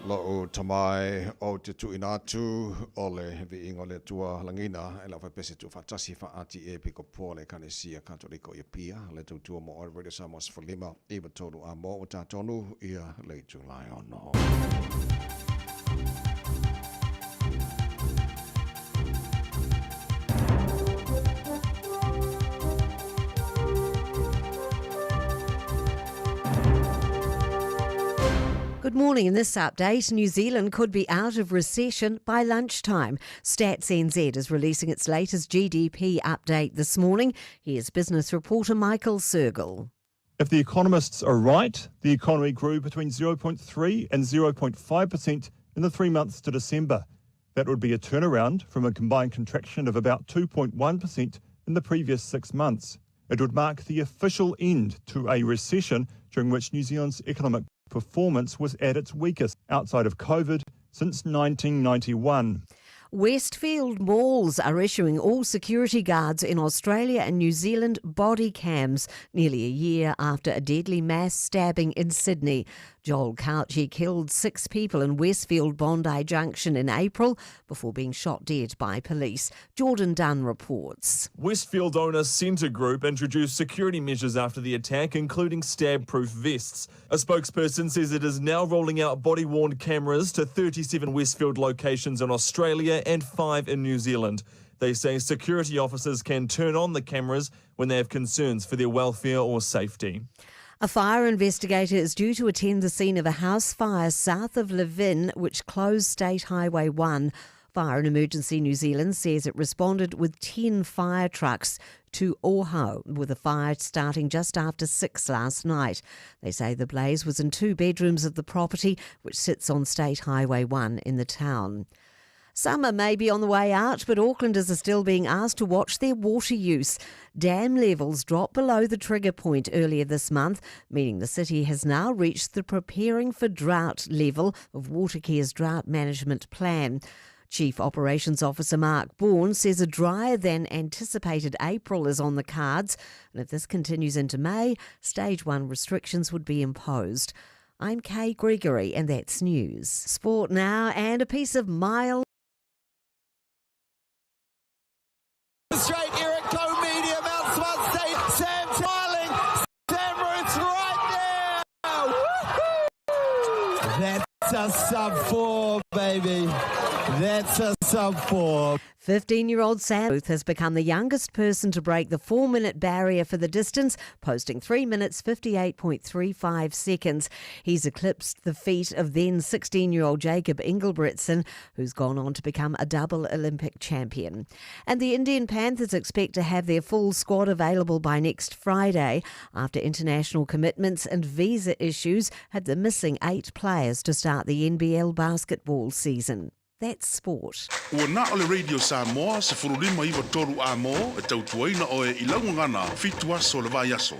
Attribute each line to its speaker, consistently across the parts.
Speaker 1: Lo tamai o te tu inatu o le vi ingo le tua langina e la vai pese tu fatasi fa ati e piko pole kane sia katoriko ia pia le tu tua mo already samos for lima iwa tolu a mo o tatonu ia le July ono.
Speaker 2: Good morning. In this update, New Zealand could be out of recession by lunchtime. Stats NZ is releasing its latest GDP update this morning. Here's business reporter Michael Sergel.
Speaker 3: If the economists are right, the economy grew between 0.3 and 0.5% in the 3 months to December. That would be a turnaround from a combined contraction of about 2.1% in the previous 6 months. It would mark the official end to a recession during which New Zealand's economic performance was at its weakest outside of COVID since 1991.
Speaker 2: Westfield malls are issuing all security guards in Australia and New Zealand body cams nearly a year after a deadly mass stabbing in Sydney. Joel Couchy killed 6 people in Westfield Bondi Junction in April before being shot dead by police. Jordan Dunn reports.
Speaker 4: Westfield owner Scentre Group introduced security measures after the attack, including stab-proof vests. A spokesperson says it is now rolling out body-worn cameras to 37 Westfield locations in Australia and 5 in New Zealand. They say security officers can turn on the cameras when they have concerns for their welfare or safety.
Speaker 2: A fire investigator is due to attend the scene of a house fire south of Levin, which closed State Highway 1. Fire and Emergency New Zealand says it responded with 10 fire trucks to Oho, with the fire starting just after 6 last night. They say the blaze was in 2 bedrooms of the property, which sits on State Highway 1 in the town. Summer may be on the way out, but Aucklanders are still being asked to watch their water use. Dam levels dropped below the trigger point earlier this month, meaning the city has now reached the preparing for drought level of Watercare's drought management plan. Chief Operations Officer Mark Bourne says a drier than anticipated April is on the cards, and if this continues into May, Stage 1 restrictions would be imposed. I'm Kay Gregory, and that's news. Sport now, and a piece of mild
Speaker 5: Straight, Eric Coe, medium, out smart state, Sam smiling, Sam Roots right there. Woo-hoo! That's a sub 4, baby. That's a sub 4.
Speaker 2: 15-year-old Sam Booth has become the youngest person to break the 4-minute barrier for the distance, posting 3 minutes 58.35 seconds. He's eclipsed the feat of then 16-year-old Jacob Ingelbritsen, who's gone on to become a double Olympic champion. And the Indian Panthers expect to have their full squad available by next Friday after international commitments and visa issues had them missing 8 players to start the NBL basketball season. That's sport.
Speaker 6: Ua na ole Radio Samoa se furulima iwa toru a mo e tautuaina o e ilaungangana fitu aso le vai aso.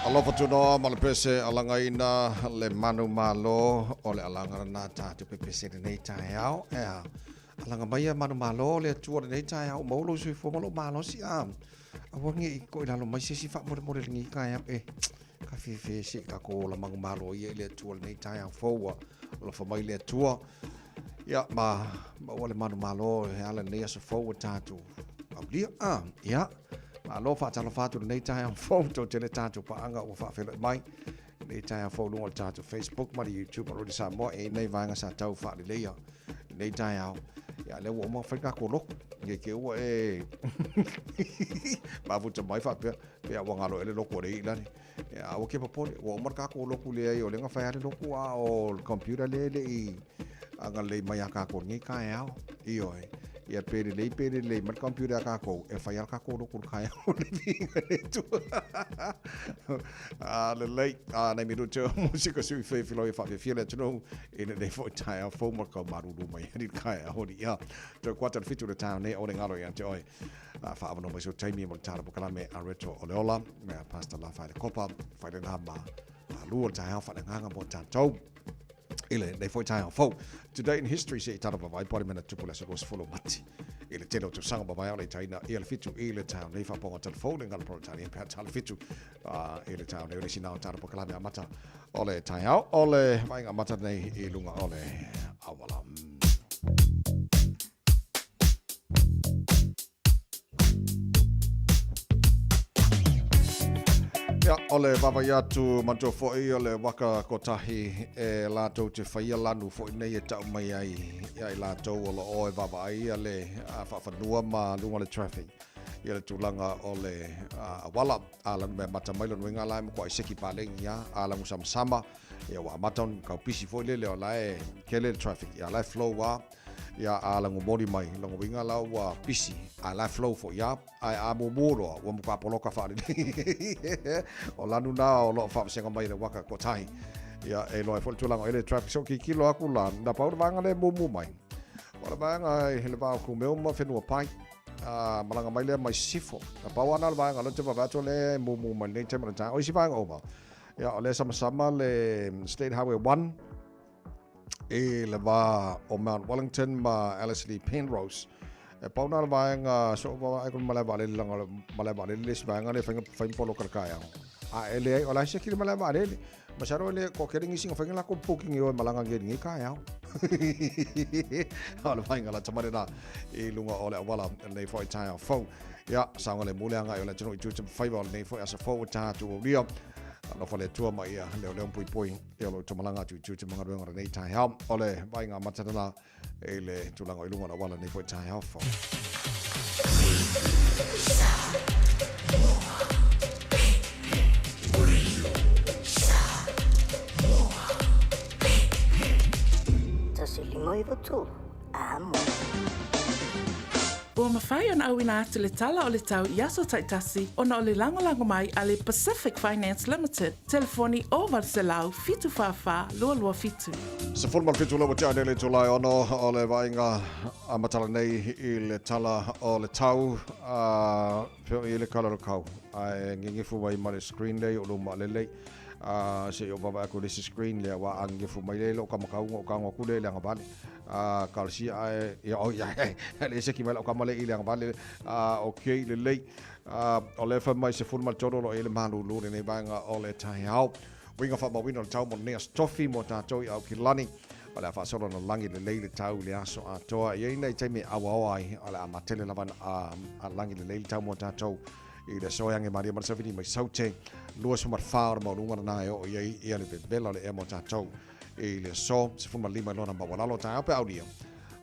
Speaker 1: Alofa tūnoa malapese alangaina le manu malo o le alanga na tātou pepese nei tae au. Ea, alanga maia manu malo le atua nei tae au maulo sui fomalo malo si am. Awangi I ko ilalo mai sesi wha more ngi kai am ka whiwhi si ka ko la mangu malo I le atua nei tae au fōua. Alofa mai le atua. Ia, ma wale manu malo he ala nei aso fōua tātou. Au lia, ia. Alo fa talo fatu nei tae au foto tele tātou pa anga o fa whelo mai. Nei tae au fōu lunga tātou Facebook ma YouTube ma rodi sa mo nei vanga sa tau fa le leia. Nei tae au. Ia le wo mo whaika ko loko. Nge ke ua ma vuta mai fa pia. Pia wangalo ele loko re ilani. Ia o ke papone. Wo mo ka ko loko le ai o lenga whai ale loko a o computer le I. Anga le mai a ka ko ngi kai au. Io Ia pere lei mat computer ka ko e fai ka ko ko kai o le vinga le tu le lei nei mi ruto musica sui fe filo e fa fiele tuno in le fo tai a fo mo ko maru du mai ni kai o di ia to quater fitu le town ne o le ngalo ia te oi fa ava no mai so taimi mo tara po kala me a reto o le ola me pasta la fa le copa fa le namba lu tai a fa le nganga mo tanto Ile nei foi tai fo today in history se tara vai pori mena tupula se was follow mati ile telo to sanga vai ole taina ile fitu ile town nei fa ponga telefone ngal pro tani pa tal fitu ile town ile sina tara po kala me mata ole tai ole vai nga mata nei I lunga ole awala Ia, ole wawa iatu manto fo'i ole waka kotahi e lātou te whaia lanu fo'i nei e tau mai ai ia I lātou ole oe wawa ai ale whawhanua ma lunga le traffic ia le tūlanga ole awala alanu mea mata mailo nuinga lai mo kua I seki pālengi ia alangu sama ia wa maton kau pisi fo'i lele o lai kele le traffic ia lai flow wa ia alangu mori mai lango winga lau wa pisi a lai flow fo ia ai a mumuro wa muka poloka whaare o lanu na o lo whaasenga mai le waka kotahi ia e loe fo le tūlanga ele traffic so ki kilo aku lan na paura vanga le mumu mai wala vanga hele vau ku meo ma whenua pai malanga mai le mai sifo na pawana le vanga lo te wavato le mumu mai nei temana ta o isi vanga oma ia o le sama le State Highway 1 e le va o Mount Wellington ma Ellerslie Penrose e pauna le vaenga so va ai con mala vale langa mala vale le vaenga le fai polo karkaya a ele o la se ki mala vale ma saro le ko kering ising fai la ko poking o malanga ngi kaya ala vaenga la tamare na e lunga o le wala le foi tai fo ya sanga le muleanga o le tino tu fai va le foi as a forward ta tu ria no fale tua mai ia le pui e lo tomalanga tu manga ruanga nei tai hao ole vai nga matana e le tulanga I lunga na wala nei foi tai hao fo
Speaker 7: Tasi limoi votu amo
Speaker 8: Ua mawhai ona au ina atu le tala o le tau I aso taitasi ona o le langolango mai a le Pacific Finance Limited. Telefoni o Valselau fitu whawha lua fitu.
Speaker 1: Se formal fitu lawa tia le tulai ono o le vainga amatala nei I le tala o le tau pio I le kalaro kau ai ngingifu mai ma le screen lei o luma lelei se o baba ko le screen le wa angifu mai le lo kamakau ngo kango kule le ngabani kalsi ai ya o ya le se ki mala kamale I le ngabani okay le lei o le fa mai se formal toro lo ele malu lu ne banga o le tai hao winga fa ma wino tau mo ne stofi mo tatou I au kilani o le fa solo no langi le lei le tau le aso a toa ye nei taimi awa ai o le amatele lavan a langi le lei tau mo tatou I le soyange Maria Marsavini mai saute lua so mar faur mo lunga na o ye ia le bela le emo tatou I le so se fuma lima lona ma wala lo ta pe audio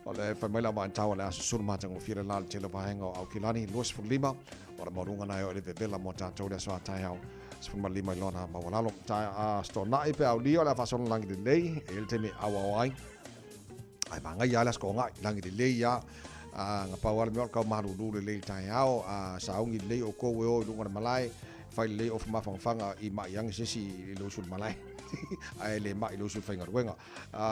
Speaker 1: o le fa mai la ma tau le aso sur ma tango fira la tele va hengo au kilani lua so lima o mo lunga na o le bela mo tatou le so atai au se fuma lima lona ma wala lo ta sto na pe audio la fa so langi de lei el temi awa ai ai manga ya la sko ngai langi de lei ya nga pawal me ka maru du le tai ao saungi le o ko o lunga malai fai le of mafanga I ma yang sesi lo sul malai ai le mai lo sul fai ngar wenga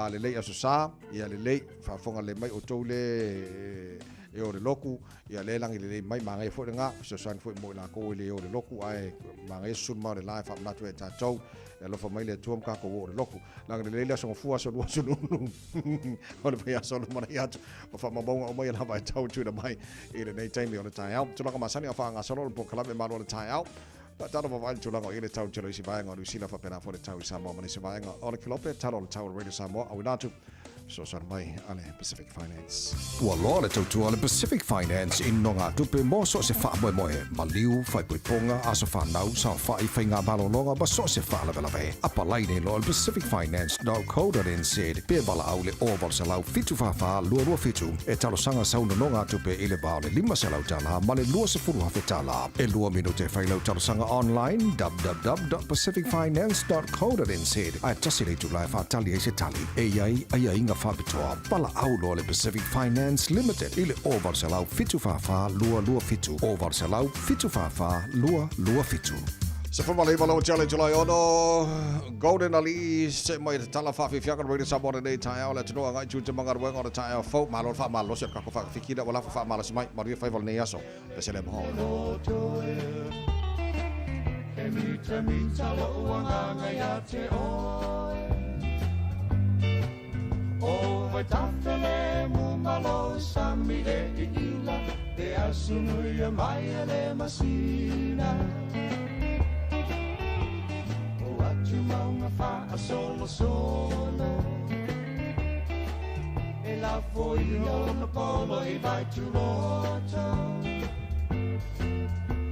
Speaker 1: le aso sa ia le fa fonga le mai o to le e o le loku ia le langi le mai mangai fo nga so san fo mo la ko le o le loku ai mangai sun ma le life up natu e tatou e lo fa mai le tuam ka ko o le loku langi le so fu so lu so lu o le pia so mo ia o fa mabonga o mai la vai tau tu le mai e le nei time o le tai out tula ka masani o fa nga so lo po kala me ma lo le tai out Talo va vai tula i le tau telo si vai nga lu sila fa pena fo le tau Samoa mani si vai nga o le kilope talo le tau Radio Samoa au natu so san mai ale Pacific Finance.
Speaker 9: Ua loa le tautua le Pacific Finance in no ngā tupe mo so se wha moe moe. Maliu, whai puiponga, aso whanau, sa whai whai ngā malolonga, ba so se wha lawe. Apa laine lo le pacificfinance.co.nz. Pea bala au le oval sa lau fitu whawha, lua fitu. E talo sanga sauna no ngā tupe i le bao le 5 se lau tala, ma le lua se furu hawhi tala. E lua minute whai lau talo sanga online, www.pacificfinance.co.nz. Ai tasi le tu lai whatali e se tali. E iai, ai inga whabitoa. Pala au lo le Pacific Finance Limited. Ile oval se lau fitu whawha, lua fitu. Oval se lau fitu whawha, lua fitu.
Speaker 1: Se formale malo challenge July ono Golden Ali se mai tala fa fi fianga radio Samoa nei tai au le tino ngai chu manga ruenga o tai au fo malo fa malo se ka ko fa fikira wala fa malo se mai maria fa nei aso pe se le mo
Speaker 5: O vai tafele mu malo samire ila de asunu ya mai le masina O atu maunga fa solo E la foi o na polo e vai tu roto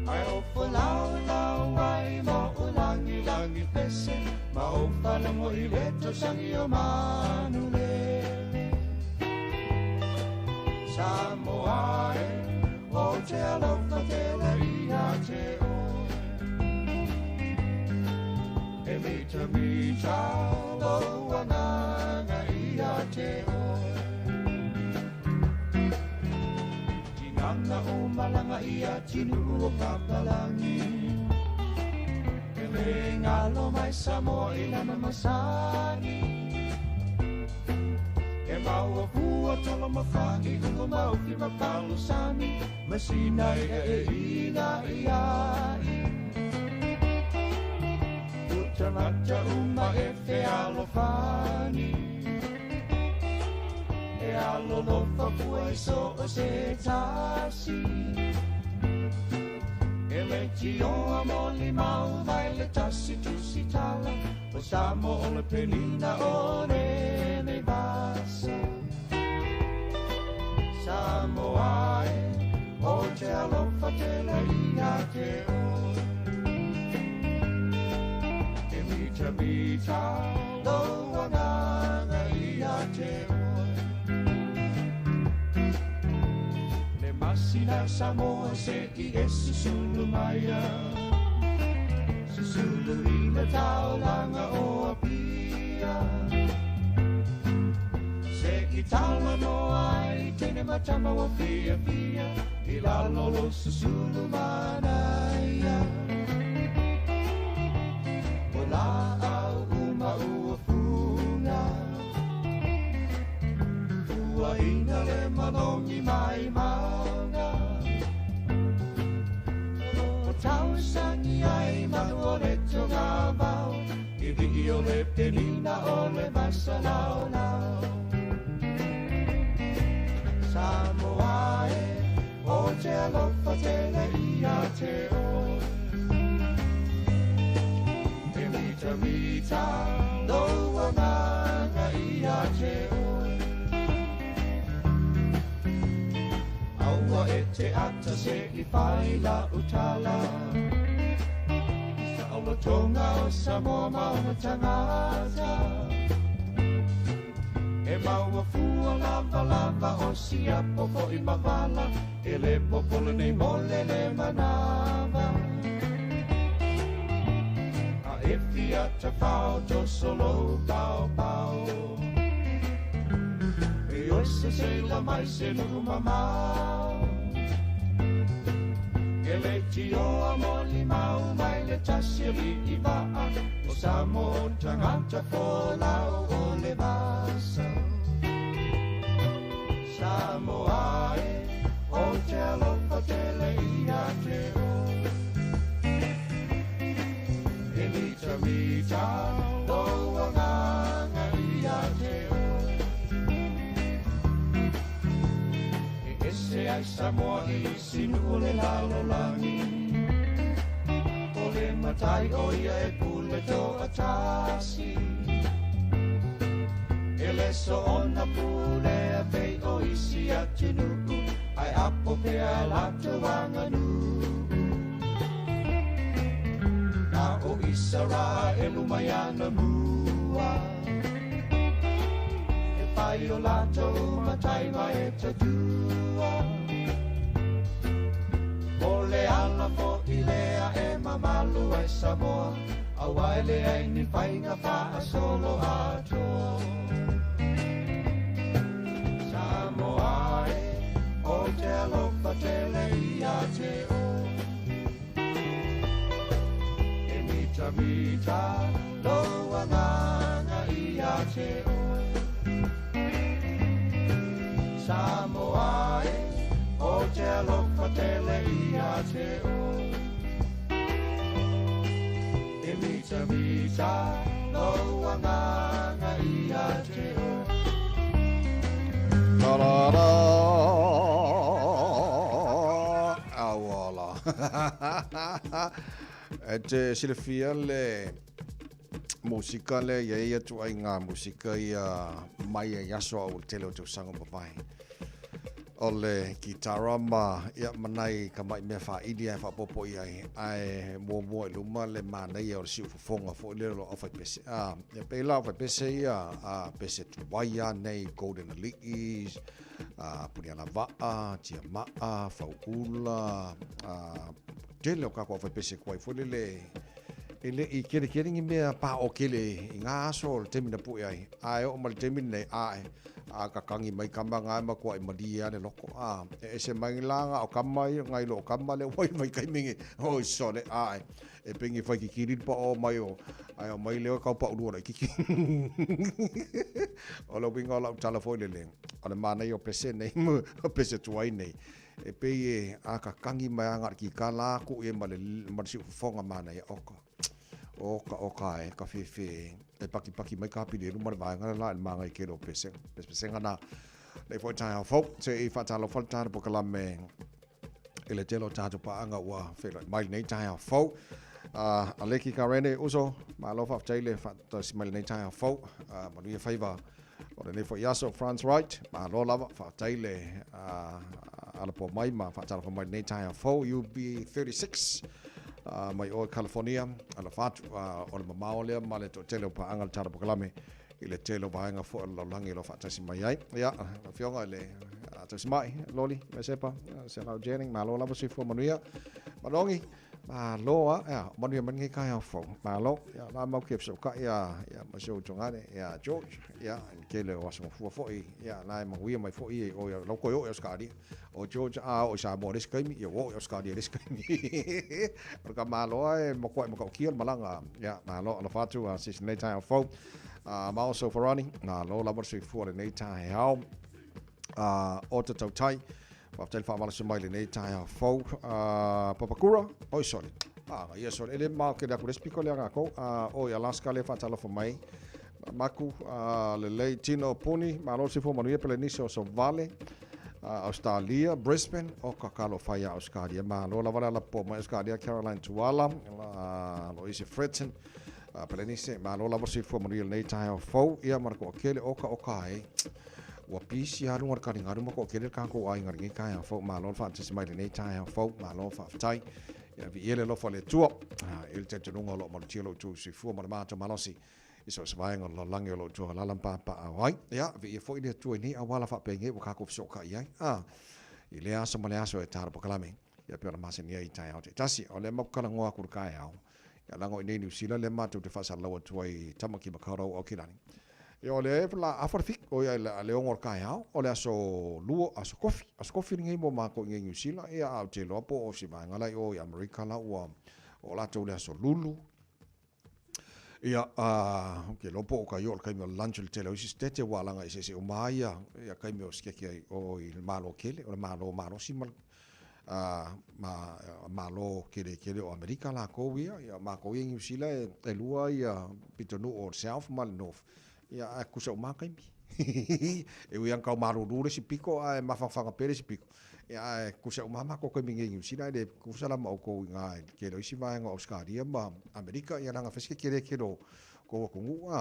Speaker 5: Ai o lau ai mo langi pese Ma o fala mo i leto sangi o manule Samoa o te alofa te la ia te o E mita lo ananga ia te o Tinanga o malanga ia tinu o papalangi E me ngalo mai Samoa i lana masani E maua fua tala mawhaki Ungo mau ki mapalo sami Masina e ina iai Utamata uma e fe alo fani E alo lofa fua e so o se tasi E me ti o amoli mau vai le tasi tu si tala O samo o le penina o ne ne basa Samoa o te alofa te la ia te o E mita lo ananga ia te o Le masina Samoa se ki e susulu maia Susulu i le taolanga o apia Se ki tala no ai tene matama wa fia I la lolo susulu manaia O la au uma ua funa Ua ina le manongi mai maunga O tau sangi ai manu o le tonga vau I vi o le penina o le masa lau lau Samoa o te alofa te le ia te o E mita lo ananga ia te o Aua e te ata se I whai la utala Sa aula tonga o Samoa maunga tangata E maua fua lava o sia popo I mawala E le popolo nei mole le manava A e fia te whao to solo pao E oise se la mai se nuku mamau E le tio amoli mau mai le tasiri I waa O Samoa tangata folau o le vasa Samoa te alofa te leia te o. E mita mita, loa nganga ia te o. E ese ai Samoa I sinu o le lalo langi. O le matai o ia e pule to atasi. E le so ona pule a pei o isi atu nuku. Ai apo pe a lato wanganu. Na o isara e lumayana mua. E pai o lato matai mai e tadua. O le ala fo I lea e mamalu ai Samoa. A waile ai ni whainga wha a solo atoa. Samoa e o te alofa te leia te o. E mita mita loa nganga ia te o. Samoa e o te alofa te leia te o. E mita mita loa nganga ia te o.
Speaker 1: Ta-da-da! Awala. E te silafia le musika le ia tu ai ngā musika ia mai e yaso au te leo tu sanga mawai. O le gitara ma ia manai ka mai mea wha idi ai wha popo i ai mua I luma le manai o le siu whafonga fo I lero o whai pese. Ia peila o whai pese ia pese tuwaia nei Golden Elite, Puniana Waa, Tia Maa, Whauula, te leo kako o whai pese kuai fo le I kere ngi mea pa o kele I ngā aso le temina pui ai. Ai o ma le temina nei ai. A ka kangi mai kama ngai ma ko I mali ane loko e se mai langa o kama I ngai lo kama le wai mai kai mingi o so le ai e pengi fai ki kiri pa o mai o ai o mai le ka pa u ro ki o lo winga la telefone le o le mana I o pese nei mo pese tuai nei e pe e a ka kangi mai anga ki kala ku e ma le ma si fonga mana e oka e ka fefe e paki mai ka pili ruma vai ngana la manga I kero pese ngana le foi tai ho fo te I fa talo falta po kala me ele telo tato pa anga wa fe mai nei tai ho fo aleki karene uso ma lo fa tele fa to smile nei tai ho fo ma lui favor o le foi yaso France right ma lo lava fa tele ala po mai ma fa talo mai nei tai ho fo UB 36 mai o California ala fatu o le mamao lea ma le to tele pa angal tara pokalame I le tele vaenga fo lo langi lo fatasi mai ai ia fionga le atasi mai loli me sepa se la Jennings ma lo lava si fo manuia malongi ma lo manuia mangi kai fo ma lo ia la mau ke so ka ia ma so tongane ia George ia kele o so fo ia la ma wi mai fo I o lo ko yo skadi o George o sa mo ris kai mi yo o skadi ris kai mi ka ma lo e mo ko kiel malanga ia ma lo ala fatu sis nei tai fo ma also Ferrani na lo la mo so fo le nei tai how o te tau tai wa tel fa mala so mai le nei tai fo Papakura oi sorry ia sorry ele ma ke da ku respiko le ko o ia Alaska le fa talo fo mai maku le lei tino puni ma lo si fo manuia pele niso so vale Australia Brisbane o kakalo faya Australia ma lo la vara la po ma Australia Caroline Tuala lo isi Fredson pele nise ma lo la si fo manuia nei tai fo ia marko kele oka ai wa pisi alu war kani ngaru mako kele kan ko ai ngargi kai fo ma lo fa tsi mai nei tai fo ma lo fa tai ia vi ele lo fa le tuo il te tunga lo mo tilo tu si fu ma ma to malosi iso swainga lo langi lo tu la lampa pa ai ia vi fo ile tu ni awala fa penge wa ka ko so ka ia ile aso mo le aso e tar po kalame ia pe ma se ni ai tai out tasi o le mo kala ngoa kur kai au ia lango ni New Zealand le ma tu te fa sa lo tu ai tamaki makaro o kilani Yo le la afarfik o ya le ongor kai hao o le aso luo aso kofi ngai mo ma ko ngai New Zealand e a te lopo o si vai ngala o America la o la to le aso lulu ia ke lopo ka yo kai mo lunch le tele o si stete wala ngai se o mai ya kai mo skeki o il malo kele o malo si mal ma lo kele o Amerika la ko ia ma ko New Zealand e lua ia pitonu o South Malinof ia ku sa makai mi e wi anka maru dure si piko a mafanga pere si piko ia ku sa mama ko mi New Zealand de ku sa la ma ko nga kele si va nga Australia ma Amerika ia nga feske kele ko ngu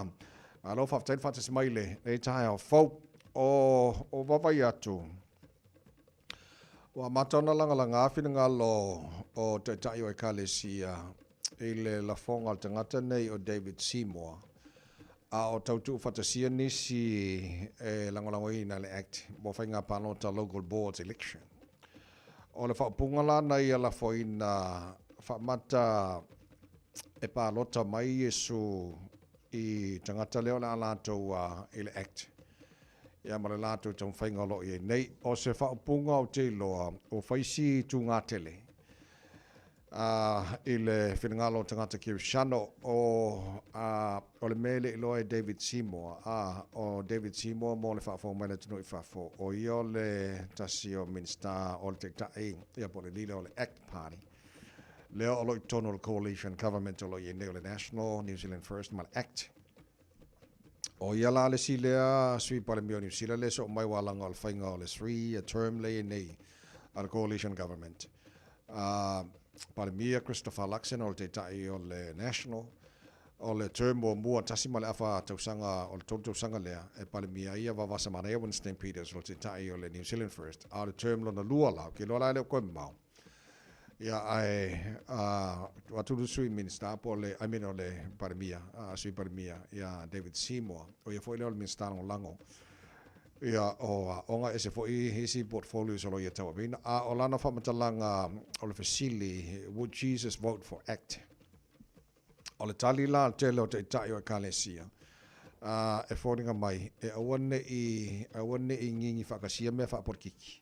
Speaker 1: alo fa smaile e tai fo o vavai atu wa matona langa whina lo o te tai o Ekalesia i le lafonga o tangata nei o David Seymour a o tautu whatasia nisi e langolango i na le act mo whainga panota local boards election o le whapunga lana i a la foina whamata e palota mai Yesu i tangata leo la alatou i le act ia ma le latou tau whainga lo i nei o se whaupunga o te loa o whaisi tu ngā tele i le whinangalo tangata Kirishano o le mele i loa e David Seymour o David Seymour mo le whaafo mai le tunu i whaafo o i o le tasi o Minster o le te tai ia po le lila o le Act Party leo o lo i tono le coalition government o lo i nei o le National New Zealand First ma le Act o ia la le silea sui pale mio New Zealand le so mai walanga o le whainga o le 3 term le nei al coalition government pale mia Christopher Luxon o le te tai o le National o le term o mua tasi ma le afa tausanga o le tausanga lea e pale mia ia vavasa mana e Winston Peters o le te tai o le New Zealand First a le term lo na lua lau ke lo la le koe mau ia ai watu sui minister po le I mean o le parmia sui parmia ia David Seymour o ia foi le minister o lango ia o onga ese foi hisi portfolio so lo ia tawa bina o lana fa matalanga o le facility would Jesus vote for act o le tali la tele o te tai o Ekalesia e fordinga mai e awane i ngingi whakasia mea whaporkiki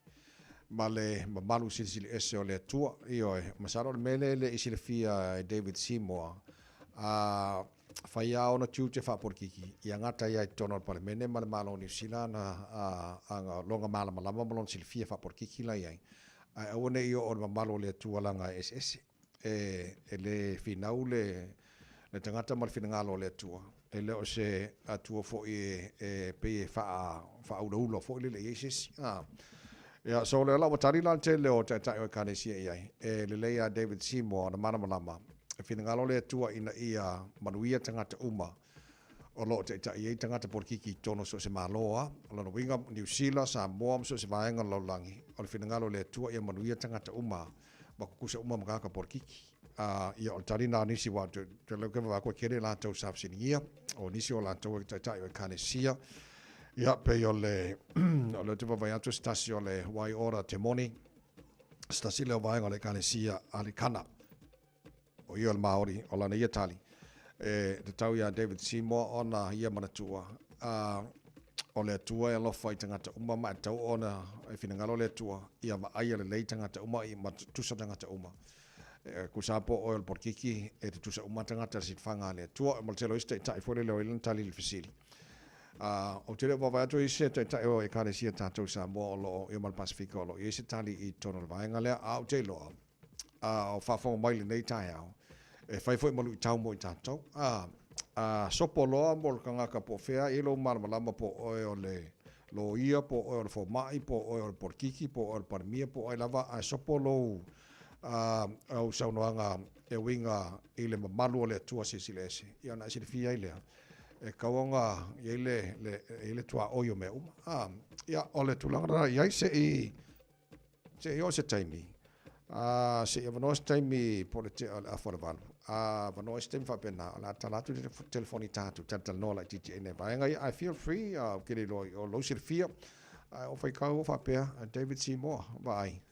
Speaker 1: ma le malu sili ese o le tua i oe masaro le mele le isi le fia David Seymour whaia ona tiu te whaporkiki i angata ia i tono al palemene ma le malo New Zealand a longa mala malama malon sili fia whaporkiki la iai a awane i o le malo le tua langa SS e le finau le tangata ma le finangalo le tua e le o se atua fo i pe wha ula fo i le Jesus ia so le lawa tari lan te leo te tai o Ekalesia iai e le leia David Seymour na mana malama e finangalo le tua ina ia manuia tangata uma o lo te tai i tangata porkiki tono so se maloa o lana winga New Zealand sa moam so se vaenga laulangi o le finangalo le tua ia manuia tangata uma ma kukusa uma makaka porkiki ia o tari na nisi wa te leo kewa wako kere la tau safsinia o nisi o la tau te tai o Ekalesia ia pe o le te vai atu stasi o le wai ora te moni stasi leo vai o le Ekalesia ali kana o ia le Maori o lana ia tali te tau ia David Seymour ona ia manatua o le atua e alofa i tangata uma ma tau ona e finangalo le atua ia ma aia le lei tangata uma i ma tusa tangata uma kusapo o el porkiki e te tusa uma tangata sit fanga le atua e maltelo iste i tai fore leo ilan tali le fisili o te rewa vai atu i se te tai o Ekalesia tātou sa mua o lo i mal Pasifika o lo i se tali i tono le vaenga lea au te loa o whawhonga maile nei tai au e whaifoi malu i tau mo i tātou sopo loa mo le kangaka po whea i lo malamalama po oe o le lo ia po oe o le whomai po oe o le porkiki po oe o le parmia po oe lava sopo lo au saunoanga e winga i le mamalu o le atua sisile ese i ana isi le fia i lea e kaonga i le tua oio me ia o le tulanga ia se i o se taimi se i vano se taimi po le te a wharevalu vano se taimi whapena la talatu te telefoni tātu tatal nola i titi ene vaenga I feel free kere o lo se fia o whai kau o whapea David Seymour vai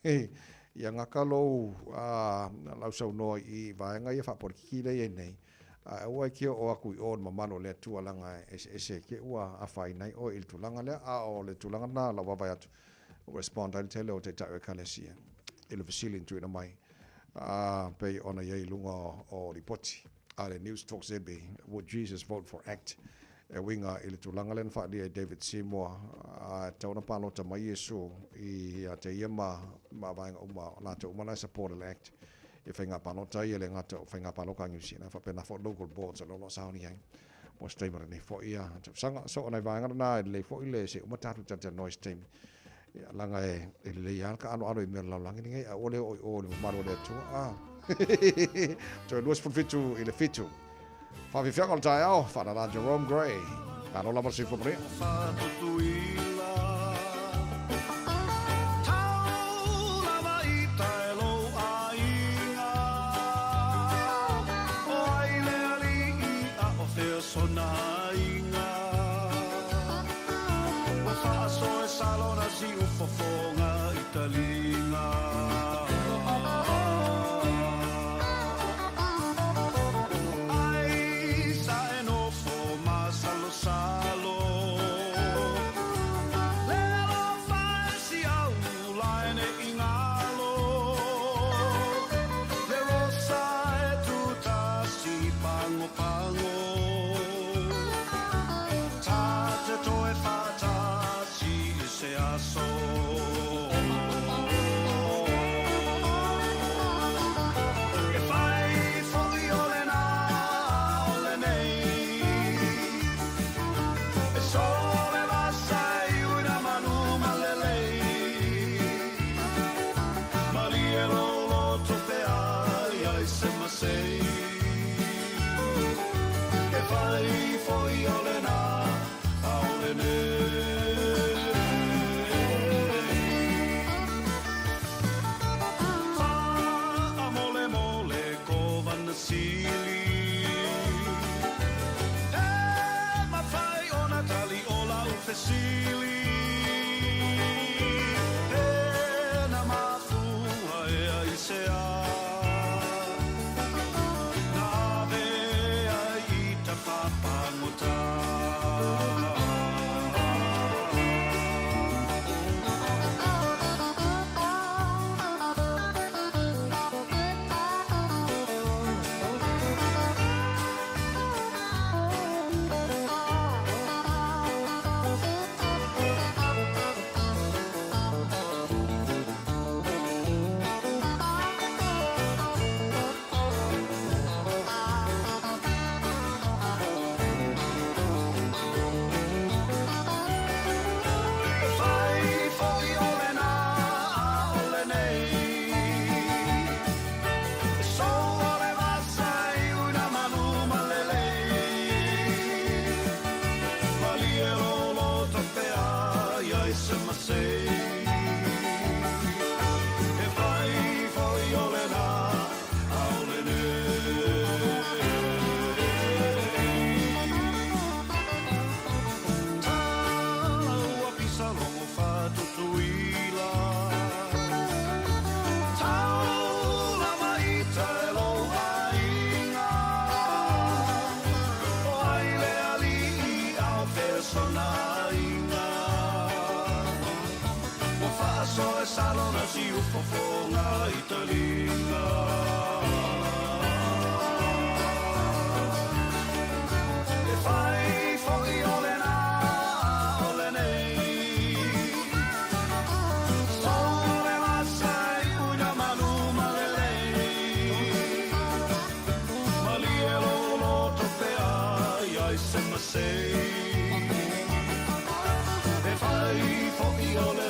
Speaker 1: ia ngaka lo lau sau noa i vaenga i whaporiki le nei ua kia o aku i o mamalo le tualanga ese ke ua awhai nei o il tulanga le o le tulanga na la wawai atu respond al tele o te tau Ekalesia i le facility tu ina mai pe ona iei lunga o ripoti a le News Talk ZB would Jesus vote for act e winga i le tūlanga len whaali e David Seymour tauna palo ta mai Yesu i te ia ma vaenga uma la te umana support act e whainga palo tai e le ngata whainga palo ka New Zealand whapena for local boards and lo sauni ai mo streamer ni fo ia sanga so na vaenga na le fo ile se umatatu tata noise team langa e le ia ka ano i me la langa ni ai ole o le maro le tu to luas for fitu i le fitu fa vi fianga tai au fa na Jerome Gray ka no la mo si fo pre
Speaker 5: Fofonga italinga ai sa no forma salo salo lelo fansi au line ingalo le rosa e tuta si pango pango tate to e fata si se aso fofonga italinga e fai fuori ole nei sole massai una manu malelei malielo lo topea ai sema sei e fai fuori ole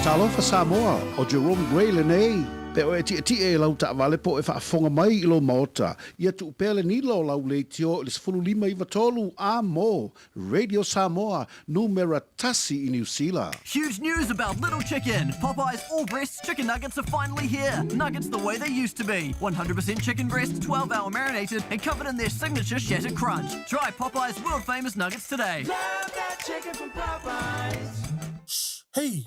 Speaker 10: Talofa Samoa o Jerome Gray lenei pe o ti e lau ta vale po e fa fonga mai i lo maota ia tu pele ni lo lau le tio le 5 a mo Radio Samoa numero tasi in New Zealand.
Speaker 11: Huge news about Little Chicken. Popeye's all breast chicken nuggets are finally here. Nuggets the way they used to be. 100% chicken breast, 12-hour marinated and covered in their signature shattered crunch. Try Popeye's world famous nuggets today.
Speaker 5: Love that chicken from Popeyes.
Speaker 12: Hey,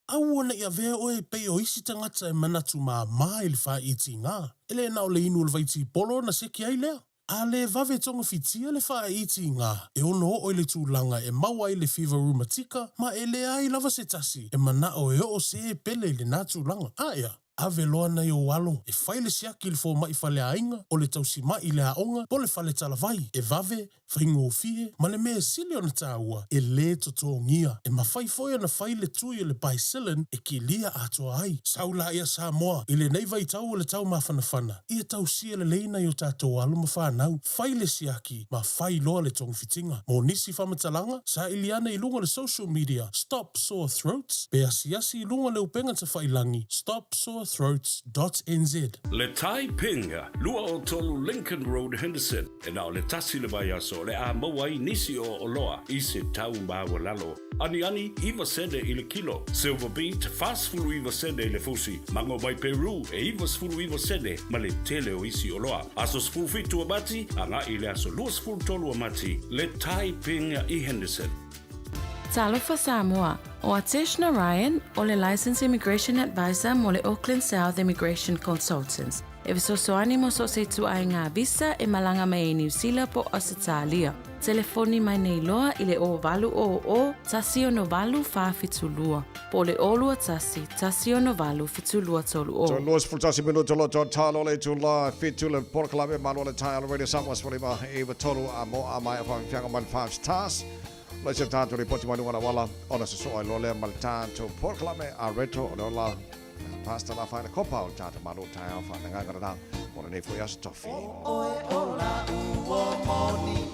Speaker 12: au ona ia vea oe pei o isi tangata e manatu mā i le wha iti ngā. Ele na o le inu o le vaiti polo na seki ai lea. A le vave tonga fitia le wha iti ngā. E ono o le tūlanga e maua i le fever rheumatica, ma e le ai lava se tasi. E mana o e o se pele le nā tūlanga. A ea, ave loa na o alo, e whaile siaki le fō mai whale ainga, o le tausi mai le aonga, po le whale talavai, e vave, whaingo o fie, ma le mea sili o na tāua, e le toto ngia, e mawhai foia na whaile tui o le paisilin, e ki lia atoa ai, saula ia Samoa, i le nei vai tau o le tau mawhanawhana, ia tau sia le leina i o tātou alo ma whanau, whaile siaki, ma whai loa le tongu fitinga, mo nisi whamatalanga, sa iliana i lunga le social media, Stop Sore Throats, pe asiasi i lunga le upenga ta whailangi, stopsorethroats.nz.
Speaker 13: Le Tai Pinga, lua o tolu Lincoln Road Henderson, e nao le tasi le vai aso le a mawai nisi o oloa i se tau mawa lalo. Ani iwa sede i le kilo, Silver Beat, fast fulu iwa sede i le fusi, mango vai Peru e iwa sfulu iwa sede ma le tele o isi oloa. Aso sfulu fitu amati, anga i le aso lua sfulu tolu amati, le Tai Pinga i Henderson.
Speaker 8: Talofa Samoa, o Ateshna Ryan, o le Licensed Immigration Advisor mo le Auckland South Immigration Consultants. E visosoani mo so se tu ai ngā visa e malanga mai New Zealand po Australia. Telefoni mai nei loa i le o valu o tasi o no valu whawhitulua. Po le olua tasi o no valu fitulua tolu o.
Speaker 1: So Luas Fultasi Minuto lo talo le tu la fitu le porklabe mano le tai ala radio Samoa Spolima e wa tolu a mo a mai fa fianga man 5 stars. Lo se tanto ripoti manu wana wala ona se so ai lo le mal tanto porklabe a reto o la pasta la fa na copa o tanto manu tai fa na ngara na ona ne foi as tofi.
Speaker 5: Ola uo moni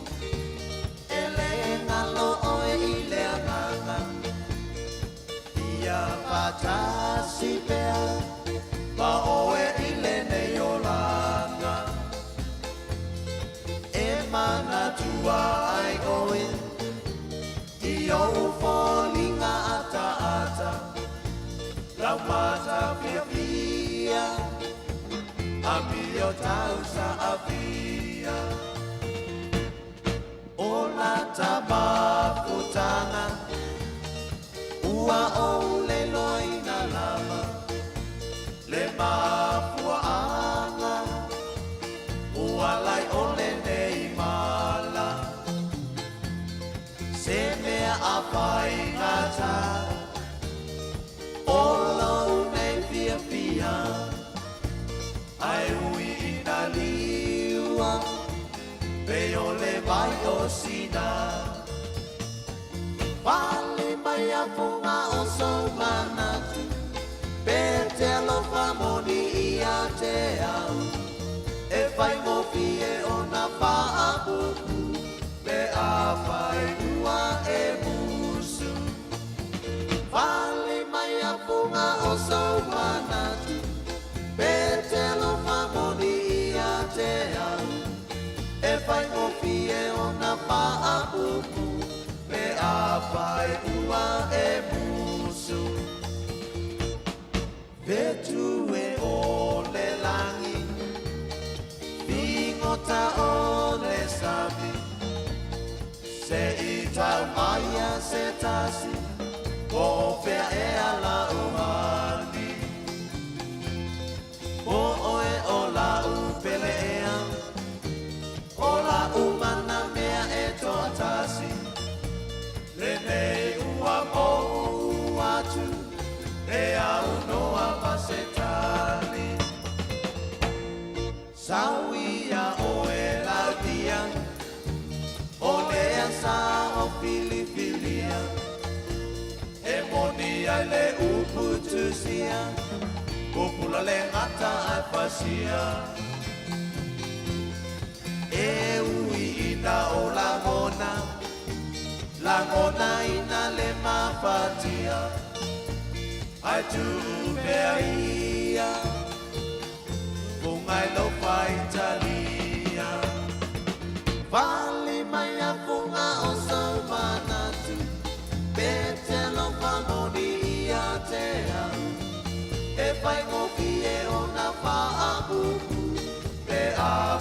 Speaker 5: ele ngalo oe ile nganga ia patasi pea pa oe ile ne yolanga e mana tua ai oe Io fallinga ata la mata via a mio tausa avia Ola taba putana ua o le loina lava le mapua anga ua lai ole nei mala se mea a pai ngata Olo nei fia fia ai ui ina liua Peo le vai o sina Pali mai a funga o so manatu Per te lo famoni ia te au E fai mo fie o na pa a buku Pe a fai ua e musu Pali mai a funga o so manatu Per te lo famoni ia te au E fai mo fie o na pa a buku Me a fai ua e musu Vetu e o le langi Bingota o le sabi Se i tau maia se tasi O fea e ala o mani O oe o la upele ea Ola umana mea e toa tasi Le nei ua mou atu E au noa pasetani Sauia o e laudia O lea sa o filifilia E moni ai le uputusia Popula le ngata ai pasia E ui ina o Langona ina le mafatia Ai tu mea ia Fungai lo fai talia Vali mai a funga o so manatu Pete lo famoni ia te au E fai ngoki e ona fa a buku Pe a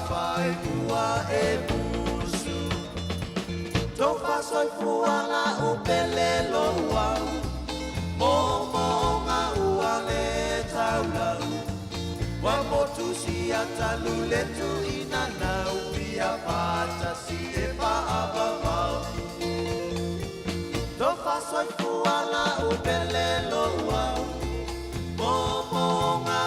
Speaker 5: fai ua e musu Tofa soi fuala upele lo uau Momo nga ua le taulau Wa motu si atalu le tu ina nau Pia pata si e pa ababau Tofa soi fuala upele lo uau Momo nga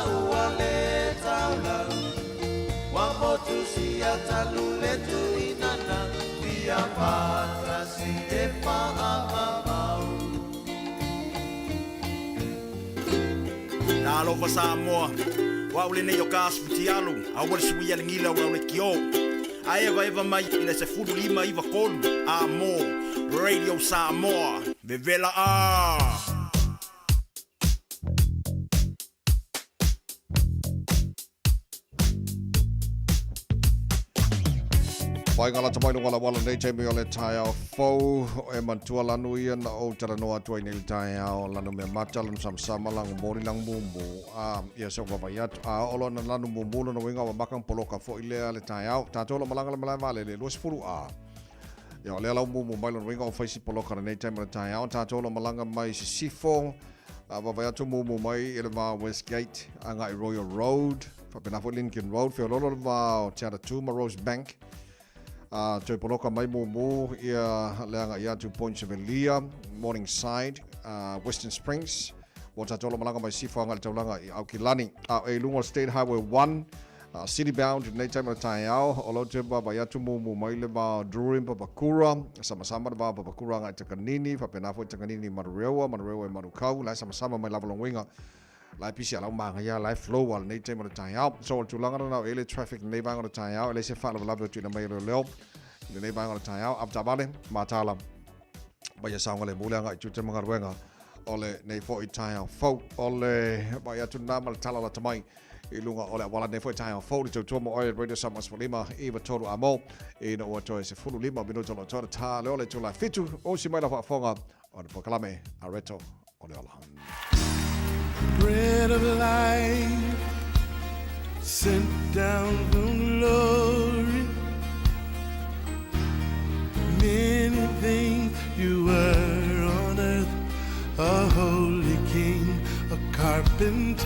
Speaker 5: lule tu inana Pia patrasi e whaamamau
Speaker 14: Nā alofa Samoa, wa ule nei o ka asfuti alu, a wale sui ale ngila o le kio. A eva mai ina se furu lima iwa kolu, a mo, Radio Samoa, vevela a.
Speaker 1: Paingala tamainu wala wala nei teimi o le tai au fau e mantua lanu ia na o tara noa tua i nei tai au lanu mea mata lanu samsama langu mori langu mumu ia se wapa iatu a olo na lanu mumu na winga wa makang poloka fo i lea le tai au tatola malanga le malai male le luas furu a ia o lea lau mumu mai lanu winga o faisi poloka na nei teimi le tai au tatola malanga mai si sifo wapa iatu mumu mai i le maa Westgate anga i Royal Road whapenafo Lincoln Road feo lolo le maa o Tiara Tuma Rose Bank Toi poloka mai mumu ia leanga ia 2.7 lia, Morningside, Western Springs. Wata tolo malanga mai sifanga le taulanga i Aukilani. E lunga State Highway 1, city bound nei taima tai au. Olo te baba ia tu mumu mai le ba Drurin Papakura. Sama-sama le ba Papakura ngai Takanini, whapenafo i Takanini Marurewa i Marukau. Lai sama-sama mai Lavalonwinga. Lai pisi alau manga ia, lai flow al nei teima le tai au. So al tulanga na ele traffic nei banga le tai au. Ele se whala walawe tu na mai leo. Le nei banga le tai au. Abtabale, matala. Baya saunga le muleanga i tute mga ruenga. Ole nei fo i tai au fau. Ole baya tu nama le tala la tamai. I lunga ole wala nei fo i tai au fau. Li tau tuamo oe Radio Samas Falima. Iwa toru amo. I na ua toe se fulu lima. Minuto lo toa ta leo le tula fitu. O si mai la whaafonga. O le pokalame. Areto. Ole ola.
Speaker 5: Bread of life sent down from glory. Many things you were on earth, a holy king, a carpenter.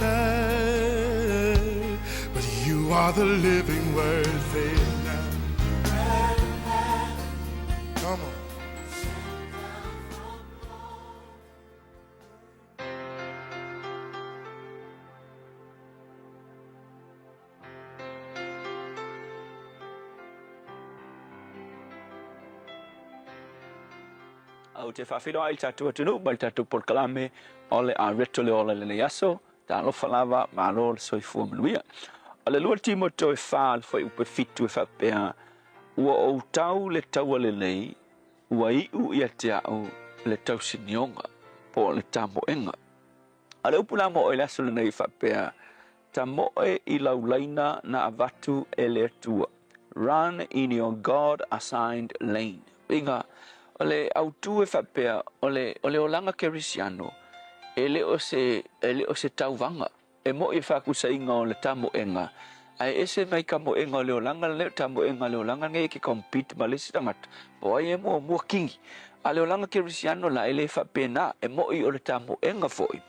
Speaker 5: But you are the living word, say it now. Come on.
Speaker 15: Au te whawhiro ai tātua tunu, mai tātua porkalame, ole a reto le ola le aso, tā lofa lava, ma lo le soifua manuia. Ale lua timo to e whāl, whai upe fitu e whapea, ua o tau le taua le nei, ua iu ia te au le tau sinionga, po le tamo enga. Ale upula mo o le aso le nei whapea, ta moe I laulaina na avatu e le atua. Run in your God-assigned lane. Inga, ole autu e whapea, ole olanga kerisiano, ele o se tauwanga, e mo I whakusainga o le tamo enga, ai ese mai ka mo enga o le olanga le tamo enga le olanga nge ki compete ma le sitangat, po ai e mo mua kingi, a le olanga kerisiano la ele whapea na, e mo I o le tamo enga foi,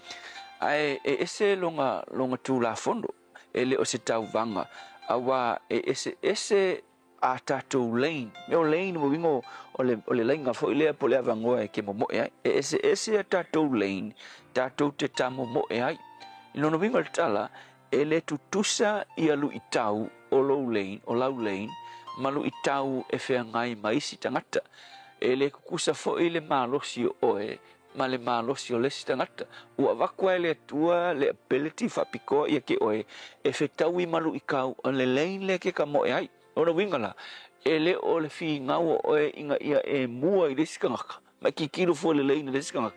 Speaker 15: ai e ese longa tu la fondo, ele o se tauwanga, awa e ese a tatou lane me o lane mo wingo o le lainga fo ile po le avangoa ke mo e ese a tatou lane tatou te tamo mo e ai no no wingo tala ele tutusa I alu itau o low lane o low lane malu itau e fe ngai mai si tangata ele kukusa fo ile malosi o e male malosi o le si tangata ua vakua le tua le ability fa piko ia ke o e fe tau I malu ikau o le lane le ke ka mo e ai Ona wingala, ele o le fi ngau o e inga ia e mua I lesikangaka. Ma ki kilo fo le leina lesikangaka.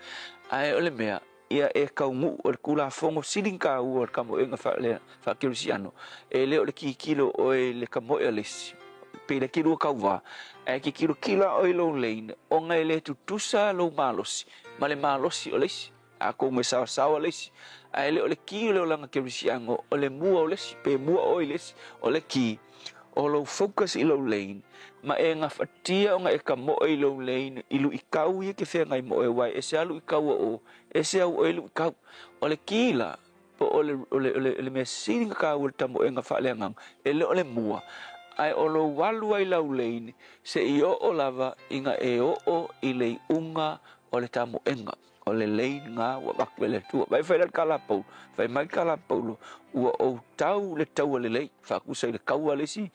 Speaker 15: Ai o le mea, ia e kaungu o le kula fongo silinka u o le kamo e nga fa kirusiano. Ele o le ki kilo o e le kamo e lesi. Pe le kilo kauwa. Ai ki kilo o e lo leina. O nga ele tutusa lo malosi. Ma le malosi o lesi. A ko me sawa lesi. Ai ele o le kilo o langa kirusiano. O le mua o lesi. Pe mua o lesi. O le ki. O lo focus I lo lane ma e nga fatia o nga e ka mo I lo lane ilu ikau I ke whea ngai mo e wai e se alu ikau o e se au o ilu ikau o le kila po o le mea sininga ka o le tamo e nga whaaleangang e le o le mua ai o lo walu ai lo lane se I o lava I nga e o I le unga o le tamoʻega o le leiga ua vaku e le atua vai fai lal kalapau fai mai kalapau ua ou tau le taua lelei faakusa i le kaua leisi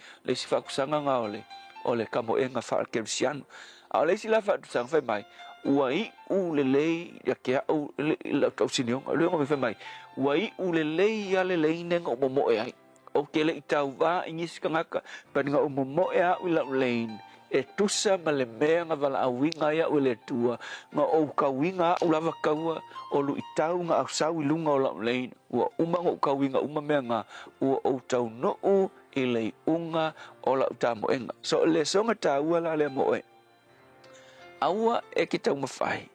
Speaker 15: faakusagaga o le kamoʻega faakerisiano a o leisi la faatusaga fai mai ua i'u lelei ia ke a'u i lau tausinioga o le oga fai mai ua i'u lelei ia lelei nega o momo'e ai o ke le'i tauvā i gisi kagaka paniga o momo'e a'u i lau lein e tusa ma le mea ga vala'auiga ia ua le atua ga ou kauiga a'u lava kaua o lu'i tau ga ausau i luga o la'u leina ua uma go'u kauiga uma mea ga ua ou tauno'u i lei'uga o la'u tamo'ega so o le soga tāua la le mo'e aua e ke taumafai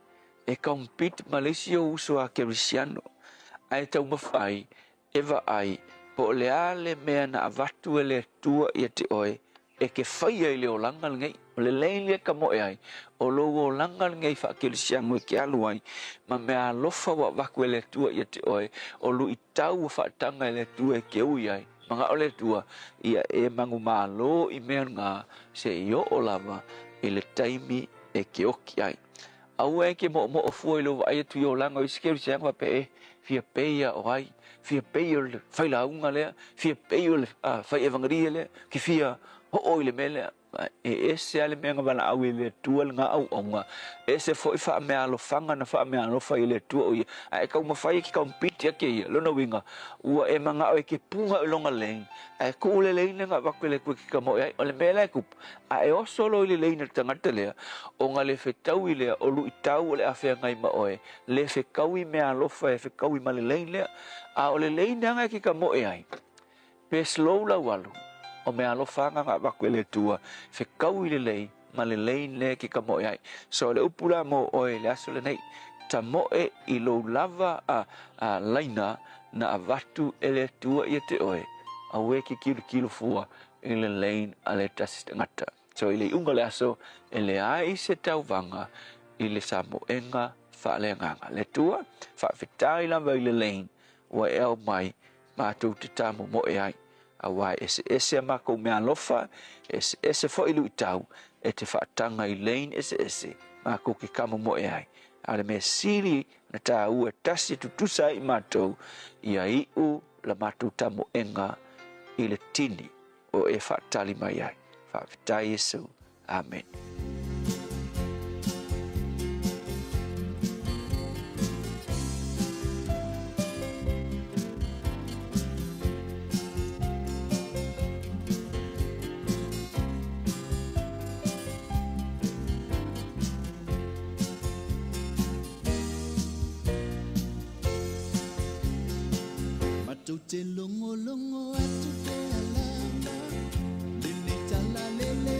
Speaker 15: e compete ma leisi o uso a kerisiano ae taumafai e va'ai po o le a le mea na avatu e le atua ia te oe e ke whaia i le olanga ngei, o le leile ka moe ai, o lo olanga ngei whakerisiango e ke alu ai, ma mea alofa wa waku e le tua ia te oe, o lu i tau whaatanga e le tua e ke ui ai, manga o le tua, ia e mangu malo i mea ngā, se i o lava, i le taimi e ke oki ai. Au e ke mo o fua i lo wa ai tu i olanga o iskerisiango a pe e, fia peia o ai, fia peia o le whailaunga lea, fia peia o le whai evangeria lea, ki fia ho ile mele e ese ale menga bana au ile tua nga au onga ese foi fa me alo fanga na fa me alo fa ile tua o ai ka uma fai ki compete ke lo no winga ua e manga o ke punga longa leng ai ku le leng nga ba le ku ki mo ai ole mele ku ai o solo ile leng tanga tele o nga le fetau ile o lu itau ole afa ngai ma oe le fe kaui me alo fa fe kaui ma le leng le a ole leng nga ki ka mo ai pe slow la walu o me alofa nga vaku ele tua fe kau ile lei ma le lei le ki ka moe ai so le upula mo o le aso le nei ta moe i lo lava a laina na avatu ele tua ia te oe a we ki kilo fua i le lei ale tasitangata so ile unga le aso ele ai se tau vanga i le samoenga fa le nganga le tua fa fitai lava i le lei wa el mai ma tu te tamu moe ai awa ese mako me alofa ese fo ilu itau e te whaatanga i lein ese mako ki kamo mo e ai ale me siri na tā ua tasi tutusa i matou ia iu la matou tamo enga i le tini o e whaatali mai ai whaafitai Yesu amen.
Speaker 5: Te longo longo atu te alama Lele tala lele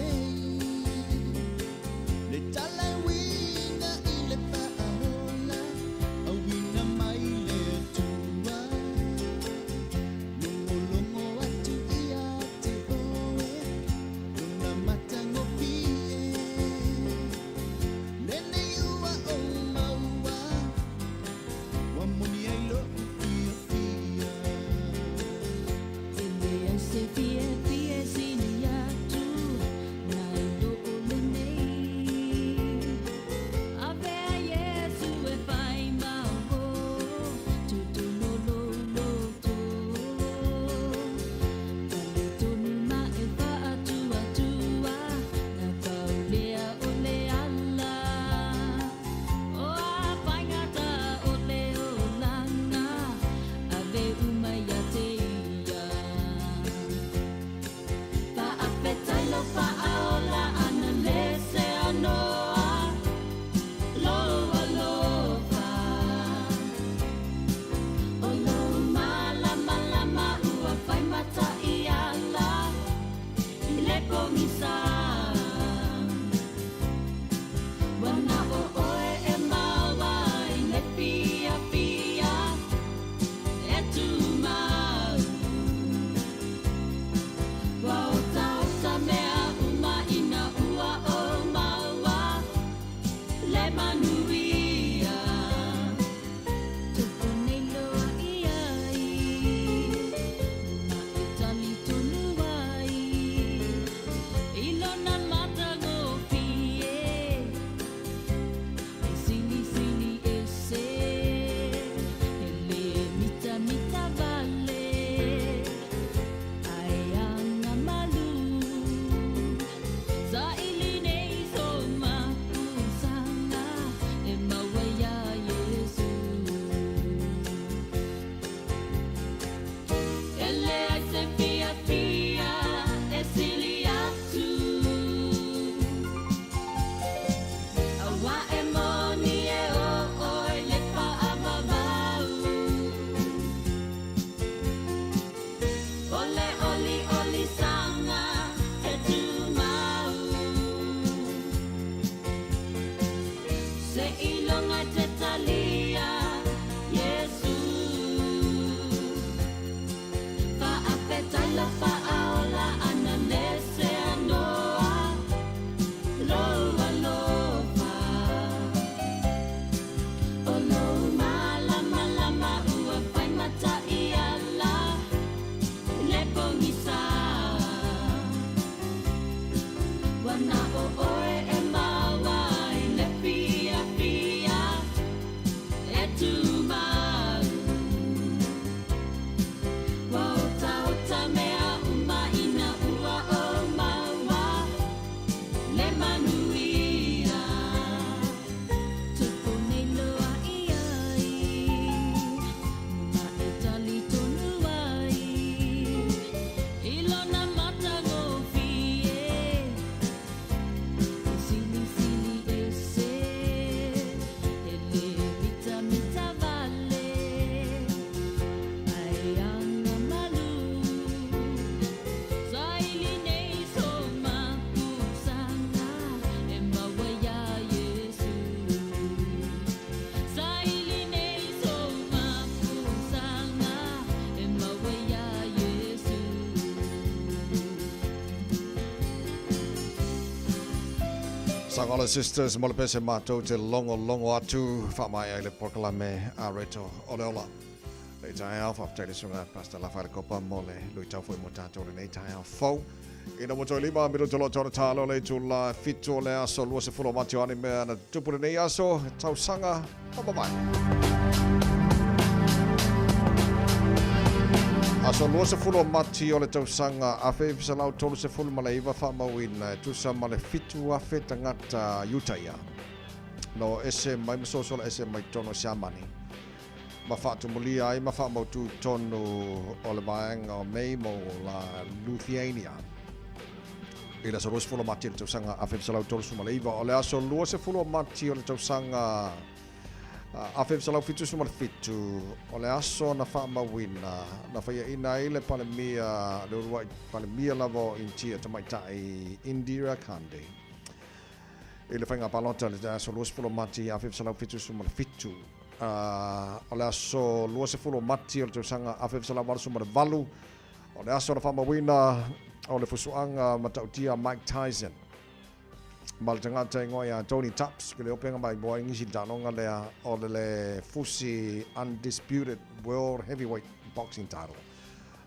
Speaker 1: Sangola sisters, mole pese mātou te longo atu, whamai ai le Porkalame a reto ole ola. Le tai au whapteire sunga pasta la whare kopa mole, lui tau fui mo tātou le nei tai au fau. Ina mo toi lima, miro tolo tōna tālo le tula fitu le aso, lua se fulo mati ani mea na tupure nei aso, tau sanga, bye-bye. Aso lua se fulo mati o le tausanga afe fisa lau tolu se fulo ma le iwa whamauina tusa ma le fitu afe tangata Utaia. No ese mai masosola ese mai tono siamani. Ma whaatu mulia ai ma whamautu tonu o le maenga o mei mo la Lithuania. Ila sa lua se fulo mati o le tausanga afe fisa lau tolu ma le iwa. O le aso lua se fulo mati o le tausanga afe salau fitu suma fitu o le aso na whamawina na whaia ina i le palemia le urua palemia lavo intia tamaitai Indira Gandhi i le whainga palota le aso luas fulo mati afe salau fitu suma fitu o le aso luas fulo mati o le tausanga afe salau waru suma valu o le aso na whamawina o le fusuanga matautia Mike Tyson ma le tangata ingoa ia Tony Taps ke le openga mai boa ingisi tanonga lea o le fusi undisputed world heavyweight boxing title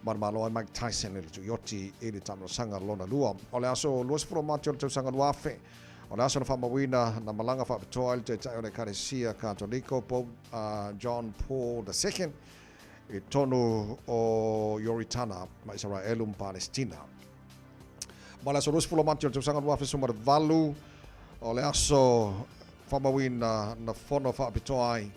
Speaker 1: ma malo ai Mike Tyson le tuioti i le tamro sanga lona lua o le aso luas pro mati o le sanga luafe o le aso na whamawina na malanga whapatoa i te tai o le Karesia Katoliko Pope John Paul II i tonu o Yoritana ma Israelum Palestina. Ma le aso luas fulo mati o le tausanga luafe sumar valu o le aso whamawina na whono whaapitoa ai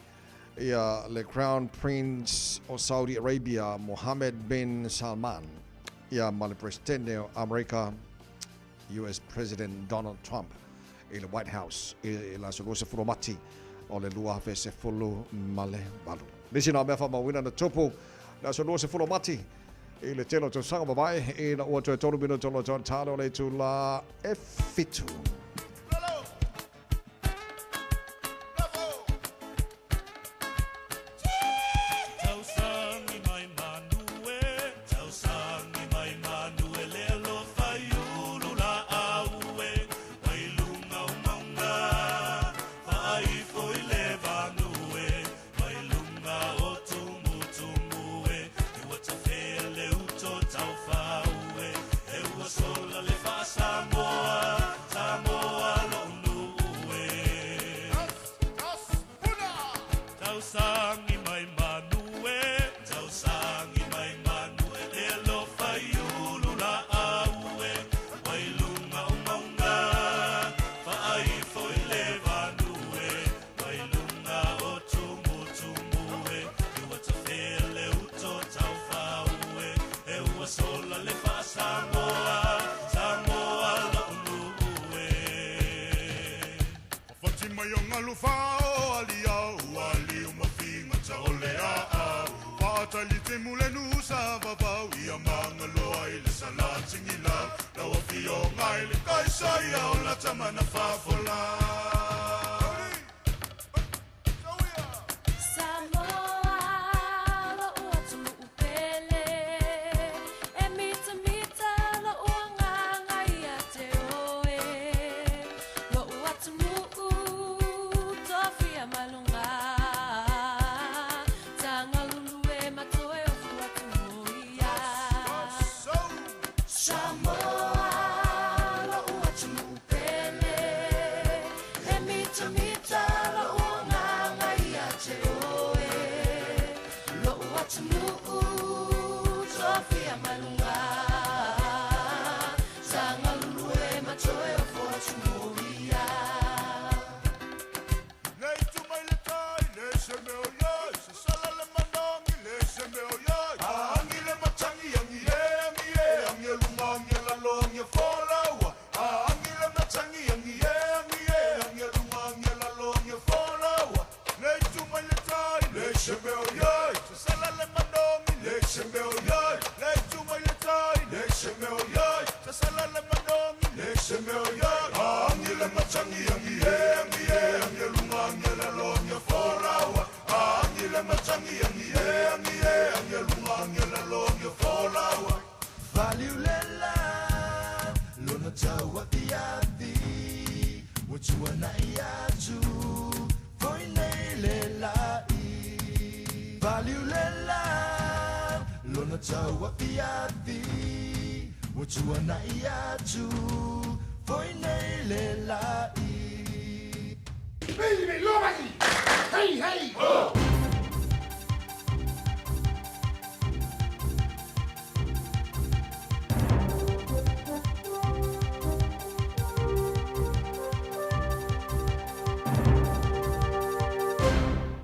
Speaker 1: ia le Crown Prince o Saudi Arabia Mohammed bin Salman ia ma le Presidente o Amerika US President Donald Trump i le White House i le aso luas fulo mati o le lua se fulu ma le valu. Nisi na mea whamawina na tupu le aso luas fulo mati i le telo to sanga babai i na ua toe tolu mino tolo ton talo le tu la e fitu.
Speaker 5: value le la lona taua piati Wachua na iatu Foi nei le la i Baby, lomaki! Hey, hey! Oh!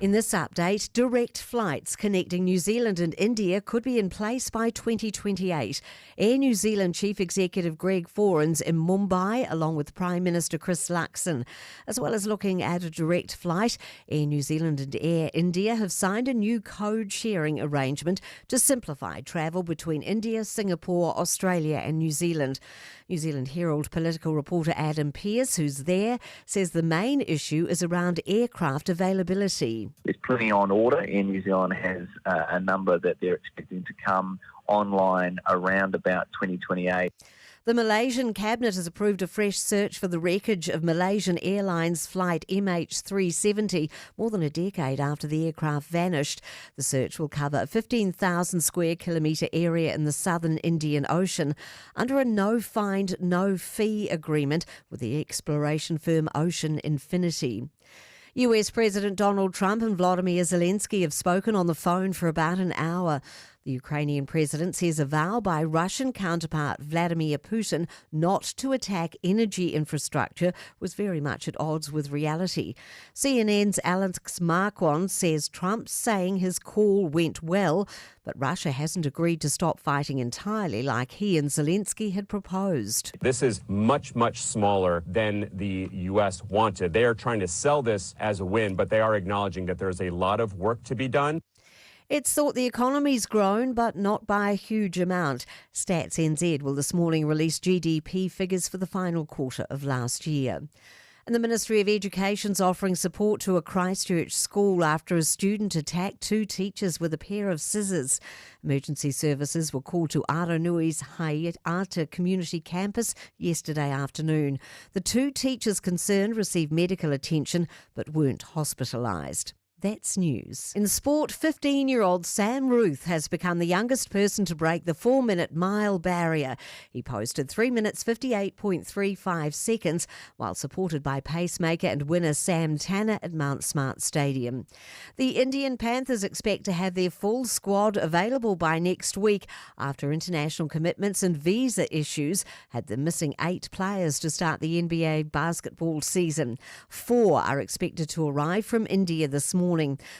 Speaker 2: In this update, direct flights connecting New Zealand and India could be in place by 2028. Air New Zealand Chief Executive Greg Foran's in Mumbai, along with Prime Minister Chris Luxon. As well as looking at a direct flight, Air New Zealand and Air India have signed a new code-sharing arrangement to simplify travel between India, Singapore, Australia and New Zealand. New Zealand Herald political reporter Adam Pearce, who's there, says the main issue is around aircraft availability.
Speaker 16: There's plenty on order, and New Zealand has a number that they're expecting to come online around about 2028.
Speaker 2: The Malaysian Cabinet has approved a fresh search for the wreckage of Malaysian Airlines flight MH370 more than a decade after the aircraft vanished. The search will cover a 15,000 square kilometre area in the southern Indian Ocean under a no-find, no-fee agreement with the exploration firm Ocean Infinity. US President Donald Trump and Volodymyr Zelensky have spoken on the phone for about an hour. The Ukrainian president says a vow by Russian counterpart Vladimir Putin not to attack energy infrastructure was very much at odds with reality. CNN's Alex Marquand says Trump's saying his call went well, but Russia hasn't agreed to stop fighting entirely like he and Zelensky had proposed.
Speaker 17: This is much, much smaller than the U.S. wanted. They are trying to sell this as a win, but they are acknowledging that there's a lot of work to be done.
Speaker 2: It's thought the economy's grown, but not by a huge amount. Stats NZ will this morning release GDP figures for the final quarter of last year. And the Ministry of Education's offering support to a Christchurch school after a student attacked two teachers with a pair of scissors. Emergency services were called to Aranui's Haiata Community Campus yesterday afternoon. The two teachers concerned received medical attention but weren't hospitalised. That's news. In sport, 15-year-old Sam Ruth has become the youngest person to break the 4-minute mile barrier. He posted 3 minutes 58.35 seconds while supported by pacemaker and winner Sam Tanner at Mount Smart Stadium. The Indian Panthers expect to have their full squad available by next week after international commitments and visa issues had them missing 8 players to start the NBA basketball season. 4 are expected to arrive from India this morning.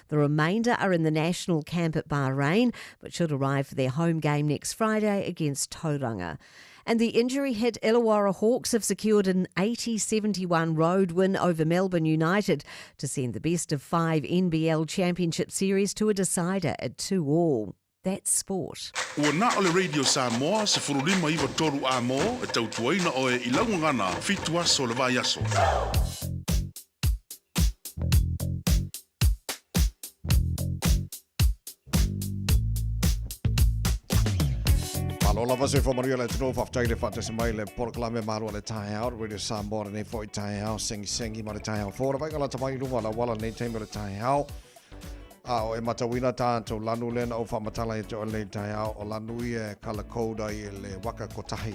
Speaker 2: The remainder are in the national camp at Bahrain, but should arrive for their home game next Friday against Tauranga. And the injury-hit Illawarra Hawks have secured an 80-71 road win over Melbourne United to send the best of 5 NBL Championship Series to a decider at 2-2. That's sport.
Speaker 6: Ua na ole Radio Samoa se furulima iwa toru a mo e tautuaina o e ilaungangana fitua so le vai aso.
Speaker 1: Lola vasu for Maria le tino fa taile fa tese mai le porklame maru le tai out Radio Samoa ne foi tai out sengi ma le tai out for vai kala tamai lunga la wala nei time le tai out o e matawina tanto lanu le na o fa matala e to le tai out o lanu e kala koda i le waka kotahi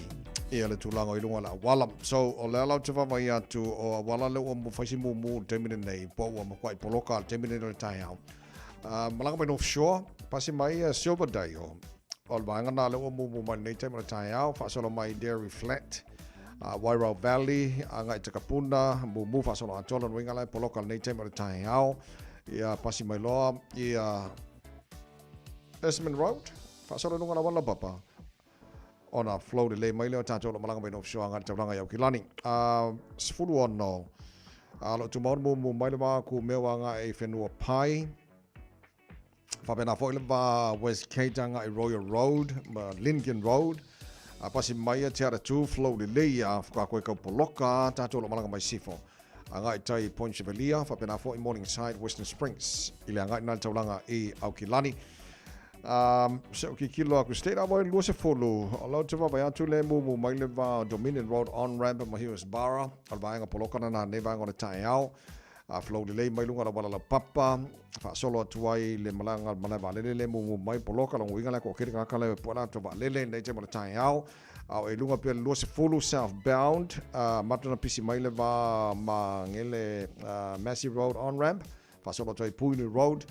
Speaker 1: e le tulanga i lunga la wala so o le ala te va mai atu o wala le o mo faisi mo temine nei po o mo kwai poloka temine le tai out malanga mai offshore pasi mai silver day o All bangana le o mumu mai nei te tai au fa solo mai Dairy Flat Wairau Valley anga i Takapuna mumu fa solo atola winga lai poloka nei te tai au ia pasi mai loa ia Esmond Road fa solo nunga la wala papa ona flow de le mai le tato lo malanga mai no show anga taulanga ia kilani sfulu ono lo tu mumu mai le ma ku mewa anga e fenua pai Fabena Foilva, West Kaitanga, Royal Road, Lincoln Road, Pasi Maya, Terra 2, Flow de Leia, Fukakweka Poloka, Tato Malanga by Sifo. Angai Tai Point Chevelia, Fabena Fo Morningside, Western Springs, Ilangai Naltaulanga e Aukilani. So Kikilo State Avoid Lucifolo, allowed to Vayatu Lemu, Maileva, Dominion Road on ramp at Mahius Barra, Albanga Polokana, Nevang on a Tai out. flow le mai lunga wala la papa fa solo tuai le malanga malava le mu mai poloka lo winga la ko kiri ka le pona to ba le nei te mo tai au e lunga pe lo se fulu southbound matuna pisi mai le va ma ngele Massey Road on ramp fa solo tuai Puni Road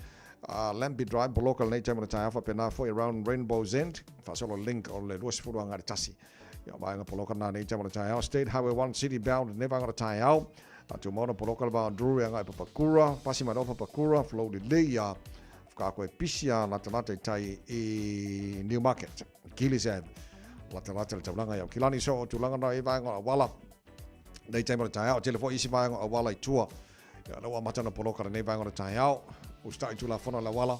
Speaker 1: Lampy Drive poloka nei te mo tai au fa pena for around Rainbow's End fa solo link o le lo se fulu anga tasi ya ba nga poloka na nei te mo tai au State Highway 1 city bound never anga tai au tu mono poloka ba Drew nga Papakura pasi ma nova Papakura flow de leia ka ko pisia na tata tai e Newmarket Killis Ave la tata taulanga ya kilani so tulanga na e va wala nei tai mo tai au telefo isi va wala tua ya lo mata na poloka nei va ngora tai au usta tu la fona la wala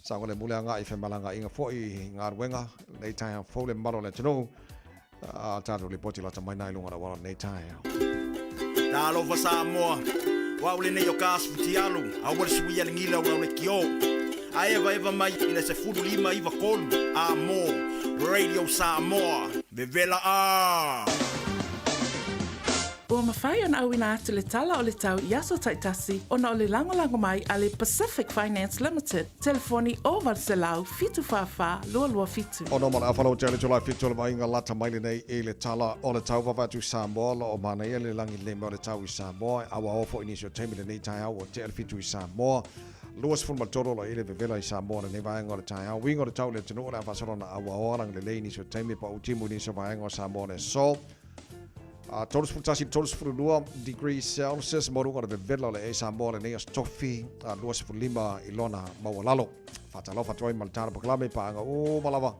Speaker 1: sa ngole mule nga i femalanga inga fo i ngar wenga nei tai fo le maro le tino tatu le poti la tamai nai lunga wala nei tai
Speaker 14: Da lova Samoa. Wa ule ne yo kasu tialu. A wale suia ngila wa ule kio. A eva mai ina se fudu lima iva kolu. Amo. Radio Samoa. Vevela a.
Speaker 18: Ua mawhai ana au ina atu le tala o le tau i aso taitasi o na o le lango mai a le Pacific Finance Limited. Telefoni o Valselau fitu whawha lua lua fitu.
Speaker 1: O no mana awhalo te ale July fitu le mai inga lata mai le nei e le tala o le tau wawatu Samoa lo o mana e le langi le mea le tau i Samoa. Awa ofo inisio teimi le nei tai au o te ale fitu i Samoa. Luas fun matoro lo ele vevela i Samoa le vaenga le tai au. Wingo le tau le tenu o le awhasoro na awa orang le le inisio teimi pa utimu inisio vaenga o Samoa le so. Todos futasi todos furulua degrees Celsius morunga de vela le e Samoa le neas tofi luas fulima ilona mawalalo fatalo fatoi maltara proclame pa anga o malava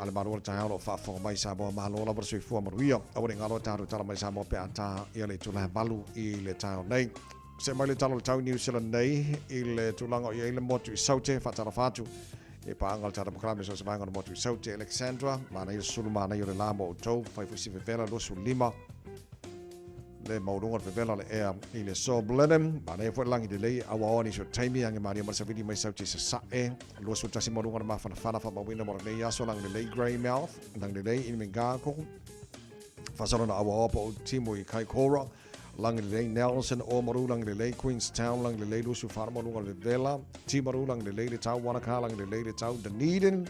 Speaker 1: ale maru ta halo fa fo mai Samoa malo la verso fu maruia o ringa lo taru tala mai Samoa pe anta ia le tula balu i le tau nei se mai le talo tau New Zealand nei i le tulanga i le motu i saute fatala fatu e paangal tara proclame so savanga no motu saute Alexandra mana i sulu mana i le lamo o tau fai fusi vevela lo su lima le maurunga vevela le ea i le so blenem mana e foi langi de lei awa oni so taimi ange mari ma savidi mai saute sa sae lo su tasi maurunga ma fana fana fa mawina mo le yaso lang le lei grey mouth lang le lei in mengako fasona awa opo timo i kai kora lang le Nelson o maru lang le Queenstown lang le lu su farma lu le vela ti maru lang le tau Wanaka lang le tau Dunedin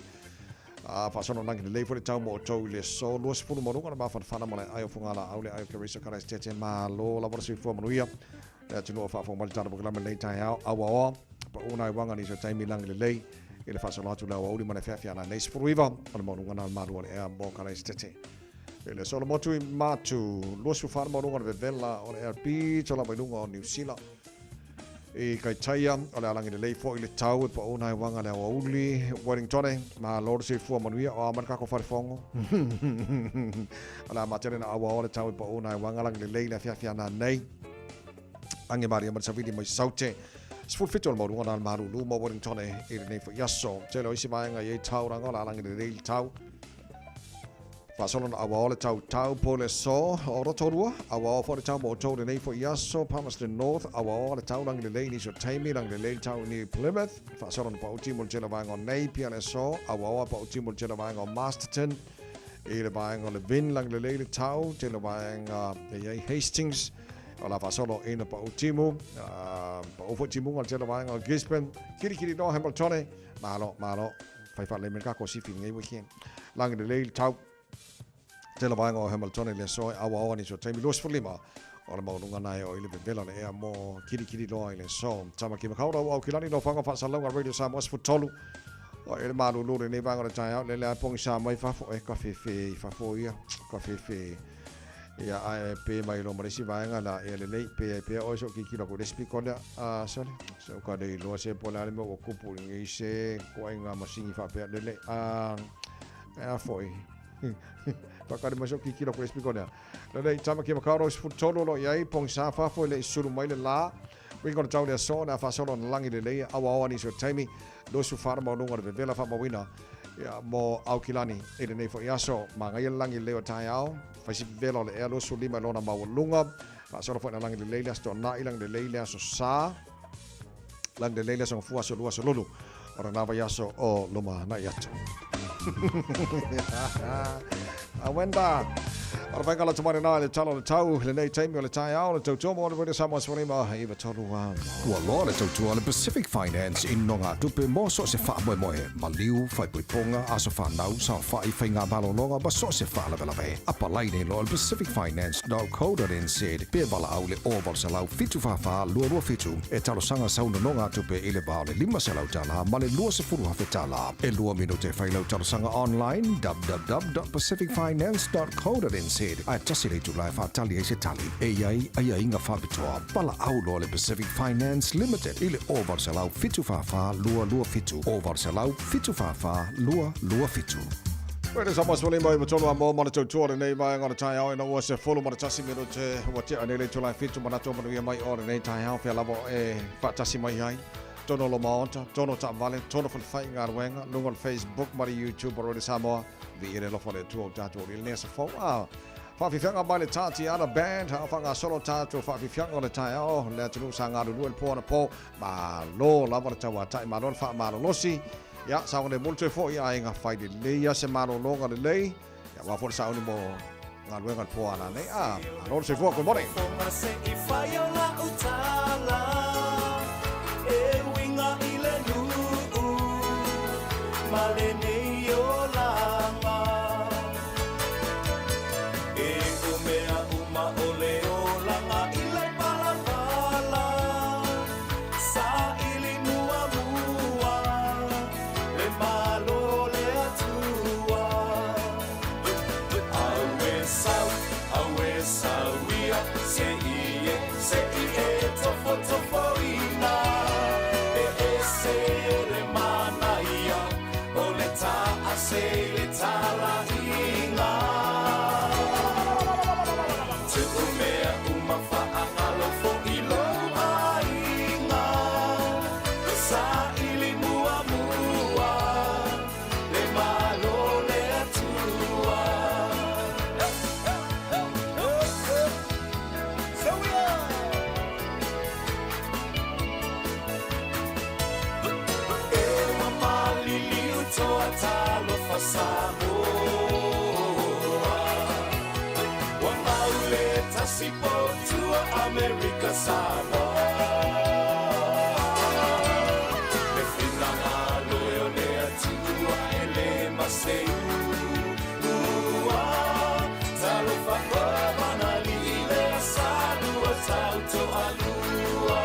Speaker 1: fa sono lang le for tau mo to le so lu su maru ma fa fana mala ai fu ngala au le ai kerisa kara stete ma lo la borsi fu maruia tu no fa fu mal tara bo le tai au awa pa una wanga ni so tai mi lang le ele fa sono tu la au li mana fa na nes fruiva al mo ngana ma ru e bo kara stete ele solo motu i matu losu farma runga de vela o le RP tola mai lunga o New Zealand e kai taia o le alangi de lei fo i le tau e pa ona e wanga le o uli Wellington ma lord se fu manuia o marka ko farfongo ala matere na awa o le tau e pa ona e wanga lang le lei la fia na nei ange maria ma savidi mai saute sfu fito mo runga na maru lu mo Wellington e nei fo yaso telo isi mai nga ye tau ranga la alangi de lei tau Fasolon awa le tau po le so o rotorua awa fo le tau mo to nei fo yaso Palmerston North awa le tau lang le lei ni so taimi lang le lei tau ni Plymouth fasolon pa uti mo jela vang on nei pian so awa pa uti mo jela vang on Masterton e le vang on le Vin lang le lei le tau jela vang e Hastings ola fasolo e pa uti mo pa ofo ti mo jela vang on Gisborne kiri no Hamilton malo fai fa le merka ko si fin ngai weekend lang le lei tau Tela vanga o Hamilton le so awa ni so taimi los fulima o le maunga nai o ile vela le ea mo kiri lo ile so tama ki makau o kilani no fanga fa salonga radio Samoa futolu o ile malu lu le vanga le tai le le pong sa mai fa fo e ka fe fa fo ia ka fe ia ai pe mai lo mari si vanga la ele le pe o so ki lo ko respi ko a so ka de lo se pola le mo kupu ngi se ko inga masingi fa pe le a foi Pakari maso ki kilo kres pikona. Le tama ki makaro futolo lo yai pong safa fo le suru mai le la. We gonna tau le so na fa solo langi le awa ni so taimi do su farma no ngor vela fa mawina. Ya mo aukilani e nei fo yaso manga ye langi le o tai au. Fa si vela le elo su lima lona mawulunga. Fa solo fo na langi le sto na ilang le so sa. Lang le so fu so lu so lulu. Ora na va yaso o luma na yato. Awenda Ora pai kala tamare nā le talo le tau, le nei teimi o le tai ao, le tau tōmo o le Radio Samoa Swarima, iwa tolu wā.
Speaker 9: Ua loa le tautua le Pacific Finance in no ngā tupe mo so se wha moe moe, ma liu, whai puiponga, aso whanau, sa whai whai ngā balolonga, ma so se wha lawe. Apa laine lo le Pacific Finance, no code.nz, pe wala au le oval se lau fitu whawha, lua fitu, e talo sanga sauna no ngā tupe i le bao le 5 se lau tala, ma le lua se furu hawhe tala. E lua minute whai lau talo sanga online, www.pacificfinance.co.nz. Ai tasi le tulai whaatali e se tali. E iai, ai inga whapitoa. Pala au lo le Pacific Finance Limited. Ile ovar se lau fitu whawha, lua fitu. Ovar se lau fitu whawha, lua fitu.
Speaker 1: Radio Samoa Swarima, iwa tolu amo, mana tau tuare nei mai ngana tai ao, ina ua se fulu mana tasi minute, ua tia nei le tulai fitu, mana tō manuia mai ore nei tai ao, whia lavo e whaatasi mai hai. Tono lo maonta, tono ta vale, tono whai ngā ruenga, lunga le Facebook, mari YouTube, Radio Samoa, vi ere lofo le tua o tātua rile nea sa fau. Whawhiwhianga mai le tāti ana band, hawhanga solo tātua whawhiwhianga le tai ao, lea tunu sa ngā ruru le pōna pō, ma lo lava le taua tai, ma lo le wha ma lo losi, ia, sa ngone multue fo ia e ngā whai le leia se ma lo longa le lei, ia, wafo le sa uni mo ngā ruenga le pō ana nei, ma lo le se fo, good morning.
Speaker 5: America Samoa. Le finanga loyo le atua ele maseu. Talo whakora mana li le asadua tauto alua.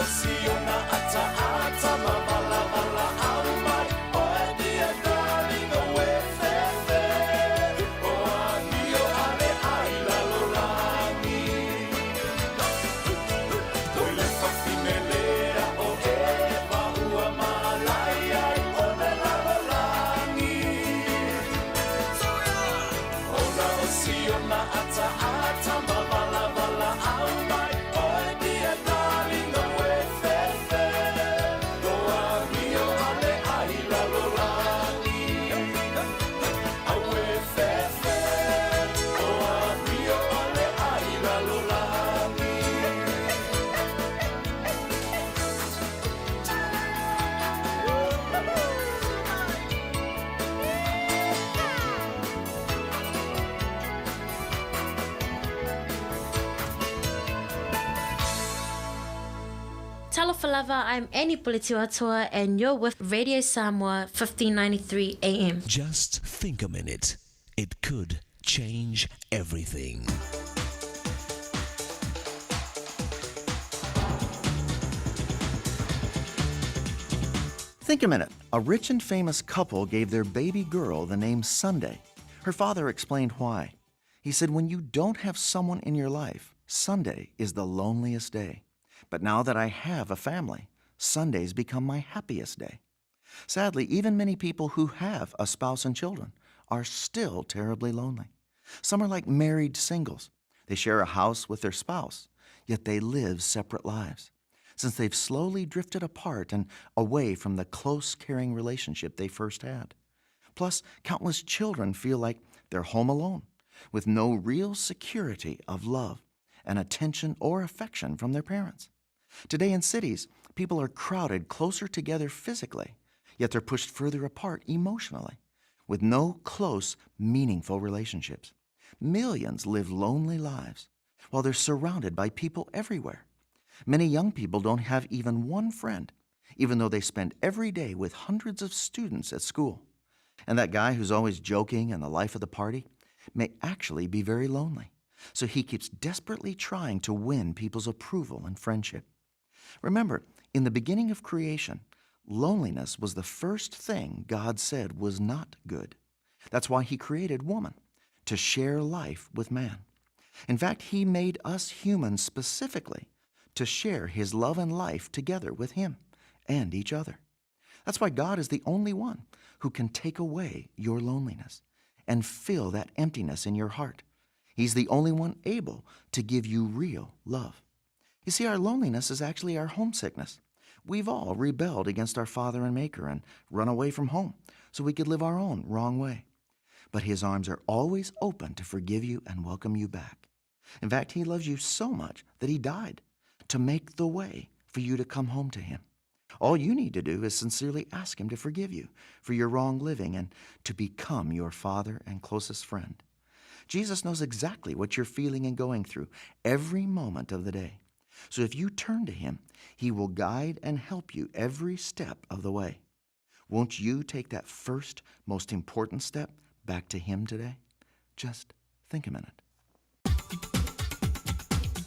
Speaker 5: See you.
Speaker 19: Alofa lava, I'm Annie Puletiwatoa, and you're with Radio Samoa 1593 AM.
Speaker 20: Just think a minute. It could change everything.
Speaker 21: Think a minute. A rich and famous couple gave their baby girl the name Sunday. Her father explained why. He said, when you don't have someone in your life, Sunday is the loneliest day. But now that I have a family, Sundays become my happiest day. Sadly, even many people who have a spouse and children are still terribly lonely. Some are like married singles. They share a house with their spouse, yet they live separate lives, since they've slowly drifted apart and away from the close, caring relationship they first had. Plus, countless children feel like they're home alone, with no real security of love and attention or affection from their parents. Today in cities, people are crowded closer together physically, yet they're pushed further apart emotionally, with no close, meaningful relationships. Millions live lonely lives, while they're surrounded by people everywhere. Many young people don't have even one friend, even though they spend every day with hundreds of students at school. And that guy who's always joking and the life of the party may actually be very lonely, so he keeps desperately trying to win people's approval and friendship. Remember, in the beginning of creation, loneliness was the first thing God said was not good. That's why he created woman, to share life with man. In fact, he made us humans specifically to share his love and life together with him and each other. That's why God is the only one who can take away your loneliness and fill that emptiness in your heart. He's the only one able to give you real love. You see, our loneliness is actually our homesickness. We've all rebelled against our Father and Maker and run away from home so we could live our own wrong way. But his arms are always open to forgive you and welcome you back. In fact, he loves you so much that he died to make the way for you to come home to him. All you need to do is sincerely ask him to forgive you for your wrong living and to become your father and closest friend. Jesus knows exactly what you're feeling and going through every moment of the day. So if you turn to him, he will guide and help you every step of the way. Won't you take that first, most important step back to him today? Just think a minute.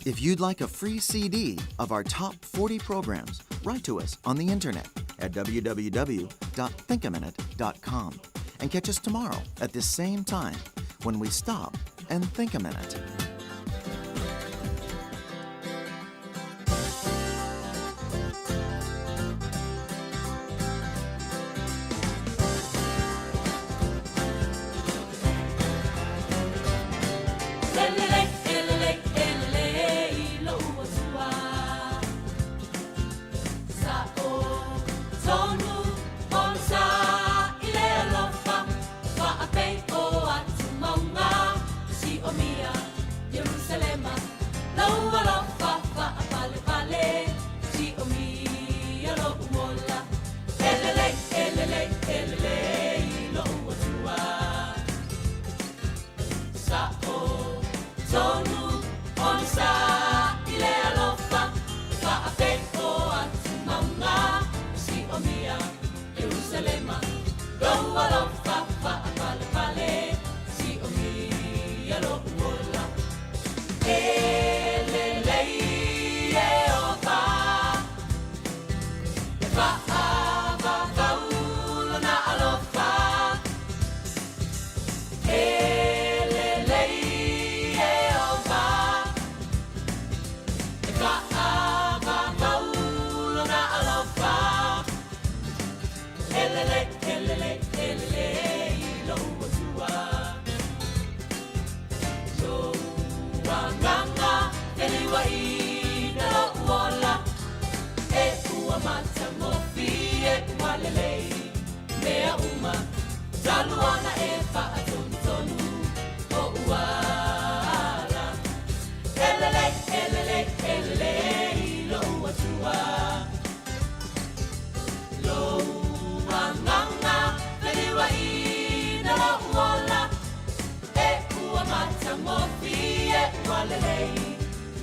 Speaker 21: If you'd like a free CD of our top 40 programs, write to us on the internet at www.thinkaminute.com and catch us tomorrow at this same time when we stop and think a minute.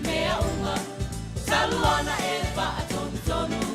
Speaker 5: Mea uma, saluana e wha atonu tonu.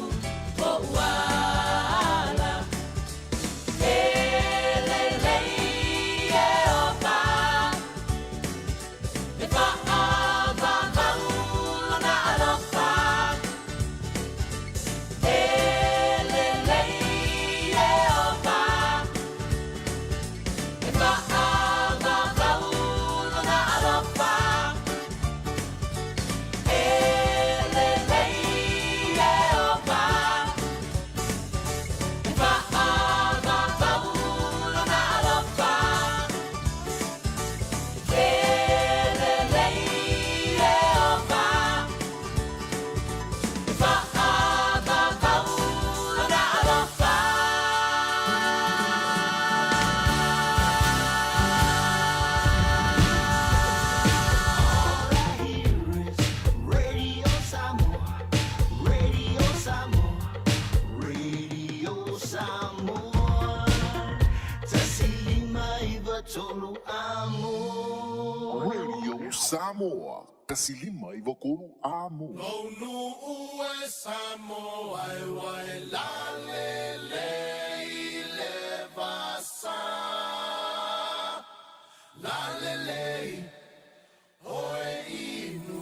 Speaker 5: tolu amo.
Speaker 6: Radio Samoa. Kasi lima i wakolu amo.
Speaker 5: Lonu ue Samoa e wai la le le vasa. La le oe inu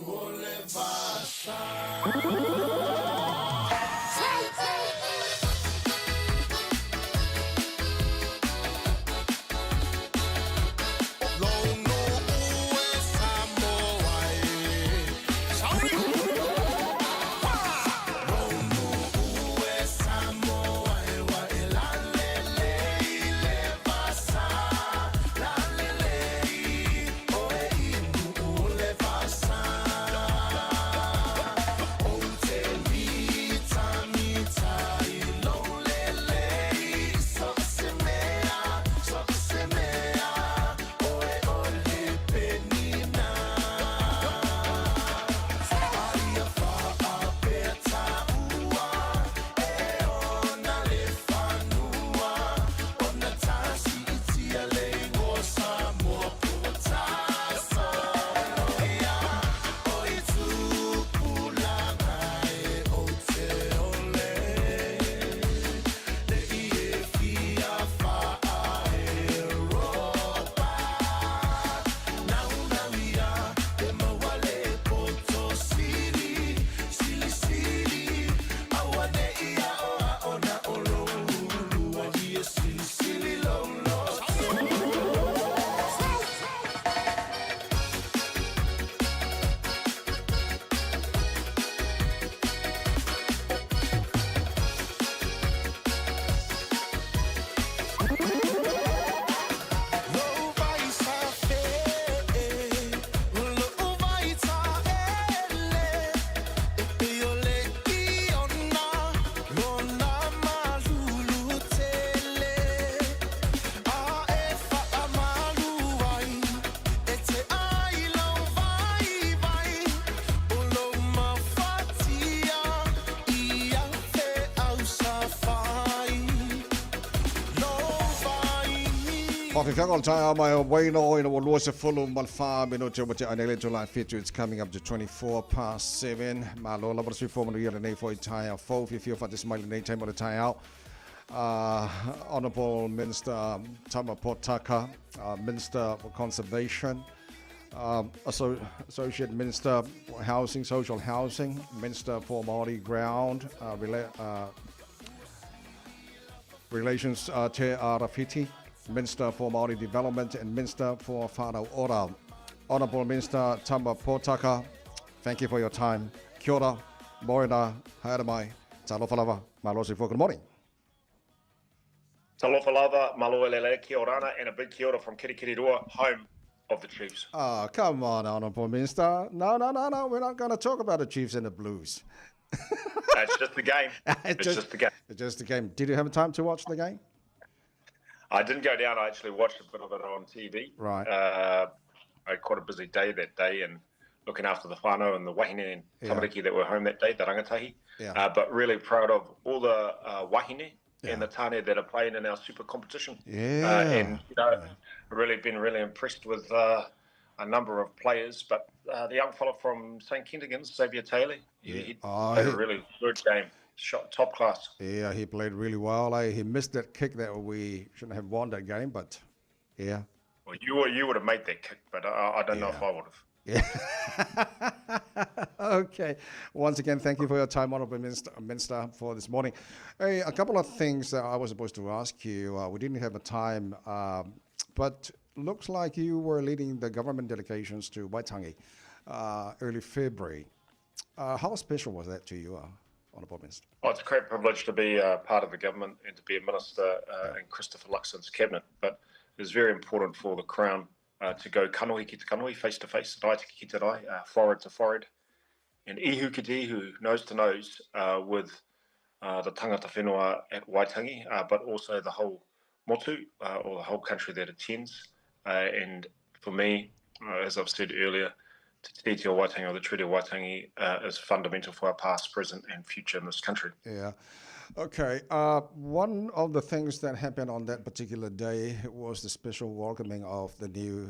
Speaker 5: ole vasa.
Speaker 1: It's coming up to 24 past 7. Malo la borsi form the year for entire 4 if you for this mile in time on the tie out. Honorable Minister Tama Potaka, Minister for Conservation, Associate Minister for Housing, Social Housing, Minister for Māori Ground, Relations Te Arapiti, Minister for Māori Development and Minister for Whānau Ora. Honourable Minister Tama Potaka, thank you for your time. Kia ora, morena, haere mai, talofa lava, malosi for good morning.
Speaker 3: Talofa lava, malo elele, kia orana, and a big kia ora from Kirikiriroa, home of the Chiefs.
Speaker 1: Ah, come on, Honourable Minister. No, we're not going to talk about the Chiefs and the Blues.
Speaker 3: It's just the game. It's just the game.
Speaker 1: It's just the game. Did you have time to watch the game?
Speaker 3: I didn't go down. I actually watched a bit of it on TV.
Speaker 1: Right.
Speaker 3: I had quite a busy day that day and looking after the whānau and the wahine and tamariki that were home that day, the rangatahi.
Speaker 1: Yeah.
Speaker 3: But really proud of all the wahine and the tāne that are playing in our super competition.
Speaker 1: Yeah.
Speaker 3: And, really been really impressed with a number of players. But the young fella from St. Kentigern's, Xavier Taylor, he played a really good game. Shot top class.
Speaker 1: Yeah, he played really well. He missed that kick that we shouldn't have won that game, but yeah.
Speaker 3: Well, you would have made that kick, but I don't know if I would have.
Speaker 1: Yeah. Okay. Once again, thank you for your time, Honourable Minister, for this morning. Hey, a couple of things that I was supposed to ask you. We didn't have a time, but looks like you were leading the government delegations to Waitangi early February. How special was that to you, Honourable Minister?
Speaker 3: Well, it's a great privilege to be part of the government and to be a minister in Christopher Luxon's cabinet, but it was very important for the Crown to go kanohi ki te kanohi, face to face, rai ki te rai, forehead to forehead, and ihu ki te ihu, nose to nose, with the tangata whenua at Waitangi, but also the whole motu, or the whole country that attends. And for me, as I've said earlier, Te Tio Waitangi or the Treaty of Waitangi is fundamental for our past, present and future in this country.
Speaker 1: Yeah. Okay, one of the things that happened on that particular day was the special welcoming of the new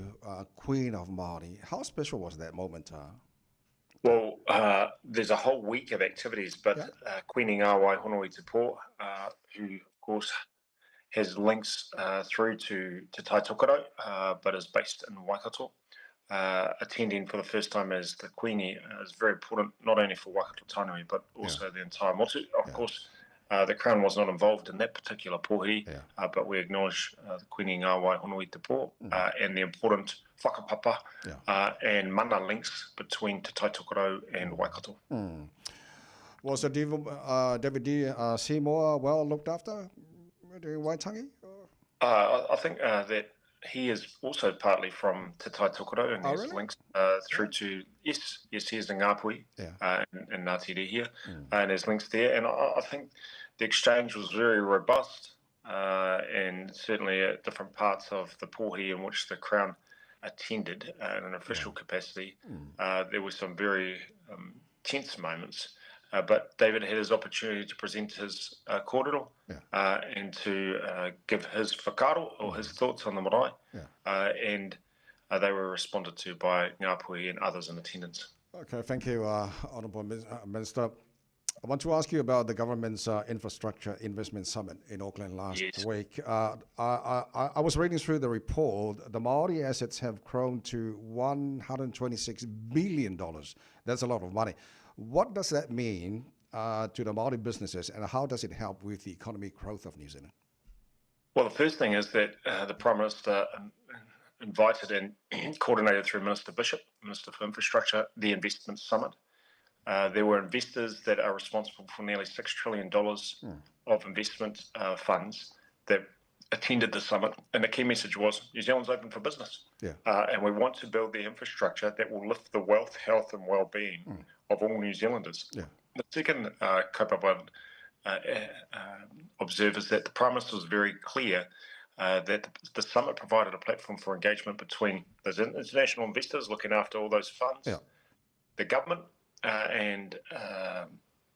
Speaker 1: Queen of Māori. How special was that moment?
Speaker 3: Well, there's a whole week of activities, but Queen Ngāwai Honui Te Po, who of course has links through to Tai Tokerau, but is based in Waikato, attending for the first time as the Queenie is very important, not only for Waikato Tainui, but also the entire motu. Of course, the Crown was not involved in that particular pohi, but we acknowledge the Queen Ngāwai Honui Te Po and the important whakapapa and mana links between Te Tai Tokerau and Waikato.
Speaker 1: Was the David D. Seymour well looked after during Waitangi?
Speaker 3: I think that he is also partly from Te Tai Tokerau and has links through to, yes, he is in Ngāpui in Ngāti Rehia, and there's links there. And I think the exchange was very robust, and certainly at different parts of the pohi in which the Crown attended in an official capacity, there were some very tense moments. But David had his opportunity to present his kōrero and to give his whakaaro or his thoughts on the marae, and they were responded to by Ngāpui and others in attendance.
Speaker 1: Okay, thank you, Honourable Minister. I want to ask you about the government's infrastructure investment summit in Auckland last week. I was reading through the report. The Māori assets have grown to $126 billion. That's a lot of money. What does that mean to the Māori businesses, and how does it help with the economic growth of New Zealand?
Speaker 3: Well, the first thing is that the Prime Minister invited and coordinated through Minister Bishop, Minister for Infrastructure, the investment summit. There were investors that are responsible for nearly $6 trillion of investment funds that attended the summit, and the key message was New Zealand's open for business, and we want to build the infrastructure that will lift the wealth, health and well-being of all New Zealanders. The second kaupapa observe is that the Prime Minister was very clear that the summit provided a platform for engagement between those international investors looking after all those funds, the government and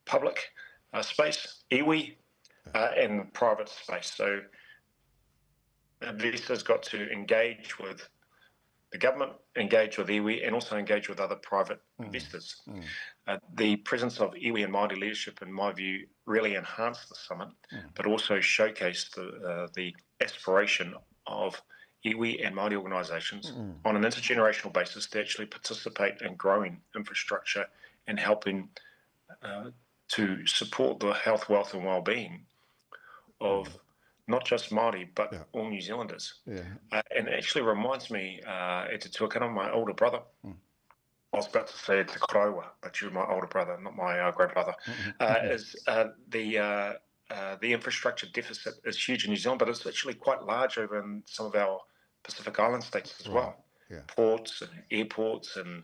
Speaker 3: public space, iwi, and private space. So investors got to engage with the government, engage with iwi, and also engage with other private investors. The presence of iwi and Māori leadership, in my view, really enhanced the summit, but also showcased the aspiration of iwi and Māori organisations on an intergenerational basis to actually participate in growing infrastructure and helping to support the health, wealth and well-being of not just Māori, but all New Zealanders. And it actually reminds me, e te tuakana, my older brother. I was about to say Te Korowa, but you're my older brother, not my grandfather. Is the infrastructure deficit is huge in New Zealand, but it's actually quite large over in some of our Pacific Island states as well. Ports and airports and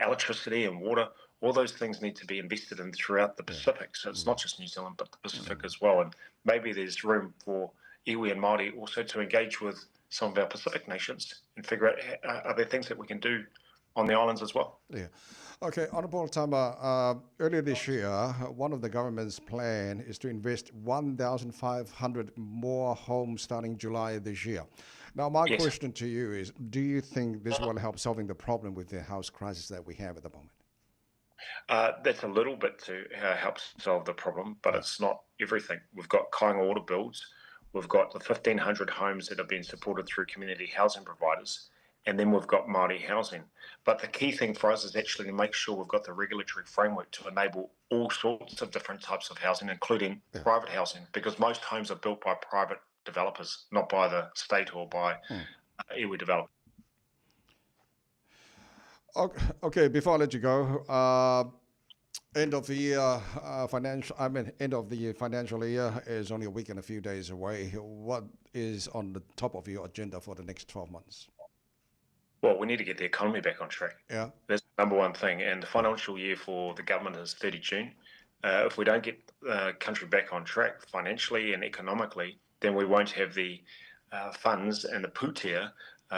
Speaker 3: electricity and water, all those things need to be invested in throughout the Pacific. So it's not just New Zealand, but the Pacific as well. And maybe there's room for iwi and Māori also to engage with some of our Pacific nations and figure out, are there things that we can do on the islands as well?
Speaker 1: Okay, Honourable Tama, earlier this year, one of the government's plan is to invest 1,500 more homes starting July this year. Now, my question to you is, do you think this will help solving the problem with the house crisis that we have at the moment?
Speaker 3: That's a little bit to help solve the problem, but it's not everything. We've got kāinga order builds. We've got the 1,500 homes that are being supported through community housing providers, and then we've got Māori housing. But the key thing for us is actually to make sure we've got the regulatory framework to enable all sorts of different types of housing, including private housing, because most homes are built by private developers, not by the state or by iwi developers.
Speaker 1: Okay, before I let you go, end of the year end of the financial year is only a week and a few days away. What is on the top of your agenda for the next 12 months?
Speaker 3: Well, we need to get the economy back on track. That's the number one thing. And the financial year for the government is 30 June. If we don't get the country back on track financially and economically, then we won't have the funds and the pūtea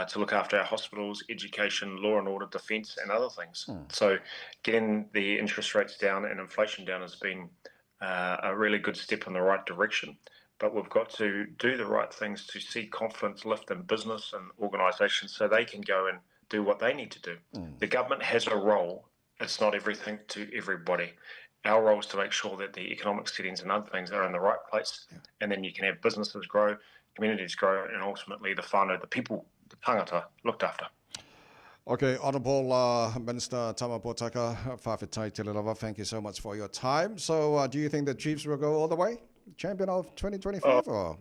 Speaker 3: to look after our hospitals, education, law and order, defence and other things. So getting the interest rates down and inflation down has been a really good step in the right direction. But we've got to do the right things to see confidence lift in business and organisations so they can go and do what they need to do. The government has a role. It's not everything to everybody. Our role is to make sure that the economic settings and other things are in the right place, and then you can have businesses grow, communities grow, and ultimately the whānau, the people, the tangata, looked after.
Speaker 1: Okay, Honourable Minister Tama Potaka Whawhetai Te Lava, thank you so much for your time. So do you think the Chiefs will go all the way? Champion of 2025? Or?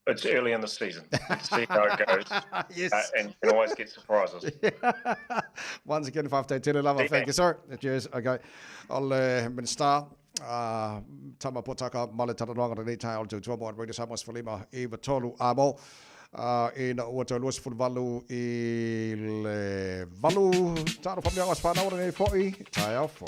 Speaker 3: It's early in the season. Let's see how it goes.
Speaker 1: Yes.
Speaker 3: And you can always get surprises.
Speaker 1: Once again, Whawhetai Te Lava, thank you, sir. Cheers. Okay. Ole Minister Tama Potaka Male Tarananga Rei Tai Alto Tuamo on Radio Samoa Falima Eva Tolu Amo. In ua luas fulvalu I le valu taro whamia as whanau nei fōi tai au fō.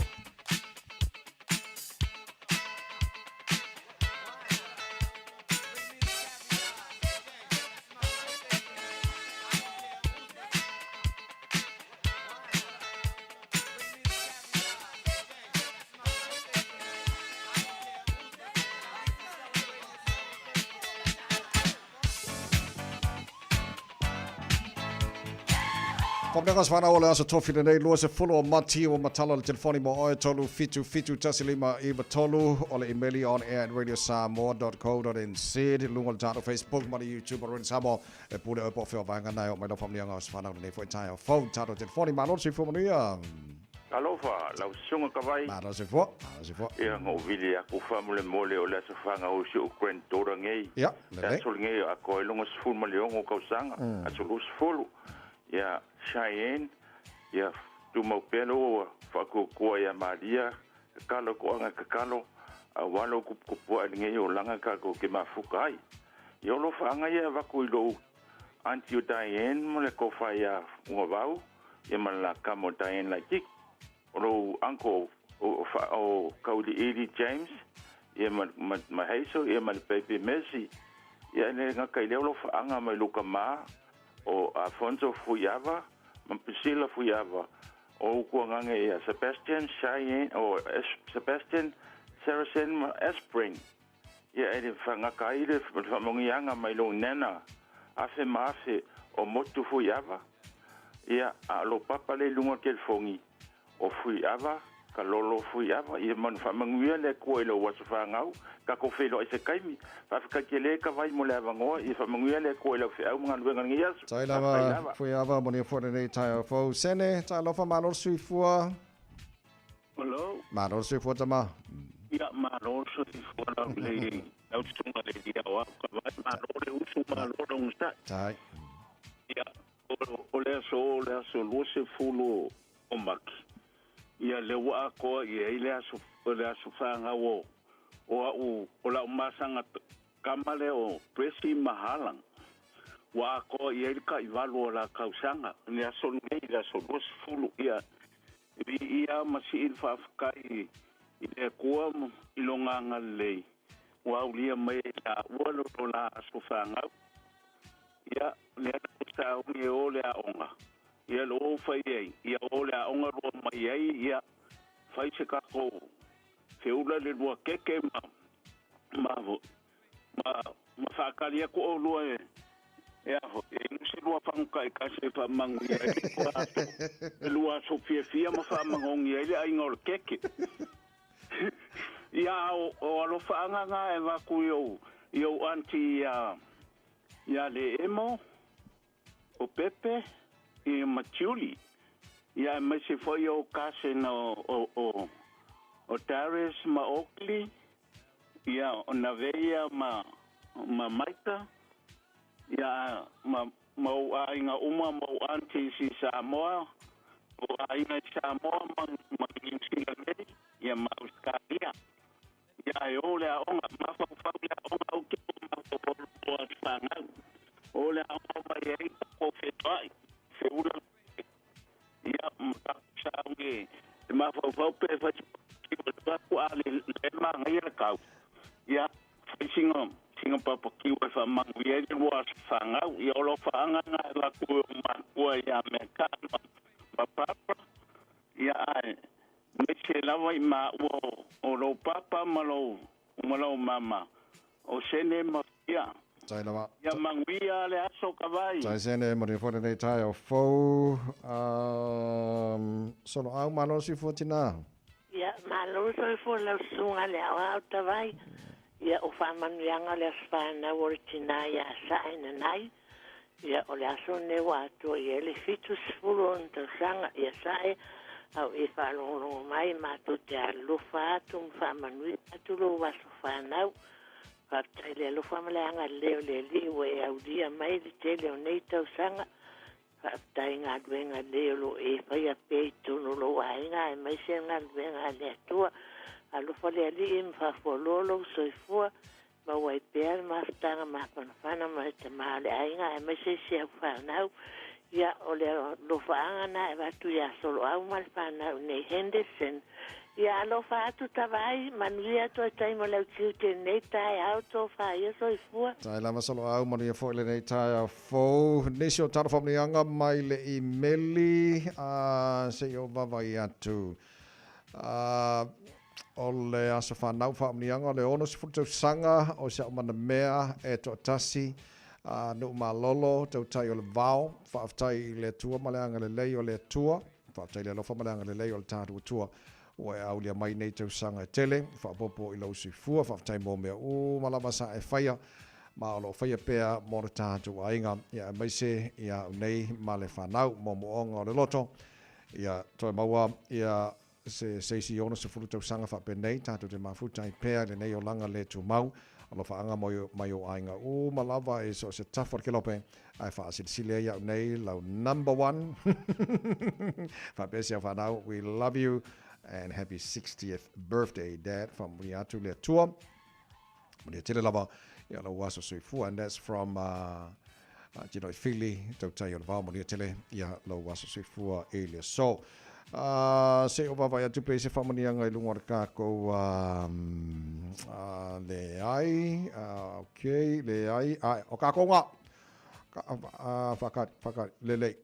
Speaker 1: Whamnekas whanau ole asa tofi nei lua se fulu o mati o matala le telefoni mo oe tolu fitu tasi lima iwa tolu ole emaili on air at radiosamoa.co.nz lunga le tātou Facebook mani YouTube o Radio Samoa e pule e po whio vanga nei o mai lo whamneanga as whanau nei fo tai o phone tātou telefoni manor si fu manuia.
Speaker 4: Alofa, lau sunga kawai.
Speaker 1: Mara se fo.
Speaker 4: Ia ngō vili a ku whamule mole o le asa whanga o si o Grand Tora ngei.
Speaker 1: Ia,
Speaker 4: lele. Ia ngei a koe longa sifuru mali o ngō kausanga. A sulu sifuru. Ia Cheyenne, ia tu mau pelo whakukua ia Maria, kakalo koanga kakalo, a walo kupua ngei o langa kako ke mafuka ai. Ia lo whaanga ia waku I lo Auntie Diane mo le kofa ia ngawau, ia mana kamo Diane la jik. O lo uncle o kauli Edie James, ia ma heiso, ia ma baby Messi. Ia ne ngaka I leo lo whaanga mai luka maa, o Afonso Fuyava, Priscilla Fuyava, o kuangange ia Sebastian Cheyenne, o Sebastian Saracen Espring. Ia ele whangaka ile whamongianga mai lo nena, afe maafe o motu Fuyava. Ia a lo papa le lunga kelfongi, o Fuyava, ka lolo Fuyava, ia man whamanguia le kua ilo wasu whangau, ka ko whelo I se kaimi, whawhika ke le ka vai mo le awangoa, ia whamanguia le kua ilo whiau mga luenga ngi asu.
Speaker 1: Tai lava, Fuyava, moni a fwere nei tai o fau. Sene, tai lofa manor sui fua.
Speaker 22: Hello.
Speaker 1: Manor sui fua tama.
Speaker 22: Ia manor sui fua lau le, au tunga le dia wa, ka vai manor le usu manor le unsta.
Speaker 1: Tai.
Speaker 22: Ia, o le aso lua se fulu o maki. Ia le wa ko ia ile aso whanga o la masanga kamale o presi mahalang. Wa ko ia ka ivalu la kausanga ni aso ngei la so los fulu ia masi il fafkai ile ko ilonganga le wa ulia mai la walo la aso whanga. Ia le sa unge o le onga. Ia lo fai ai, ia o le aonga roa mai ai, ia fai se kako feula le lua keke ma whakaria ko o lua e aho, e nusi lua whanguka ka se whamangu ia e lua so fia ma whamangongi ia ai ngau le keke. Ia o alo whaanganga e waku i o anti ia le emo, o Pepe, I Machuli. Ia mai se foi o kase na o Darius ma Oakley. Ia o Naveia ma Maita. Ia ma ainga uma ma anti si Samoa. O ainga Samoa ma Kinsila Meri. Ia ma Australia. Ia e ole a onga ma whakawhawia onga o ke ma whakawhawia o whangau. Ole a onga mai e ko whetwai. Feula ia makasange ma fau pe fa ki ku ale le ma ngai kau ia singa papa ki wa fa mangu ia le wa fanga ia lo fanga la ku ma ku ia me ka ma papa ia Me se lava I ma o lo papa malo mama. O sene makia.
Speaker 1: Tai lava.
Speaker 22: Ia manguia le aso kawai.
Speaker 1: Tai sene mo ni fo nei tai o fo solo au malo si fo tina.
Speaker 7: Ia malo so fo la sunga le au tawai. Ia o whamanianga le aswhana woritina ia saina nai. Ia o le aso ne watu ia le fitu sifuru on tau sanga ia sae au e whalongo mai matu te alufa atu mwhamanui atu lo waso whanau. Whaptai le alufa maleanga leo le liwe au dia mai le tele o nei tau sanga. Whaptai ngā duenga leo lo e whai a pei tunu lo wainga e mai se ngā duenga le atua. Alufa le ali im whafololo soifua. Ma wai pēr maftanga mapanawhana ma te maale ainga e mai se au whanau. Ia o le lofaanga na e watu ia solo au mal whanau nei Henderson. Ia alofa atu tawai manuia to taimo lau tiu te nei tai au tō whaia soifua.
Speaker 1: Tai lava solo au mani e fo le nei tai a fo. Nisi o tara whamnianga mai le I meli se o vavai atu. O le aso whanau whamnianga le ono si futu sanga o se umana mea e to tasi. No malolo tau tai o le vao. Whaaftai le tua maleanga le lei o le tua. Whaaftai le lofa maleanga le lei o le tātua tua. O e au lia mai nei tau sanga e tele. Whaapopo I lau si fua. Whaaftai mō mea malama sa e whaia. Ma o lo whaia pēa mō re tātua ainga. Ia mai se ia nei ma le whanau mō moonga o le loto. Ia toi maua ia se seisi ona se fulu tau sanga whape nei. Tātua te mafutai pēa le nei o langa le tu mau. Alo whaanga mai o ainga. Malawa e so se tafar ke lope. Ai wha silea iau nei lau number 1. Whape se whanau. We love you. And happy 60th birthday, Dad, from Riatu Le Tua. Muni tele lava, ia lau waso sui fua, and that's from Gino Fili, tau tai on vau, muni tele, ia lau waso sui fua e le so. Se o vavai atu pe se whamanianga I lunga kako le ai, okay, le ai, o kako ngā, whakat, le lei.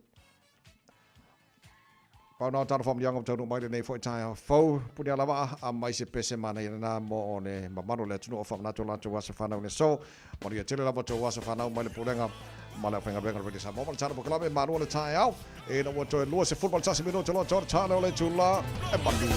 Speaker 1: Pau nā tāra whamanianga taunu mai le nei fo I tai a fau, puni alawa a mai se pese mana I nā mo o ne mamano le tunu o whamanato lātou wasa whanau ne so, mori a tele lava tō wasa whanau mai le purenga, ma le whenga benga redi sa mōma le tāra po kalame, mā le tai au, e na wato e lua se football tasi mino te loa tōra tāna o le tūla, e bandu.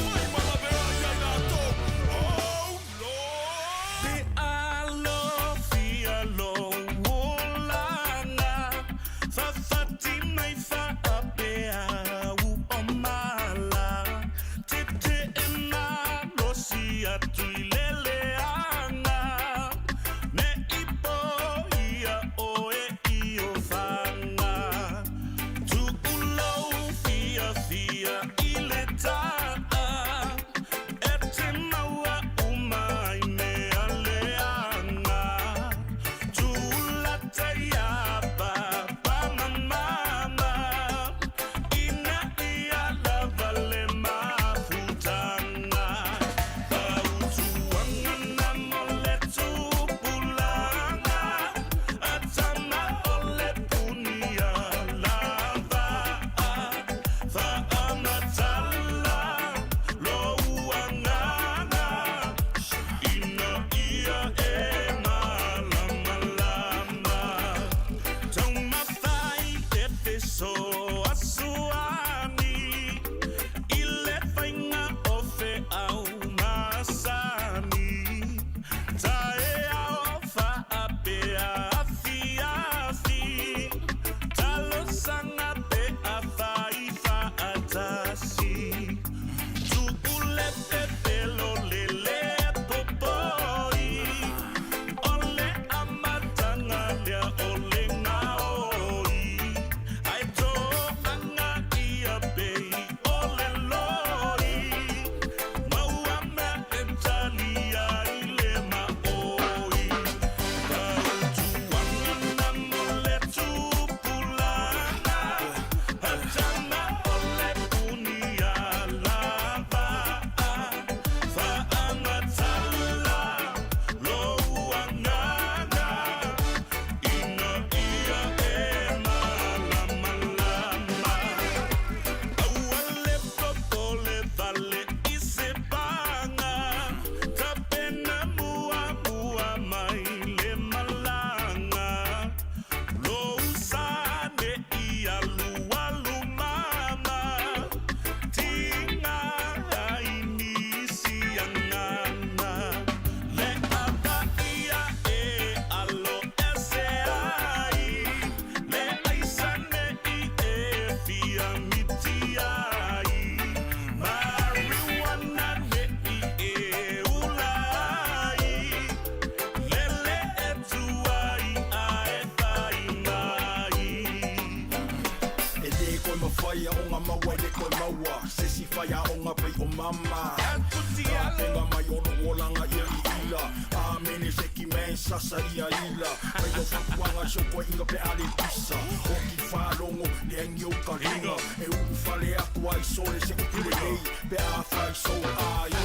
Speaker 14: whai o ngā maua le koe maua Sesi whai a o ngā pei o mama Ka penga mai o no olanga ia i ila A mene seki men sasa ia ila Pei o whakuanga so koe inga pe ale pisa O ki whalongo le angi o ka ringa E uku whale aku ai sole se kukule nei Pe a whai so a i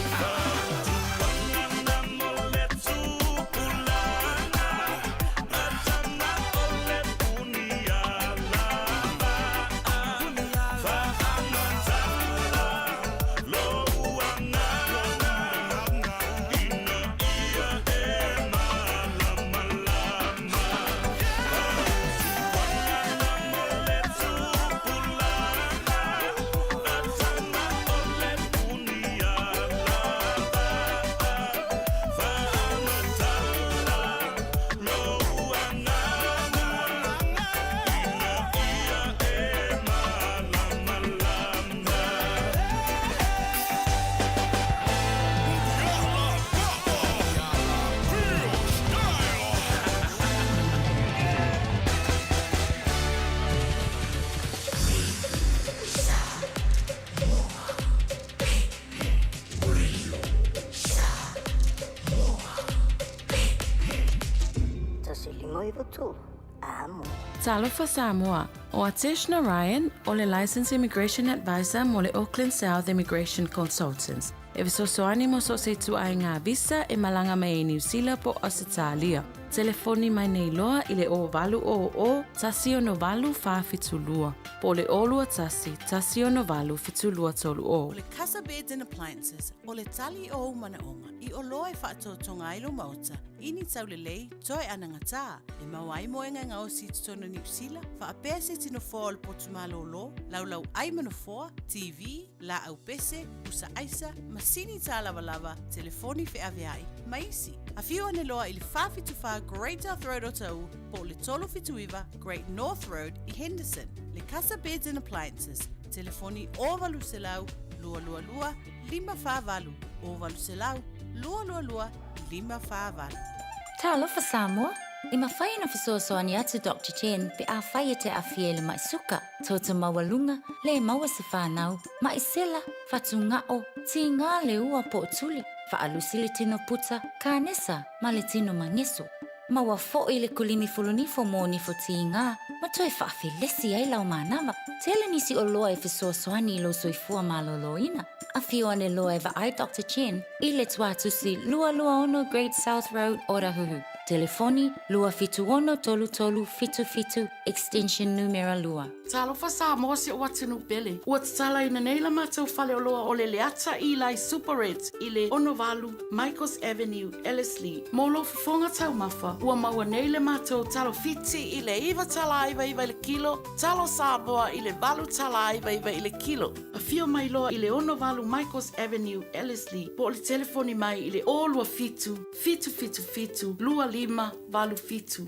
Speaker 8: Talofa Samoa, o Ateshna Ryan, o le Licensed Immigration Advisor mo le Auckland South Immigration Consultants. E visosoani mo so se tu ai ngā visa e malanga mai e New Zealand po Australia. Telefoni mai nei loa i le o valu o tasi o no valu wha fitulua. Po le olua tasi o no valu fitulua tolu o.
Speaker 18: O le Casa Beds and Appliances, o le tali o manaonga, i o loa e whaatotonga ilo mauta, ini tau le lei, toi anangata, e mawai moenga ngā o si tutono New Zealand, wha apea se tino fōa le potumalo lo, laulau ai manafoa, TV, la au pese, usa aisa, masini tā lava, telefoni fe aveai, maisi. A whiu ane loa i le whawhituwha Great North Road o tau, po le tolo fituiva Great North Road i Henderson. Le Casa Beds and Appliances, telefoni ovalu se lau, lua, 5 ovalu se lau, lua, 5
Speaker 10: Talofa Samoa, i mawhai na fisosoani atu Dr. Chen pe a whai te a fiele mai suka, tōta mawalunga, le maua se whanau, mai sela, whatu ngao, ti ngā le ua po tuli, whaalusi le tino puta, ka nesa, ma le tino mangeso. Maua fo i le kulimi fulunifo mo nifo ti ngā, ma toi whaafilesi ai lau manawa, tele nisi o loa e fisosoani i lo soifua maloloina. A whio ane loa e ai Dr. Chen, i le tuatusi lua ono Great South Road o Rahuhu. Telefoni lua tolu fitu, extension numero lua.
Speaker 18: Talofa Samoa se o atinu pele. Ua tatala ina nei la mātou whale o loa o le leata i lai Super Reds i le Onovalu, Michaels Avenue, Ellerslie. Molo fifonga tau mawha, ua maua nei le mātou talo fiti i le iwa tala aiwa i le kilo, talo Samoa i le valu tala aiwa i le kilo. A whio mai loa i le Onovalu, Michaels Avenue, Ellerslie. Po le telefoni mai i le olua fitu, lua 5 valu fitu.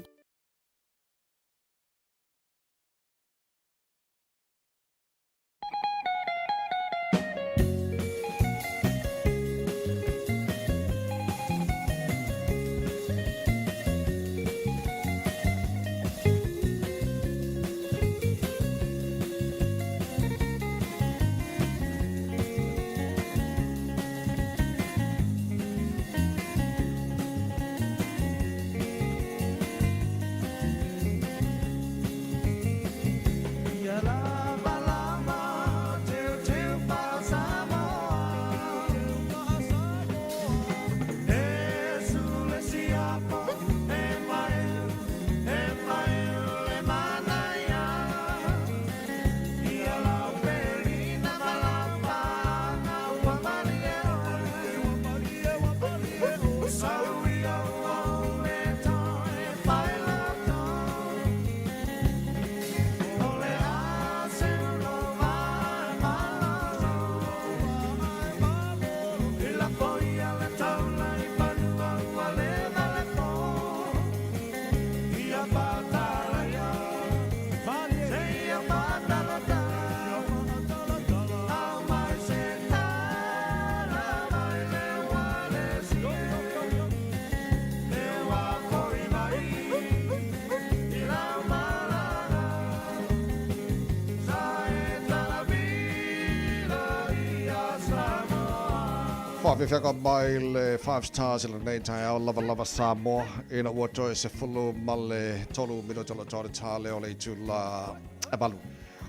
Speaker 1: Whawhiwhaka mai le 5 stars le nei tai au lava Samoa ina ua toe se fulu ma le tolu mino tala tore tale o le itu la abalu.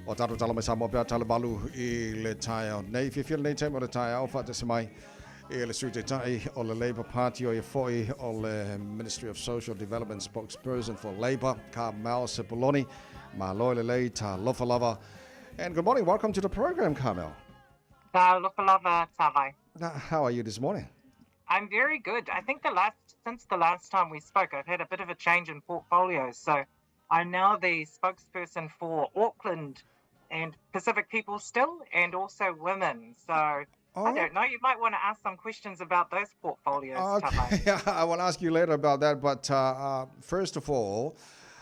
Speaker 1: O tatu tala mai Samoa pia tala balu I le tai au nei whiwhia nei tai mo le tai au whata se mai I le sui te tai o le Labour Party o i foi o le Ministry of Social Development spokesperson for Labour, Carmel Sepuloni, ma loe le lei ta lofa lava. And good morning, welcome to the program, Carmel.
Speaker 11: Lava Tavai.
Speaker 1: How are you this morning?
Speaker 11: I'm very good. I think since the last time we spoke, I've had a bit of a change in portfolios. So I'm now the spokesperson for Auckland and Pacific people still, and also women. So I don't know. You might want to ask some questions about those portfolios,
Speaker 1: Okay, I will ask you later about that. But first of all,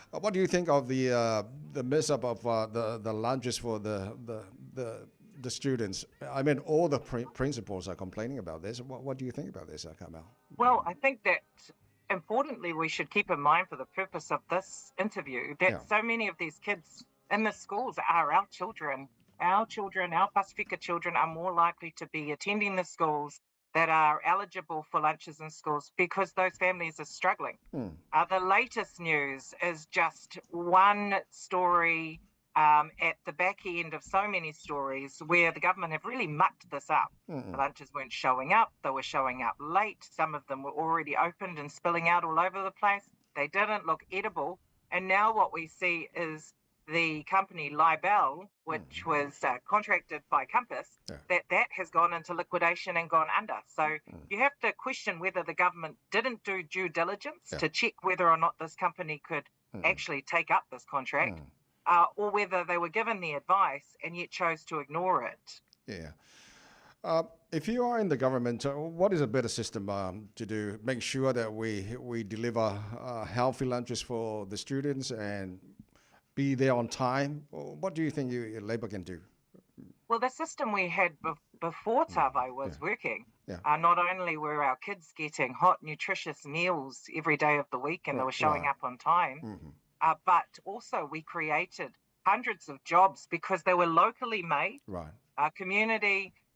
Speaker 1: what do you think of the mess-up of the lunches for the students? I mean, all the principals are complaining about this. What do you think about this, Carmel?
Speaker 11: Well, I think that importantly, we should keep in mind for the purpose of this interview that so many of these kids in the schools are our children. Our children, our Pasifika children are more likely to be attending the schools that are eligible for lunches in schools because those families are struggling. The latest news is just one story at the back end of so many stories where the government have really mucked this up. The lunches weren't showing up. They were showing up late. Some of them were already opened and spilling out all over the place. They didn't look edible. And now what we see is the company Libel, which was contracted by Compass, that has gone into liquidation and gone under. So you have to question whether the government didn't do due diligence to check whether or not this company could actually take up this contract. Or whether they were given the advice and yet chose to ignore it.
Speaker 1: Yeah. If you are in the government, what is a better system to do? Make sure that we deliver healthy lunches for the students and be there on time? What do you think Labour can do?
Speaker 11: Well, the system we had before Tavai was working. Not only were our kids getting hot, nutritious meals every day of the week and they were showing up on time, but also we created hundreds of jobs because they were locally made.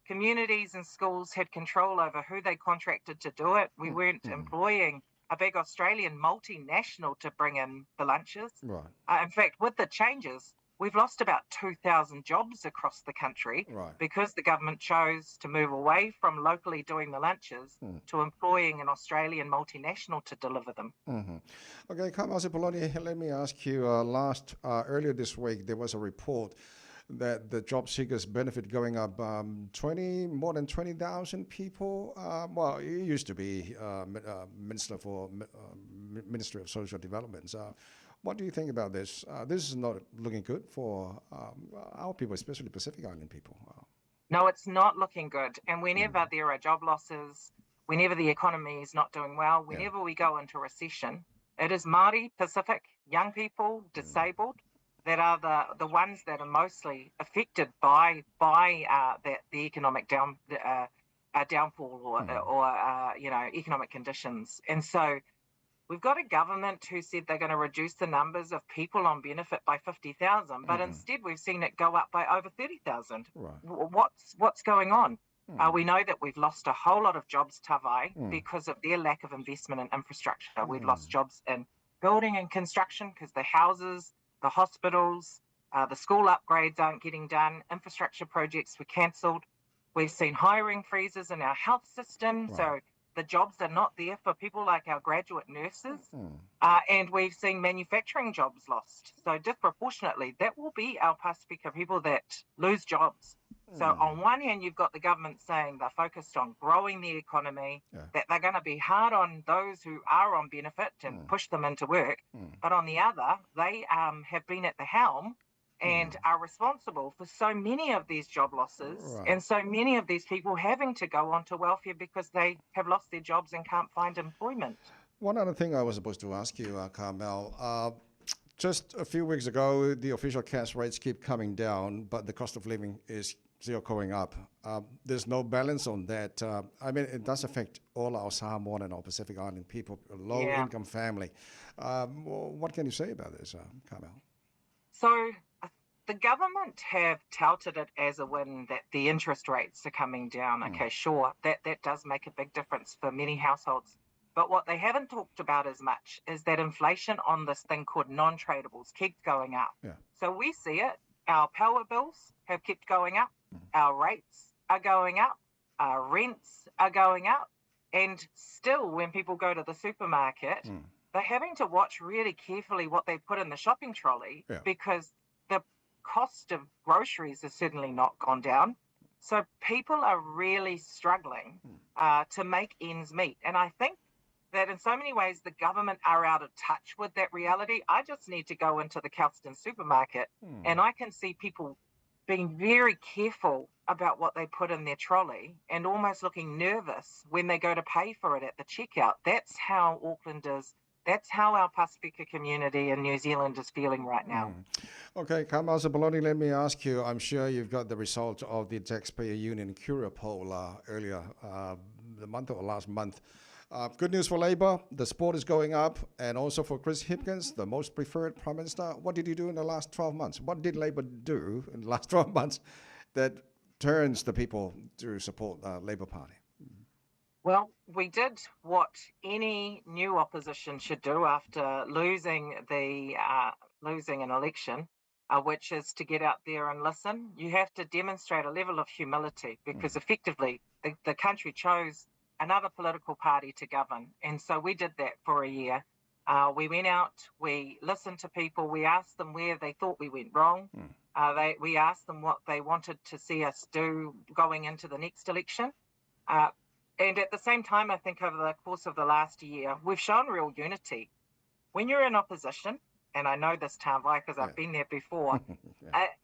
Speaker 11: Communities and schools had control over who they contracted to do it. We weren't employing a big Australian multinational to bring in the lunches. In fact, with the changes, we've lost about 2,000 jobs across the country because the government chose to move away from locally doing the lunches to employing an Australian multinational to deliver them.
Speaker 1: Okay, Carmel Sepuloni, let me ask you, earlier this week, there was a report that the job seekers benefit going up more than 20,000 people. Well, you used to be Ministry of Social Development. What do you think about this? This is not looking good for our people, especially Pacific Island people.
Speaker 11: No, it's not looking good. And whenever there are job losses, whenever the economy is not doing well, whenever we go into recession, it is Māori, Pacific, young people, disabled, that are the ones that are mostly affected by the economic downfall or economic conditions. And so we've got a government who said they're going to reduce the numbers of people on benefit by 50,000, but instead we've seen it go up by over 30,000. What's going on? We know that we've lost a whole lot of jobs, Tavai, because of their lack of investment in infrastructure. We've lost jobs in building and construction because the houses, the hospitals, the school upgrades aren't getting done. Infrastructure projects were cancelled. We've seen hiring freezes in our health system. So the jobs are not there for people like our graduate nurses. And we've seen manufacturing jobs lost. So disproportionately, that will be our Pasifika people that lose jobs. So on one hand, you've got the government saying they're focused on growing the economy, that they're going to be hard on those who are on benefit and push them into work. But on the other, they have been at the helm and are responsible for so many of these job losses and so many of these people having to go onto welfare because they have lost their jobs and can't find employment.
Speaker 1: One other thing I was supposed to ask you, Carmel, just a few weeks ago, the official cash rates keep coming down, but the cost of living is still going up. There's no balance on that. I mean, it does affect all our Samoan and our Pacific Island people, low-income family. What can you say about this, Carmel?
Speaker 11: So the government have touted it as a win that the interest rates are coming down. Okay, sure, that does make a big difference for many households. But what they haven't talked about as much is that inflation on this thing called non-tradables keeps going up.
Speaker 1: Yeah.
Speaker 11: So we see it. Our power bills have kept going up. Our rates are going up. Our rents are going up. And still, when people go to the supermarket, they're having to watch really carefully what they put in the shopping trolley because the cost of groceries has certainly not gone down. So people are really struggling to make ends meet. And I think that in so many ways, the government are out of touch with that reality. I just need to go into the Kelston supermarket and I can see people being very careful about what they put in their trolley and almost looking nervous when they go to pay for it at the checkout. That's how Auckland is. That's how our Pasifika community in New Zealand is feeling right now.
Speaker 1: Okay, Carmel Cipollone, let me ask you, I'm sure you've got the result of the Taxpayer Union Cura poll earlier the month or last month. Good news for Labour, the support is going up, and also for Chris Hipkins, the most preferred Prime Minister. What did you do in the last 12 months? What did Labour do in the last 12 months that turns the people to support the Labour Party?
Speaker 11: Well, we did what any new opposition should do after losing an election, which is to get out there and listen. You have to demonstrate a level of humility because effectively the country chose another political party to govern. And so we did that for a year. We went out, we listened to people, we asked them where they thought we went wrong. We asked them what they wanted to see us do going into the next election. And at the same time, I think over the course of the last year, we've shown real unity. When you're in opposition, and I know this, Tāwai, because I've been there before,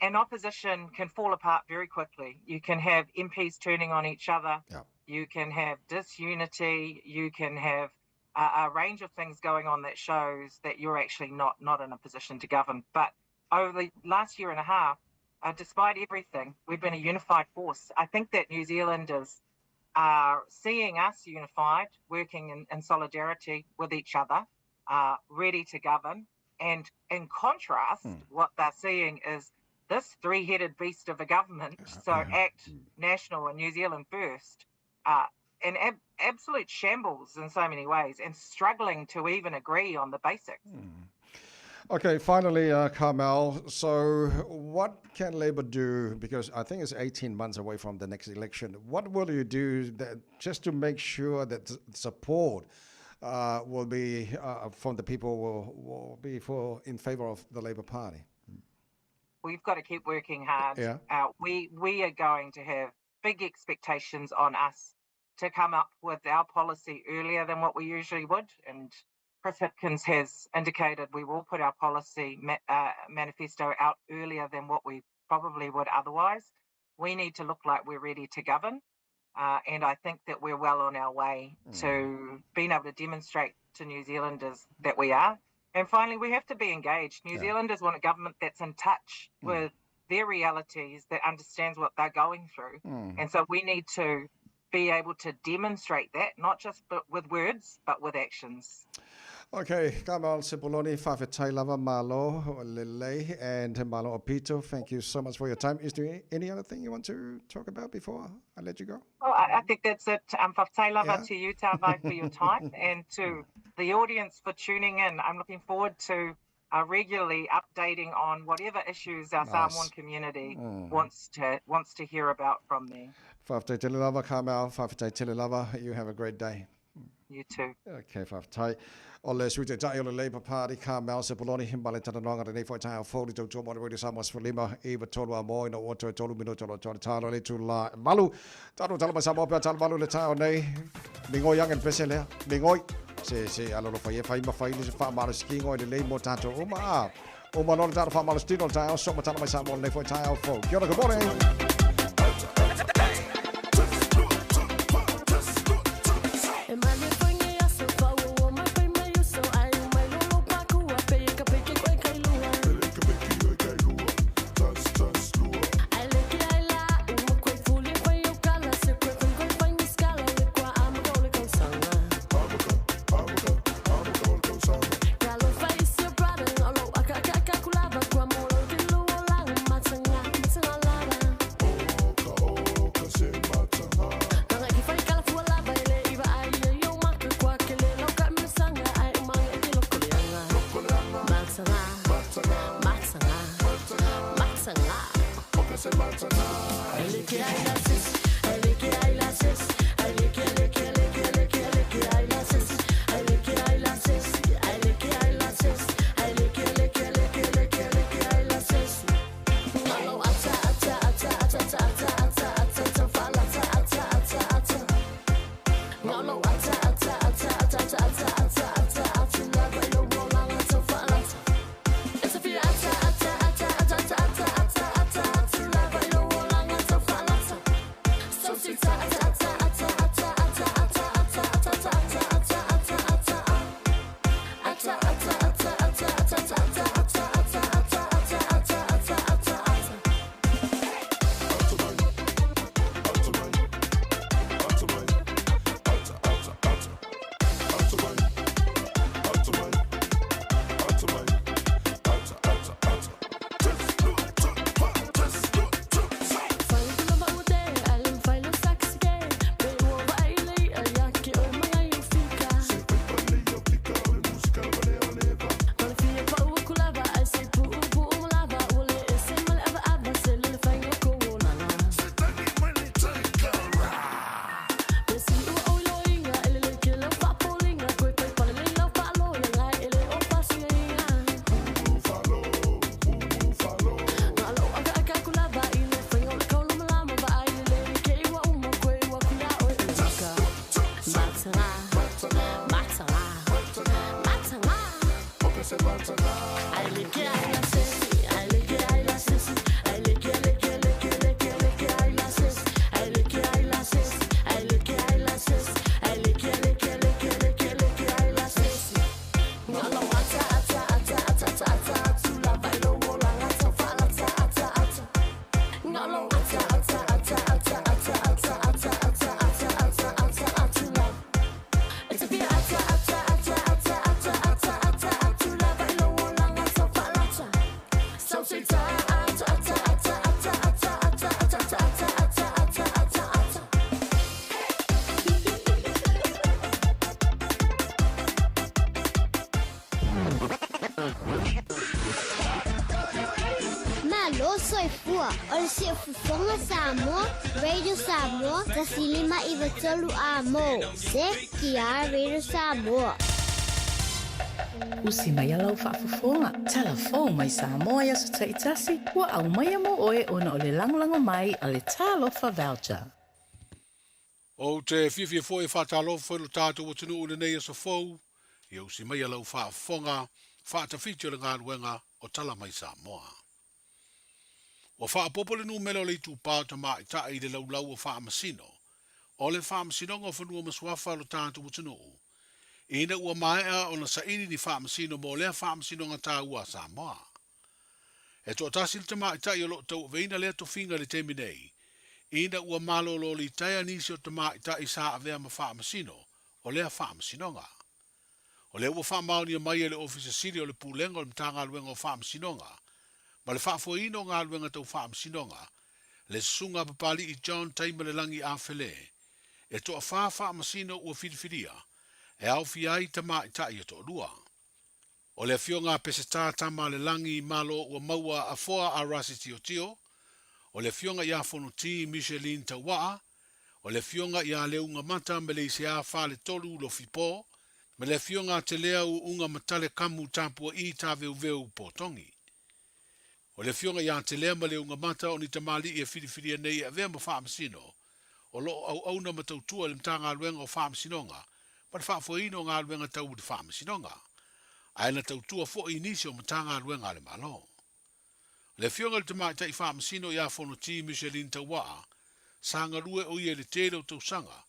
Speaker 11: an opposition can fall apart very quickly. You can have MPs turning on each other. You can have disunity. You can have a range of things going on that shows that you're actually not in a position to govern. But over the last year and a half, despite everything, we've been a unified force. I think that New Zealanders are seeing us unified, working in solidarity with each other, ready to govern. And in contrast, what they're seeing is this three-headed beast of a government, so ACT, National and New Zealand First, in absolute shambles in so many ways and struggling to even agree on the basics.
Speaker 1: Okay, finally, Carmel, so what can Labour do, because I think it's 18 months away from the next election, what will you do just to make sure that support will be, from the people, will be in favour of the Labour Party?
Speaker 11: We've got to keep working hard.
Speaker 1: Yeah.
Speaker 11: We are going to have big expectations on us to come up with our policy earlier than what we usually would, and Chris Hipkins has indicated we will put our policy manifesto out earlier than what we probably would otherwise. We need to look like we're ready to govern, and I think that we're well on our way to being able to demonstrate to New Zealanders that we are. And finally, we have to be engaged. New Zealanders want a government that's in touch with their realities, that understands what they're going through. And so we need to be able to demonstrate that, not just with words, but with actions.
Speaker 1: Okay, Carmel Cipollone, whawhetai lava malo lelei, and malo opito, thank you so much for your time. Is there any other thing you want to talk about before I let you go?
Speaker 11: Well, I think that's it. Whawhetai lava to you, Tāwai, for your time, and to the audience for tuning in. I'm looking forward to regularly updating on whatever issues our Samoan community wants to hear about from me.
Speaker 1: Whawhetai tele lava, Carmel, whawhetai tele lava. You have a great day.
Speaker 11: You too.
Speaker 1: Okay, whawhetai. O le sui te tai o le Labour Party, Carmel Cipollone, himbale tanonga re nei whai tai au whauri tau tō mora wiri Samoa Sfalima, Eva tolu a moi, no oto e tolu minuto lo tōre tālo le tū la malu. Tāro tala mai Samoa pia tala malu le tai o nei. Mingoi yang en pese lea. Mingoi. Se alo lo whai e whai ma whai ni se wha mara ski ngoi le lei mo tātou o maa. O ma nona tāro wha mara stino le tai o so ma tala mai Samoa le whai tai au whau. Kia ora, good morning.
Speaker 12: Soifua, o le sia fufonga Samoa, Radio Samoa, tasilima iwa tolu a mo. Se kia Radio Samoa.
Speaker 13: Usi mai alau whaafafonga. Telefon mai Samoa ia sa taitasi. Ua au mai amo oe ona o le langolango mai a le talofa voucher.
Speaker 23: O te whiwhia fo e whātalofa lo tātou o tunu ule nei sa fau. Ia usi mai alau whaafonga. Whaatawhitio le ngā ruenga o tala mai Samoa. Wa whaapopole nu melo le tu pāta mai ta i le laulau o whaamasino. O le whaamasino ngā whanua masuafa lo tātou o tunu. Ina ua maea o na saini ni whaamasino mo lea whaamasino ngā tā ua Samoa. E tō tasil te mai ta i o lo tau veina lea to finga le temi nei. Ina ua malo lo li taia nisi o te mai ta i sa avea ma whaamasino o lea whaamasino ngā. O lea ua whaamauni a mai e le ofisa siri o le pūlenga o le mtanga luenga o whaamasino ngā. Ma le whaafoino ngā luenga tau whaamasino ngā. Le sunga papali i John Taima le langi a Fele. E tō a whaamasino ua whiriwhiria. E au fiai ta mai ta i to lua. O le fio ngā pese tātama le langi malo ua maua a foa a rasi tio. O le fio ngā ia fono ti Michelin Tawaa. O le fio ngā ia leunga mata me le ise a whale tolu lo fipo. Me le fio ngā te lea u unga matale kamu tāpua i tā veu potongi. O le fio ngā ia te lea ma leunga mata o ni tamali i a whiriwhiria nei a vea ma whaamasino. O lo au auna matautua le mtanga luenga o whaamasinonga. Ma le whaafoino ngā luenga tau de whaamasinonga. Aina tautua fo i nisi o matanga luenga le malo. Le fionga le tamai tai whaamasino i a fono ti Michelin Tawaa. Sanga rue o i e le tere o tausanga.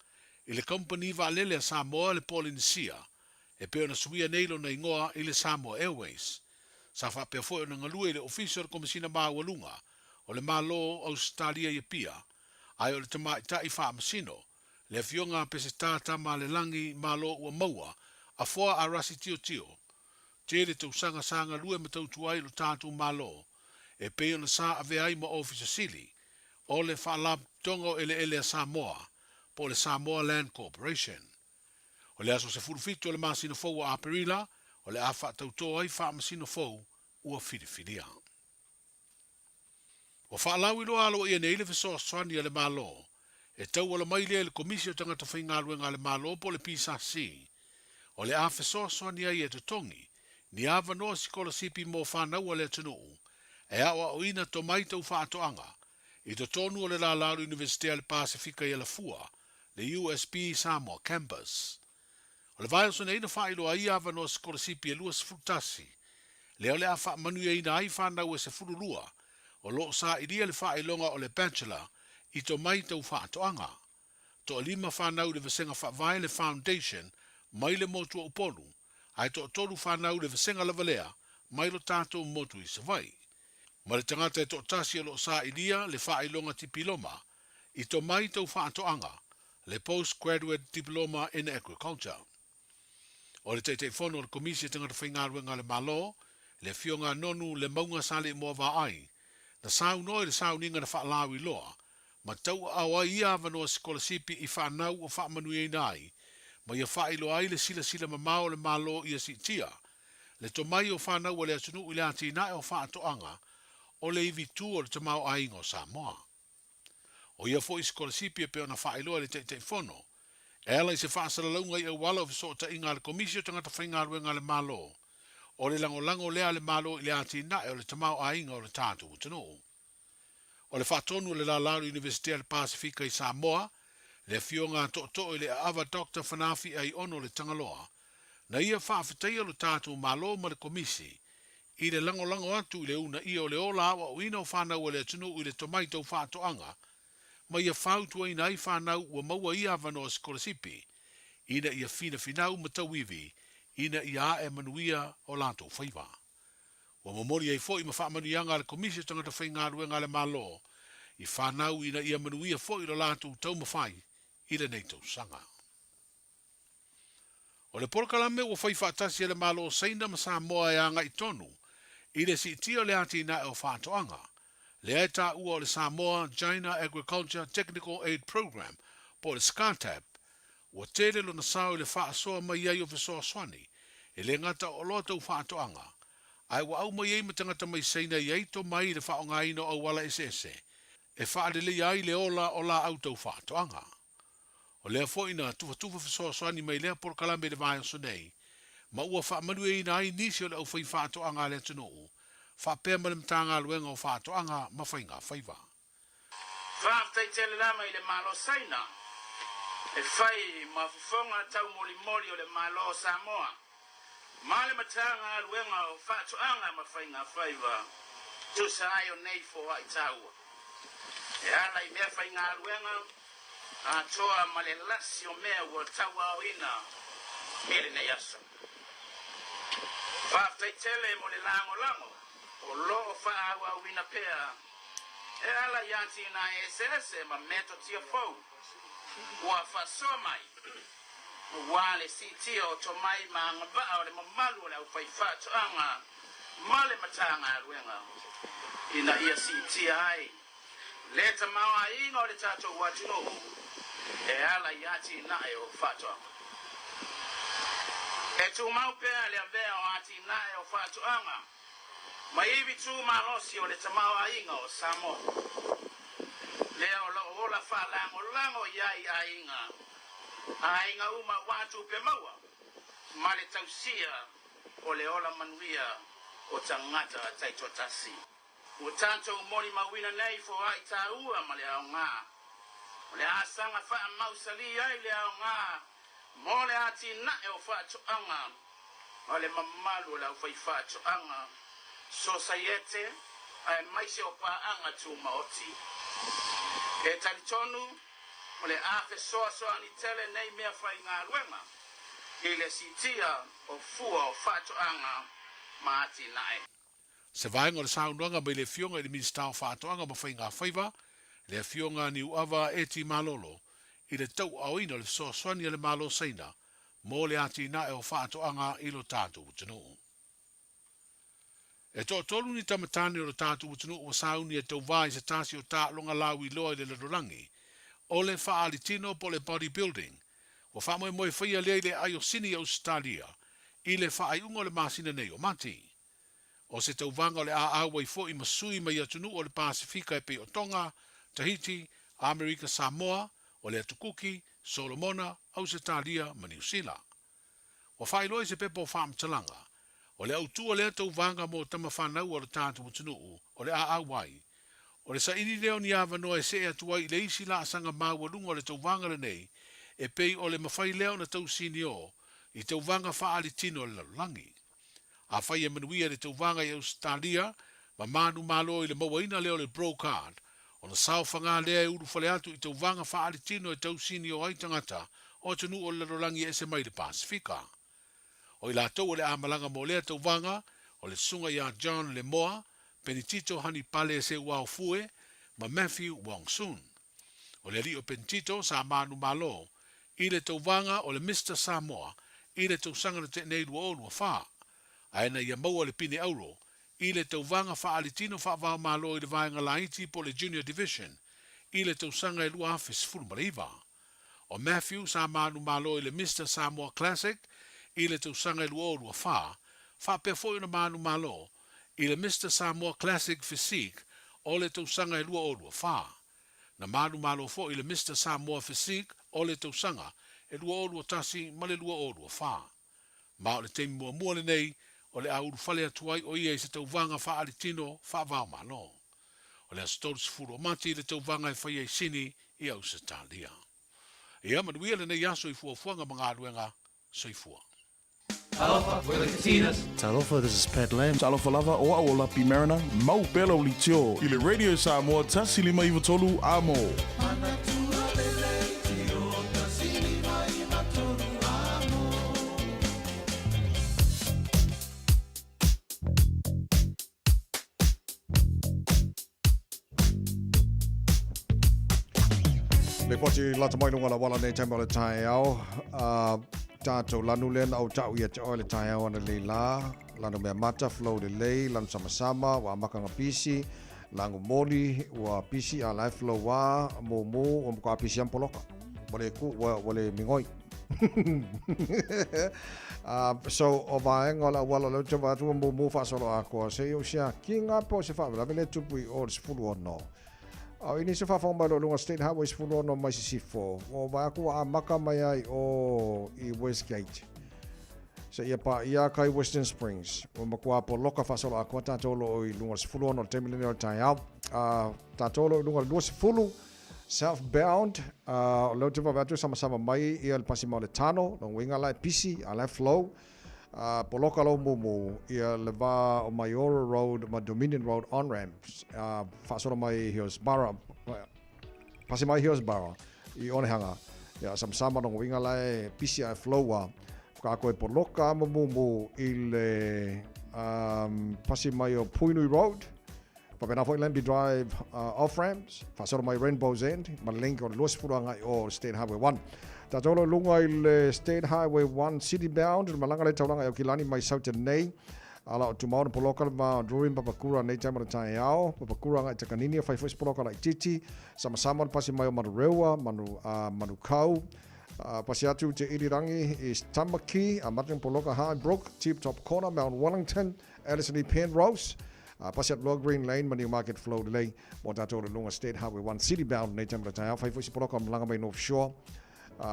Speaker 23: I le company va lele a Samoa le Polynesia. E peo na suia neilo na ingoa i le Samoa Airways. Sa whapea fo na ngalue le official komisina Mawalunga. O le malo Australia i pia. Ai o le tamai tai whaamasino. Le fionga pese tātama le langi malo ua maua. A foa a rasi tio. Tere tausanga sanga rue matautuai lo tātou malo. E peo na sa ave ai ma ofisa sili. O le whaalap tongo ele a Samoa. Po le Samoa Land Corporation. O le aso se furufito le masino fou a Perila. O le awha tautoa ai wha masino fou ua whiriwhiria. Wa whaalau ilo alo ia nei le fesoa swani le malo. E tau ala mai le komisio tangata whaingaluenga le malo po le PSC. O le a fesoa swani ai e te tongi, ni awa noa sikola sipi mo whanau le tunuu, e awa o ina to mai tau whaatoanga, i to tonu o le la Lauru Universitea le Pasifika i la fua, le USB Samoa campus. O le vai o sona ina whailo a i awa noa sikola sipi e lua sefutasi, leo le a wha manu e ina ai whanau e se furulua, o lo sa iria le whailonga o le bachelor, i to mai tau whaatoanga. To o lima whanau le vasenga whaavai le foundation, mai le motu o upolu, ai to tolu whanau le vasenga lavalea, mai lo tātou motu i savai. Ma le tangata e to tasi o lo sa iria le whailonga tipiloma, i to mai tau whaatoanga, le postgraduate diploma in agriculture. O le teitei whono le komisia tangata whaingaruenga le malo, le fionga nonu le maunga sale mua wa ai, na sau noi le sau ninga na whaalawi loa, ma tau awa ia vanoa sikola sipi i whanau o whaamanu e nai, ma ia whailo ai le sila mamao le malo ia si tia, le tomai o whanau o le atunu i le ati nai o whaatoanga, o le iwi tu o le tamau ainga o Samoa. O ia fo i sikola sipi e peo na whailo le teitei whono, e ala i se whaasala launga i awala o visota inga le komisio tangata whaingaruenga le malo, o le lango lea le malo i le ati nai o le tamau ainga o le tātu utanu. O le whaatonu le la Lauru Universitea le Pasifika i Samoa, le fionga to i le ava Dr. Fanafi ai ono le tangaloa, na ia whaafetai o le tātu malo ma le komisi, i le lango atu i le una i o le ola awa o ina o whanau o le atunu i le tomaitau whaatoanga, ma ia whautua ina ai whanau ua maua ia avanoa skolasipi, ina ia finau matawivi, ina ia e manuia o lato whaiva. Wa mamori ai fo i ma whaamanianga le komisi tangata whaingaruenga le malo, i whanau ina ia manuia fo i lo lato tau mawhai, i le neitau sanga. O le porkalame ua whai whaatasi le malo saina ma Samoa e anga i tonu, i le si tio le ati na e o whaatoanga, le aita ua o le Samoa China Agriculture Technical Aid Program, po le SCATAP, ua tele lo na sao i le whaasoa mai ai o Fesoa Swani, e le ngata o loa tau whaatoanga, ai wa au mai ei matangata mai seina i eito mai le whaonga ino au wala ese, e whaadele ai le ola o la au tau whaatoanga. O lea foina tufa Fesoa Swani mai lea porkalame le vai o sonei, ma ua whaamanu e ina ai nisi o le au whai whaatoanga le tunuu, whapea ma le mtanga luenga o whaatoanga ma whainga whaiva.
Speaker 15: Whaaftai tele lama i le malo saina, e whai ma fufonga tau moli o le malo Samoa, ma le matanga luenga o whaatoanga ma whainga whaiva, tu sa ai o nei fo ai taua. E ala i mea whainga luenga, a toa ma le lasi o mea ua taua o ina, ele nei asa. Whaaftai tele mo le lango, o lo whaawa o ina pea, e ala iati na esese ma meto tia fau, ua whasoa mai, wale si tia o to mai ma ngavaa o le mamalu o le au whaifatu anga, ma le matanga aruenga, ina ia si tia ai, leta maua inga o le tato watuno, e ala iati na e o whatua. E tu mau pea le avea o ati na e o whatuanga, ma iwi tu malosi o le tamawa inga o Samoa. Leo lo ola wha lango iai a inga uma watu pe maua, ma le tausia o le ola manuia o tangata taito tasi. O tanto umori mawina nei fo ai taua ma le au ngā. O le asanga wha mausali ai le au ngā, mo le ati na e o wha tuanga, o le mamalu o le au wha tuanga, societe ai maise o paanga tu maoti. E talitonu o le afe soa ni tele nei mea whainga luenga, i le sitia o fua o whatoanga maati nae.
Speaker 23: Se vaenga le saunuanga mai le fionga i le minsta o whatoanga ma whainga whaiva, le fionga ni uawa eti malolo, i le tau au ina le soa swani le malo seina, mo le ati nae o whatoanga i lo tātu utinu. E to tolu ni tamatani o le tātu utinu o sauni e tau vai se tasi o tā longa lawi loa i le lorangi, o le whaalitino po le bodybuilding, o whamoe moe whaia lea le ai o sini Australia, i le whaaiunga o le masina nei o mati. O se tauvanga o le a-awa I fo'i masui mai atunu o le Pasifika e pe o Tonga, Tahiti, Amerika Samoa, o le Atukuki, Solomona, Ausitalia, ma New Zealand. Wa whailoi se pepo whaamtalanga, o le autua le tauvanga mo tama whanau o le tātu mutunuu, o le a-awai. O le sa ini leo ni awa noa e se atuai le isi la asanga mawalunga o le tauvanga le nei, e pei o le mawhai leo na tau sini o, I tauvanga whaali tino le lalangi. A whai e manuia le tauvanga I Australia, ma manu malo I le mawaina leo le brocard, o na sauwhanga lea e uru whale atu I tauvanga whaali tino e tau sini o ai tangata, o tunu o le lalangi e se mai le Pasifika. O I la tau o le amalanga mo lea tauvanga, o le sunga ia John Le Moa, Penitito hani pale e se wao fue, ma Matthew Wong Sun. O le rio Penitito sa manu malo, I le tauvanga o le Mr. Samoa, I le tausanga na te nei lua o lua wha. Aena ia maua le pine auro, I le tauvanga wha alitino wha wao malo I le vaenga laiti po le Junior Division, I le tausanga e lua hafis fulmariva. O Matthew sa manu malo I le Mr. Samoa Classic, I le tausanga e lua o lua wha pe fo ina manu malo, I le Mr. Samoa Classic Physique, o le tausanga e lua o lua wha. Na manu malo fo I le Mr. Samoa Physique, o le tausanga, e lua o lua tasi, ma le lua o lua wha. Ma o le teimi mua mua le nei, o le auru whale atuai o ia I se tauvanga wha alitino, wha vau malo. O le astoris furu o mati le tauvanga e whai e sini I Ausitalia. E amanuia le nei aso I fuafuanga mga aruenga, soifua.
Speaker 2: Talofa, we're the Casitas. Talofa, this is Pat Lamb.
Speaker 6: Talofa lava o a o Lapi Mariner, mau pela o litio. I le Radio Samoa, tasi lima iwa tolu amo.
Speaker 1: Le poti lata mai lunga la wala nei taima le tae au. Tātou lanu lena au tau ia te oile tae au ana le la. Lanu mea mata, flow le lei, lanu sama wa makanga pisi. Langu moli, wa pisi a life flow wa, mo, wa mka pisi ampoloka. Wale ku, wale mingoi. So, o vaenga la wala leo te watu mo fasolo a koa. Se yo sia, ki ngā po se wha, vele tupu I o le sifuru o no. Au ini se whawhong mai lunga State Highway sifuru no mai si 4. O vai aku a maka mai ai o I Westgate. Se ia pa ia kai Western Springs. O makua po loka whasolo a kua tātolo I lunga sifuru no temilini o tai au. Tātolo I lunga lua sifuru southbound. Leo te wawatu sama mai ia le pasi mau le tano. Long winga lai pisi a lai flow. Poloka lo mumu ia le va o Mayora Road ma Dominion Road on ramps fasora mai Hillsborough pasi mai Hillsborough I onehanga ia sama no winga lai PCI flowa ka ko poloka mumu I le pasi mai o Puinui Road pa pena foi Lamby Drive off ramps fasora mai Rainbow's End ma link o los furanga o State Highway 1 Tātolo lunga I le State Highway 1 city bound, malanga le tauranga o Kilani mai sauta nei. Ala o tumau na poloka ma drawing papakura nei taimara tae ao. Papakura ngai takanini a whaifos poloka lai titi. Sama pasi mai o Manurewa, Manu Kau. Pasi atu te irirangi is Tamaki, a Martin Poloka High Brook, Tip Top Corner, Mount Wellington, Ellison E. Penrose. Pasi at Low Green Lane, Mani Market Flow Delay. Mo tātolo lunga State Highway 1 city bound nei taimara tae ao. Whaifos poloka malanga mai North Shore.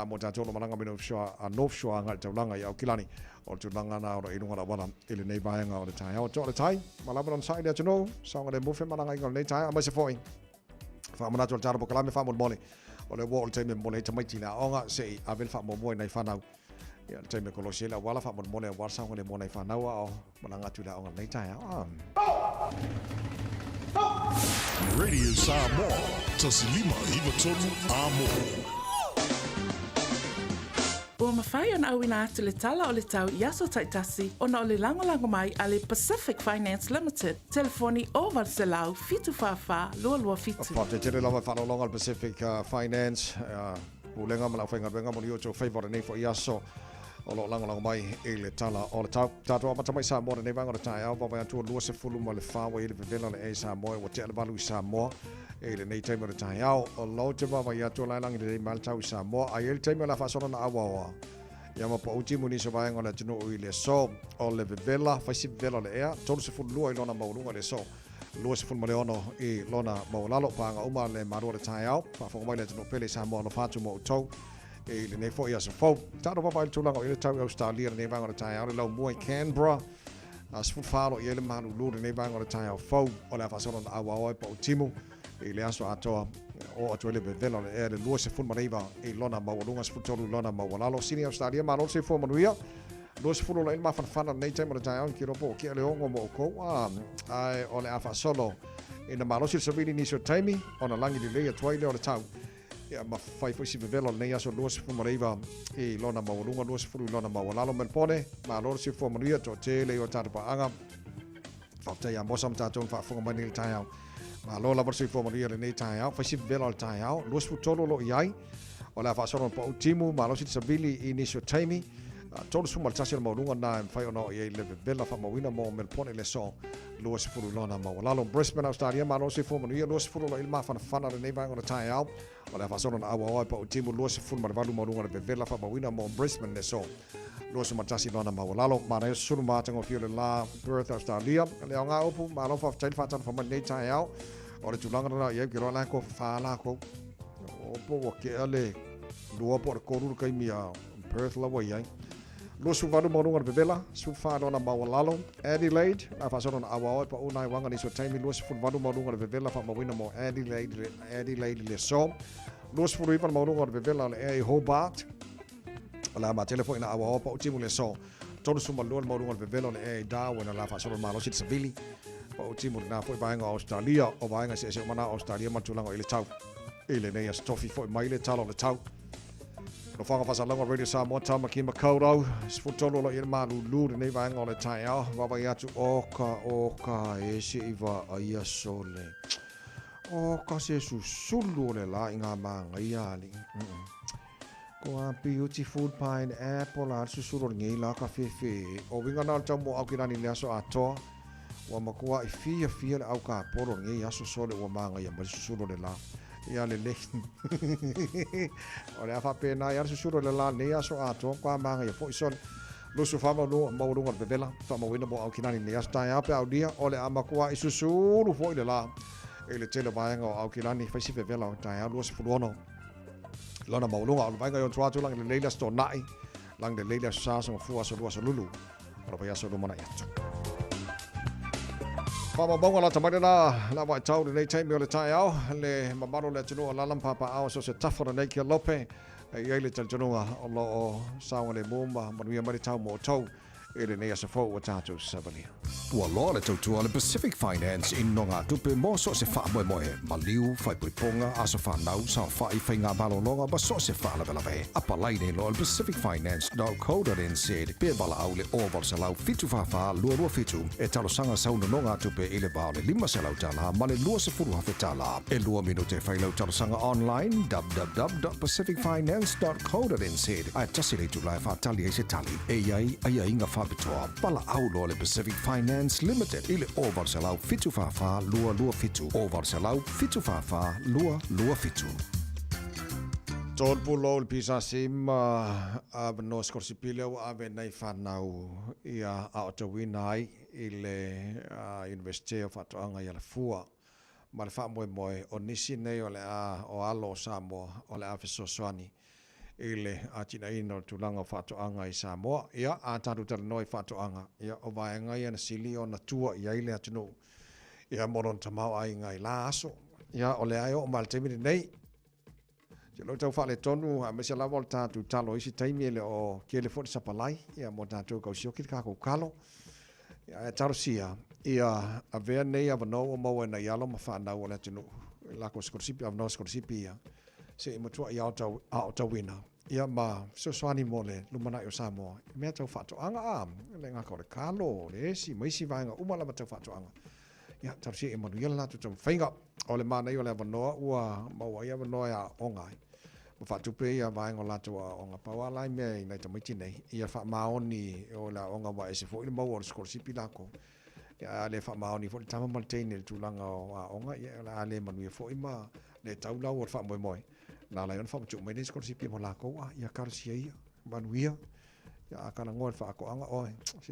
Speaker 1: Mo tātolo malanga mai North Shore ngai taulanga I au Kilani. O tūlanga nā ora irunga la wana ili nei vaenga o le tai. O tō le tai, malama on Saturday atuno, saunga le muwhi malanga inga nei tai, a mai se fōi. Whaamana tō le tāra po kalame whaamon mole. O le wō o le teime mole te maiti nā onga se I avel whaamon moe nei whanau. Ia le teime kolosi la wala whaamon mole a war saunga le mo nei whanau o malanga tū la onga nei tai.
Speaker 6: Radio Samoa, tasilima iwa tolu amo.
Speaker 13: Ua mawhai ana au ina atu le tala o le tau I aso taitasi o na o le lango mai a le Pacific Finance Limited. Telefoni o Varselau fitu whawha lua fitu.
Speaker 1: Te tere lava whanolonga al Pacific Finance. Ulenga malau whainga renga moni o tō whaivora nei fo I aso. O lo lango mai I le tala o le tau. Tātua matamai Samoa nei vanga o le tai au. Wawai atua lua se fulu ma le whawa I le vivela le e Samoa. Wa te alabalu I Samoa. E le nei taima le tai au. O lo te wawai atua lailangi le maltau I Samoa. A ele taima la whasona na awawa. ia ma po utimu ni so vai ngona tino i le so o le vela faisi vela le ea tolu se fulu lua i lona maulunga le so lua se fulu maleono i lona maulalo panga uma le marua le tai au fa fonga mai le tino pele sa mo no fatu mo utou e le nei fo ia se fo tano papa il tulanga i le tau Australia nei vanga le tai au le lau mua i Canberra as fu falo i le manu lu nei vanga le tai au fo o le fa sona awa po utimu i le aso atoa o atu le vela le ea le lua se fulu maneiva i lona maulunga se fulu lona maulalo sini Australia malo se fo manuia Los fulo la ilma fanfana nei tema le tai ki ropo ki le ongo mo ko ai ole afa solo ina malosi savili ni so taimi ona langi di le twai le o le tau ia ma fai foi si velo nei aso los fu mariva e lona maulunga los fu lona maulalo melpone ma lo si fu maria to te le o tata pa anga fa ya mosam ta ton fa fu mani le tai ma lo la versi fu maria le nei tai fa si velo le tai los fu tolo lo iai ola fa solo po timu malosi savili ni so taimi Tolu sumal tasir maulunga na fai ono i le vela fa mawina mo melpone le so luas fulu lona ma wala Brisbane Australia ma no se fo mo ia luas fulu lo ilma fana le neva ngona tai au wala fa sono na awa pa timu luas fulu ma valu maulunga le vela fa mawina mo Brisbane le so luas ma tasir lona ma wala ma na sulu ma tango fio le la Perth Australia le nga opu ma lo fa tai fa tan fa ma nei tai au o le tulanga na ia ki rona ko fa la ko o ke ale lua por ko ru kai mia Perth la wa ia Lo su valu maulunga le vela, su fa dona mawalalo, Adelaide, na fa sona awa pa una wanga ni so taimi lo su valu maulunga le vela fa mawina mo Adelaide le so. Lo su riva maulunga le vela le Hobart. Ala ma telefone na awa pa utimu le so. Todo su maulunga le vela le Darwin la fa sona malo sit savili. Pa utimu na foi bainga Australia o bainga se mana Australia ma tulanga ile tau. Ile nei as tofi foi mai le talo le tau. No whanga whasalanga Radio Samoa tama ki makaurau. Sfutolo lo irma lulu nei vanga o le tai au. Wawa i atu oka e se iwa a ia sole. Oka se susulu le la inga manga i ali. Ko a beauty food pine apple a susulu ngi la ka fefe. O winga nal tamo au kirani le aso atoa. Wa makua i fia le au ka poro ngi aso sole wa manga ia ma susulu le la. Ia le le. Ole afa pena ia susuru le la ne aso ato kwa manga ia foi son. Lo su fama no maulunga de vela, fama wina mo au kinani ne asta ia pe au dia ole amakua isusuru foi le la. Ele tele bainga au kinani fai si vela ta ia lo su fulono. Lona maulunga au bainga yon tratu lang le leila sto nai. Lang le leila sa so fu aso lo aso lulu. Ora vai aso lo mana ia. Papa bonga la tamai la vai tau nei taimi o le tai au le mamaro le tunu la lam papa au so se tafora nei ki lope e le tunu o lo o sawa le mumba manuia mari tau mo tau ele nei asa fo o tatu sabali
Speaker 9: Ua loa le tautua le Pacific Finance in no ngā tupe mo so se wha moe maliu, whai puiponga, aso whanau, sa whai whai ngā malolonga, ba so se wha lawe. Apa laine lo le pacificfinance.co.nz pe bala au le oval sa lau fitu whawha lua fitu e talo sanga sauna no ngā tupe i le bao le 5 se lau tala ma le lua se furu hawhi tala. E lua minute whai lau talo sanga online www.pacificfinance.co.nz ai tasi le tu lai whatali e se tali e iai ai inga whabitoa bala au lo le Pacific Finance Limited ile oval se lau fitu whawha lua fitu oval se lau fitu whawha lua fitu.
Speaker 1: Tol pulo le pisa sima ave no scorsipile ave nei fanau ia autowina ai ile university of Atoanga ia le fua ma le fa moe o nisi nei o le o alo Samoa o le afesosoani ile atina ino tulanga Atoanga i Samoa ia a tatu tala noi Atoanga ia o vaenga ia na sili o na tua ia ile atinu ia moron tamau ai ngai la aso ia o le ai o maltemi nei Te lo tau whale tonu, a mese la volta tu talo isi taimi le o kiele foti sapalai, ia mo tātou kau sio kiri kako kalo. Ia e taro sia, ia a vea nei ava no o maua na ialo ma whanau o le tunu. Lako skorsipi, ava no skorsipi ia. Se i matua i au wina. Ia ma soani mo le lumana i o Samoa. Mea tau whatoanga a, le ngako le kalo, le esi, maisi vaenga, umalama tau whatoanga. Ia taro sia i manu iala natu tau whainga. O le mana i o le ava noa, ua maua i ava noa ia ongai. Ma whatupe ia vaenga o latua o ngā paualai mea i nei tamaiti nei. Ia whamaoni o la o ngā wa ese fo i le maua o le skorsipi lako. Ia le whamaoni fo i tama malteine le tūlanga o a onga. Ia la le manu ia fo i ma le taulau o le whamoe moe. Nā lai on whamatu mai nei skorsipi mo lako. Ia karsia ia, manu ia. Ya kana ngol fa ko anga oi.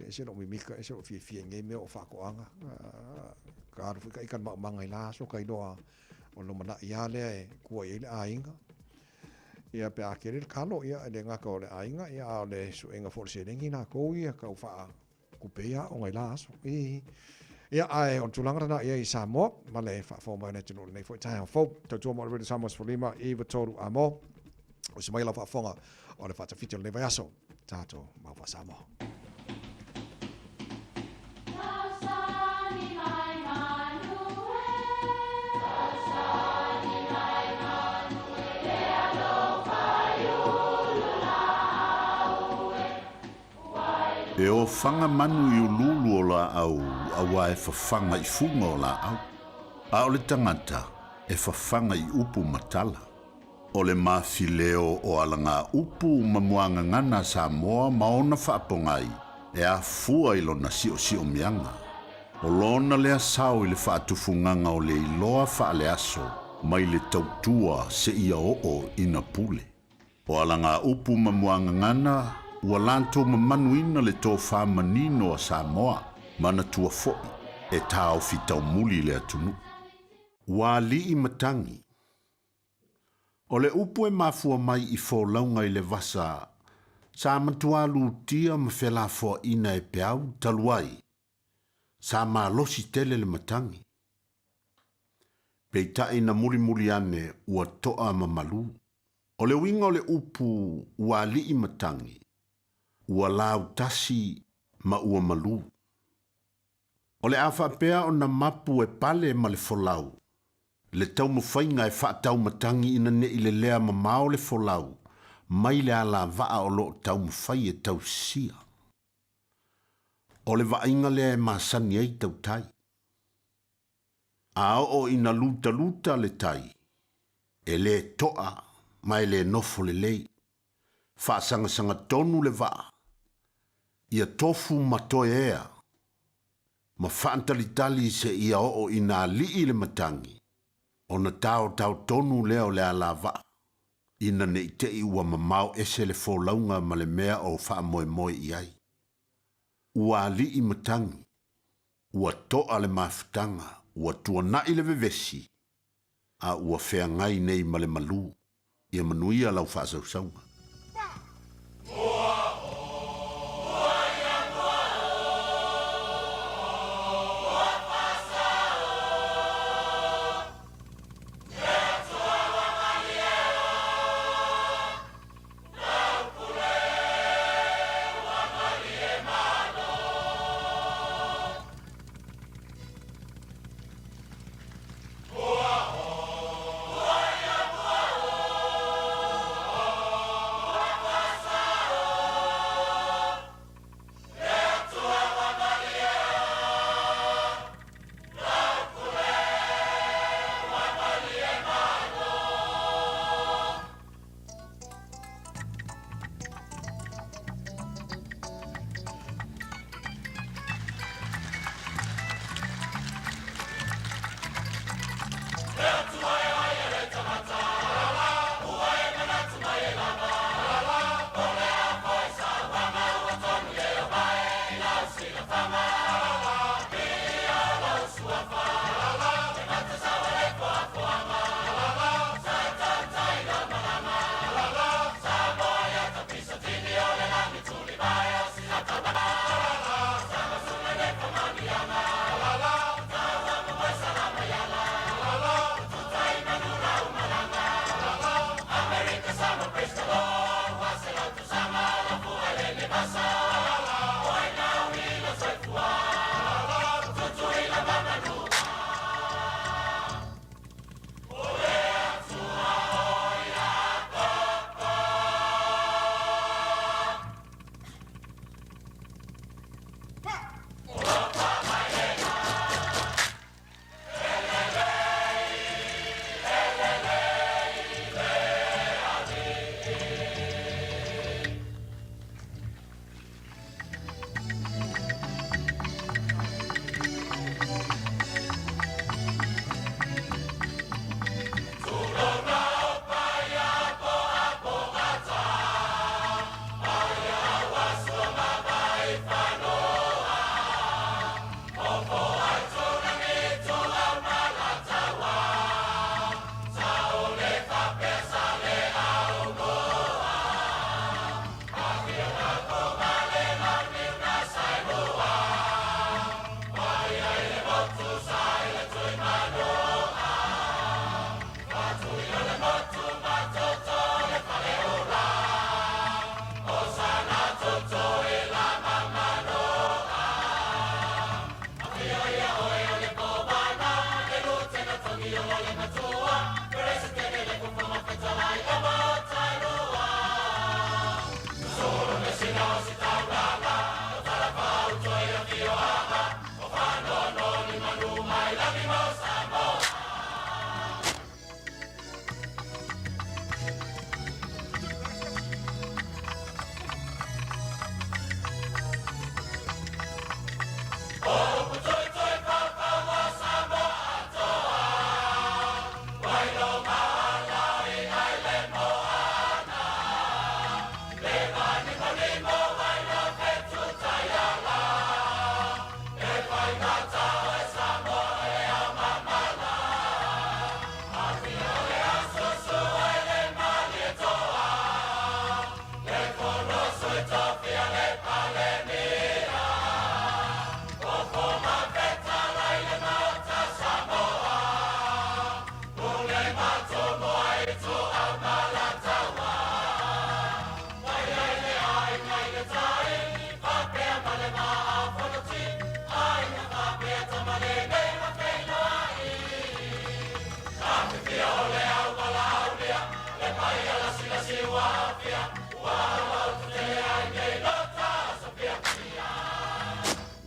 Speaker 1: Se lo mi mika se fi ngai me o fa ko anga. Ka ru ka ikan ma ngai la so kai do o lo mana ia le ku ile ainga. Ia pe akere kalo ia le nga ko le ainga ia le su enga for se lengi na ko ia ka fa ku pe ia o ngai la so. Ia ai on tulanga na ia I Samoa ma le fa fo mai na tino nei fo tai fo to mo le Samoa for lima I toru amo o se mai la fa fonga o le fa ta fitio le vai aso tato ma fa Samoa.
Speaker 16: E o whanga manu I ululu o la au, awa e whawhanga I funga o la au. A o le tangata, e whawhanga I upu matala. O le mawhileo o alanga upu mamuanga ngana Samoa maona whaapongai, e a fua I lona si o mianga. O lona lea sao I le whaatufunganga o le iloa whaale aso, mai le tautua se ia o ina pule. O alanga upu mamuanga ngana, ua lanto mamanuina le tō whamanino a Samoa, mana tua fo'i, e tāo fitau muli le atunu. Ua li I matangi. O le upu e mafua mai I fōlaunga I le vasa, sa matualu tia ma whela fō ina e peau taluai, sa ma losi tele le matangi. Peitai na muri ane ua toa mamalu. O le winga o le upu ua li I matangi. Ua lau tasi ma ua malu. O le awha pea o na mapu e pale ma le folau. Le tau mawhainga e whaatau matangi ina ne I le lea ma mao le folau. Mai le ala vaa o lo tau mawhai e tau sia. O le vainga lea e masani ei tau tai. A o ina luta le tai. E le toa ma e le nofo le lei. Whaasanga tonu le vaa. Ia tofu matoe ea. Ma whaantalitali se ia o ina li le matangi. O na tau tonu leo le ala vaa. Ina ne te I ua mamau ese le fōlaunga ma le mea o wha moe iai. Ua li matangi. Ua toa le mafutanga. Ua tua nai le vevesi. A ua whea ngai nei ma le malu. Ia manuia lau whaasausaunga.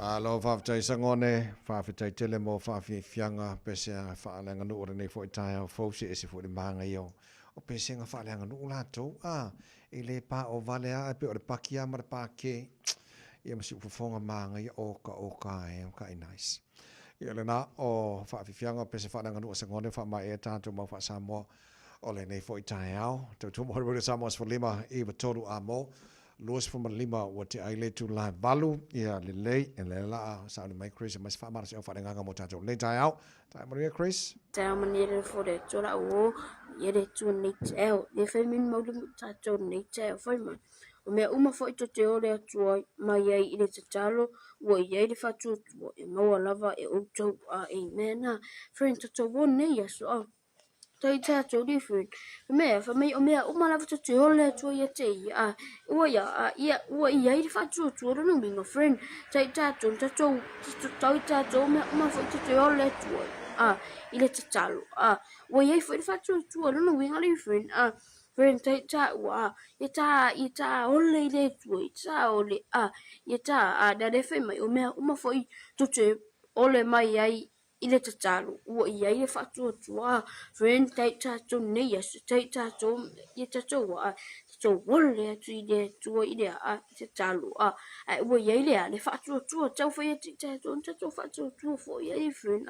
Speaker 1: Alo whawhitai sangone, whawhitai tele mo whawhianga, pese a whaalenga nu ora nei fo i tae au fausi e se fo i maanga i o. O pese nga whaalenga nu ulatou, i le pa o vale a, pe o le paki a mara pa ke, ia masi ufafonga maanga i oka e, ka i nice. Ia le na o whawhianga, pese whaalenga nu o sangone, whaamai e tātou mau wha Samoa, o le nei fo i tae au, tau tumo hori Samoa sfo lima, i wa toru a mo, Luas from lima wa te aile tu la valu ia le lei e le la sa mai Chris mas fa mara se fa nga mo tato le tai au tai Maria Chris
Speaker 17: tai manere for de tola o ye de tu ni teo de femin mo lu tato ni teo foi ma o me uma foi to te ore tu mai ai ile te talo wo ye de fa tu e mo lava e o to amen friend to one ne yes tai tato different me fa me o me uma lava to te ore tu ye te ia ia de fa tu no mingo friend tai tato me uma foi to te ore tu ile te talo wo ye foi fa tu no winga li friend friend tai ta wa ita ole ile tu ita ole ita da de fe mai o me uma foi to te ole mai ai ile te talo wo ia ile fa tu friend tai ta tu ne yes tai ta tu ita tu wa so wolle tu ile tu ile te talo wo ia ile le fa tu tau foi te tu fa tu fo ia friend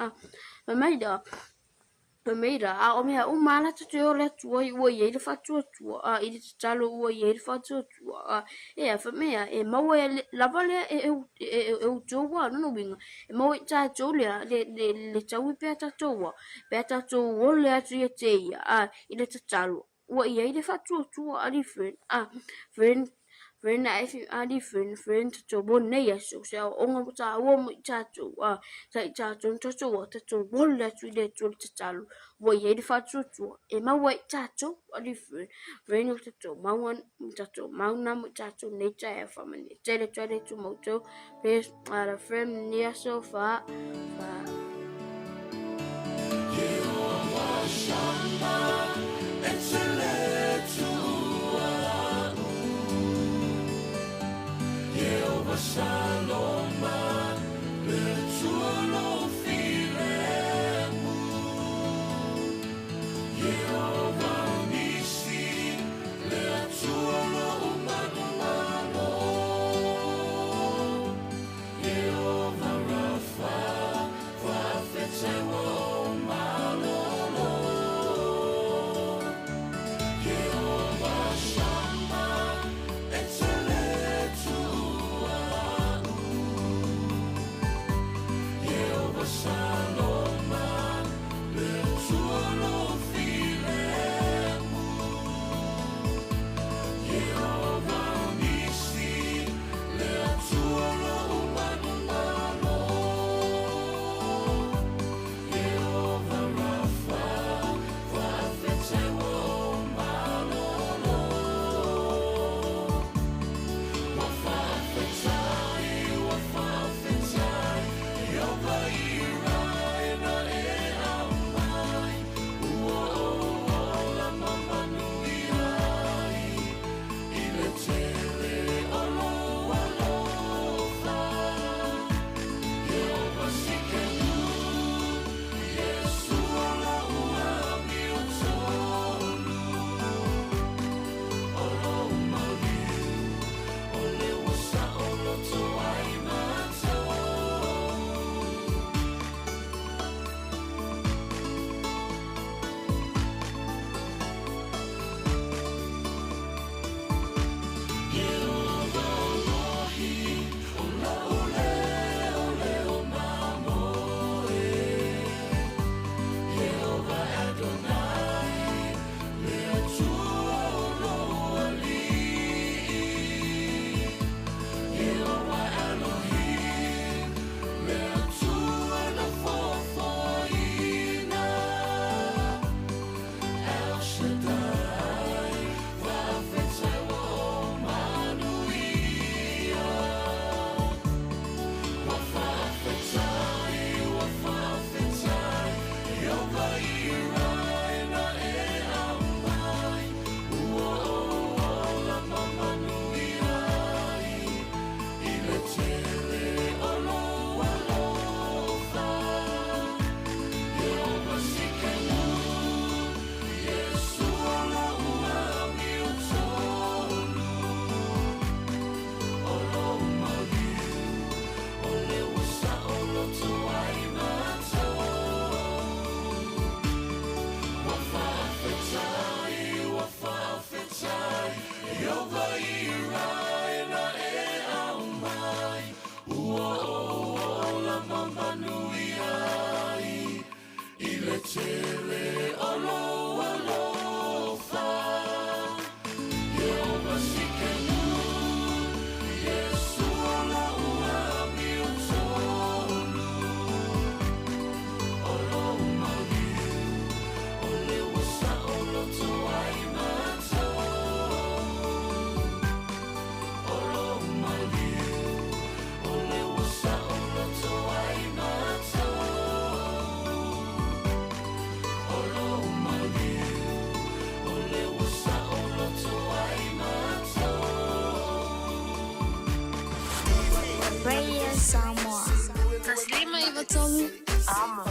Speaker 17: mai da Pemeda, o mea umala te te ole tua I ua iei le fatua tua, I te talo ua iei le fatua tua, fa mea, e maua e lava lea e utoua, nono winga, e maua I tātou lea, le tau I pēa tātou ole atu I te ia, I le te talo, ua iei le fatua tua, ali friend, I think I different to one day so onga ta wo mo tato sai tato to one let we let to talo wo ye di fatu e ma wo tato a different friend to ma one tato ma na mo tato nature family tele to moto please a friend near so far
Speaker 5: Saloma, per suo filemu, Jehovah Nissi, per suo umano, Jehovah Rapha,
Speaker 12: Samoa. Taslima Ivatolu. Amo.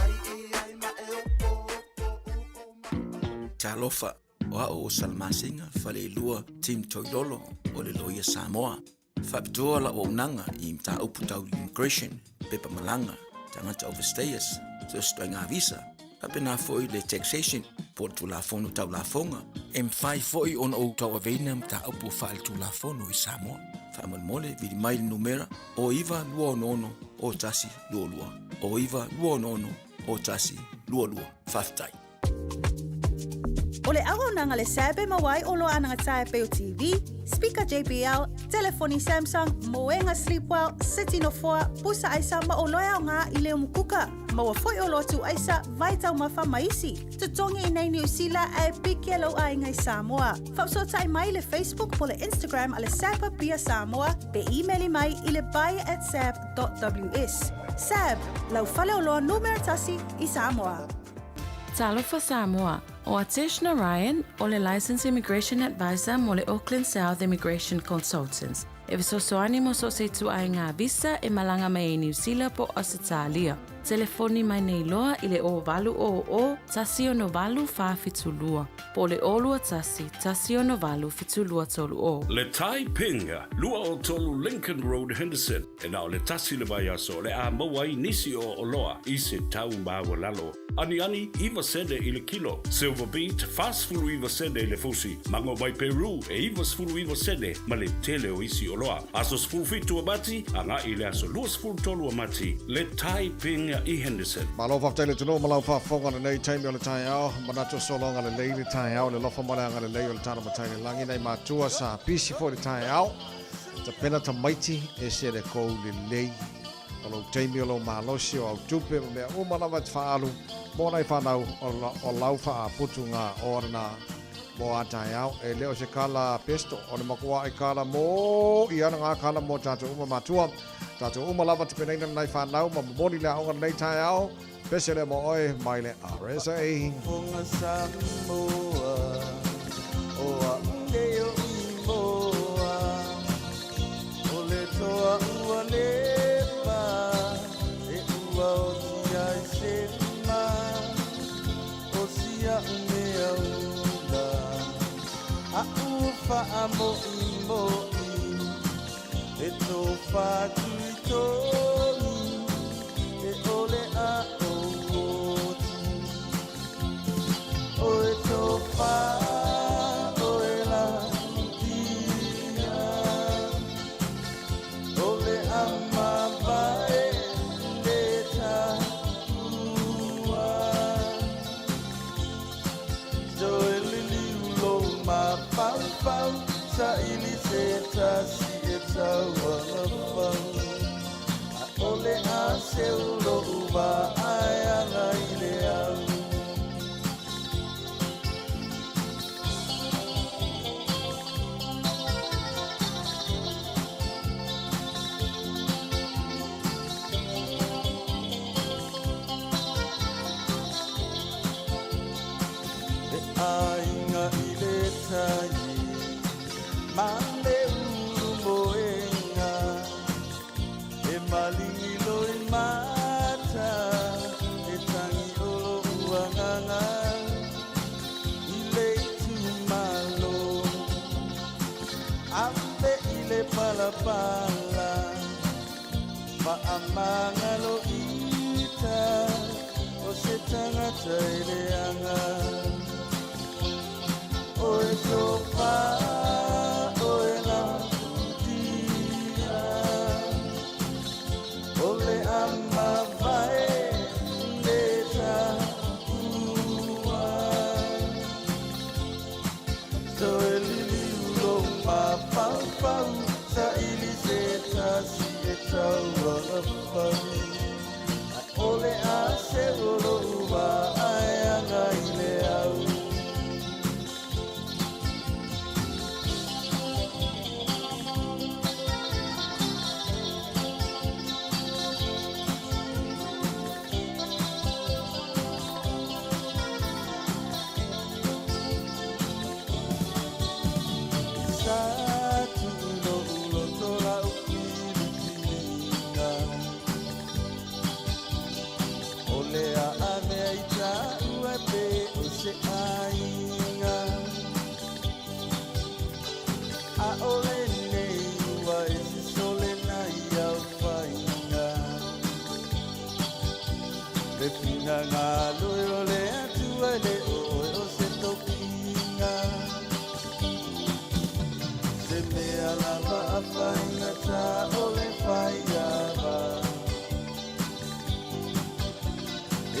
Speaker 19: Talofa o Salmasinga fale lua Team Toilolo o le loia Samoa. Fapitoa la o nanga I mta uputau immigration pepa malanga tangata overstayers so stoinga visa. Kapena foi le taxation por tu la fono tau la fonga. M5 foi on o tau avena mta upu fal tu la fono I Samoa. Famal mole vidi mail numera o iva lua nono o tasi lua lua. O iva lua nono o tasi lua lua. Faftai.
Speaker 20: O le ago nanga le sebe mawai o loa nanga tae peo TV, speaker JBL, telefoni Samsung, moenga Sleepwell, City no 4, pusa aisa ma o loa ngā I leo mukuka. Maua foi o lotu aisa, vai tau mawha maisi. Tutongi I nei New Zealand e pike lo ai ngai Samoa. Whapsota I mai le Facebook po le Instagram a le Sapa Pia Samoa, pe emaili mai I le buy@sab.ws. Sab, lau fale o loa numero tasi I Samoa.
Speaker 8: Talofa Samoa, o Atishna Ryan, o le Licensed Immigration Advisor mo le Auckland South Immigration Consultants. E visosoani mo so se tu ai ngā visa e malanga mai New Zealand po Australia. Telefoni mai nei loa I le o valu o tasi o no valu wha fitulua. Po le olua tasi o no valu fitulua tolu o.
Speaker 21: Le Tai Pinga, lua o tolu Lincoln Road Henderson. E nao le tasi le vai aso le a mawai nisi o loa I se tau mawa lalo. Ani iwa sede I le kilo. Silver Beat, fast fulu iwa sede I le fusi. Mango mai Peru e iwa sfulu iwa sede ma le tele o isi o loa. Aso sfulu fitu amati, anga I le aso lua sfulu tolu amati. Le Tai Pinga I Henderson.
Speaker 1: Malo whaftele tuno malau whafonga le nei taimi o le tai ao. Manato solonga le lei le tai ao. Le lofa malanga le lei o le tana matai le langi nei matua sa pisi fo le tai ao. Ta pena ta maiti e se le kou le lei. O lo taimi o lo malosi o au tupe mea umalawa te whaalu. Mōnai whanau o lau wha putu ngā orana mō a tai ao. E leo se kala pesto. O le makua I kala mō I ana ngā kala mō tātou uma matua. Tātou umalawa te peneina nei whanau. Ma mōni le aonga nei tai ao. Pese le mo oe mai le RSA.
Speaker 5: Funga Samoa o a ungeo I moa o le toa ua lepa e ua o tia I sema o sia umea ula a ufa a mo I mo I e to fatu I toni e ole a Oe tofa, oe la tia, ole ama bae le taua. Joe lili ulo ma pau pau, sa ili se tasi e taua pau. Ole a se ulo uva ai anga ile au. Ainga ile tai male uru moenga e malingi loi mata e tangi olo uanganga ile tu malo ambe ile palapala ma amanga lo ita o se tangata ile anga Oe tofa, oe ngalo yo le atua le o se tokinga se me alava a fainga ta o le faiava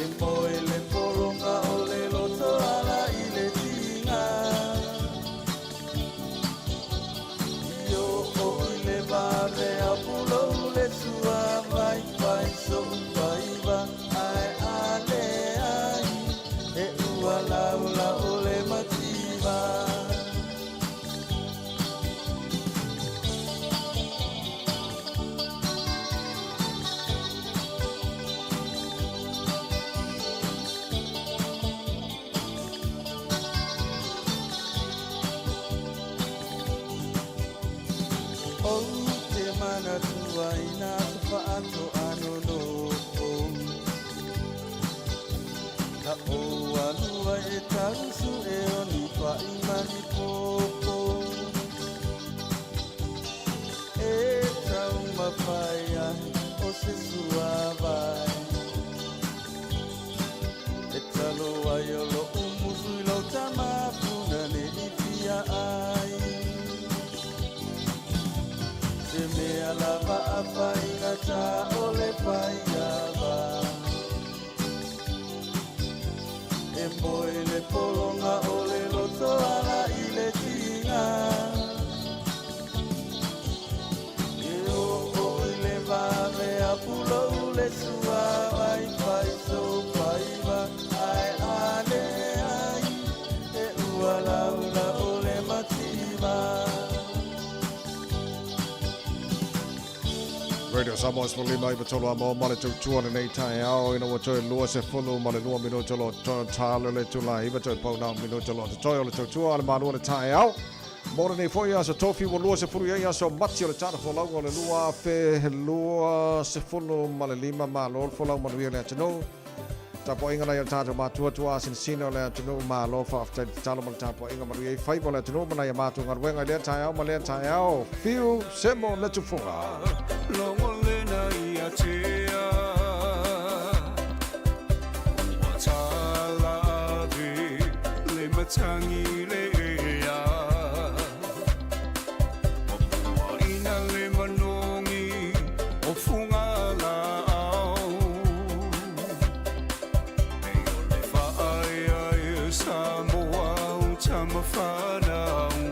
Speaker 5: e moe le poronga o le loto ala i le tinga io o i le vare a pulo le sua vai vai so vaiva ai ale ai e ua laula o le mativa Ina faano ano no ka o anu e tarusu e oni fa imani popo e tau mafaya o se suavai e talo aiolo umusu ilo tamafuna ne ifia ai se me alava a fainga ta o le faiava e moe le polonga o le loto ala i le tinga e o i le vave a pulo le sua vai fai so faiva ai ale ai e ua laula o le mativa
Speaker 1: Radio Samoa's for Lima iwa tolo amo male tu tuana nei tai ao ina wa toi lua se fulu male lua mino tolo talo le tula iwa toi pau nao mino tolo te toi o le tautua ale manua le tai ao mora nei foi asa tofi wa lua se fulu ia so mati o le tana folau o le lua fe lua se fulu male lima malo folau manu ia le atano tapo inga nei tato matua tua sinsino le atano malo fa after talo male tapo inga manu ia fai le atano mana ia matu ngarwenga le tai ao male tai ao fiu semo le tufunga
Speaker 3: Longo lena ia tea Watala ave le matangi le ea Opua ina le manongi o funga la au Eo le whaaya e Samoa o tamawhanau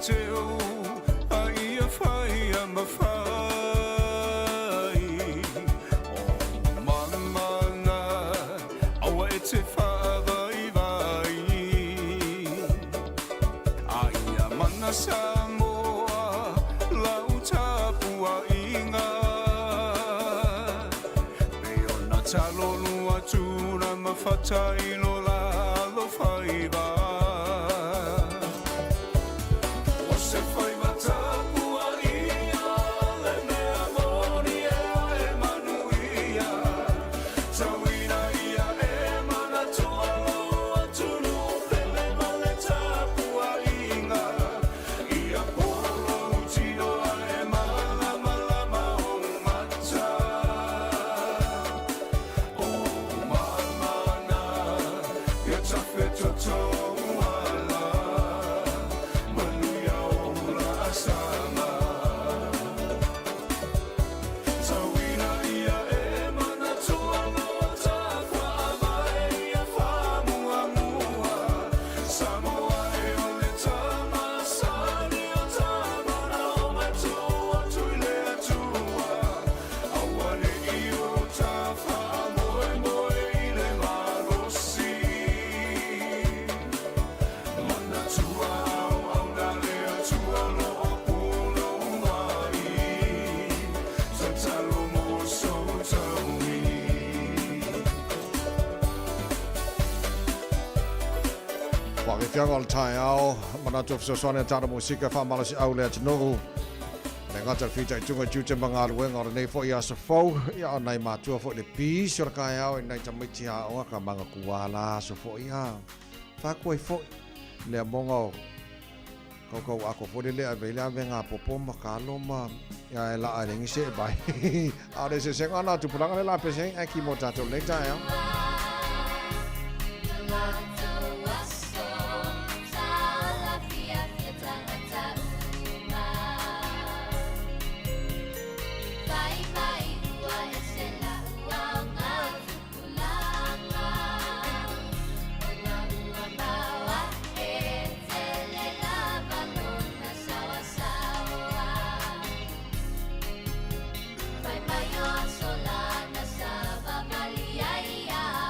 Speaker 3: teo a ia whai a mawhai o mamana awa e te whawai vai a ia mana Samoa lau tapua inga pe ona talo lua tūna mawhatai lo la lo whai vai
Speaker 1: Fiangol tai au mana tu so sone tara musika fa malasi au le tno le ngata fita tunga jute manga luenga o nei fo ia so fo ia nai ma tu fo le pi sur kai au nai tamiti a o ka manga kuala so fo ia fa koi fo le mongo ko ako fo le avela venga popo makalo ma ia la alengi se bai a de se ngana tu pulanga la pesen aki motato le tai au
Speaker 12: Solana sa Bamalia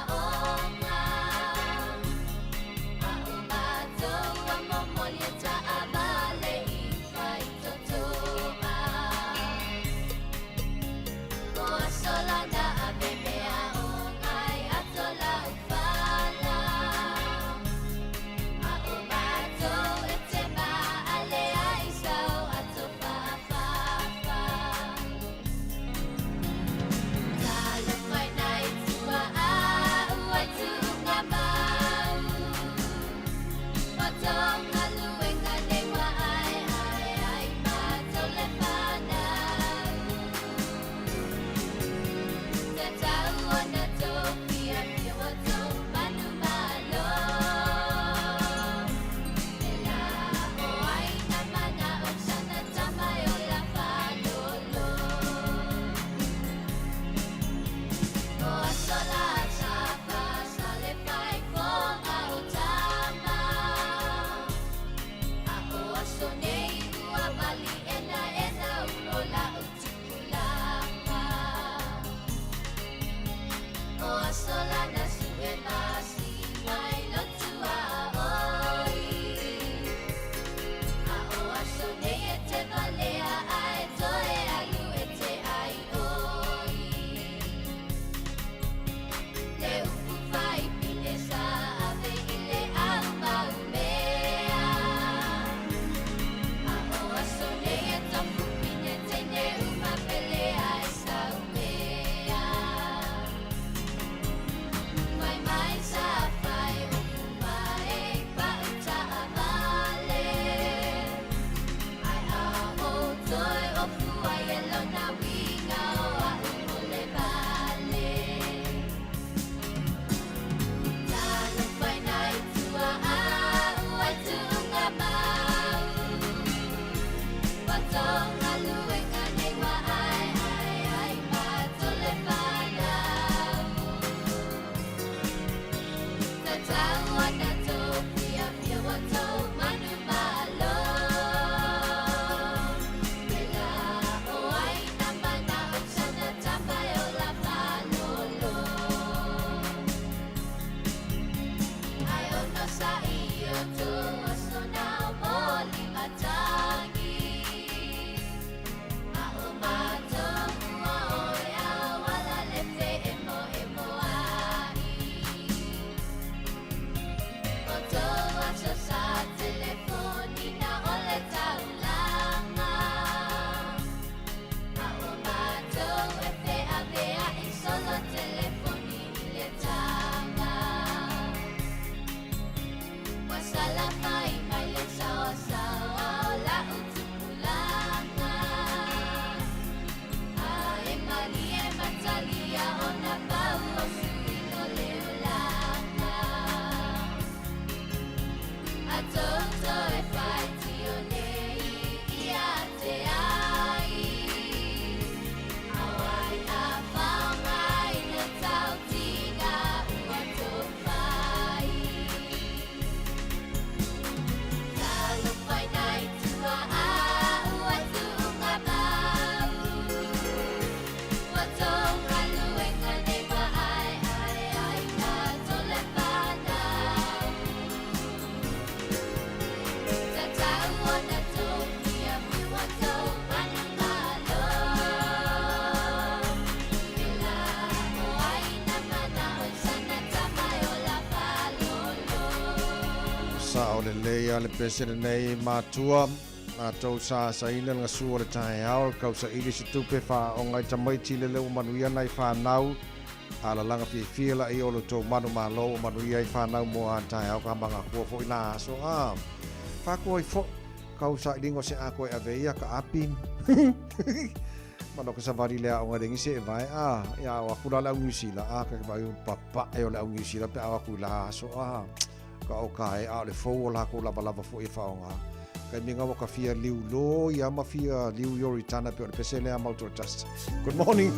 Speaker 1: Sa o le leia le pesere nei matua tau sa ina nga su o le tae au kau sa ili si tupe wha o ngai tamai tile le umanuia nei whanau ala langa fia la i o lo tau manu malo o manuia i whanau mo a tae au ka manga kua fo ina so whakua i fo kau sa ilingo se a koe a veia ka apin mano ka sa vari lea o ngarengi se e vai ia o akula le au ngisila ka vai un papa e o le au ngisila pe au akula so ka o kai a le fo la ko la balava fo e faonga kai minga wa ka fia liu lo ia ma fia liu yori tana pe o le pesele a mauto just good morning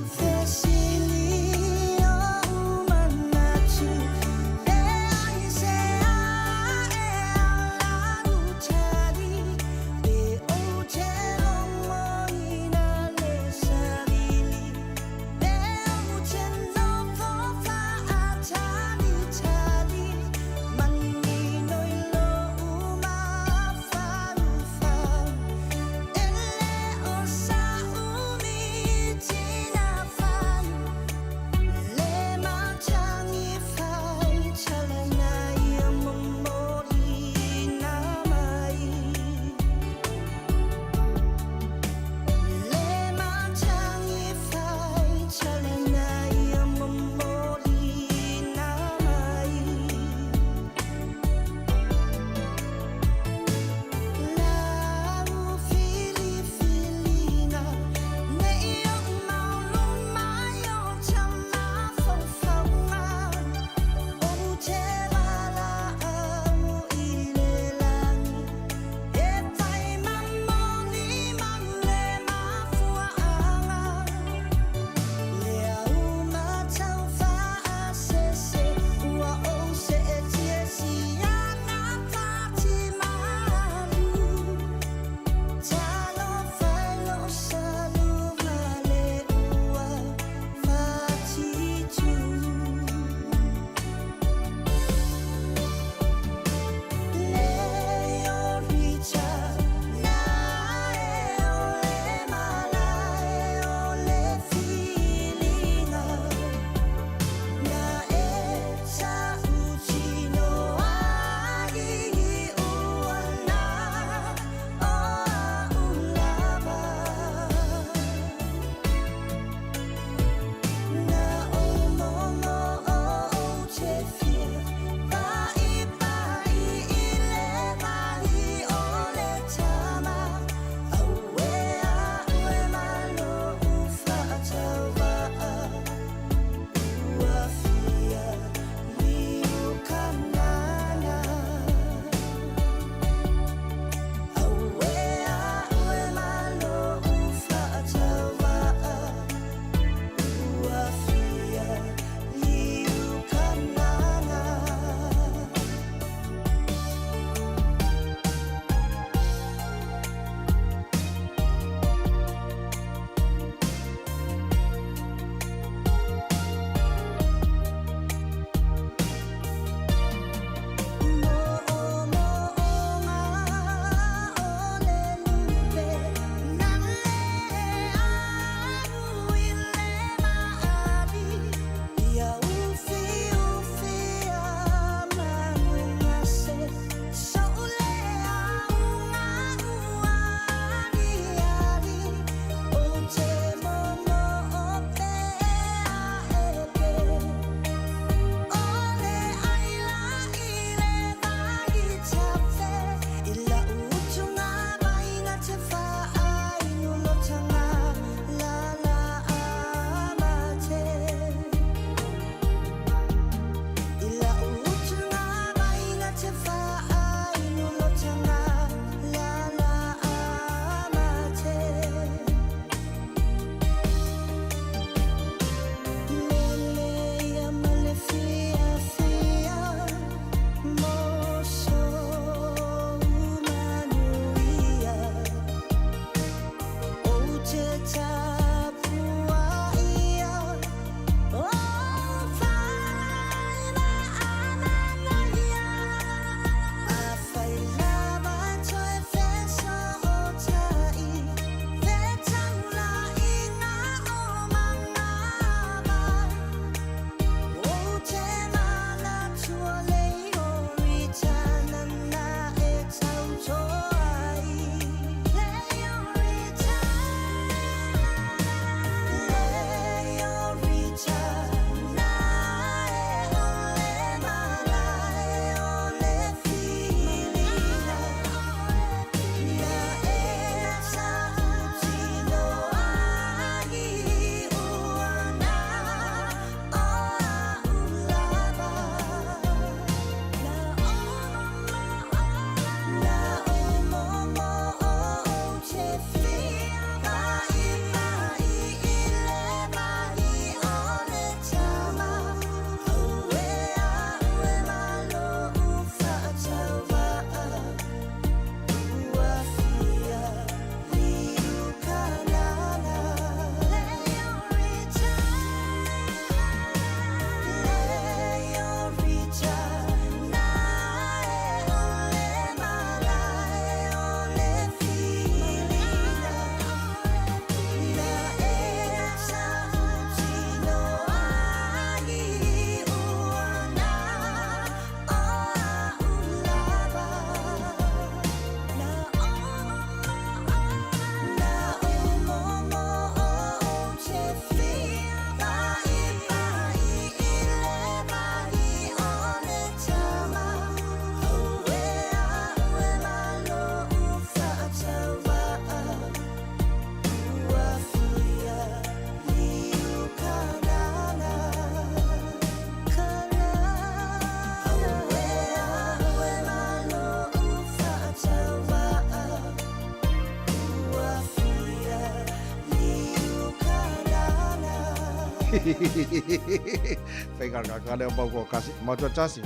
Speaker 1: Whainga ka leo pau ko kasi matua tasi.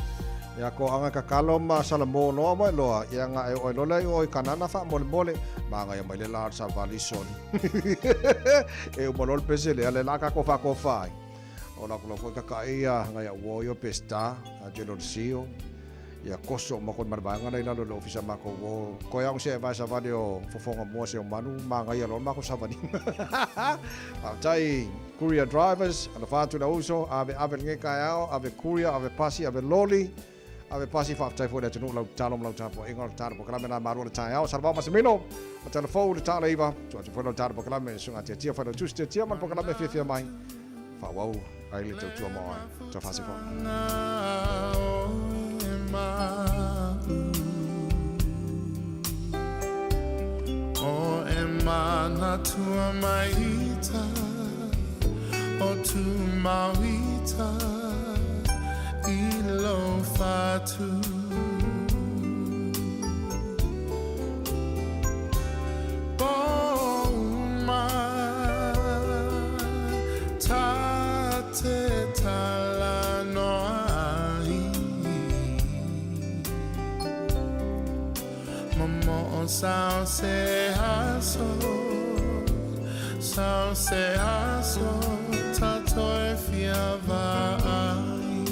Speaker 1: Ia ko anga ka kaloma salamo no mo loa ia nga e o lola o kanana fa mole manga ia mai le la sa valison. E o molol pese le ale la ka ko fa. Ola ko ka ia nga ia wo yo pesta a gelosio. Ia koso mo kon marbanga na ilalo lo ofisa mako wo ko yang se va sa vadio fofonga mo se manu manga ia lo mako sa vani. Tai courier drivers ana fatu na uso ave nge kaya ave courier ave pasi ave loli ave pasi fa tai fo de tunu lau talom lau tapo engol tar po kala mena maru tai au salva masimino o telefone de tala iva so te fo tar po kala me sunga tia fa tu tia man po kala me fia mai fa wau ai le tu mo to fa se fo
Speaker 3: O emana tua maita o tu mauita ilo fatu Boma tate tala no ai Momo sao se haso Tatoe fiava ai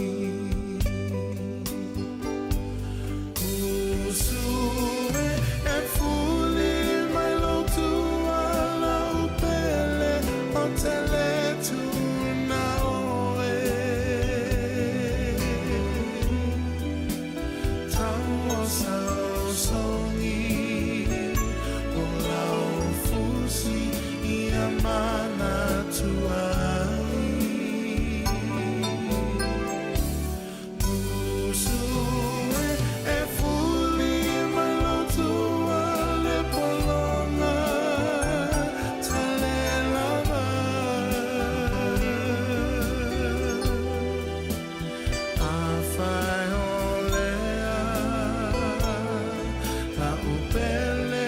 Speaker 3: Usue e fuli mai lo tua la upele o tele tu na oe Tau sao songi o lau fusi ia mana tua upele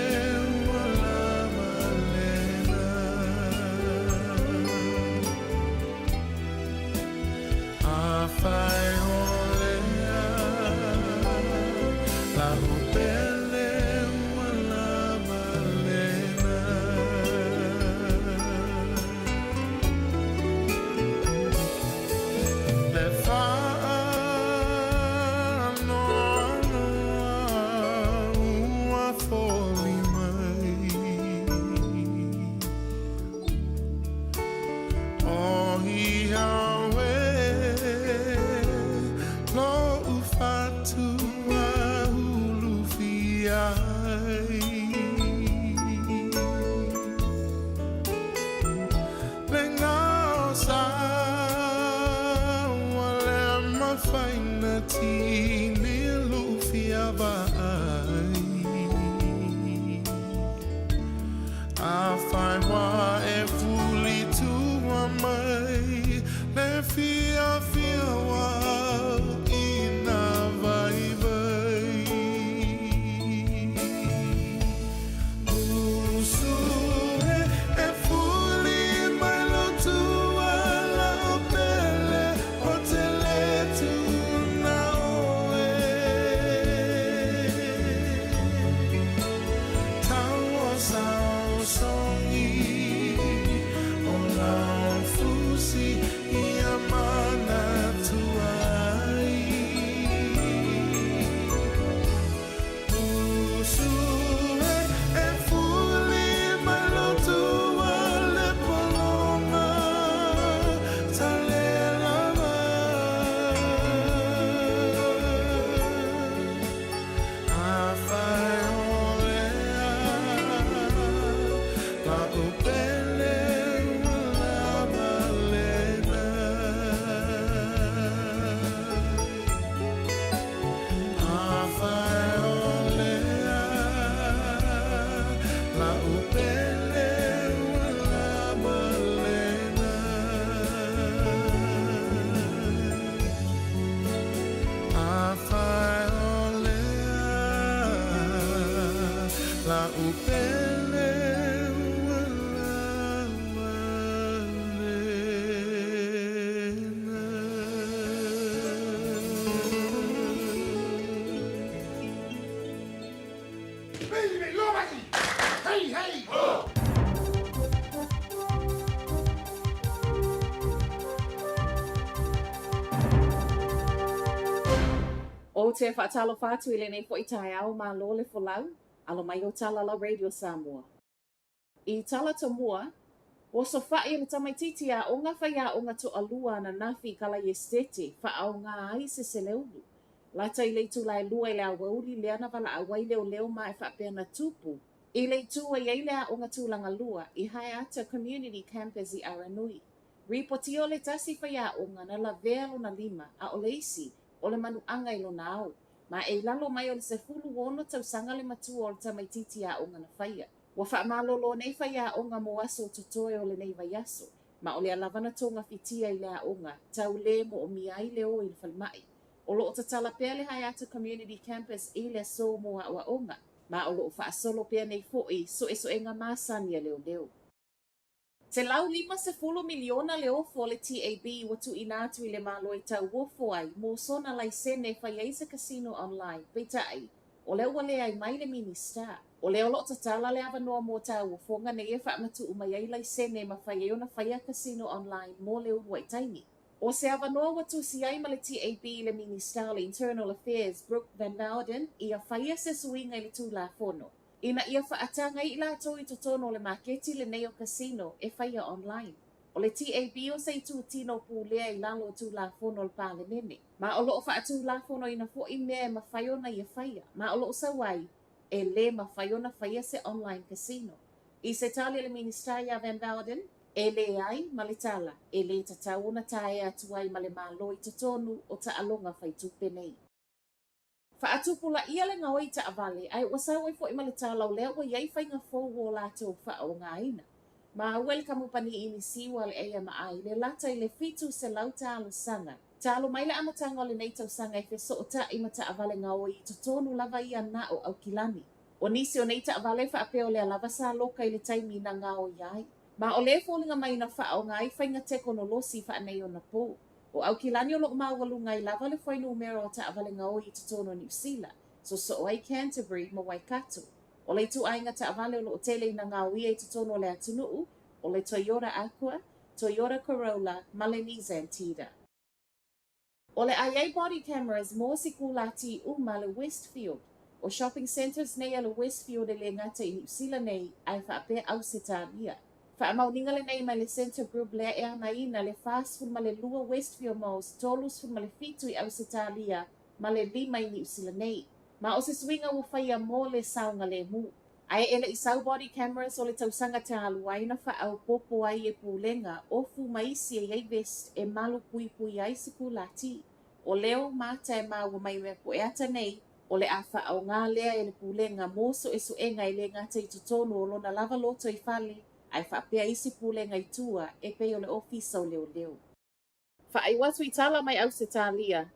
Speaker 4: Baby, lomaki! Hey, hey!
Speaker 7: O te whaatalo whātu i le nei po i tae au mā lole fo lau, alo mai o tala la Radio Samoa. I tala ta mua, o so whae le tamaititi a o ngā whai a o ngā to alua na nawhi kala i estete, wha au ngā ai se se leulu. Lata i leitu lai lua i lea wauri lea na wala a wai leo leo mai whapea na tupu. I leitu a iei lea o ngā tūlanga lua i hai ata community campus i Aranui. Ripoti o le tasi whai a o ngā na la velo na lima a o le isi, o le manu anga i lo nao, ma e lalo mai o le se fulu wono tau sanga le matua o le tamaititi a onga na whaia. Wa wha malolo nei whaia a onga mo aso tutoe o le nei vai aso, ma o le alavana tonga fitia i le a onga, tau le mo o miai le o i le whalmai. O lo o tatala pia le hai ata community campus i le so mo a wa onga, ma o lo o wha solo pia nei foi so e so e ngā māsania leo leo. Te lau 50 miliona le ofo le TAB watu inatu i le malo i tau wofo ai mo sona lai sene whai eisa casino online, peitai, o leo wale ai mai le minister. O leo lo tatala le avanoa mo tau wofonga ne e whaamatu umai ai lai sene ma whai eona whai casino online mo leo waitaini. O se avanoa watu si ai ma le TAB le minister le Internal Affairs Brooke Van Wouden i a whai se suinga i le tūla fono. Ina ia whaatanga i la toi to tono le maketi le neo casino e whaia online. O le TAB o sei tū tino pūlea i lalo tū la fono le pāle nene. Ma o loo whaatū la fono ina fo i mea ma whaiona i a whaia. Ma o loo sawai e le ma whaiona whaia se online casino. I se tali le ministaia Van Wouden, e le ai ma le tala, e le tatauna tae atuai ma le malo i to tonu o ta alonga whai tupe nei. Whaatupula ia le ngā oita avale, ai wasau ai fo i malitālau lea wa iei whai ngā fōu o lātou wha o ngā ina. Ma awel kamupani ini siwa le eia ma ai, le lata i le fitu se lau tālu sanga. Tālu mai le amatanga o le neitau sanga i wheso o ta i mata avale ngā oi to tonu lava ia na o au kilani. O nisi o neita avale wha apeo lea lava sa loka i le taimi na ngā oi ai. Ma o le fōlinga mai na wha o ngā i whai ngā teko no losi wha anei o na pō. O au kilani o loko mawalunga i lava le whainu umero o ta avale ngā oi i tutono New Zealand, so ai Canterbury ma Waikato. O le tu ainga ta avale o loko tele i na ngā oi i tutono le atunuu, o le Toyota Aqua, Toyota Corolla, ma le Nissan Tida. O le ai body cameras mo si kulati uma le Westfield, o shopping centers nei a le Westfield e le ngata i New Zealand nei ai whaape au se tāmia. Whaamauninga le nei mai le Center Group lea e ana ina le fast food ma le lua Westfield Malls, tolus food ma le fitu i au se tālia, ma le lima i New Zealand nei. Ma o se swinga ua whaia mo le saunga le mu. Ai ele i sau body cameras o le tausanga te aluaina wha au popo ai e pūlenga o fu maisi e iei vest e malu pui pui ai se kulati. O leo mata e maua mai mea po e ata nei, o le awha au ngā lea e le pūlenga moso e suenga i le ngata i tutonu o lona lava loto i whale, ai whaapea isi pūlenga i tua e pei o le ofisa o leo leo. Whaai watu i tala mai au se tālia.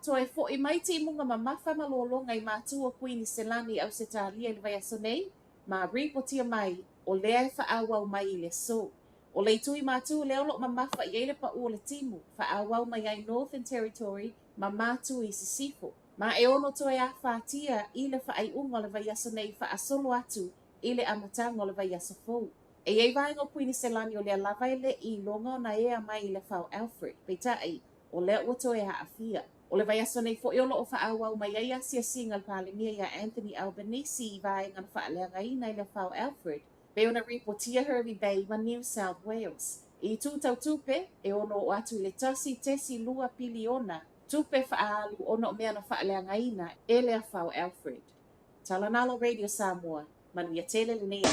Speaker 7: To e fo i mai te munga ma mawha malolonga i mātua Queen Selani au se tālia i le vai aso nei, ma ripotia mai o lea e whaawau mai i le so. O le tui mātua leo lo ma mawha i eile pa o le timu, whaawau mai ai Northern Territory ma mātua i Sisifo. Ma e ono to e a whātia i le whaai unga le vai aso nei wha asolo atu i le amatanga o le vai aso fou. E ei vaenga o Puini Selani o lea lava le i longa o na ea mai i le whao Alfred, peitai, o lea ua to e haafia. O le vai aso nei fo i olo o whaawau mai ei asia singa le palemia ia Anthony Albanese i vaenga na whaalea ina i le whao Alfred, pe ona ripotia Hervey Bay ma New South Wales. I tūtau tupe, e ono o atu i le tasi tesi lua piliona, tupe whaalu ono mea na whaalea ina e lea whao Alfred. Talanalo Radio Samoa, manuia tele le nei.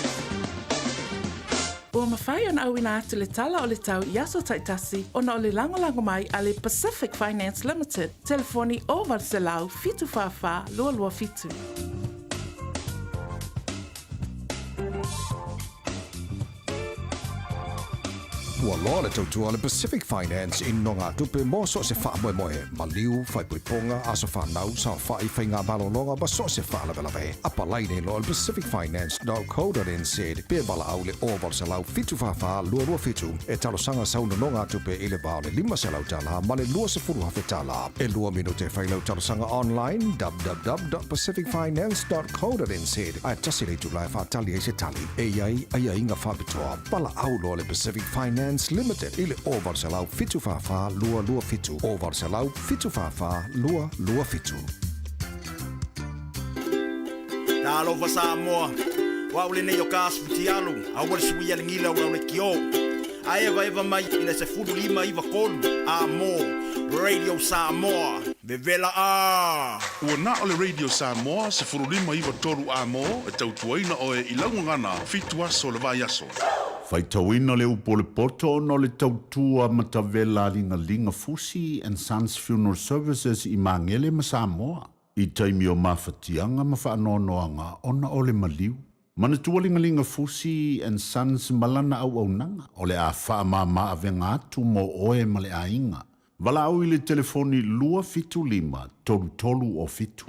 Speaker 13: Ua mawhai ana au ina atu le tala o le tau i aso taitasi o na o le langolango mai a le Pacific Finance Limited. Telefoni o Varselau fitu whawha lua lua fitu.
Speaker 9: ua loa le tautua le Pacific Finance in no ngā tupe mo so se wha moe moe. Maliu, whai puiponga, aso whanau, sa whai whai ngā malolonga, ba so se wha lawe. Apa laine lo le pacificfinance.co.nz pe bala au le oval se lau fitu whawha lua fitu e talosanga sauna no ngā tupe i le bao le 5 se lau tala ma le lua se furu hawhe tala. E lua minute whai lau talosanga online www.pacificfinance.co.nz ai tasi le tu lai whatali e se tali. E iai inga whabitoa bala au lo le Pacific Finance Limited i le oval se lau fitu whawha lua fitu. Oval se lau fitu whawha lua fitu.
Speaker 10: Talo fa Samoa. Wa ule nei o kasputi alu. A wale sui ale ngila ula ule kio. A eva mai ina se fudu lima iwa kolu. A mo. Radio Samoa. Bevela a.
Speaker 6: Ua na ole Radio Samoa se furu lima iwa toru a mo. E tautuaina oe ilangu ngana fitu aso le vai aso.
Speaker 16: Faitauina le upo le poto no le tautua matavela linga Fusi and Sons Funeral Services i Mangele ma Samoa. I taimi o mawhatianga ma whaanoanoanga ona o le maliu. Mana tua linga Fusi and Sons malana au nanga o le a whaamama avenga atu mo oe ma le a inga. Wala au i le telefoni lua fitu lima tolu o fitu.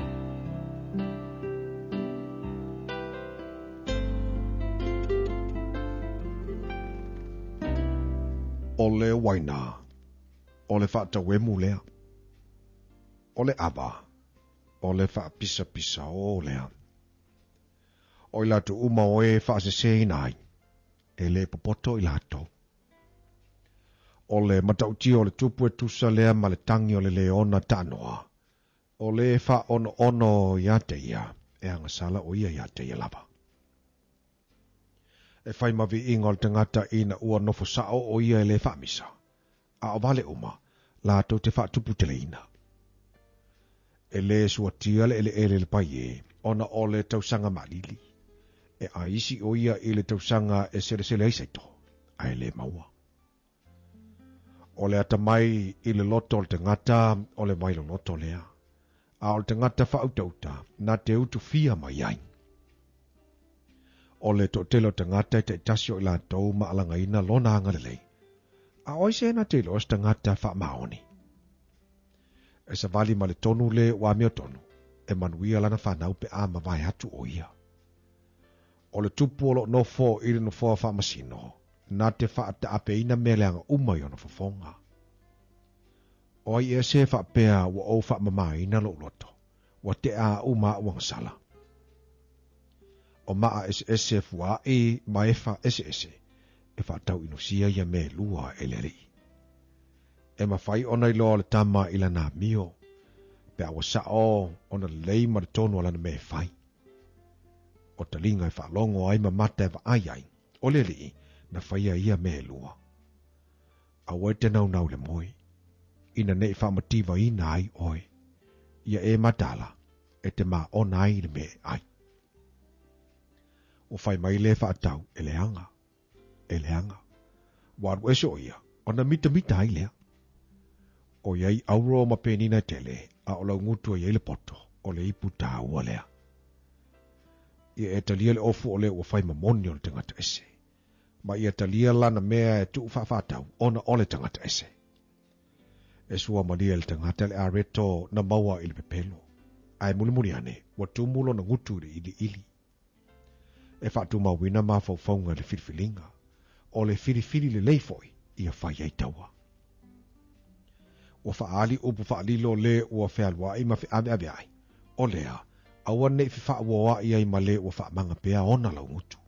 Speaker 1: O le waina, o le whaata wemu lea, o le aba, o le wha pisa o lea. O i lato uma o e wha se se inai, e le popoto i lato. O le matauti o le tupu e tusa lea ma le tangi o le leona tanoa. O le wha ono ia te ia, e anga sala o ia te ia lava. E whai mavi inga o le tangata ina ua nofo sao o ia e le whamisa. A o vale uma, la tau te whatupu te leina. E le suatia le ele pai e, ona o le tausanga malili. E a isi o ia i le tausanga e sele aisaito, a e le maua. O le atamai i le loto o le tangata, o le mailo loto lea. A o le tangata whautauta, na te utu fia mai ai. O le totelo tangata te tasio i la tau maalanga ina lona anga lelei. A oise na te los tangata wha maoni. E sa vali ma le tonu le wa meo tonu, e manuia lana whanau pe ama vai hatu o ia. O le tupu o lo no fo iri no fo wha masino, na te wha ata ape ina meleanga umai o no fofonga. O i e se wha pea wa o wha mamai ina lo loto, wa te a uma uangsala. O maa ese fua e maefa ese e whaatau inosia ia me lua e leri. E mawhai ona i loa le tama ila nā mio, pe awa sao ona lei maritonu ala na me whai. O talinga e whaalongo ai mamata e wa ai, o leri na whaia ia me lua. Awa e te nau le moi, ina ne whaamativa ina ai oi, ia e matala e te maa ona ai le me ai. O fai mai le whaatau e leanga. Waru eso ia, ona mita ai lea. O iei auro ma penina tele, a o lau ngutua iei le poto, o le ipu tā ua lea. Ia e talia le ofu o le ua fai mamoni o le tangata ese. Ma ia talia lana mea e tuu whaatau, ona o le tangata ese. E sua malia le tangata le areto na maua i le pepelo. Ai mulimuri ane, wa tumulo na nguturi ili. E whaatu mawina ma faufaunga le whiriwhilinga, o le whiriwhiri le leifoi ia whai ei taua. Ua whaali upu whaalilo le ua whealua i ma ame ai, o lea, aua nei whaawua ia i ma le ua whaamanga pea ona lau ngutu.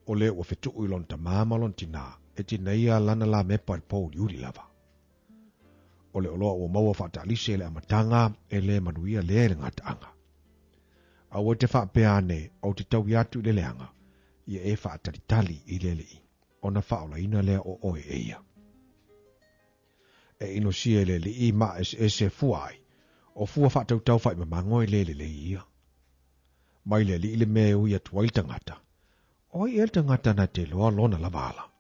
Speaker 1: O le ua whetu uilon ta māmalon tina, e tina ia lana la mepa i pō liuri lava. O le oloa ua maua whaatalise le amatanga, e le manuia le ngata anga. Awa te whaapea ane au te tau iatu le leanga, ia e whaataritali i le lei, ona whaola ina lea o oe eia. E ino sia le lei ma se fuai, o fua whaatautau whai mamango i le lei ia. Mai le lei le me ui atua il tangata, oi el tangata na te loa lona lavala.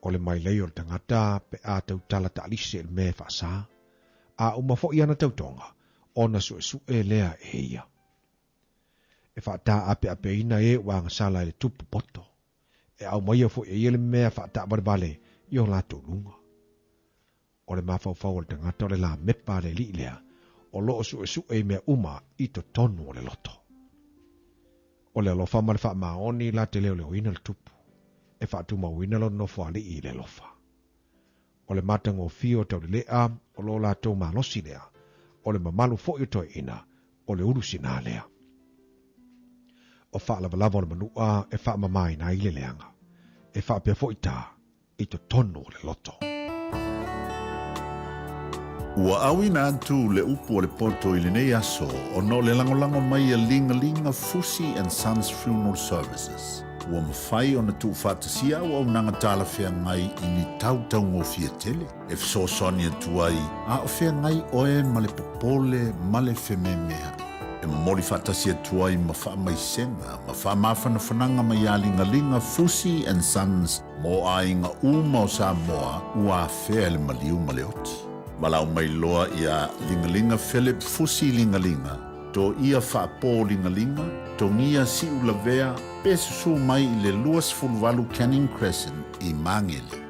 Speaker 1: O le mai lei o le tangata pe a tautala ta alise le me whaasa, a umafo i ana tautonga, ona su e lea eia. E whaata ape ina e wanga sala le tupu poto. E au mai fo e ele mea fa ta bale yo la to lunga. O le mafau o le tangata o le la mepa le li lea, o loo su e mea uma i to tonu o le loto. O le alofa ma le wha maoni la te leo leo ina le tupu, e wha tu mawina lo nofo ali i le lofa. O le matang o fio tau le lea, o lo la tau malosi lea, o le mamalu fo i toi ina, o le urusina lea. O wha lava o le manua, e wha mamai na i le leanga, e wha pia fo i ta, i to tonu o le loto.
Speaker 16: Ua awina atu le upu o le poto i le nei aso o no le langolango mai a linga Fusi and Sons Funeral Services. Ua mawhai o na tu whātasia o au nanga tāla whea ngai i ni tau ngofia tele. E fso soni atu ai, a o whea ngai oe ma le popole ma le whememea. E mori whātasia atu ai ma wha mai senga, ma wha mawhana whananga mai a linga Fusi and Sons mo a inga uma o Samoa ua whea le maliu ma le oti. Malau mai loa ia lingalinga Philip Fusi lingalinga, to ia whaapo lingalinga, to ngia si ulavea, pesusu mai i le luas fulwalu Canning Crescent i Mangele.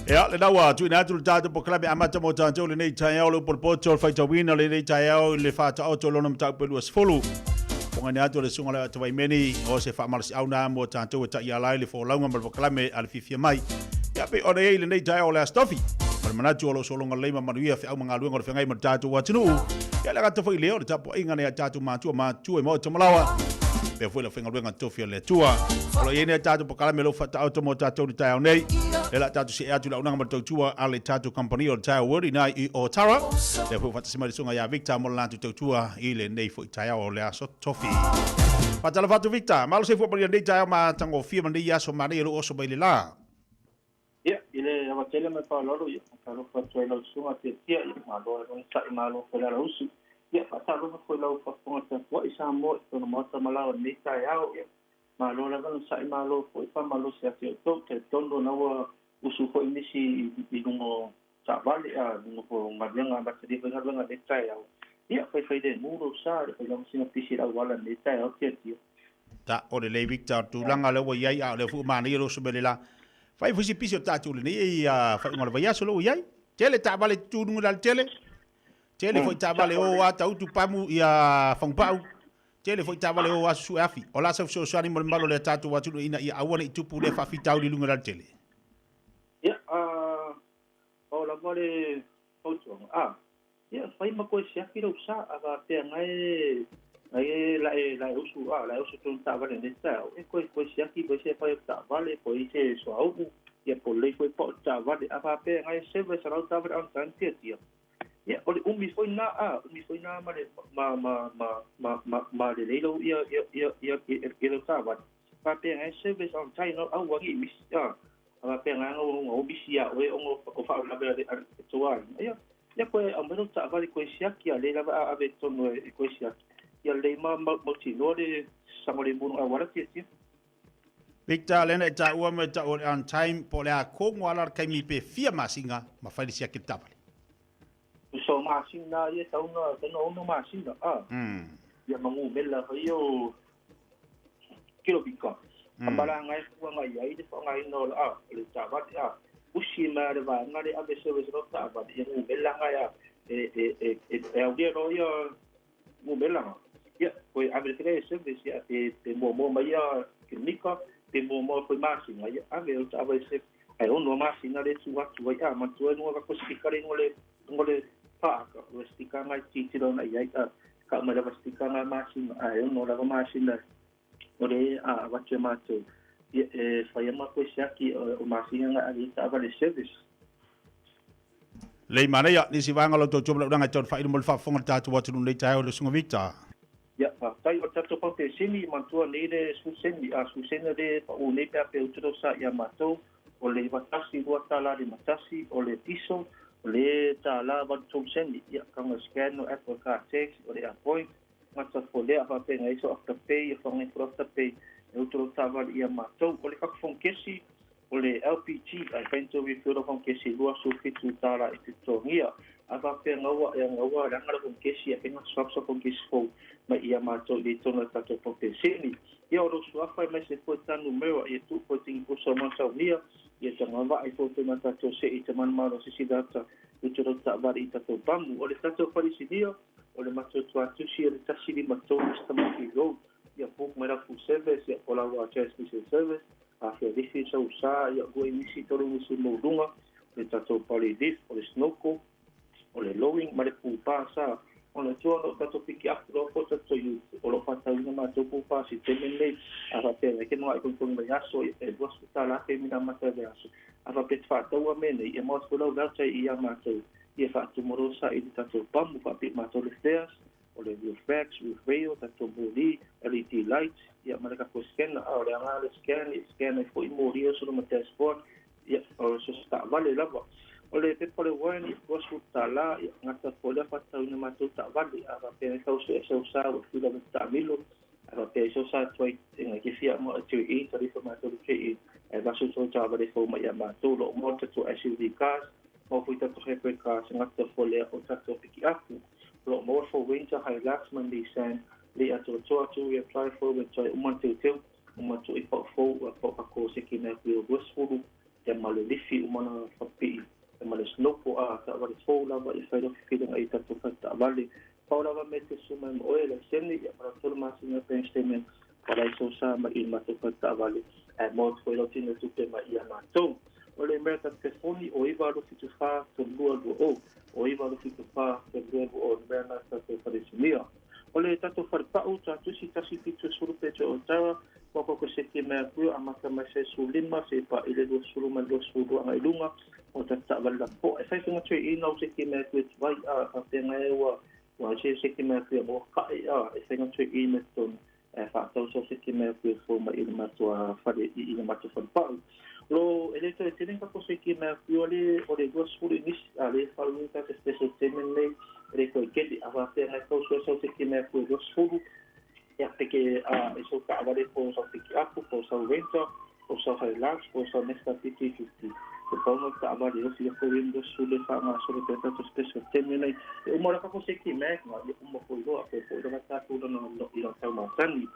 Speaker 14: Ya, le dawa tu ina tu tatu po klabe amata mo tanto le nei tai au le porpoto fai tawina le nei tai au le fa ta auto lo nam ta pelu as fulu. Ponga ni atu le sunga le atu vai meni o se fa malsi au na mo tanto ta ia lai le fo launga mal klame al fifia mai. Ya pe o le nei tai au le stofi. Par manatu lo solonga le ma manuia fa au manga luenga le fengai mo tatu wa tunu. Ya le gata foi le o tapo inga ne tatu ma tu e mo tamalawa. Pe foi le fenga luenga tofia le tua. Lo yene tatu po klame lo fa ta auto mo tatu tai au nei. E la tatu se atu la unanga matautua ale tatu company o tai wori nai I o tara. Le fu fata simari sunga ya Victor mo la tautua I le nei fu tai o le aso tofi. Patala fatu Victor, malo se fu pali nei tai ma tango fia mani ya so mani lo oso bai le la.
Speaker 18: Ya, ile ya tele me pa loro ya. Kalo fatu lo sunga te tia ma lo no sa ma lo ko la usu. Ya, patala ko lo fa ko ta wa isa mo to no mata mala nei tai au ya. Ma lo la no sa ma lo ko pa ma lo se ati to te tondo na wa usu ko inisi I dungo sa vale a dungo ko mabenga ba te venga venga de tai au ia fai de muro sa de la sina pisi la wala de tai au te tio
Speaker 14: Ta o le Victor tu langa le wa yai a le fu mani lo so belela fai fu si pisi ta tu le ni a fai ngol va ya solo yai tele ta vale tu dungo dal tele foi ta vale o a ta tu pamu ia fong pau tele foi ta vale o a su afi o la so so ani mo malo le tatu wa tu ina ia awana I tupu le fa fitau di lunga dal tele.
Speaker 18: Ya, o la vale ocho. Ya, fai ma ko sia ki ro sa ava pe ngai la usu tu ta vale de sa. E ko sia ki ko sia fai ta vale ko I se so au. Ya po le ko po ta vale ava pe ngai se ve sa ta vale an tan tia tia. Ya, o le umi foi na ma le lo ia ta vale. Pa pe ngai se ve sa tai no au wa ki mis ya. Aba penga ngo bisia we o fa la bela de toan ya ko ambero ta vale ko sia ki ale la ave tono ko sia ya le ma ti no de samole bunu awara ti ti
Speaker 14: Victor lena ta ua me ta on time po le ko ngala kai mi pe fia masinga ma fa sia ki tapale
Speaker 18: so masinga ye ta no masinga ya mangu bella yo kilo bika Ambala ngai fu ngai ai de fa ngai no le tava usi ma de va ngai ave service ro tava de mu bella ngai e au dia ro yo mu bella ya ko ave tre service ya te mo mai ya klinika te mo ko masi ngai ave o tava se ai no masi ngai tu wa tu ya ma tu no va ko spikare ngole pa ka o stika ngai ti ro nai ai ka ma va stika ngai masi ai no la masi ngai ore a wache mato fai ma ko siaki o masinga ali ta vale service
Speaker 14: le mana ya ni sivanga lo to chobla danga ton fai mo fa fonga ta tu watu nei tai o le sunga Victor
Speaker 18: ya pa tai o tato pa te sini mantua nei de su seni de o nei pa pe utro sa ya mato o le batasi wa tala de matasi o le piso o le tala va to seni ya kanga scan no Apple Car Tax o le appoint mata fole apa pe ngai so after pay e fonga for after pay e utro tava ia matou o le ka fon kesi o le LPG ai pento vi fero fon kesi lua so fitu tala e tutongia apa pe ngawa ranga fon kesi e penga swap so fon kesi fo ma ia matou le tona tato fon kesi ia o so afa mai se fo tan numero e tu fo ting ko so ma sa via ia tanga va ai fo te mata to se i te man maro si data utro tava i tato pamu o le tato parisidio o le mato tu si le tasiri mato stama ki go ya pok mera fu service ya ola wa special service a fe disi sa usa ya go inisi toro musu modunga le tato pali dis o le snoko o le lowing mare pu pasa o le tono tato piki afro ko tato yu o lo pata una mato pu pasi temene a fa pe ke no ai con ya so e do hospital a ke mi na mata de aso a fa pe fa to wa mene e mo so lo ga i ya mato ia fa tu morosa I tato pamu fa pe mato le stairs o le reflex with rail tato boli LED lights ia maraka ko scan o le anga le scan fo I morio so no sport ia o so sta vale lava o le pe pole wani ko su tala ia ngata fo le fa tau na mato ta vale a fa pe ka so sa o filo ta milo a fa pe so sa toi nga ki fia mo tu I tari fo mato le e va so ta vale fo ma ia mato lo mo to SUV cars mo fui tato hepe ka ngata fole o tato piki aku lo mo for winter Hilux man di san le ato to we apply for with umante teu umato I fo ko se ki na ku westfulu e male lifi umana whapi e male snopo a ta wale fōlawa i whaira whiwhiringa i tato whaita wale paulawa me te suma mo oe le sene i apara tolu masinga pensteme para iso sa ma i mato whaita wale e mo whaira tina tupe ma i amatou o le American Telefoni o iwa alu fitu wha to lua o iwa alu fitu wha to lua o merana tato wharesimia o le tato wharepau tato si tasi fitu surupe te o tawa wako ko se ke mea kua amaka mai se su lima se pa ile lo suru ma lo suru anga ilunga o tata wala po e whai whinga tue ina o se ke mea kua tuwai a whatenga e wa se ke mea kua mo kai a e whinga tue ina ton e whaatau so se ke mea kua fo ma ina matua whare i ina matua wharepau lo ele to tenen ka ko se ke mea kua o le dua suru nis a le whaluita te special temen nei re ko kedi a whatenga e kau so se ke mea kua dua suru ya peke eso ka avare po so piki apu po so renta po so relax po so nesta 50-50 ko pono ka avare o fia ko windows sule fa ma so pe to special terminate o mora ka ko se ki me ma o mo ko do a po do ka tu no i no ta ma tani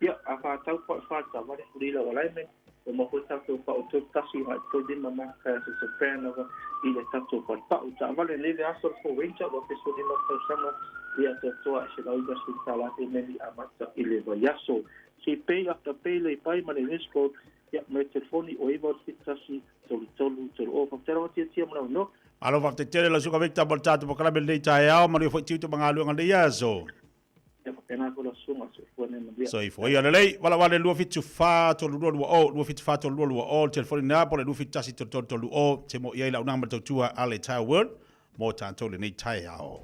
Speaker 18: ya aka ta ko fa ta avare furi la alignment o mo ko ta ko pa o to tasi ha to din ma ka se se pena i le ta to ko ta o ta avare le aso ko winter o pe so din ma to sama ia toa se lau da sutala e meni amata ile vayaso si pay after pay le pai ma le risco ya me telefoni o iwa fitasi tolu o fa o tia mo no
Speaker 14: alo va te tele la suka vecta boltato po kala le tai ao ma fo tiu te mangalu ngale yaso
Speaker 18: ya pena ko la suma so fo ne mo
Speaker 14: so ifo ia lei wala lu fitu fa to lu fitu fa to lu o telefoni na po lu fitasi to lu o te mo ia la una ma tua ale tai world mo tanto le nei tai ao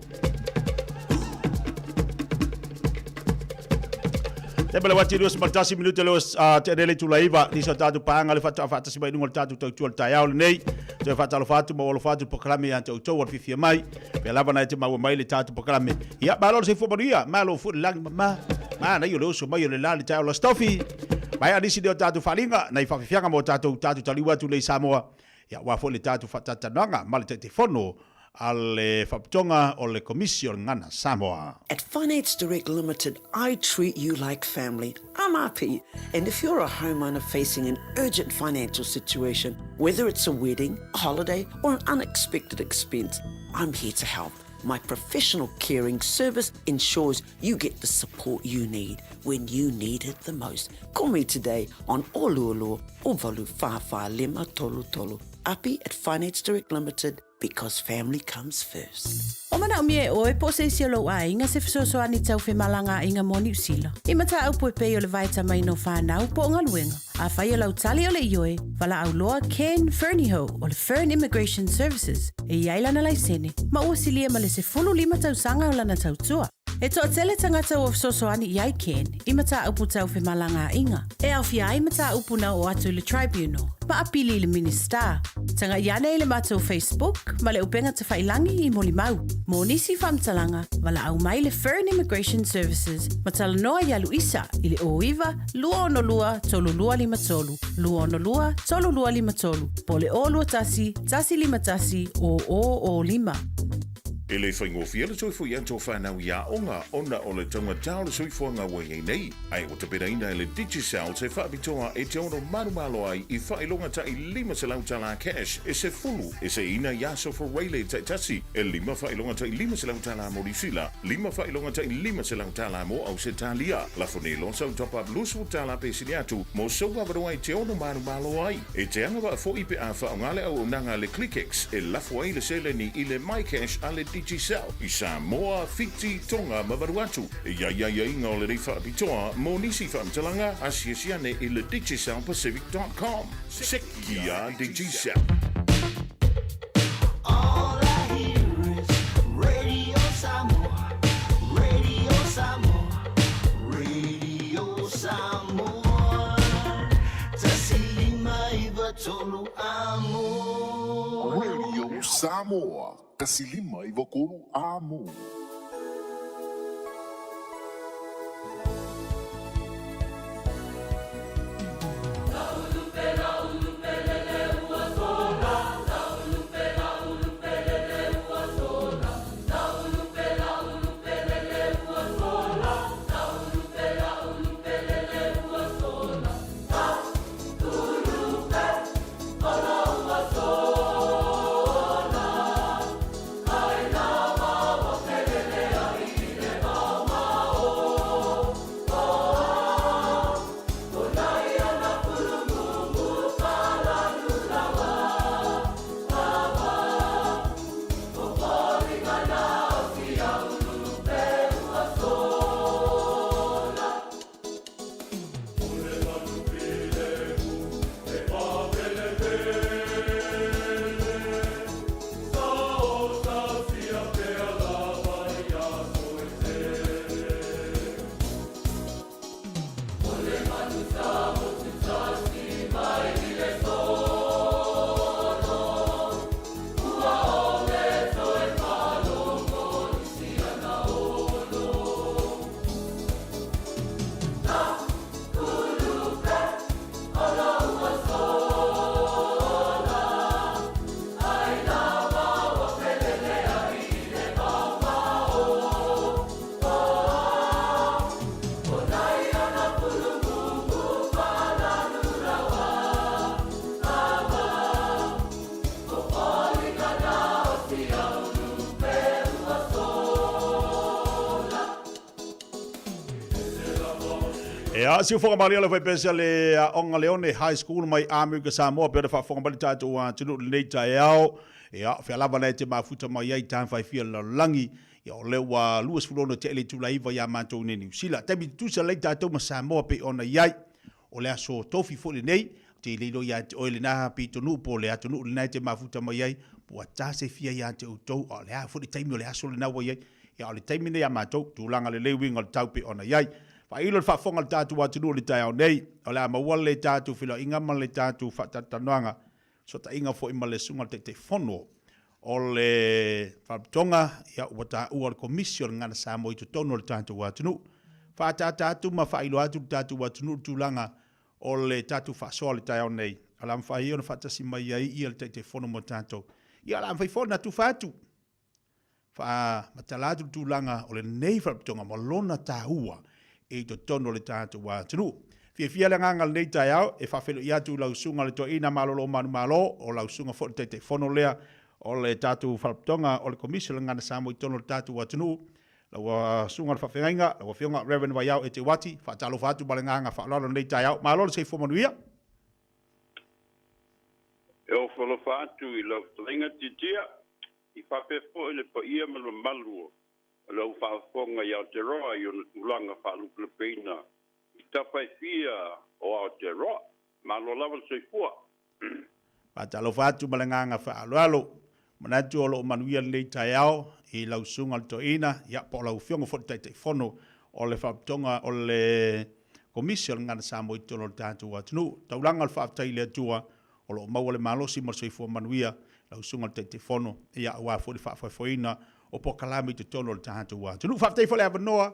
Speaker 14: te bele wati dos martasi minuto los te dele tu laiva ni so tatu panga le fatu afata sibai ngol tatu tu tai au nei te fata lo fatu mo lo fatu proclame ante o to fifia mai pe lava na te mau mai le tatu proclame ia balo se fobaria malo fu lang ma na yo lo so mai le la le tai lo stofi mai adisi de tatu falinga na ifa fianga mo tatu taliwa tu le Samoa ia wa fo le tatu fatata nanga mal te fono alle Faptonga o le Commission ngana Samoa.
Speaker 11: At Finance Direct Limited, I treat you like family. I'm Api, and if you're a homeowner facing an urgent financial situation, whether it's a wedding, a holiday, or an unexpected expense, I'm here to help. My professional caring service ensures you get the support you need when you need it the most. Call me today on Oluolu o Valu Fafa Lima Tolu Tolu. Api at Finance Direct Limited, because family comes first.
Speaker 8: O mana umie oe po se sialo a inga se fisoso ani tau fe malanga inga moni usila. I mata au poe peo le vaita mai no whanau po ngā luenga. A whai o lau tali o le ioe, wala au loa Ken Ferniho o le Fern Immigration Services. E iailana lai sene, ma ua silia ma le se 15 tau sanga o lana tau tua. E toa tele tangata o fisoso ani iai Ken, I mata au putau fe malanga inga. E au fia ai mata au puna o atu le tribunal, pa apili le minister. Tanga iane le mata o Facebook, ma le upenga te whailangi I moli mau. Mo nisi whamtalanga, wala au mai le Fern Immigration Services, ma tala noa ia Luisa, I le oiwa, lua ono lua, tolu lua lima tolu, lua ono lua, tolu lua lima tolu, po le o lua tasi, tasi lima tasi, o lima.
Speaker 16: E le whaingofia le toi fui anto whanau ia onga ona o le taunga tau le sui fuanga wai nei. Ai o te peraina le Digicel te whaapitoa e te ono marumalo ai I whailonga ta I 5 se lau tala cash e se fulu e se ina yaso for Waylay tai tasi e 5 whailonga ta I 5 se lau tala mo risila 5 whailonga ta I 5 se lau tala mo au se talia la fonelo sa top up lusu tala pe siniatu mo soga varua I te ono marumalo ai e te anga wa fo ipe a whaongale au nanga le ClickX e lafu ai le sele ni I le MyCash a le Digicel I Samoa Fiti Tonga Mavaruatu e ia inga o le reifa apitoa mo nisi whaamtalanga asiasiane I le digicelpacific.com Sekia Digicel.
Speaker 5: All I hear is Radio Samoa, Radio Samoa, Radio Samoa. Tasilima iwa tolu amo.
Speaker 15: Radio Samoa. Kasilima I Wakolu Amo.
Speaker 5: Oh,
Speaker 14: Si fonga mali ala fai pesa le onga leone high school mai America Samoa pe fa fonga mali tatu a tunu le tai ao fe lava le te mafuta mai ai tan fai fia la langi ya le wa luas fulono te le tula iva ya manto ne New Zealand tabi tu sa le tatu ma Samoa pe ona yai o le aso tofi fo le nei te le lo ya o le na pi tonu po le atunu le te mafuta mai ai po ta se fia ya te utou o le a fo le taimi o le aso le na wa yai ya o le taimi ne ya manto tu langa le winga tau pe ona yai fa ilo fa fonga tatu wa tunu le tai nei ola ma wale tatu filo inga ma le tatu fa tatanoanga so ta inga fo ima le sunga te fono ole fa tonga ya wata uor commission ngana sa mo itu tono le tatu wa tunu fa tatu ma fa ilo atu tatu wa tunu tulanga ole tatu fa so le tai nei ala fa io fa tasi mai ia il te fono mo tatu ya la fa fona tu fatu fa matalatu tulanga ole nei fa tonga mo lona tahua e to tono le tātou wā tunu. Fia le nganga le tai au, e whawhelo i atu lau sunga le to ina malolo manu malo, o lau sunga fo te whono lea, o le tātou whalaptonga, o le komisio le ngana sāmo i tono le tātou wā tunu, lau sunga le whawhengainga, lau whionga Reverend vai au e te wati, whaatalo whatu bale nganga whaalolo le tai au, malolo se whomanuia.
Speaker 2: E o whalo whatu i lau talinga titia, i whapefo i le pa ia malo maluo, lau whaafonga i Aotearoa i ona tūlanga whaaluklepena i tapai fia o Aotearoa, malo lava soifua.
Speaker 14: Whaatalo whatu malanganga whaaloalo, manatu o lo manuia le tai au i lau sunga le toina, ia po lau whionga whotai te whono o le whaptonga o le komisio ngana Samoa i tono le tātou atunu. Taulanga le whaatai le atua o lo maua le malosi mar soifua manuia lau sunga le te whono, ia ua fwori whaafwaifoina o po kalami te tono le tātou wā. Tunu whaaftai whale awanoa,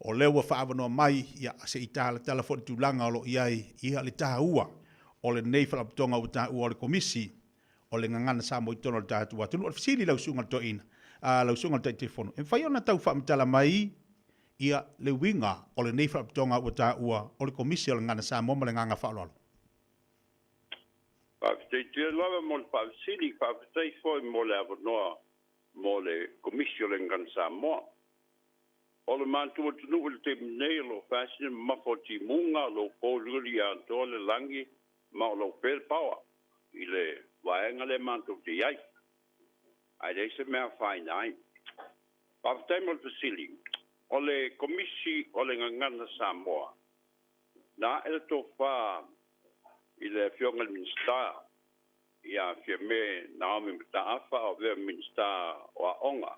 Speaker 14: o lewa whaavanoa mai, ia se i tāla tala whori tūlanga o lo iai, ia le tāua, o le nei whalaptonga o tāua o le komisi, o le ngangana Samoa i tono le tātou wā. Tunu o le fisili lau sunga le toina, lau sunga le te whono. E whai ona tau whaamitala mai, ia le winga o le nei whalaptonga o tāua, o le komisi o le ngana Samoa ma le nganga whaaloalo.
Speaker 2: Whaaftai tia lawa mo le whaafisili, whaaftai whoi mo le awanoa, mo le komisio le ngana Samoa. O le mātua tunu le te mnei lo fashion mafo ti munga lo kōruri a tole langi ma o lo pel power i le waenga le mātua te iai. Ai le se mea whai nai. Paftai mo le fasili. O le komisi o le ngana Samoa. Na ele to wha i le fionga le minister. Ia fia me Naomi Mataafa o vea minister o Aonga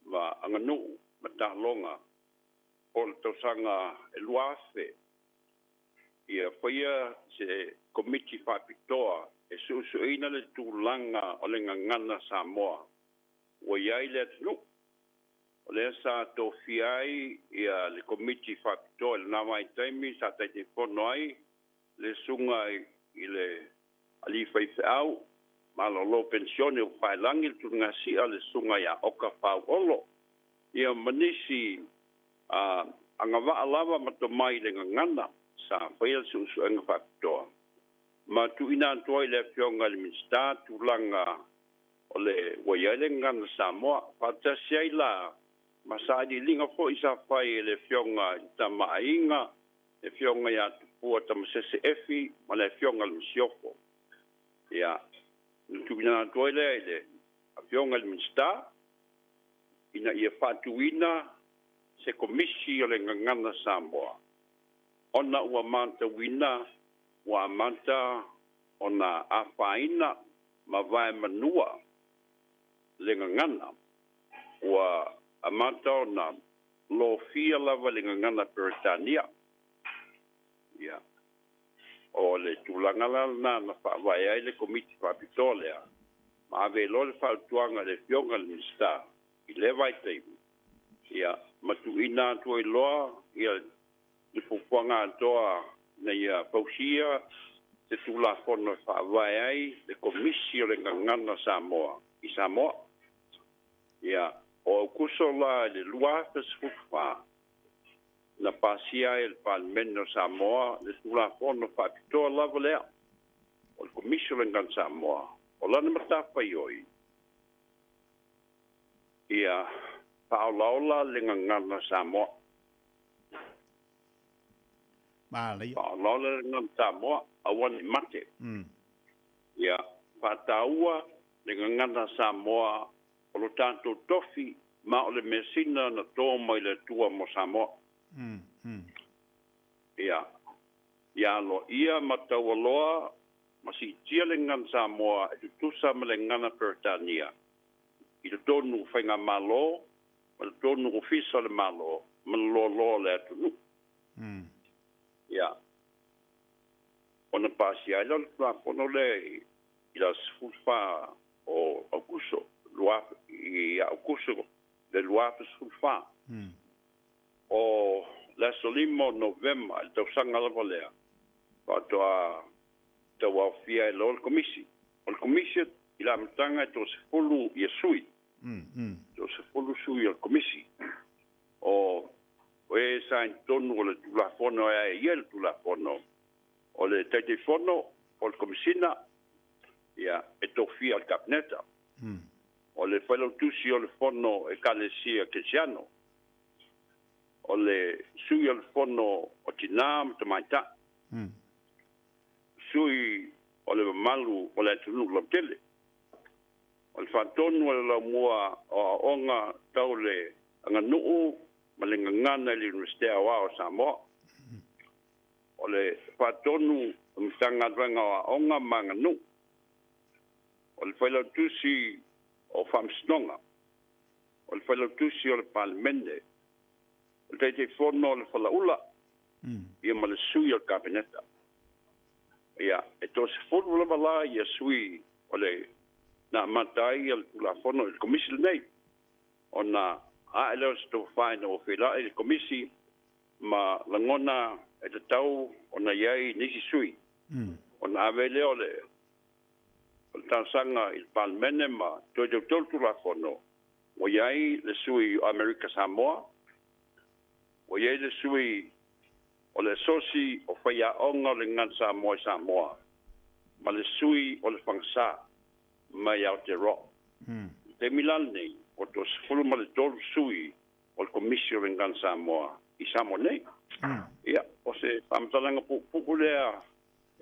Speaker 2: ma anganu Matalonga o le tausanga e luafe ia whaia se komiti whapitoa e suusuina le tūlanga o le ngangana Samoa o iai le atunu o le sa tofi ai ia le komiti whapitoa le nawai taimi sa taite whono ai le sunga i le ali fai au malo lo pensione o fai langi tu ngasi ale sunga ya oka pau olo ia manisi anga wa alava matomai le ngana sa fail su anga factor ma tu ina toi le fionga le minsta tu langa ole wayale ngana Samoa pata siaila masadi linga fo isa fai le fionga tama inga le fionga ya tu tama CCF ma le fionga le siofo ia tu ina toile ile afionga le minsta ina ia fatuina se komisi o le ngangana Samoa ona ua manta wina ua manta ona afaina ma vai manua le ngangana ua amanta ona lo fia lava le ngangana Peritania Ia. O le tūlanga lana na whaawai ai le komiti whapitole a. Ma ave lo le whautuanga le fionga le minister. I le vai teimu. Ia, matu ina tua i loa, ia, i fufuanga atoa na ia pausia, te tula fono whaawai ai, le komisi o le ngangana Samoa, i Samoa. Ia, o kuso la le luafes fufa, na pasia e le Parliament o Samoa, le tula fono whaapitoa lava lea, o le komisi o le ngangana Samoa, o lana matafa i oi. Ia, paolaola le ngangana Samoa. Paolaola le ngangana Samoa, awan i mate. Ia, pataua le ngangana Samoa, o lo tanto tofi, ma o le mesina na tō mai le tua mo Samoa. Ia, ia lo ia mataua loa, ma si tia le ngangana Samoa, e tutusa ma le ngangana Peritania. I le tonu whainga malo, ma le tonu ofisa le malo, ma le lo le atunu. Ia. Ona pasi ai lo la fono le i la sfufa o Augusto, i Augusto le luafe sfufa. O la solimo novemba, il tau sanga la volea. Patoa tau au fia e lo le komisi. O le komisi i la mtanga e to se fulu i a sui. To se fulu sui al komisi. O e sa in tonu o le tulafono e ia le tulafono. O le telefono o le komisina ia e to fia al kabineta. O le whailo tusi o le fono e kalesia kesiano. O le sui o le fono o tina matamaita. Sui o le malu o le atunu lo tele. O le whatonu o le lau mua o onga tau le anganuu ma le ngangana le Universitea o Samoa. O le whatonu o mtanga dwenga o onga ma nganu. O le whaila tusi o whamsnonga. O le whaila tusi o le Parliamente. O le te whono o le whalaula. Ia ma le sui o le kabineta. Ia, e to se whono lama la ia sui o le na matai al la fono il komisi nei ona a ele sto fine o fila il komisi ma langona e te tau ona iai nisi sui ona avele ole o tansanga il palmene ma to tu la fono o iai le sui America Samoa o iai le sui o le sosi o faya onga le ngan Samoa ma le sui o le fangsa mai Aotearoa. Te milan nei, o to sefulu ma le tolu sui o le komisio le ngana Samoa i Samoa nei. Ia, o se pamatalanga pupu lea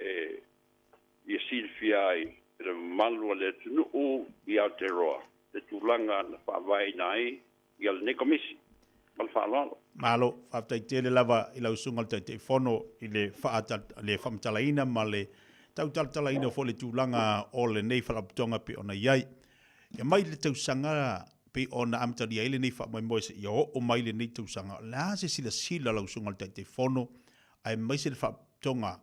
Speaker 2: i silfia ai le malu le tunuu i Aotearoa. Le tūlanga na whaavai nai i ale ne komisi. Mal whaalalo.
Speaker 14: Malo, whaftai tele lava i lau sungal te whono i le whamatalaina ma le tau talatalaina fo le tūlanga o le nei whalaputonga pe ona iai. Ia mai le tausanga pe ona amtari ai le nei whamaimoese i o mai le nei tausanga. La se sila lau sungal te whono ai mai se le whalaputonga.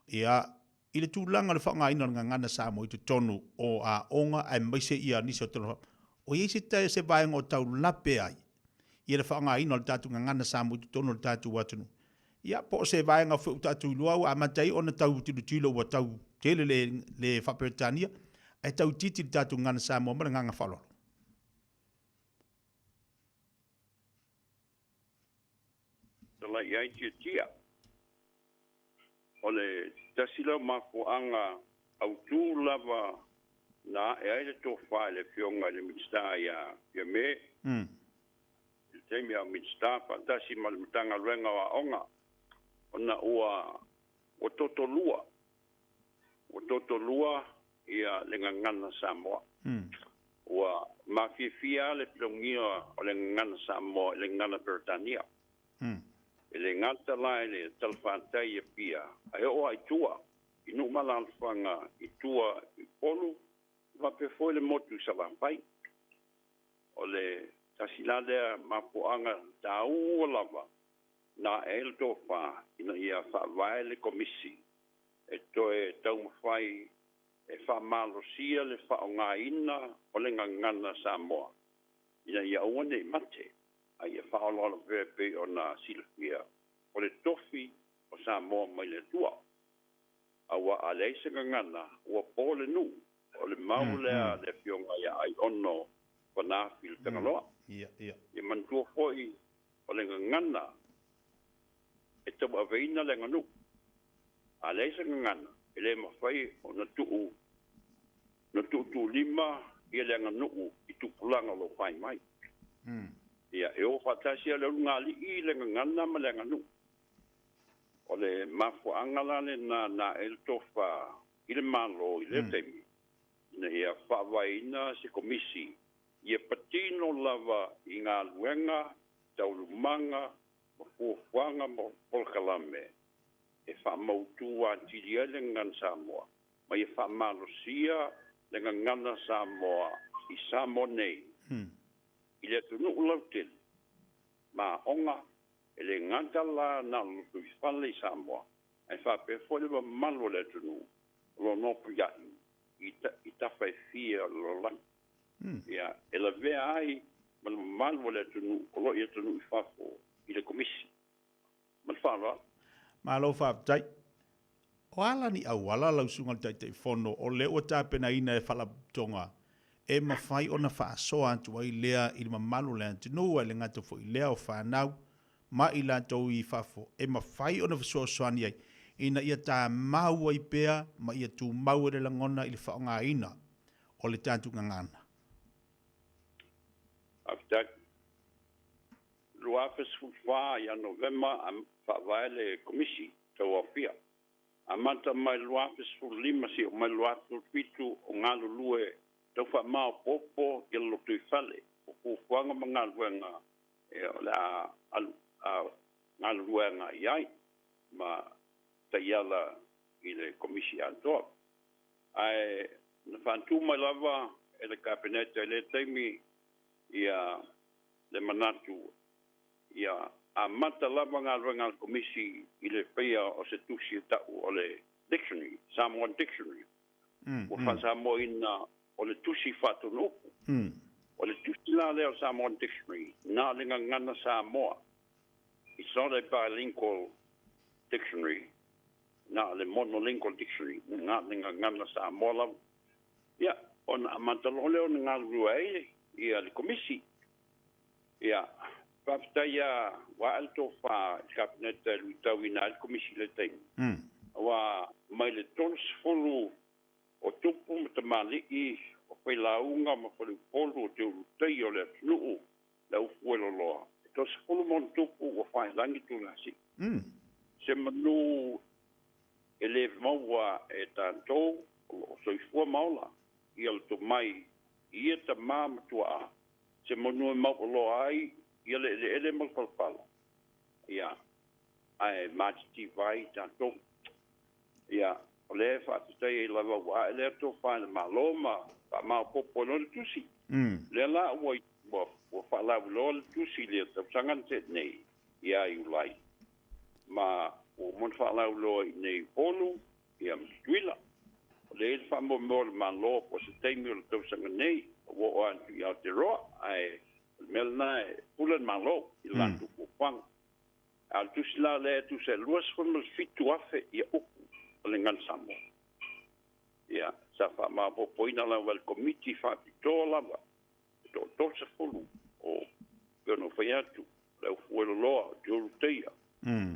Speaker 14: Ia i le tūlanga le whanga ina ngana Samoa i te tonu o a onga ai mai se ia nisi o tonu. O iei se tae se vaenga o tau lape ai. Ia le whanga ina le tatu ngana Samoa i te tonu le tatu watunu. Ia po se vaenga fu tatu luau a matai ona tau tilo wa tau tele le Whaperitania ai tau titi tatu ngana Samoa ma nganga whalolo.
Speaker 2: Tala iai tia. O le tasila mafuanga au tū lava na e aile tō whae le fionga le mitsta ia me. Teimi au mitsta fantasi ma le mutanga ruenga wa onga. Ona ua o toto lua ia le ngana Samoa. Ua mafia le plongia o le ngana Samoa, le ngana Peritania. Le ngata lai le talfantai e pia. Ai o ai tua. Inu malalfanga i tua i polu. Va pe foi le motu sa lampai. O le tasilale mapuanga tau lava. na el to fa ina ia fa vai le komisi e to e tau fai e fa malo sia le fa nga ina o le ngana Samoa ina ia one mate ai fa lo pe ona Silvia o le tofi o Samoa mai le tua awa ale se ngana o pole nu o le maule le fionga ia ai ono pana fil tangalo
Speaker 14: ia
Speaker 2: e man tu foi o le ngana e tau aveina le nganu ale se ngana ele ma fai o na tu lima ia le nganu i tu pulanga lo fai mai ia e o fatasia le ngali i le ngana ma le nganu o le mafu angala le na el tofa i le malo i le temi na ia whawaina se komisi ia patino lava i ngā luenga taulumanga mafuanga mo polkalame e whamautua tiria le ngan Samoa ma ia whamalosia le ngana Samoa i Samoa nei i le tunu ulautele ma onga ele ngantala na lutu i whale i Samoa e whape fole wa malo le tunu lo nopu iai i tawhai fia lo lang ia e la vea ai ma malo le tunu o lo i tunu i whafo i le komisi ma le whala
Speaker 14: ma lo whaptai o ala ni au ala lau sunga le taitei whono o le o tāpena ina e whala tonga e ma whai o na whaasoa antu ai lea i le mamalo le antinu le ngata fo i lea o whanau ma i la tau i whafo e ma whai o na whasoani ai ina ia tā mau ai pea ma ia tū mau e la ngona i le whaonga ina o le tātu ngangana.
Speaker 2: Aftak luafes fufa ia November am whawai le komisi tau a pia. Amanta mai luafes fu lima si o mai luafes fitu o ngalu lue tau wha mao popo i lotu i whale o fufuanga ma ngaluenga e o la ngaluenga iai ma taiala i le komisi antoa. Ai na whantu mai lava e le kabinete le teimi ia le manatu ia a mata lava ngaluenga komisi i le peia o se tusi tau o le dictionary, Samoan dictionary. O whansamoa ina o le tusi whatunuku. O le tusi la leo Samoan dictionary, nā linga ngana Samoa. It's not a bilingual dictionary. Nā le monolingual dictionary, nā linga ngana Samoa lau. Ia, o na amantalo leo na ngā rua ia le komisi. Ia, whaftaia wa alto wha kabinete luitau ina le komisi le teimi. Wa mai le tons folu o tupu ma tamali i o whai launga ma whai polu o te urutei o le nuu le ufuelo loa. Tons folu mon tupu o whai langi tūnasi. Se manu e le maua e tātou o soifua maula i alto mai i e ta māma tua a. Se manu e mau loa ai i ele malpalpala. Ia, ai matiti vai tātou. Ia, o le whaatutei e lawa wa e le to whaina maloma pa maa popo no le tusi. Le la ua whaalawu lo le tusi le tausangan te nei ia i ulai. Ma o mon whaalawu lo nei polu ia mtuila. O le ele whaamo mo le malo po se teimi o le tausangan nei o antu i Aotearoa ai melna e pulan malo i lantu kupang. Al tusi la le tu se luas whamal fitu afe ia uku. Lengan Samoa. Ia, sa wha maa popoina la wal komiti wha pitoa lava. To tosa fulu o gano whai atu. Lau fuelo loa, jolu teia.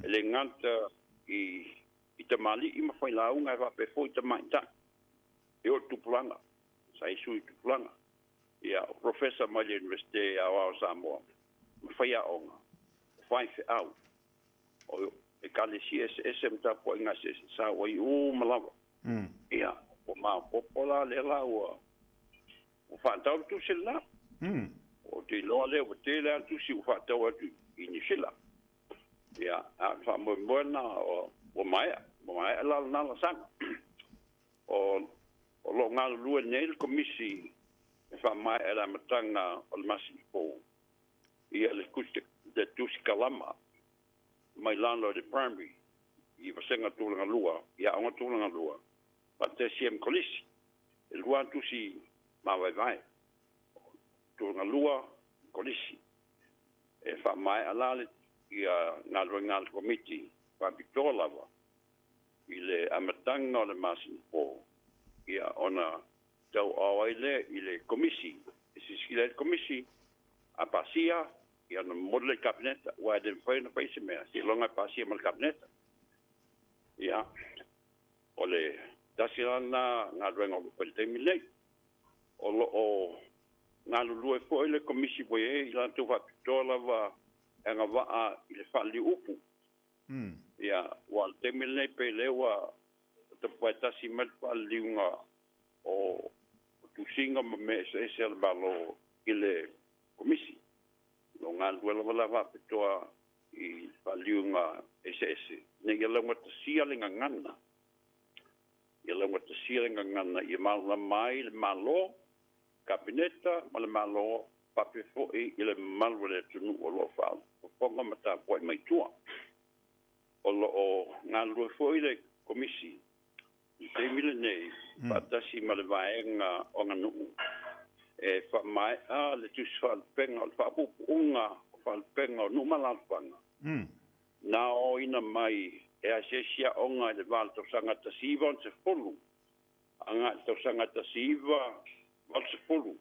Speaker 2: Ele nganta i tamali i ma whai launga e wape fo i tamaita. E o tupulanga. Sa isu i tupulanga. Ia, professor mai le universite a wao Samoa. Ma whai a onga. Whai whi au. O e kale CSS mta po inga se sa wai malawa. Ia, o ma popola le la o whātau tu se la. O te loa le o te lea tu si o whātau atu i ni se la. Ia, a whamoimoena o maia la nala sanga. O lo ngā lua nei le komisi e whamai e la matanga o le masi po. Ia le kuste de tu si kalama. mai landlord de primary I vasenga tulanga lua ia onga tulanga lua pa te siem kolisi e lua tusi ma vai tulanga lua kolisi e fa mai alale ia ngal committee pa Victoria lava ile amatanga o le masin po ia ona tau awaile ile komisi sisile komisi a pasia ia no modele cabinet wa den foi no país mea si longa pasia mal cabinet ia ole dasilana ngadwenga o pelte mile o ngalulu e foi le komisi boye ila tu va tola va nga va ile fali upu ia wal temile pele wa te poeta si mal paliunga o tu singa me se balo ile komisi lo ngal wala va petoa I paliunga ss ne yela wat sialinga ngana yela wat sialinga ngana I mal mai malo kabineta mal malo pape fo ile mal wala tunu o lo fa o mata po mai tua o ngal fo ile komisi te mile nei patasi mal vaenga o nganu e fa mai le tu sal penga fa pu unga fa penga no malafanga na o ina mai e a sesia onga de val to sanga ta siva on se folu anga to sanga ta siva on se folu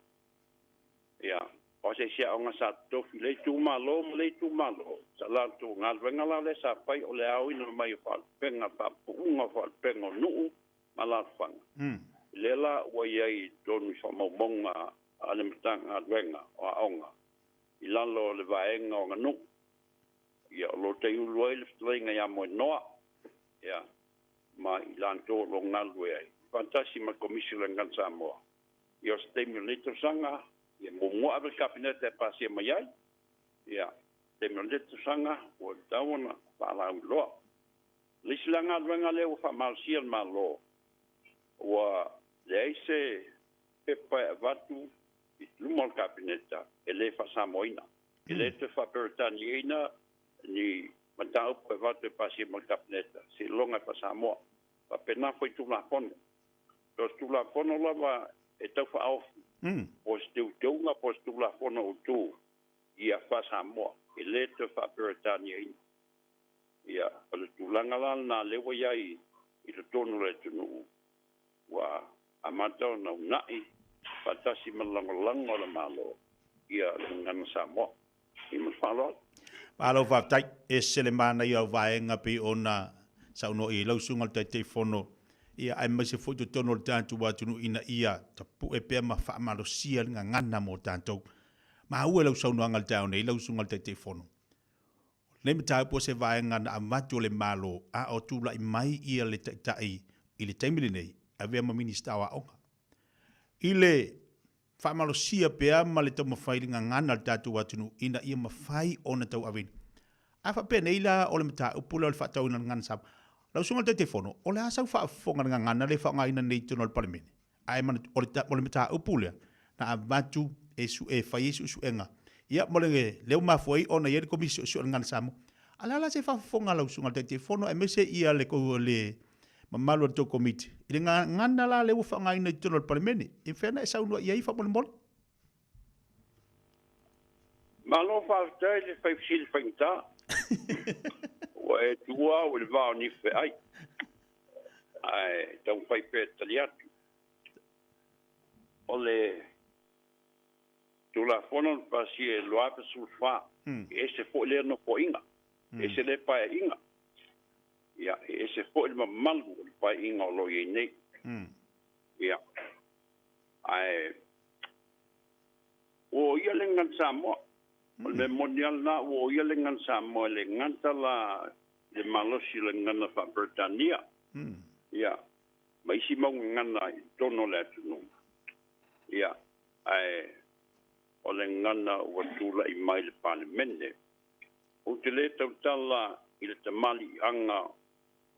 Speaker 2: ya o sesia onga sa to file tu malo sala tu ngal venga la le sa pai o le au ina mai fa penga pa unga fa penga no malafanga lela wa yai donu so monga ale mtanga adwenga o aonga ilalo le vaenga o nganu ia lo te uloile flinga ya mo noa ia ma ilanto lo ngalwe ai fantasi ma komisione ngansa mo io stimulator sanga ia mo mo ave cabinet e pasi mai ai ia stimulator sanga o dawana para lo lislanga adwenga le o fa mal siel malo wa leise pepa vatu lumol kabineta ele fa samoina ele te fa pertaniena ni matau pe vatu pasi mal kabineta si longa fa samo pa pena foi tu la fono dos tu la fono lava e tau fa auf tu na tu la fono tu ia fa samo ele te fa pertaniena ia ale tu langa na lewa yai I le tonu le tunu wa amata na nai patasi malangolango le malo ia ngana samo I mafalo
Speaker 14: malo va tai e selemana ia vaenga pe ona sauno I lausunga te telefono ia ai mai se foto tono le tantu watu ina ia tapu e pe ma fa malo sia ngana mo tanto ma ua lau sauno angal tau nei lausunga te telefono le mita po se vaenga na amatu le malo a o tula I mai ia le tai I le taimile nei avea ma minista wa onga. Ile whamalo sia pea ma le tau mawhailinga ngana le tātou atunu ina ia mawhai ona tau awin. A wha pēne ila o le mata upula o le whatau ina ngana sab. Lau sunga te telefono, o le asau whaafonga ngana le whaonga ina nei tono le palimene. Ai mana o le mata upula na a matu e su e whai e su enga. Ia mo le leo mafuai ona ia le komisi o su ngana samu. Ala se whaafonga lau sunga te telefono e mese ia le kou le mamalo to komiti ile ngana la le ufa ngai na tono parlemeni in fena sa uno ia ifa mol
Speaker 2: malo fa tele fa sil finta wa tua o le va ni fe ai tau fai pe taliatu ole tu la fono pasi e lo ape sul fa ese fo le no fo inga ese le pa inga ia ese fo le malu pa inga lo ye nei ia ai o ia le ngan samo le monial na o ia le ngan samo le nganta la le malosi le ngana fa Britania ia mai si mo ngana tono le tunu ia ai o le ngana o tula I mai le parliamente o te le tala I le tamali anga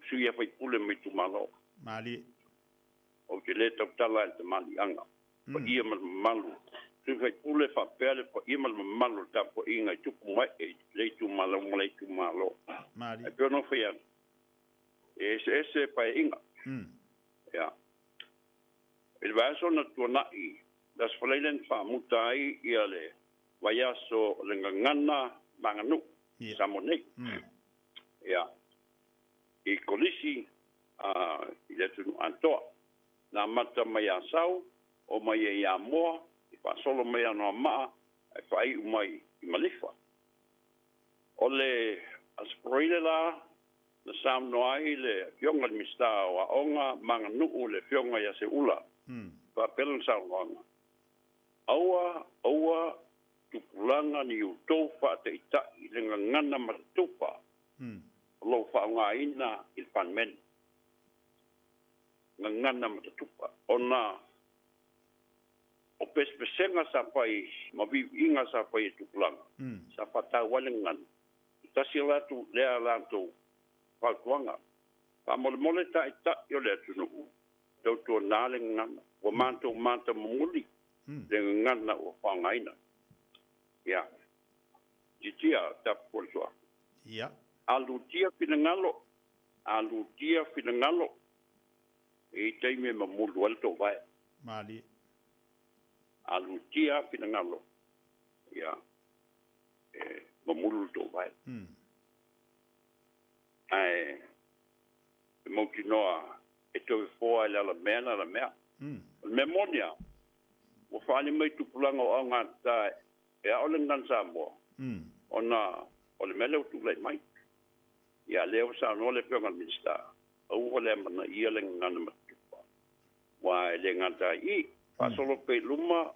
Speaker 2: suia fai pule mai tu malo
Speaker 14: mali
Speaker 2: o te le tala le tamali anga pa ia malu tu fai pule fa pele po ima malu ta po inga tu mai le tu malo
Speaker 14: Mari.
Speaker 2: e pe no fai an ese pa inga ya il vaso na tu na I das fleilen fa mutai ia le vaiaso le ngana manganu samone ya I kolisi I le tu antoa na mata mai asau o mai ia moa pa solo mai no ma e fai mai I malifa ole asproile la na sam no ai le fionga mista wa onga manga nu le fionga ya se ula pa pelon sa longa aua tu kulanga ni uto fa te ita le ngana matupa lo fa nga ina il panmen ngana matupa ona o pespesenga sa pai mavi inga sa pai tu kulanga sa pata walengan tasila tu le ala tu falkuanga pa mole ta ita yo le tu no to nalenga o manto muli le ngana o fangaina ya jitia ta polso
Speaker 14: ya
Speaker 2: alutia finangalo e taime mamulu alto vai
Speaker 14: mali
Speaker 2: alutia finangalo ya mamulu to vai ai mokinoa e to fo ala mena la mea memoria o fani mai tu pulanga o ngata e ole ngan sambo ona ole mele tu lai mai ya leo sa no le pega minsta o ole mana ia le ngan ma wa le ngata I pa solo pe luma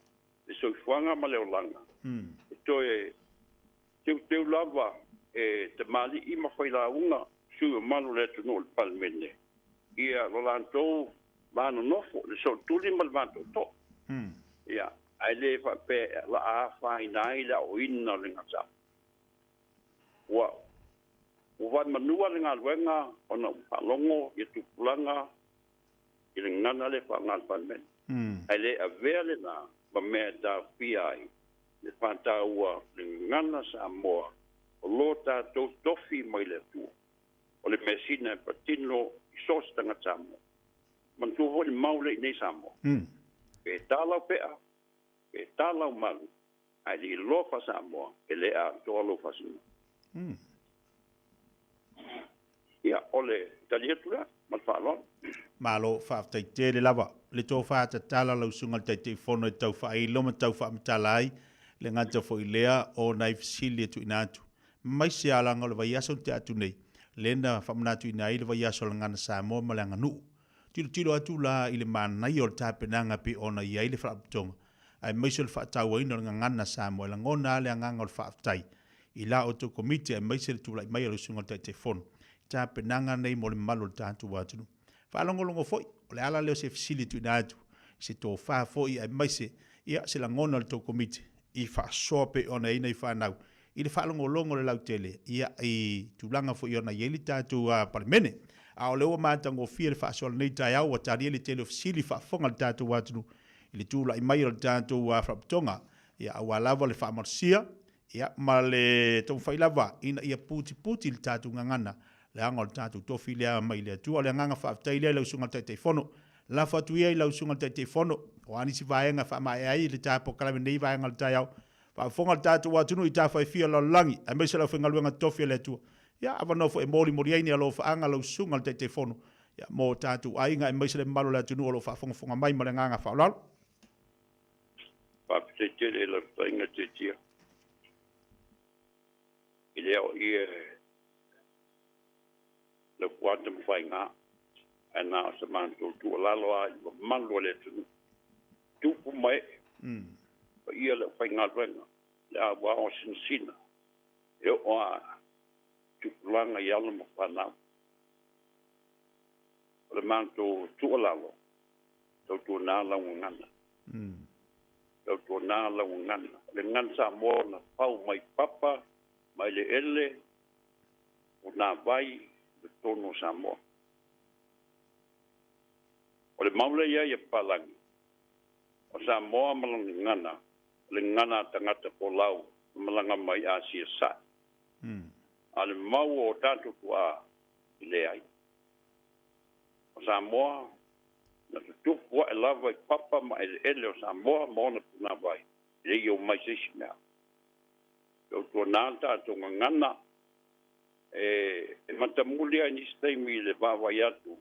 Speaker 2: le so fuanga ma le olanga to e te lava e te mali I ma foi la una su manu le tu no palmene ia rolanto manu nofo le so tuli mal vanto to ya ai le fa pe la a fa inai la o inna le ngata wa wa manua le ngalwenga ona palongo e tu planga ile ngana le fa ngal palmen ai le avele na ba me da pi le fanta ua le ngana sa moa o lota to tofi mai le tu o le mesina patino sos tanga tamo man tu ho le maule nei samo e tala pea e tala mal ai li lo fa samo e le a to lo fa sino ya ole talietura mal fa lo
Speaker 14: malo fa te te le lava le to fa ta tala lo sungal te fono tau fa I lo ma tau fa mtalai le ngata fo ilea o naif sili tu inatu mai se ala ngol vai aso te atu nei lena fa mnatu inai le vai aso ngana sa mo malanga nu tilo atu la ile mana yo ta penanga pe ona ia ile fa tonga ai mai se fa tau ina ngana sa mo la ngona le ngangol fa tai ila o to komite ai mai se tu la mai lo sungal te fono ta penanga nei mo le malo tantu watu fa longo foi le ala le se facility inatu se to fa foi ai mai se ia se la ngona to komite I fa sope ona ina I fa nau I le fa longo le lau tele ia I tulanga fo iona yeli tatu parmene a o lewa matango fia le fa sol nei tai au wa tari le tele ofisili fa fonga le tatu watunu I le tula I mai le tatu fraptonga ia awa lava le fa marsia ia ma le tau fai lava ina ia puti le tatu ngangana le anga le tatu tofi lea mai le tua le nganga fa aftai lea lau sunga te fono la fatuia I lau sunga te fono o ani si vaenga fa mai ai le tapo kala nei vaenga le taiau fa fonga le tatu watunu I ta fai fia la langi ai mai se la fenga luenga tofi le tua ia ava no fo e moli moriaini alo fa anga lau sunga te fono ia mo tatu ai nga ai mai se le malo le tunu alo fa fonga mai ma le nganga fa lalo
Speaker 2: pa te le la fainga te tia ile o ie le kwanta fainga ana se man tu la loa man lo le tu mai ia le fainga venga la wa o sinsina e o tu langa ia le mafana le man tu la lo tu na la ngana tu na la ngana le ngan sa mo na pau mai papa mai le ele o na vai de tono sa mo o le maule ia palangi o sa mo malong ngana le ngana tangata po lau malanga mai a sa ale mau o tanto tua le ai o Samoa na tu wa lava papa ma ele o Samoa mona na vai le yo mai sisna o to nanta to ngana e matamulia ni stay mi le bava yatu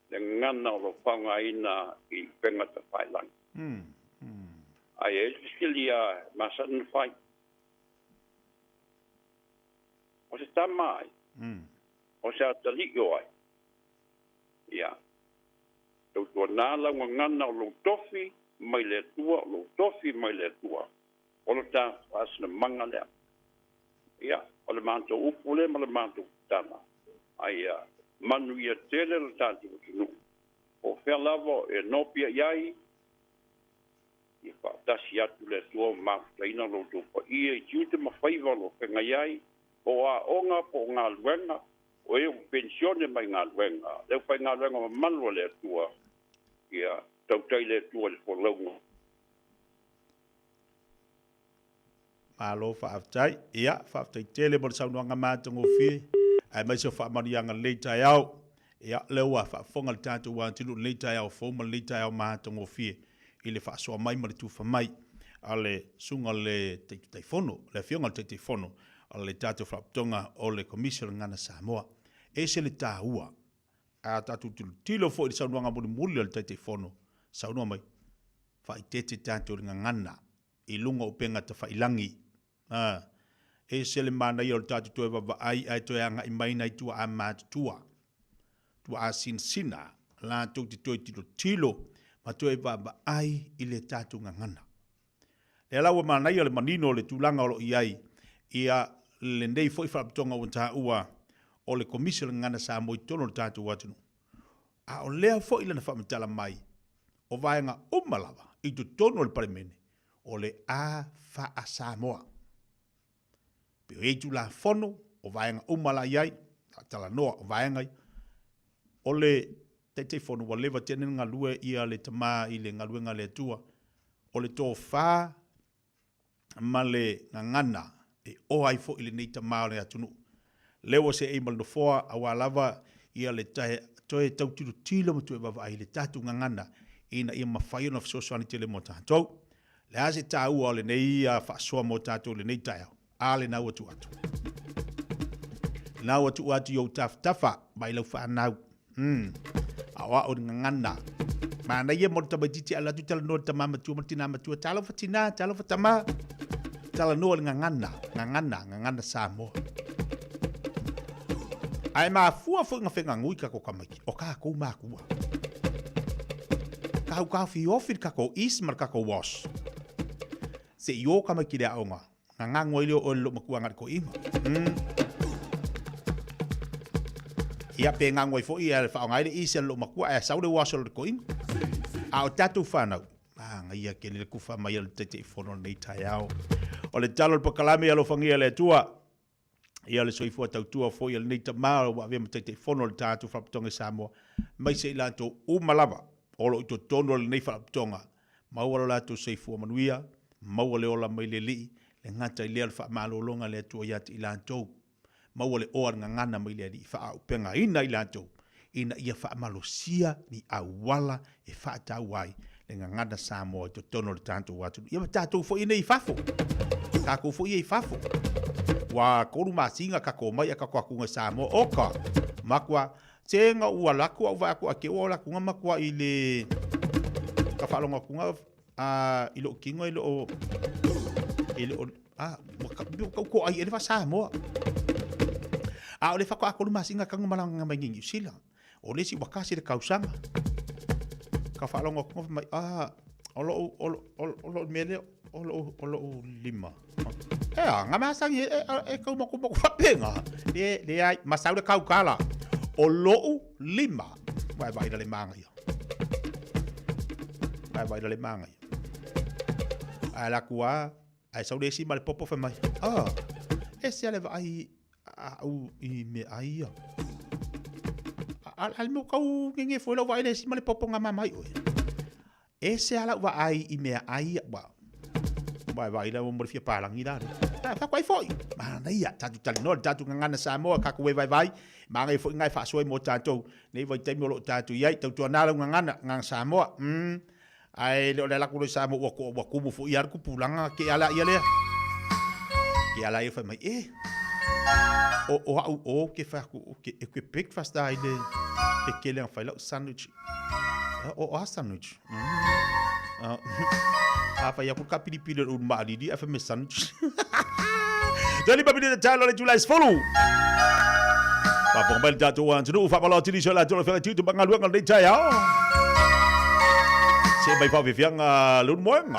Speaker 2: le ngana o panga ina I penga ta pailan ai e skilia masan fai o se tamai o se atali yo ai ya to nala ngana lo tofi mai le tua lo tofi mai le tua o lo ta asna mangale ya o le manto upule ma le manto tana ai manu ia tele lo tanti no o fer lavo e no pia yai I fa tasi atu le tua ma leina lo to pa I jute ma faiva lo penga yai o a onga po ngā luenga o e pensione mai ngā luenga le pa ngā luenga ma manu le tua ia tau tai le tua le polongo
Speaker 14: Malo whaaftai, ia, whaaftai tele mo sau nuanga mātango whi, ai mai so whaamarianga leitai au, ia, leua whaafonga le tātou wātiru leitai au, fōma leitai au mātango whi, I le whaasoa mai ma le tūwha mai, a le sunga le teifono, le whionga le teifono, a le tātou whaaptonga o le komisio ngana Samoa, e se le tāua, a tātou tilo fo I sau nuanga muli le teifono, sau nua mai, whaitete tātou ringa ngana, I lunga o penga ta whailangi, e sele mana I o tatu toe wa ai toe anga I mai nei tua a mātua. Tua a sina, la tau te toe tilo, ma toe wa ai I le tatu ngangana. Le alawa mana I o le manino le tūlanga o lo I ai, ia le nei foi whaptonga o ta ua o le komisio ngana sa mo I tono le tatu watunu. A o lea foi lana whamatala mai, o vaenga umalawa I tu tono le parimene, o le a fa a Samoa. Peo eitu la fono, o vaenga umala iai, tala noa o vaenga I, o le te fono wa lewa tenen ngā lue ia le tama I le ngā lue ngā le tua, o le tō whā ma le ngangana, e o ai fo I le nei tama o le atunu. Lewa se e malno foa a wālawa ia le tae, toe tau tiro tilo ma tue wawa ai le tatu ngangana, ina ia mawhai ona fisosoani tele mo tātou. Le ase tā ua o le nei a whaasoa mo tātou le nei tae au. A le nau atu atu. Nau atu atu i o tafa, mai lau whanau. Awa o ngangana. Mana ia mo tama titi ala tu tala noa tama matua matina matua. Tala fatina, tala fatama. Tala noa ngangana Samoa. Ai maa fua whenga whenga ngui kako kamaki. O kako mākua. Kau kawhi ofir kako ismar kako wash. Se I o kamaki rea aonga. Ngā ngoi leo o lo makua ngari ko inga. Ia pe ngā ngoi fo I e whaonga ere I se lo makua e saure waso lo ko inga. A o tatu whanau. Nga ia ke le kuwha mai al te whono nei tai au. O le talo pa kalame alo whangia le tua. Ia le soifua tautua fo I le nei ta maa wa vema te whono le tātu whapatonga Samoa. Mai se ilanto umalava. Olo I to tono le nei whapatonga. Maua lato soifua manuia. Maua le ola mai le li. Le ngata I lea le whaamālolonga le atua iati I lantou. Maua le oa ngangana mai le li whaaupenga ina I lantou. Ina ia whaamalosia ni awala e whaatau ai. Le ngangana Samoa to tono le tātou watu. Ia ma tātou fo ina I whafo. Kako fo I whafo. Wa koru masinga kako mai a kako akunga Samoa. Oka. Makwa. Tenga ua laku au wako ake ua laku makwa I le. Ka whalonga kunga. Ilo kingo ilo ko ai ele fa Samoa. A ole fa ko akolu masinga kangu malanga mangi sila. Ole si wakasi le kausanga. Ka falongo ko mai olo mele olo lima. Ngama sangi e ko mo fa penga. Le ai masaule kaukala. Olo lima. Vai dale manga yo. Vai dale manga. Ala kuā, ai sau desi ma le popo fe mai. E se ale vai au I me ai ia. Al mo kau ngenge foi lau vai desi ma le popo nga mamai oe. E se ala vai I me ai ia ba. vai la mo fia palangi la ta kwai foi ma nei ya tatu tali no tatu ngana Samoa ka ko vai ma ngai foi ngai fa soi mo tatu nei vai te mo tatu ia tatu na ngana ngang Samoa ai le la ku Samoa wa ku mu fu iar ku pulanga ke ala ia le ke ala ia fa mai o ke fa ku ke breakfast da ide e ke le fa la sandwich o sandwich apa ya ku kapili-pili o maali di afa me sandwich jadi babili de talo le July follow pa pong bel jatu wan tu fa palo ti so la tu fa tu bangalu ngal de jaya se bai fa viviang lun moeng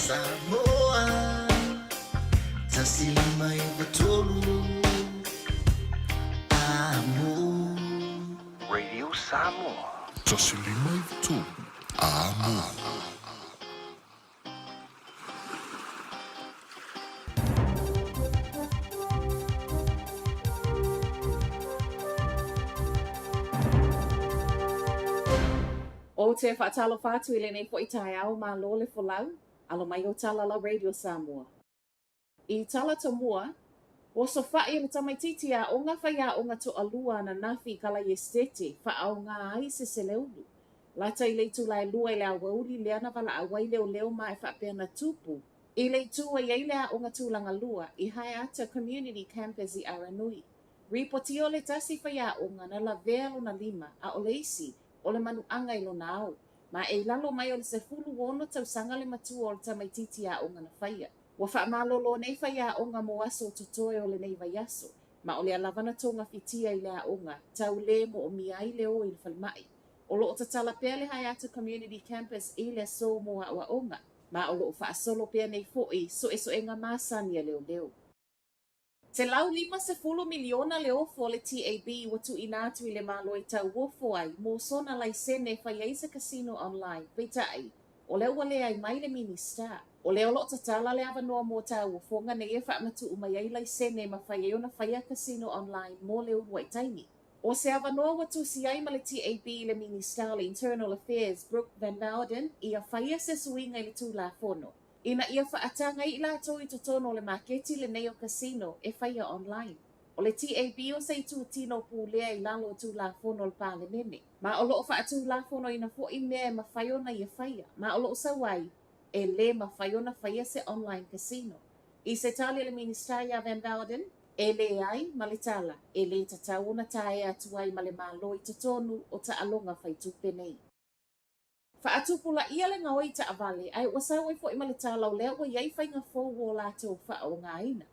Speaker 5: Samoa tasilima ivatolu amo
Speaker 15: Radio Samoa. Tasilima ivatolu amo.
Speaker 7: O te whaatalo whātu i le nei po i tae au mā lole fo lau, alo mai o tala la Radio Samoa. I tala to mua, o so whae na tamaititi a o ngā whaia o ngā to alua na nawhi kala i estete, wha au ngā ai se se leulu. Lata i leitu lai lua i lea wauri lea na wala a wai leo leo mai whapea na tupu. I leitu a iei lea o ngā tūlanga lua i hai ata Community Campus i Aranui. Ripoti o le tasi whaia o ngā na la velo na lima a o le isi, o le manu anga i lona au. Ma e lalo mai o le se fulu wono tau sanga le matua o le tamaititi a o ngana whaia. Wa wha malolo nei whaia o ngā moaso tutoe o le nei vaiaso. Ma o le alavana tonga fitia i lea o ngā, tau le mo o mia i leo i le whalimai. O lo o tatala pia le Hayata Community Campus i le so moa o a onga. Ma o lo o wha solo pia nei fo'i so e so e ngā māsani a leo leo. Te lau 50 miliona le ofo le TAB watu inatu i le malo i tau wofo ai mo sona lai sene whai eisa casino online, peitai, o leo wale ai mai le minister. O leo lo tatala le avanoa mo tau wofonga ne e whaamatu umai ai lai sene ma whai e ona whai casino online mo leo waitaini. O se avanoa watu si ai ma le TAB le minister le Internal Affairs Brooke Van Wouden i a whai se suinga i le tūla fono. Ina ia whaatanga i la toi to tono le maketi le neo casino e whaia online. O le TAB o sei tū tino pūlea i lalo tū la fono le pāle nene. Ma o loo whaatū la fono ina fo i mea ma whaiona i a whaia. Ma o loo sawai e le ma whaiona whaia se online casino. I se tali le ministeria Van Wouden, e le ai ma le tala, e le tatau na tae atuai ma le māloi to tonu o ta alonga whai tūpe nei. Whaatupula ia le ngā oi ta avale, ai wasau ai fo i malitala o lea wa iei whai ngā fōu o lātou wha o ngā ina.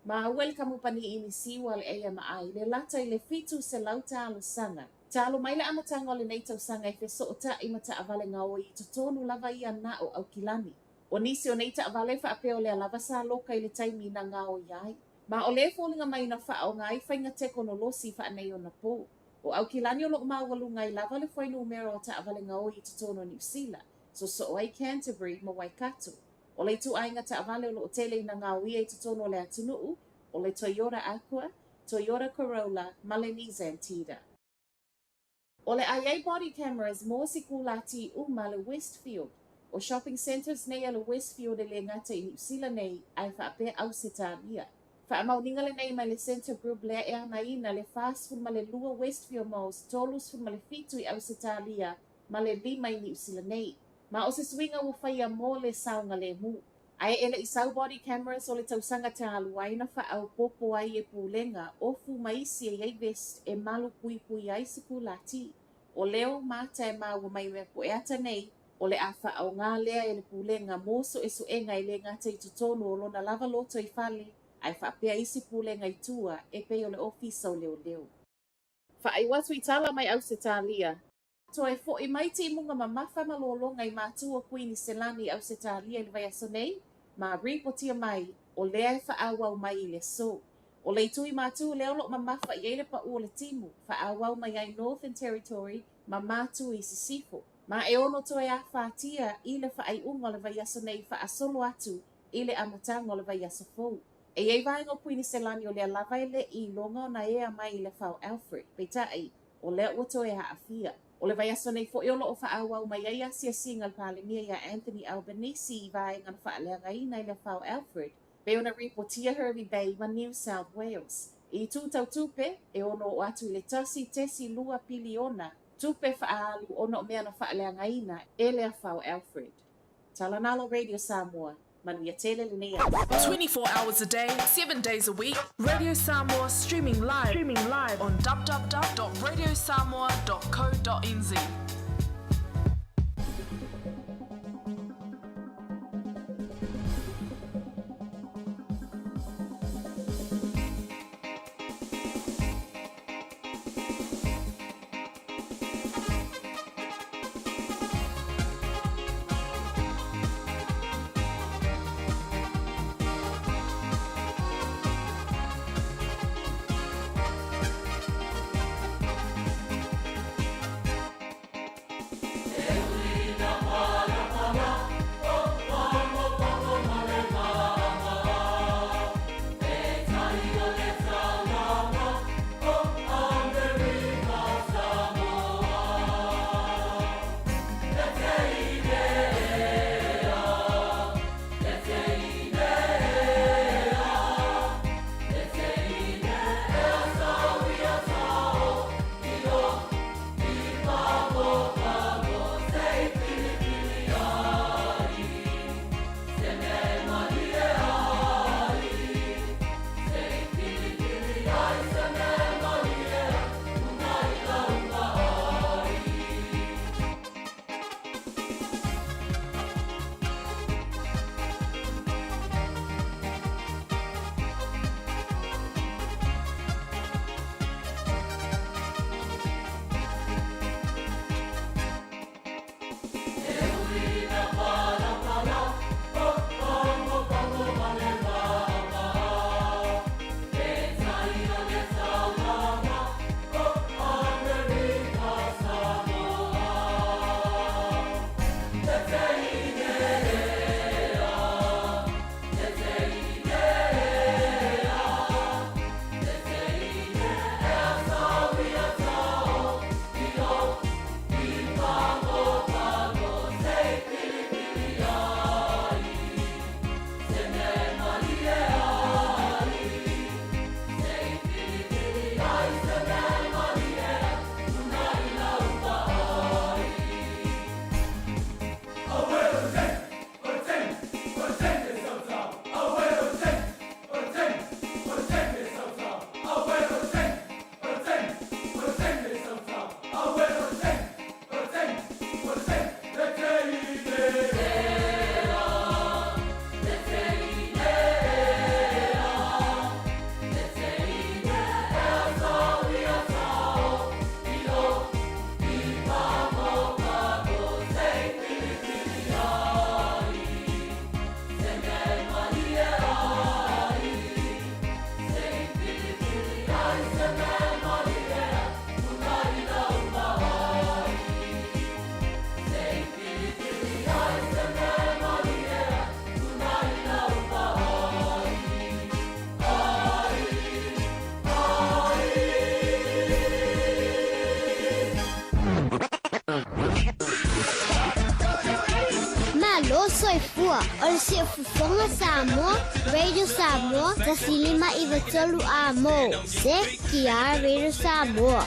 Speaker 7: Ma awel kamupani i ni siwa le eia ma ai, le lata i le fitu se lau tālo sanga. Tālo mai le amatanga o le neitau sanga i wheso o ta i mata avale ngā oi i totonu lava ia na o au kilani. O nisi o neita avale wha apeo lea lava sa loka i le taimi na ngā oi ai. Ma o le fōlinga mai na wha o ngā i whai ngā teko no losi wha nei o na pō. O au kilani o loko mawalu ngai lava le whainu umero o ta avale ngā oi i totono New Zealand, so ai Canterbury ma Waikato. O le tu ainga ta avale o loko tele na ngā oi i totono le atunuu, o le Toyota Aqua, Toyota Corolla, ma le Nissan Tida. O le ai body cameras mo si kulati uma le Westfield, o shopping centers nei a le Westfield e le ngata i New Zealand nei ai whaape au se tālia. Whaamauninga le nei mai le Center Group lea e ana ina le fast food ma le lua Westfield Malls, tolus food ma le fitu i au se tālia, ma le lima i New Zealand nei. Ma o se swinga ua whaia mo le saunga le mu. Ai ele i sau body cameras o le tausanga te aluaina wha au popo ai e pūlenga o fu maisi e ei vest e malu pui pui ai se kulati. O leo mata e maua mai mea po e ata nei, o le awha au ngā lea e le pūlenga moso e suenga i le ngata i tutonu o lona lava loto i whale, ai whaapea isi pūlenga i tua e pei o le ofisa o leo leo. Whaai watu i tala mai au se tālia. To e fo i mai te munga ma mawha malolonga i mātua Queeni Selani au se tālia i le vai aso nei, ma ripotia mai o lea e whaawau mai i le so. O le tui mātua leo lo ma mawha i eile pa ua le timu, whaawau mai ai Northern Territory ma mātua i Sisifo. Ma e ono to e a whātia i le whaai unga le vai aso nei wha asolo atu i le amatanga o le vai aso fou. E ei vaenga o Queeni Selani o lea lava le i longa o na ea mai i le whao Alfred, peitai, o lea ua to e haafia. O le vai aso nei fo e olo o whaawau mai ai asia singa palemia ia Anthony Albanese i vaenga na whaalea gaina i le whao Alfred, pe ona ripotia Hervey Bay ma New South Wales. I tūtau tupe, e ono o atu i le tasi tesi lua piliona, tupe whaalu ono mea na whaalea gaina e lea whao Alfred. Talanalo Radio Samoa.
Speaker 17: 24 hours a day, 7 days a week. Radio Samoa streaming live on www.radiosamoa.co.nz.
Speaker 12: o soifua o le siafufonga Samoa, Radio Samoa, tasilima iwa tolu a mo. Se kia Radio Samoa.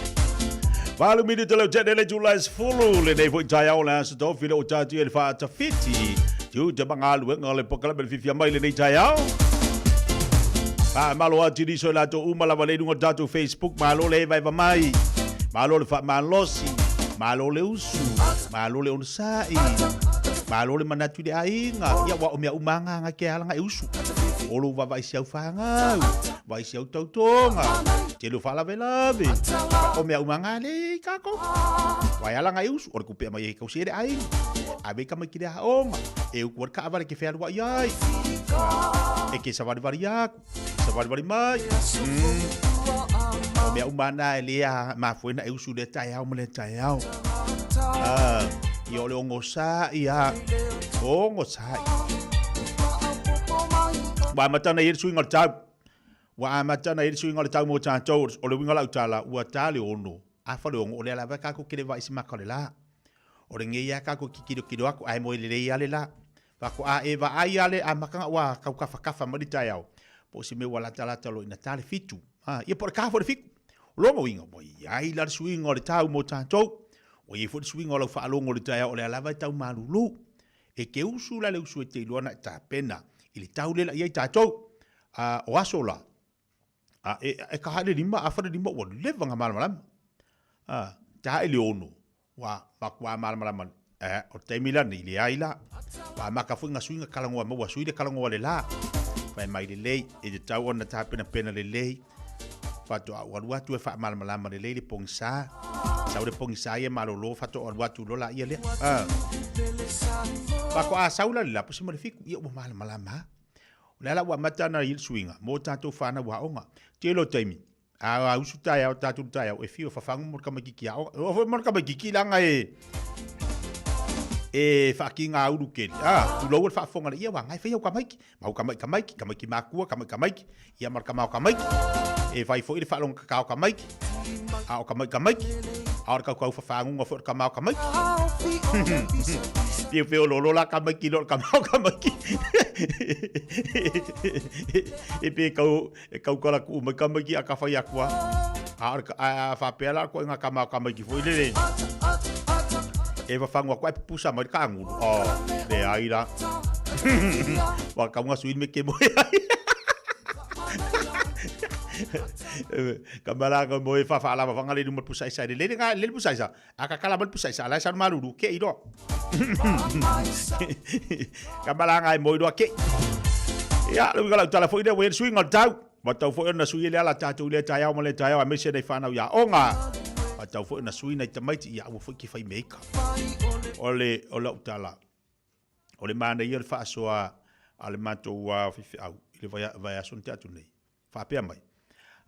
Speaker 14: Walu mini te lau tene le July fulu le nei fo itai au le asa tau fila o tatu e le wha ata fiti. Tiu te mga alue ngā le pokala me le fifia mai le nei tai au. Malo ati ni so la to umalawa le nunga tatu Facebook malo le vai va mai. Malo le wha malosi. Malo le usu. Malo le onosai. Malo le manatu le ainga. Ia wa o mea umanga nga ke alanga e usu. Olo wa vai siau whangau. Vai siau tautonga. Te lo fala velave. O mea umanga le kako. Vai alanga e usu. Ora kupea mai e kausere ainga. Abe ka mai kire haonga. E u kuar ka avare ke whea rua iai. E ke savari vari aku. Savari vari mai. O mea umana e lea mafuena e usu le tai au mele tai au. I ole ongo sa ia. Ongo sa. Wa matana i suinga tau. Wa matana i suinga tau mo tātou. O le winga lau tala. Ua tāle ono. Afa le ongo. O le alawa kako kire wa isi makale la. O le ngeia kako kikiro kiro aku. Ai mo i le rei ale la. Wako a ewa ai ale a makanga wa kau kafa maritai au. Po si me wala tala talo ina tale fitu. Ia por kafa le fiku. Longo inga mo ai la suinga o le tau mo tātou. O i fo suinga o lau whaalongo le tai au. O le alawa tau marulu. E ke usu la le usu e te iluana ta pena. I le tau lela iai tātou. O aso la. E ka hale lima, a whare lima, o levanga malamalama. Ta e le ono. Wa makua malamalama. O teimila ni le aila. Wa maka fuinga suinga kalangoa maua suide kalangoa le la. Whai mai le lei. E te tau ona ta pena le lei. Fato a waruatu e wha malamalama le lei le pongisa. Sau le pongisa ia malolo. Fato a waruatu lola ia lea. Wako a saula le lapo si marifiku. Ia ua malamalama. Lala wa matana il swinga mo tato fana wa onga telo taimi a usu tai au tatu tai au e fio fa fangu mo kama kiki au o mo kama kiki langa e fucking au ke tu lo fa fonga ia wa ngai fe au kamaiki mau kamaiki makua kamaiki ia mar kamaiki e vai fo ile fa long kakao kamaiki au kamaiki au ka fa fangu ngo fo kamaiki Dia feo lolo la kamaiki lo kamaiki e pe kau kala ku me kamaiki a ka fai akua a fa pela ko nga kamaiki foi le e va fango ko pusa mo ka ngu de aira wa ka nga suin me ke mo Kamala ko mo fa la va ngale du mo pusa isa le nga le pusa isa aka kala mo pusa isa la sa malu ke iro Kamala ngai mo do ke ya lu ngala tala foi de we swing on tau ma tau foi na sui le ala tatu le tai au mo le tai au a me se dei fa na ya onga ma tau foi na sui na tamaiti ya mo foi ki fai make ole tala ole mana ia fa soa ale mato wa fi au ile vai a son tatu nei fa pe mai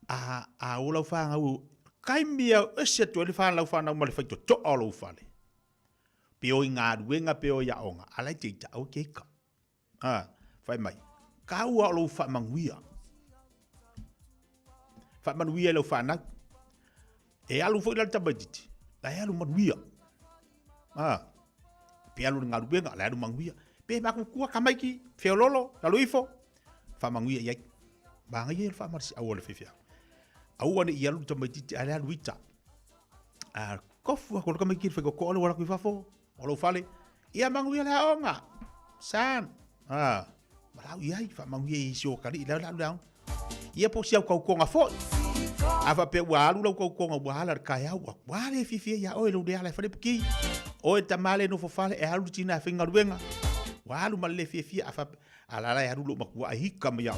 Speaker 14: a o lau whanga u kai mia ese tu le whanga lau whanga ma le whaito to o lau whale peo i ngā ruenga peo ia onga alai te ita au keika whai mai ka ua o lau whamanguia lau whana e alu fo ila tabatiti la alu manuia pe alu ngā ruenga la alu manguia pe maku kua kamaiki feo lolo la luifo whamanguia iai banga ia fa marsi au le fifia au ane ia lu tamatiti ala luita kofu ko ka meki fe ko wala ku fafo o fale ia mangu ia la onga san malau ia fa mangu ia si o kali la la ia po si au ko nga fo ava pe wa lu ko nga wala ka ya wa le fifia ya o lu de ala fa ki o tamale no fo fale e alu tina finga ruenga wa lu mal le fifia afa ala la ya lu makua hika ya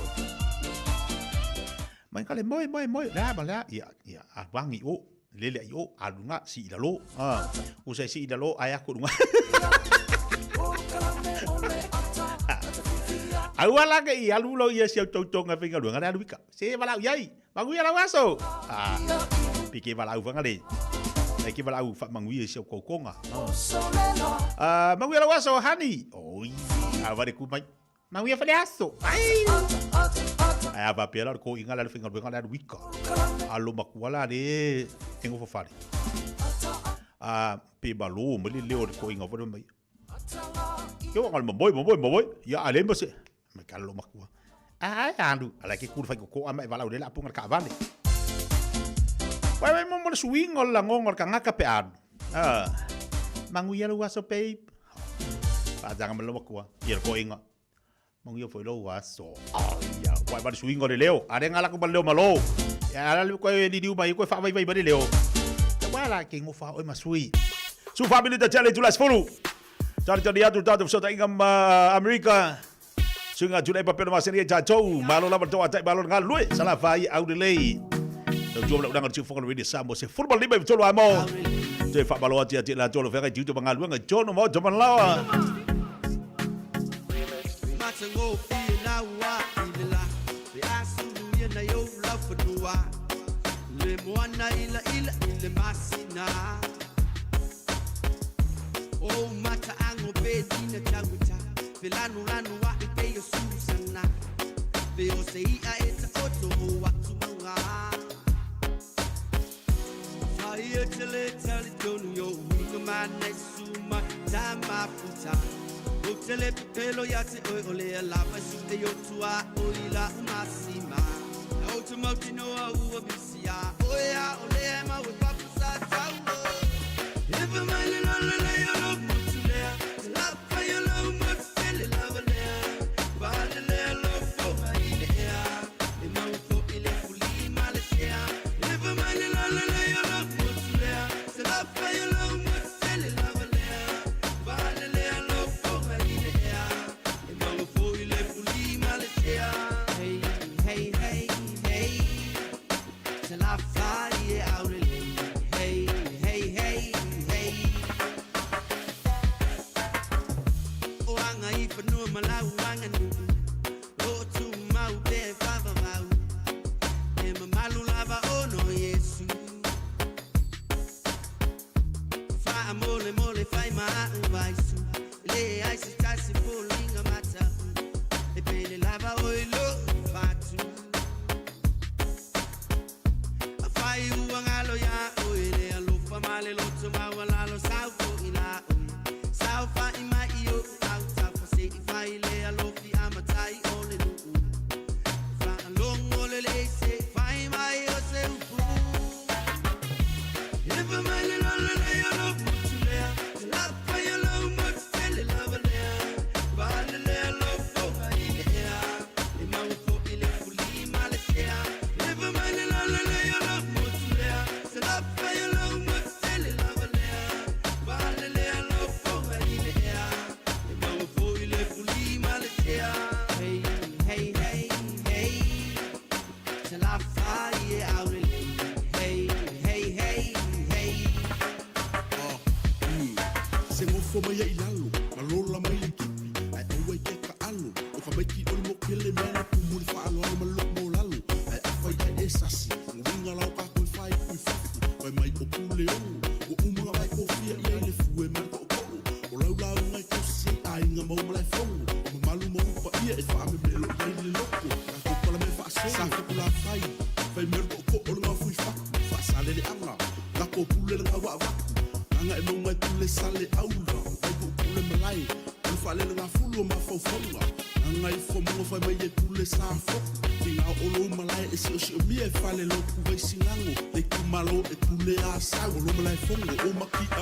Speaker 14: Mai kale moi la bala ya abangi o lele yo alunga si idalo usai si idalo aya ko dunga awala ke ia lulo ia si tautonga finga dunga na luika se bala yai mangu ya lawaso pike bala uvanga le ki bala u fa mangu ia si ko konga mangu ya lawaso hani oi avare ku mai mangu ya faleaso ai ai va pela ko inga la finga benga la wika alo makuala de tengo fo fare pe balo mo le leo ko inga vo mai Yo ngal mo boy. Ya ale mo se. Me kalo makua. Ai andu, ala ke kur fai ko ama vala ule la punga ka vale. Wai mo mo swing ol langong ol kanga ka pe an. Mangu ya lu waso pe. Pa jangan melo makua. Yer ko inga. Mangu yo foi lo waso. Ya, wai ba swing ol leo. Are ngala ko leo malo. Ya ala ko di diu mai ko fa vai ba leo. Wala ke ngofa oi masui. Su family ta challenge las fulu. Jadi atu tatu so ta ingam Amerika. Sunga julai papel masih dia jauh. Malu lah berdoa tak balon ngalui. Salah fai au delay. Jom nak udangan cium fokon radio sambo se football libe betul amo. Jadi fak balu aja lah jolo fai jiu tu bangalu ngai jono mau jaman lawa.
Speaker 5: Matango ina wa ila. Be asulu ye na yo love for dua. Le moana ila masina. Oh mata ango bedina chawita. Filanu lanu wa ipe yo susana. Veo sei a eta oto wa tunga. Fire tele donu yo winga mane suma tama puta. Tele pelo ya te ole la pasute yo tua oila umasima. Automotive no wa bisia. Oya ole ma we papusa tawo. If a man la yo no mutule. La fa yo no mutule la vale. Vale lo fo ile ya. E ma fo ile fuli malesia. If a man la yo no mutule. La fa yo no mutule la vale. Vale lo fo ile ya. E ma fo ile fuli malesia. Hey hey hey hey. Se la fa ye aure. Hey hey hey hey. O anga ifanua malau anga nu. O tu mau te fava mau. E mamalu lava ono Yesu. Fa mole mole fai ma vaisu. Le ai si tasi polinga mata. E pele lava oilo fatu. Fai uangalo ya oile alufa male loto mawala lo sauko ila saufa ima iyo auta fase fai le alofi amatai ole nu fa long ole le se fai mai o se ufu if a man ole le yo no mutule la fa yo no mutule la vale vale le lo fo ile ya e ma fo ile fuli male ya if a man ole le yo no mutule se la fa yo no mutule la vale vale le lo fo ile ya e ma fo ile fuli male ya hey hey hey hey se la fa ye aure hey hey hey hey
Speaker 6: Se ngofo mai ai lalo, malola mai le kipi, ai aua ke ka alo, o ka mai ki ol mo pele mena kumuli fa alo alo malo mo lalo, ai afai ai esasi, nginga lau ka koi fai kui fafu, ai mai o pule o umunga mai ko fia i ai le fue mai ko kolo, o lau lau ngai ko si ai nga mau malai fongo, o malu mo upa ia e fa me melo mai le loko, ka ko pala me fa so, sa kula fai mero ko o nga fui fafu, fa sale le anga, ka ko pule nga wa wa. Anga e mo mai pule sale aula, ai ko pule malai, o fa le nga fulu ma fo fonga. Anga I fo mo fa mai e pule sa fo. Tinga o lo malai e si o si o mi e fa le lo ku vai singango, le ku malo e pule a sa o lo malai fongo o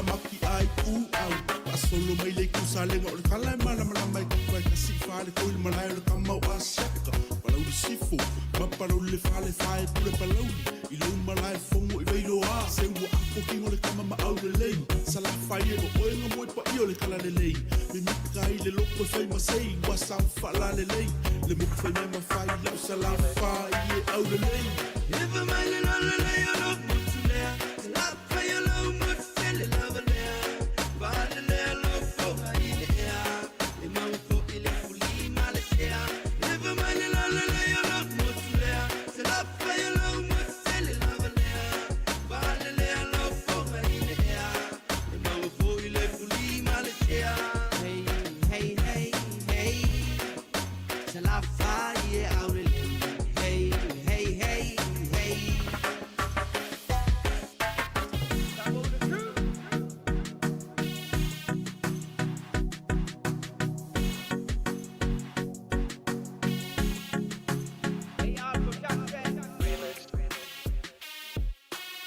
Speaker 6: maki ai u au. Pa solo mai le ku sale nga o le kala mana mana mai ku vai ka si fa le ko il malai o le kamau a shaka. Pala u sifo, ma pala u le fa e pule pala u. I lo malai fongo I veilo a se u a ko ki le kama ma au le lei. Sala fai e o e nga mo pa I o le kala le lei. Me mika I le loko fai ma sei wa sa fa la le lei. Le mo fai ma fai la sala fai e au le lei.
Speaker 5: If a man la le yo no mutule la fa yo no mutule la vale vale le lo fo ile ya e ma fo ile fuli male ya if a man la le yo no mutule la fa yo no mutule la vale vale le lo fo ile ya e ma fo ile fuli male ya hey hey hey hey se la fa ye aure hey hey hey hey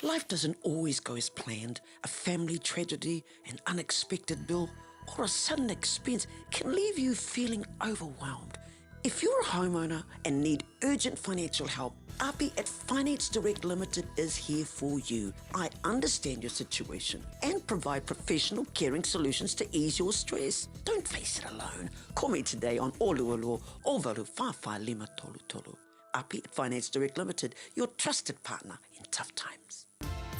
Speaker 11: Life doesn't always go as planned. A family tragedy, an unexpected bill, or a sudden expense can leave you feeling overwhelmed. If you're a homeowner and need urgent financial help, Api at Finance Direct Limited is here for you. I understand your situation and provide professional caring solutions to ease your stress. Don't face it alone. Call me today on Oluolu Ovaru Fafa Lima Tolu Tolu. Api at Finance Direct Limited, your trusted partner in tough times.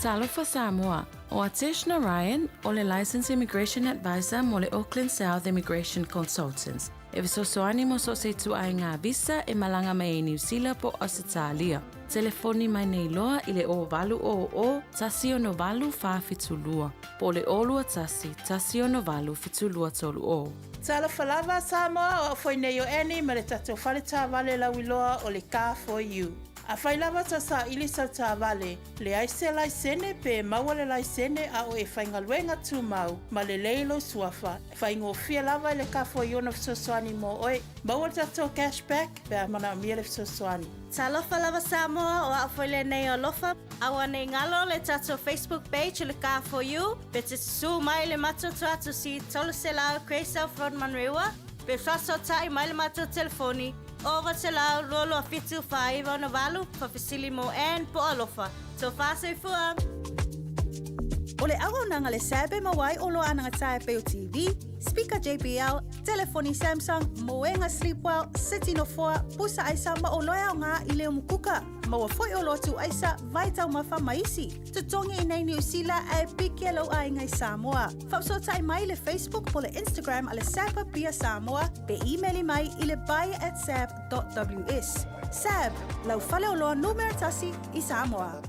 Speaker 8: Talofa Samoa, o Ateshna Ryan, o le Licensed Immigration Advisor mo le Auckland South Immigration Consultants. E visosoani mo so se tu ai ngā visa e malanga mai e New Zealand po Australia. Telefoni mai nei loa i le o valu o tasi o no valu wha fitulua. Po le olua tasi o no valu fitulua tolu o.
Speaker 13: Talofa lava Samoa o foi nei o eni ma le tatou whale tā vale lauiloa o le Car for You. A whai lava ta sa ili sa tā vale, le aise laisene pe maua le laisene a o e whaingaluenga tū mau, ma le leilo suafa. Whaingo fia lava i le Car for You na fisosoani mo oe, maua tatou cashback pe a mana mia le fisosoani.
Speaker 20: Talofa lava Samoa o a whaile nei o lofa, awa nei ngalo le tatou Facebook page le Car for You, pe te su mai le mato tuatu si tolu se lao Craysouth Road Manrewa, pe whaso tai mai le mato telefoni, over te lau lolo a fitu whaiva o na walu, whawhisili mo and po alofa. So whasei fua. O le agonanga le sabe mawai o lo ananga tae Peo TV, speaker JBL, telefoni Samsung, moenga Sleepwell, City no 4, pusa aisa ma o loea o ngā i leo mukuka. Maua foi o lotu aisa, vai tau mawha maisi. Tutongi i nei New Zealand e piki alo ai ngai Samoa. Whapsotai mai le Facebook po le Instagram ale Sapa Pia Samoa, pe emaili mai i le buy@sab.ws. Sab, lau fale o loa numero tasi i Samoa.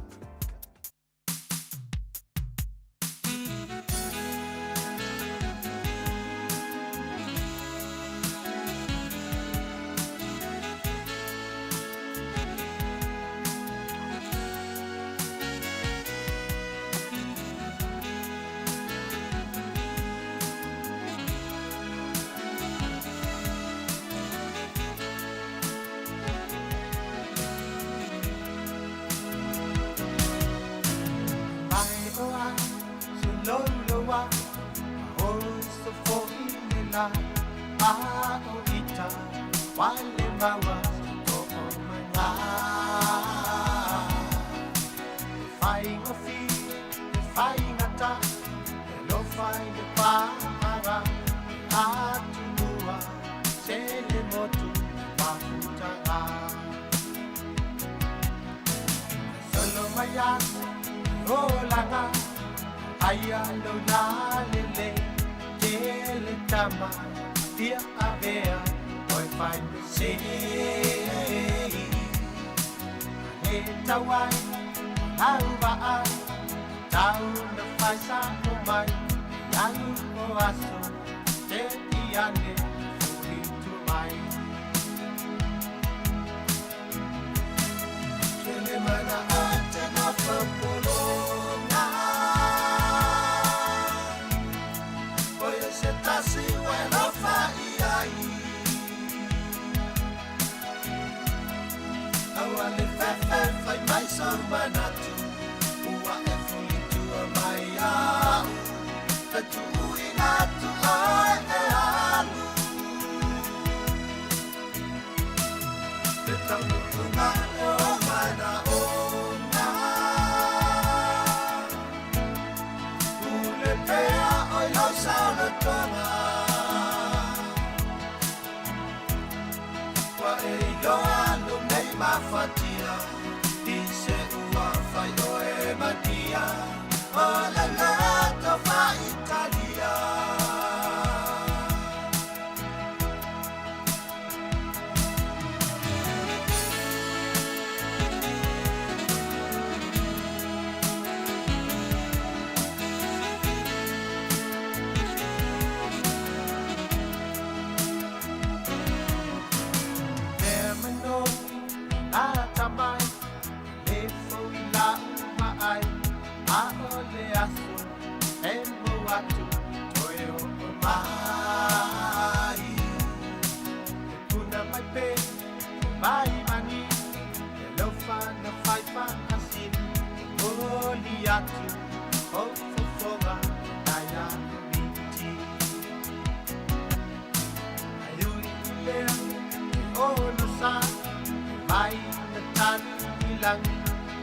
Speaker 5: lang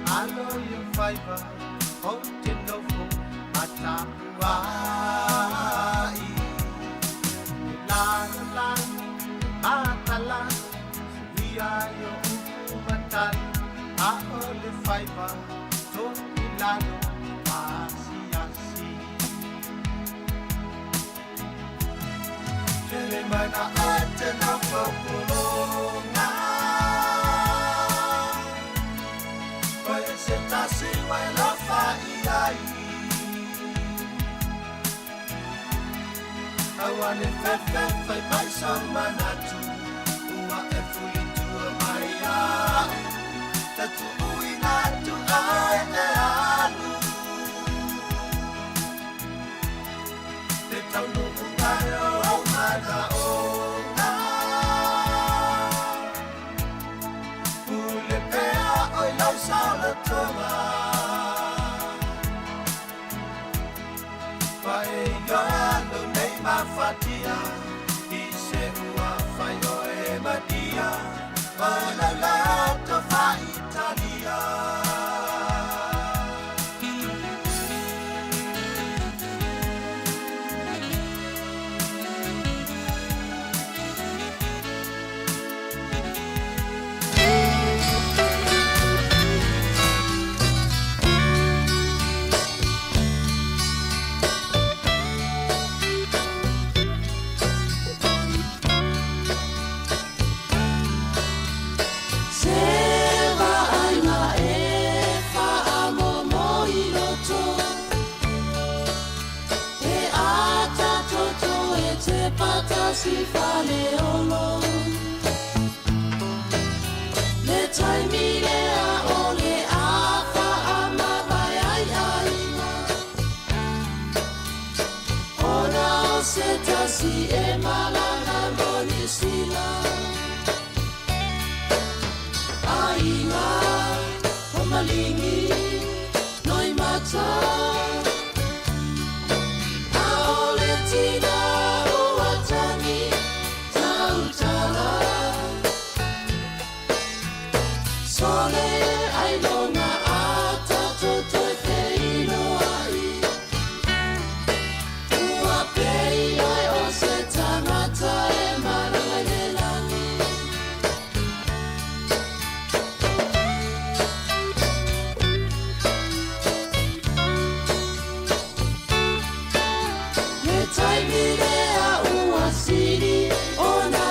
Speaker 5: alo yung fiber o tinofo matapuai ilan lang matalan suwiayo umatan aole fiber to ilalo masiyasi kele mana atena populonga Sentasi mai la fai Awane fefe fai mai sama natu Ua e fui tua mai a Tatu ui natu ai e alu Te tau nuku kai o mana o nga Ule pea oi lau sala tonga Paeyoalo nei mafatia Ise ua fai o e madia Ola lato fa Italia Si fale olo Le taimi lea ole afa ama vai ai aina Ona o se tasi e malanga moni sila Aina o malingi noi mata Aole tina Sole ai longa ata toto te ino ai Ua pei ai o se tangata e maranga le langi Le taimi lea ua siri o na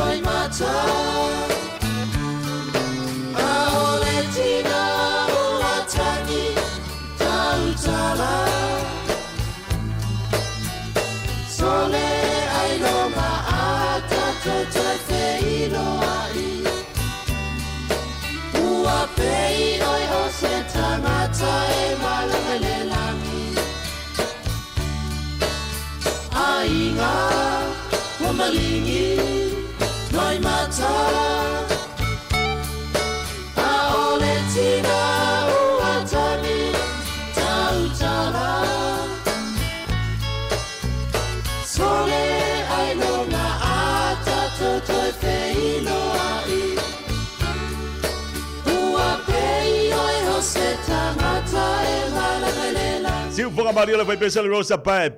Speaker 5: whaingata lingi noi mata aole tina uatani tautala sole ailona ata totoi feilo ai ua pei oi hose tangata e malamelela
Speaker 14: Siu fonga Maria le vai pesel rosa pae.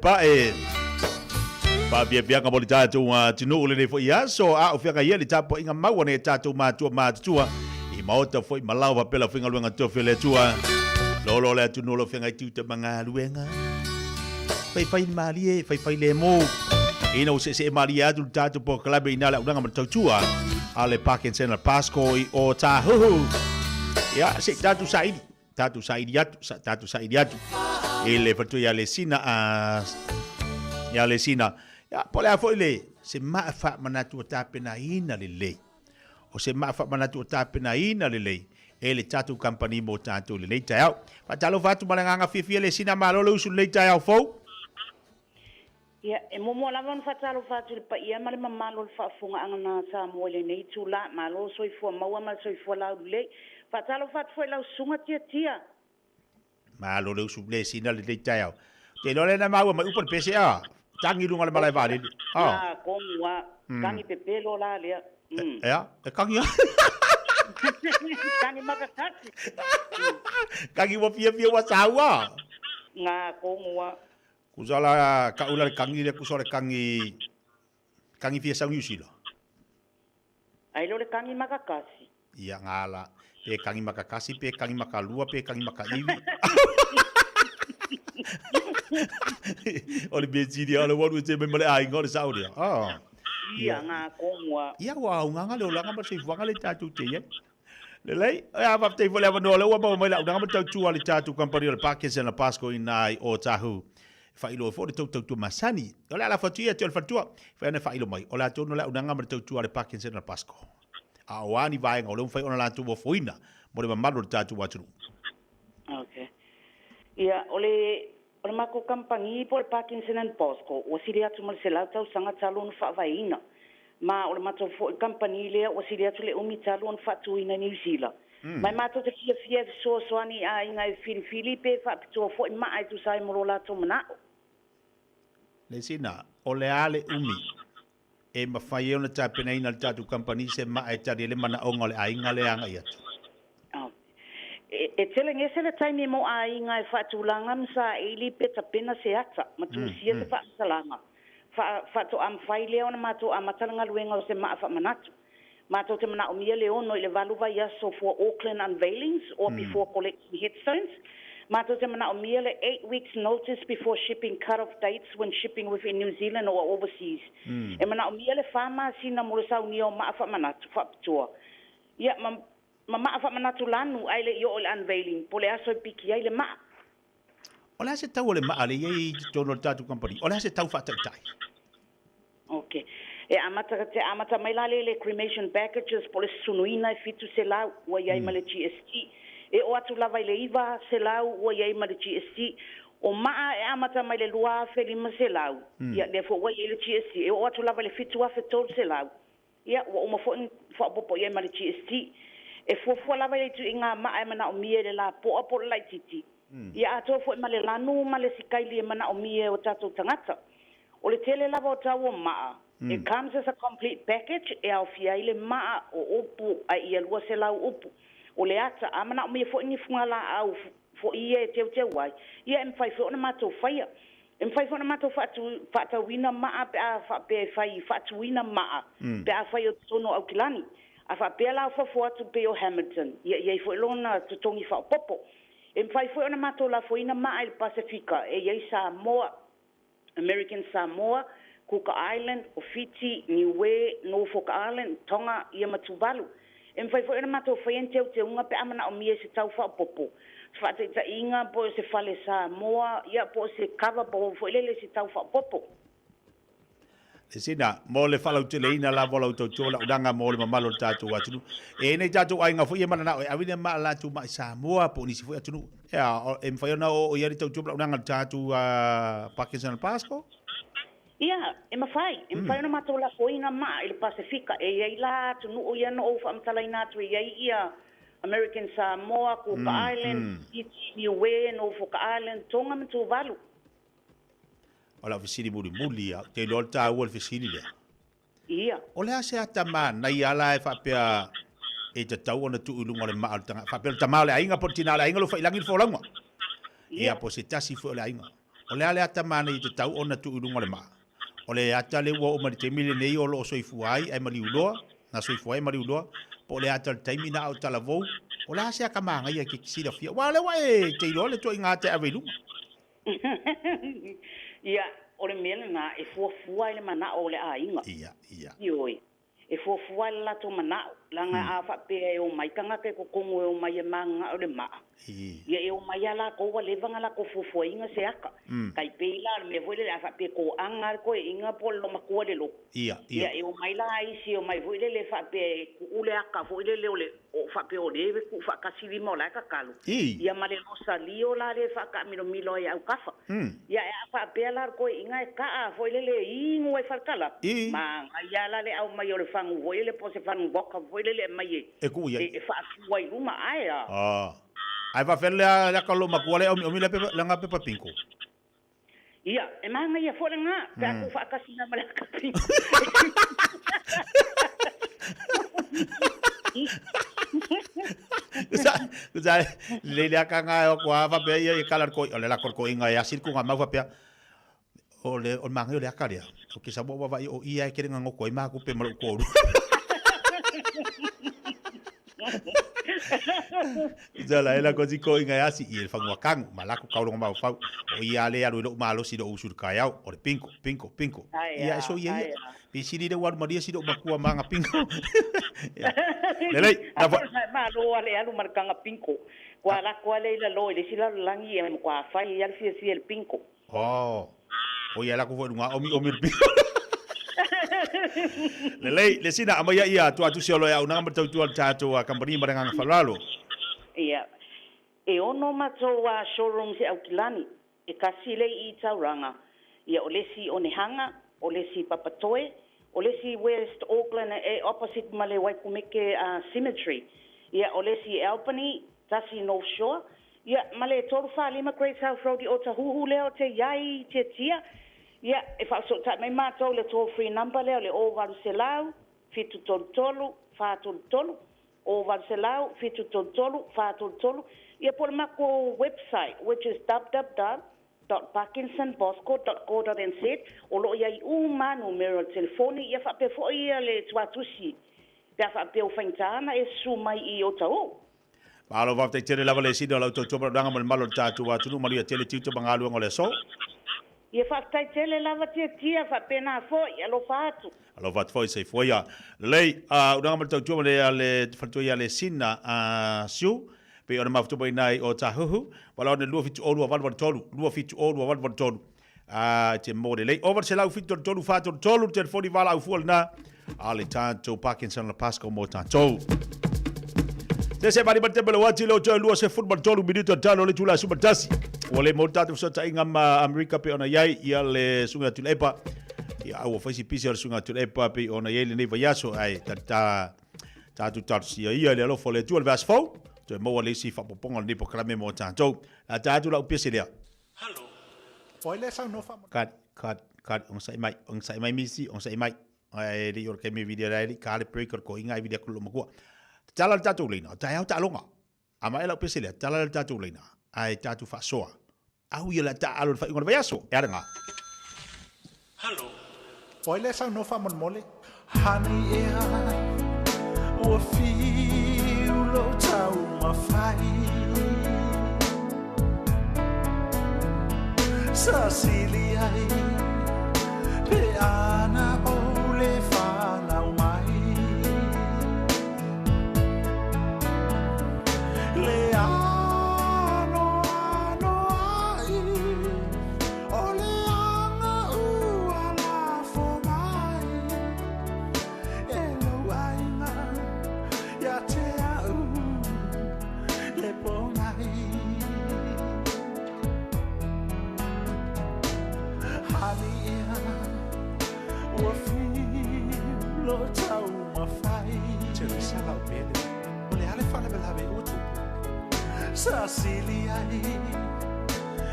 Speaker 14: Pa bia ka boli tatu tinu ule ne fo ia so a o fianga ia le tapo inga mau ne tatu matua I maota foi malau pa pela finga luenga to fele tua lolo le tunu lo fianga tu te manga luenga fai malie fai le mo ina o se maria tu tatu po klabe ina la unanga matua ale Parkinson al Pasco o tahu ya se tatu saidi atu ele fatu ya lesina ya lesina ya pole a foi le se mafa manatu tapena ina le o se mafa manatu tapena ina le ele tatu company mo tatu le tau patalo fatu malanga fifi lesina malo lo su le tau fo
Speaker 19: ya e mo lava fatalo fatu pa ia male mamalo fa funga angana sa mo le nei tula malo soi fo maua mal soi fo la le fatalo fatu foi la sunga tia
Speaker 14: malo lo su lesina le tau te lo le na maua ma upor PCA tangi lunga le malai vale
Speaker 19: ah kongwa tangi pepelo la le
Speaker 14: ya e kangi
Speaker 19: tangi makakati
Speaker 14: kangi mo fia wa sawa
Speaker 19: nga kongwa
Speaker 14: kusala kaula kangi le kusole kangi fia sa usilo
Speaker 19: ai lo le kangi makakasi
Speaker 14: ia ngala pe kangi makakasi pe kangi makalua pe kangi makaiwi Ole bezidi ole wonu te me male ai ngore saudia. Ah.
Speaker 19: Ia nga kongwa.
Speaker 14: Ia wa nga le langa ba se fanga le tatu te ye. Le lei a va te vole va no le wa ba le nga ba tatu ale tatu company le Parkinson la Pasco inai o tahu. Fa ilo fo de tu masani. Ole ala fatua te fatua. Fa na fa ilo mai. Ole to no le nga ba tatu ale Parkinson la Pasco. A wani vai ngole fa ona la tu bo foina. Mo le mamalo tatu wa tu.
Speaker 19: Okay. Ia ole mako kampangi por Parkinson and Pasco o siria tu mal sela tau sanga talon fa vaina ma o mato fo kampangi le o siria tu le umi talon fa tu ina New Zealand mai mato te fia so ani a inga Filipe fa to fo ma ai tu sai morola to mana
Speaker 14: le sina o le ale umi e ma fai ona tapena ina tatu kampangi se ma ai tadi le mana onga le ainga le anga ia
Speaker 19: e teleng ese le taimi mo a inga e whaatulanga msa e li peta pena se ata matusia se whaasalanga whaato am whai leo na mato a matalanga luenga o se maa whaamanatu mato te mana o mia leo no i le valuva yaso for Auckland unveilings or before collecting headstones mato te mana o mia le 8 weeks notice before shipping cut-off dates when shipping within New Zealand or overseas e mana o mia le whama sina mo le sau nio maa whaamanatu whaapatua ia mama fa manatu lanu ai le yo le unveiling pole aso piki ai le ma
Speaker 14: ola se tau le ma ale ye tono tatu company ola se tau fa tai
Speaker 19: okay e amata mai le cremation packages pole sunuina fitu se la wa yai male GST e o atu lava le iva se la wa yai male GST o ma e amata mai le lua fe li se la ya le fo wa yai le GST e o atu lava le fitu wa fe tol se la ya o mo fo popo yai male GST e fofo lava le tu inga ma ai mana o mie le la po apo lai titi ia ato fo ma le lanu ma le sikaili mana o mie o tatou tangata o le tele lava o tau o maa it comes as a complete package e au fia ile maa o upu ai ia lua se lau upu o le ata amana o mie fo ni funga la au fo ia te te wai ia em fai fo na mato faia em fai fo na mato fatu wina maa pe a fa pe fai fatu wina maa pe a fai o tono au kilani a fa pela fa fo atu pe o Hamilton ye fo lona to tongi fa popo em fai fo na mato la fo ina ma il Pacifica e ye Samoa American Samoa Cook Island o Fiji Niue Norfolk Island Tonga ia Matuvalu em fai fo na mato fa ente te unga pe amana o mie se tau fa popo fa te inga po se fale Samoa ia po se kava po fo lele se tau fa popo
Speaker 14: sina mo le fala te leina la vola to tola udanga mo le mamalo tatu atu e nei tatu ai nga fu e mana na a vine ma la tu mai Samoa po ni si fu atu ya em fa na o yari to tola udanga tatu Parkinson Pasco
Speaker 19: Ia, e mawhai na mātou la koina maa i le Pasifika, e iai la tunu o ia no o whaamtalaina atu e iai ia American Samoa, Cook Island, Niue, no Foka Island, tonga me tu valu.
Speaker 14: Ola fisili muli ya, te lol ta ua fisili le.
Speaker 19: Ia.
Speaker 14: O le ase ata na ia la e whapea e te tau ona tu ulunga le maa tanga. Whapea le tamau le ainga po tina le ainga lo whailangi le whaolangwa. Ia po se tasi fo le ainga. O le ale ata mana i te tau ona tu ulunga le maa. O le ata le ua o mari te mile nei o lo soifuai ai mari uloa, na soifuai mari uloa, po le ata le taimi na au talavou, o le ase a kamanga ia ke kisira fia. Wa le wa e te ilo le to inga te avelunga.
Speaker 19: Ia, o le mele na e fuafua le mana o le ainga.
Speaker 14: Ia.
Speaker 19: Ioi. E fuafua le lato mana langa a whapea e o mai kanga ke kokongo e o mai e manga o le maa. Ia e o mai ala ko wa levanga la ko fuafua inga se aka. Kai peila me voile a whapea ko anga ko e inga po lo makua le lo.
Speaker 14: Ia.
Speaker 19: Ia e o mai la isi o mai voile le whapea ku ule aka voile le o le o whapea o lewe ku whakasiri mo la kakalu. Ia ma le nosa lio la le whakamiro milo e au kafa. Ia e a whapea la ko e inga e kaa voile le ingo e whalkala. Ma ia la le au mai o le fangu voile po se fangu boka voile le mai e.
Speaker 14: E ku ia.
Speaker 19: E whaafua i ruma ai a.
Speaker 14: Ai va fele la kalo makuale o mi la nga pepa pinko.
Speaker 19: Ia, e manga ia fo nga, ka ku whakasina ma le kapinko.
Speaker 14: Kusa le aka nga o kwa va pe ia kalar ko o le la korko inga ya sirku nga ma va pe o le o manga o le aka le. O ke sa bo va o ia ke nga ngoko ima ku pe ma ko. Jala ela ko ko inga ya si il fa ngakang malako ka lo ma fa o ia le alu lo malo si do usur ka ya o le pinko. Ia so ia. Pisiri de war maria si do makua manga pinko. Lelei,
Speaker 19: na ma lo ale alu markanga pinko. Kwa la kwa le la lo le sila langi e kwa fa ia si el pinko.
Speaker 14: Oh. O ia la ko fu nga o mi pinko. Lelei, le sina amaya ia tu atu siolo ya unanga matau tu tato a company maranga falalo.
Speaker 19: Ia. E ono mato wa showroom se Aukilani. E kasile i tauranga. Ia olesi onehanga, olesi papatoe, olesi West Auckland e opposite male Waikumeke Cemetery. Ia olesi Albany, tasi North Shore. Ia male torufa lima Great South Road i Otahuhu leo te yai te tia. Ia e fa so ta mai mato le toll free number leo le o Varselau fitu tolu fatul tolu o Varselau fitu tolu fatul tolu. Ia por mako website which is www.parkinsonbosco.co.nz o lo ia uma numero telefoni ia fa pe fo ia le tuatusi. Ia fa pe o faintana e sumai i o tau.
Speaker 14: Malo va te tere lava le sino la to danga mal malo tatu wa tunu maria tele tito bangalu ngole so.
Speaker 19: Ia whaktai tele lava tia whapena foi, alo whātu.
Speaker 14: Alo whātu foi, sei foi a. Lei, unanga mara tau tua le whatuia le sina siu, pe ona mawhatu pai nai o tahuhu, wala ona lua fitu olu a walwatolu, te mōre lei. Over se lau fitu tolu whātu tolu, te fori wala au fual na, ale tātou Parkinson la Pasco mō tātou. Te se mari mate pele wati leo tau lua se football tolu minuto talo le tula sumatasi. Wale mo tatu so ta inga ma Amerika pe ona yai ia le sunga tulepa. Ia au faisi pisi le sunga tulepa pe ona yai le neva yaso ai tatu sia ia le lo fole tu le vas fo. Te mo le si fa poponga le po klame mo tanto. La tatu la upese le.
Speaker 4: Hello. Foile sa no fa.
Speaker 14: Kat on sai mai misi on sai mai. Ai le yor ke mi video ai ka le breaker ko inga video ko lo mo. Tala tatu lina, tai au talonga. Ama ela upese le tala tatu lina. Ai tatu fa soa. Au ia la ta alo fa ngor vayaso. Era nga.
Speaker 4: Hello. Foile sa no fa mon mole. Hani ea. O fi lo tau ma fai. Sa silia. Pe ana ole fa na mai. Le sa sili ai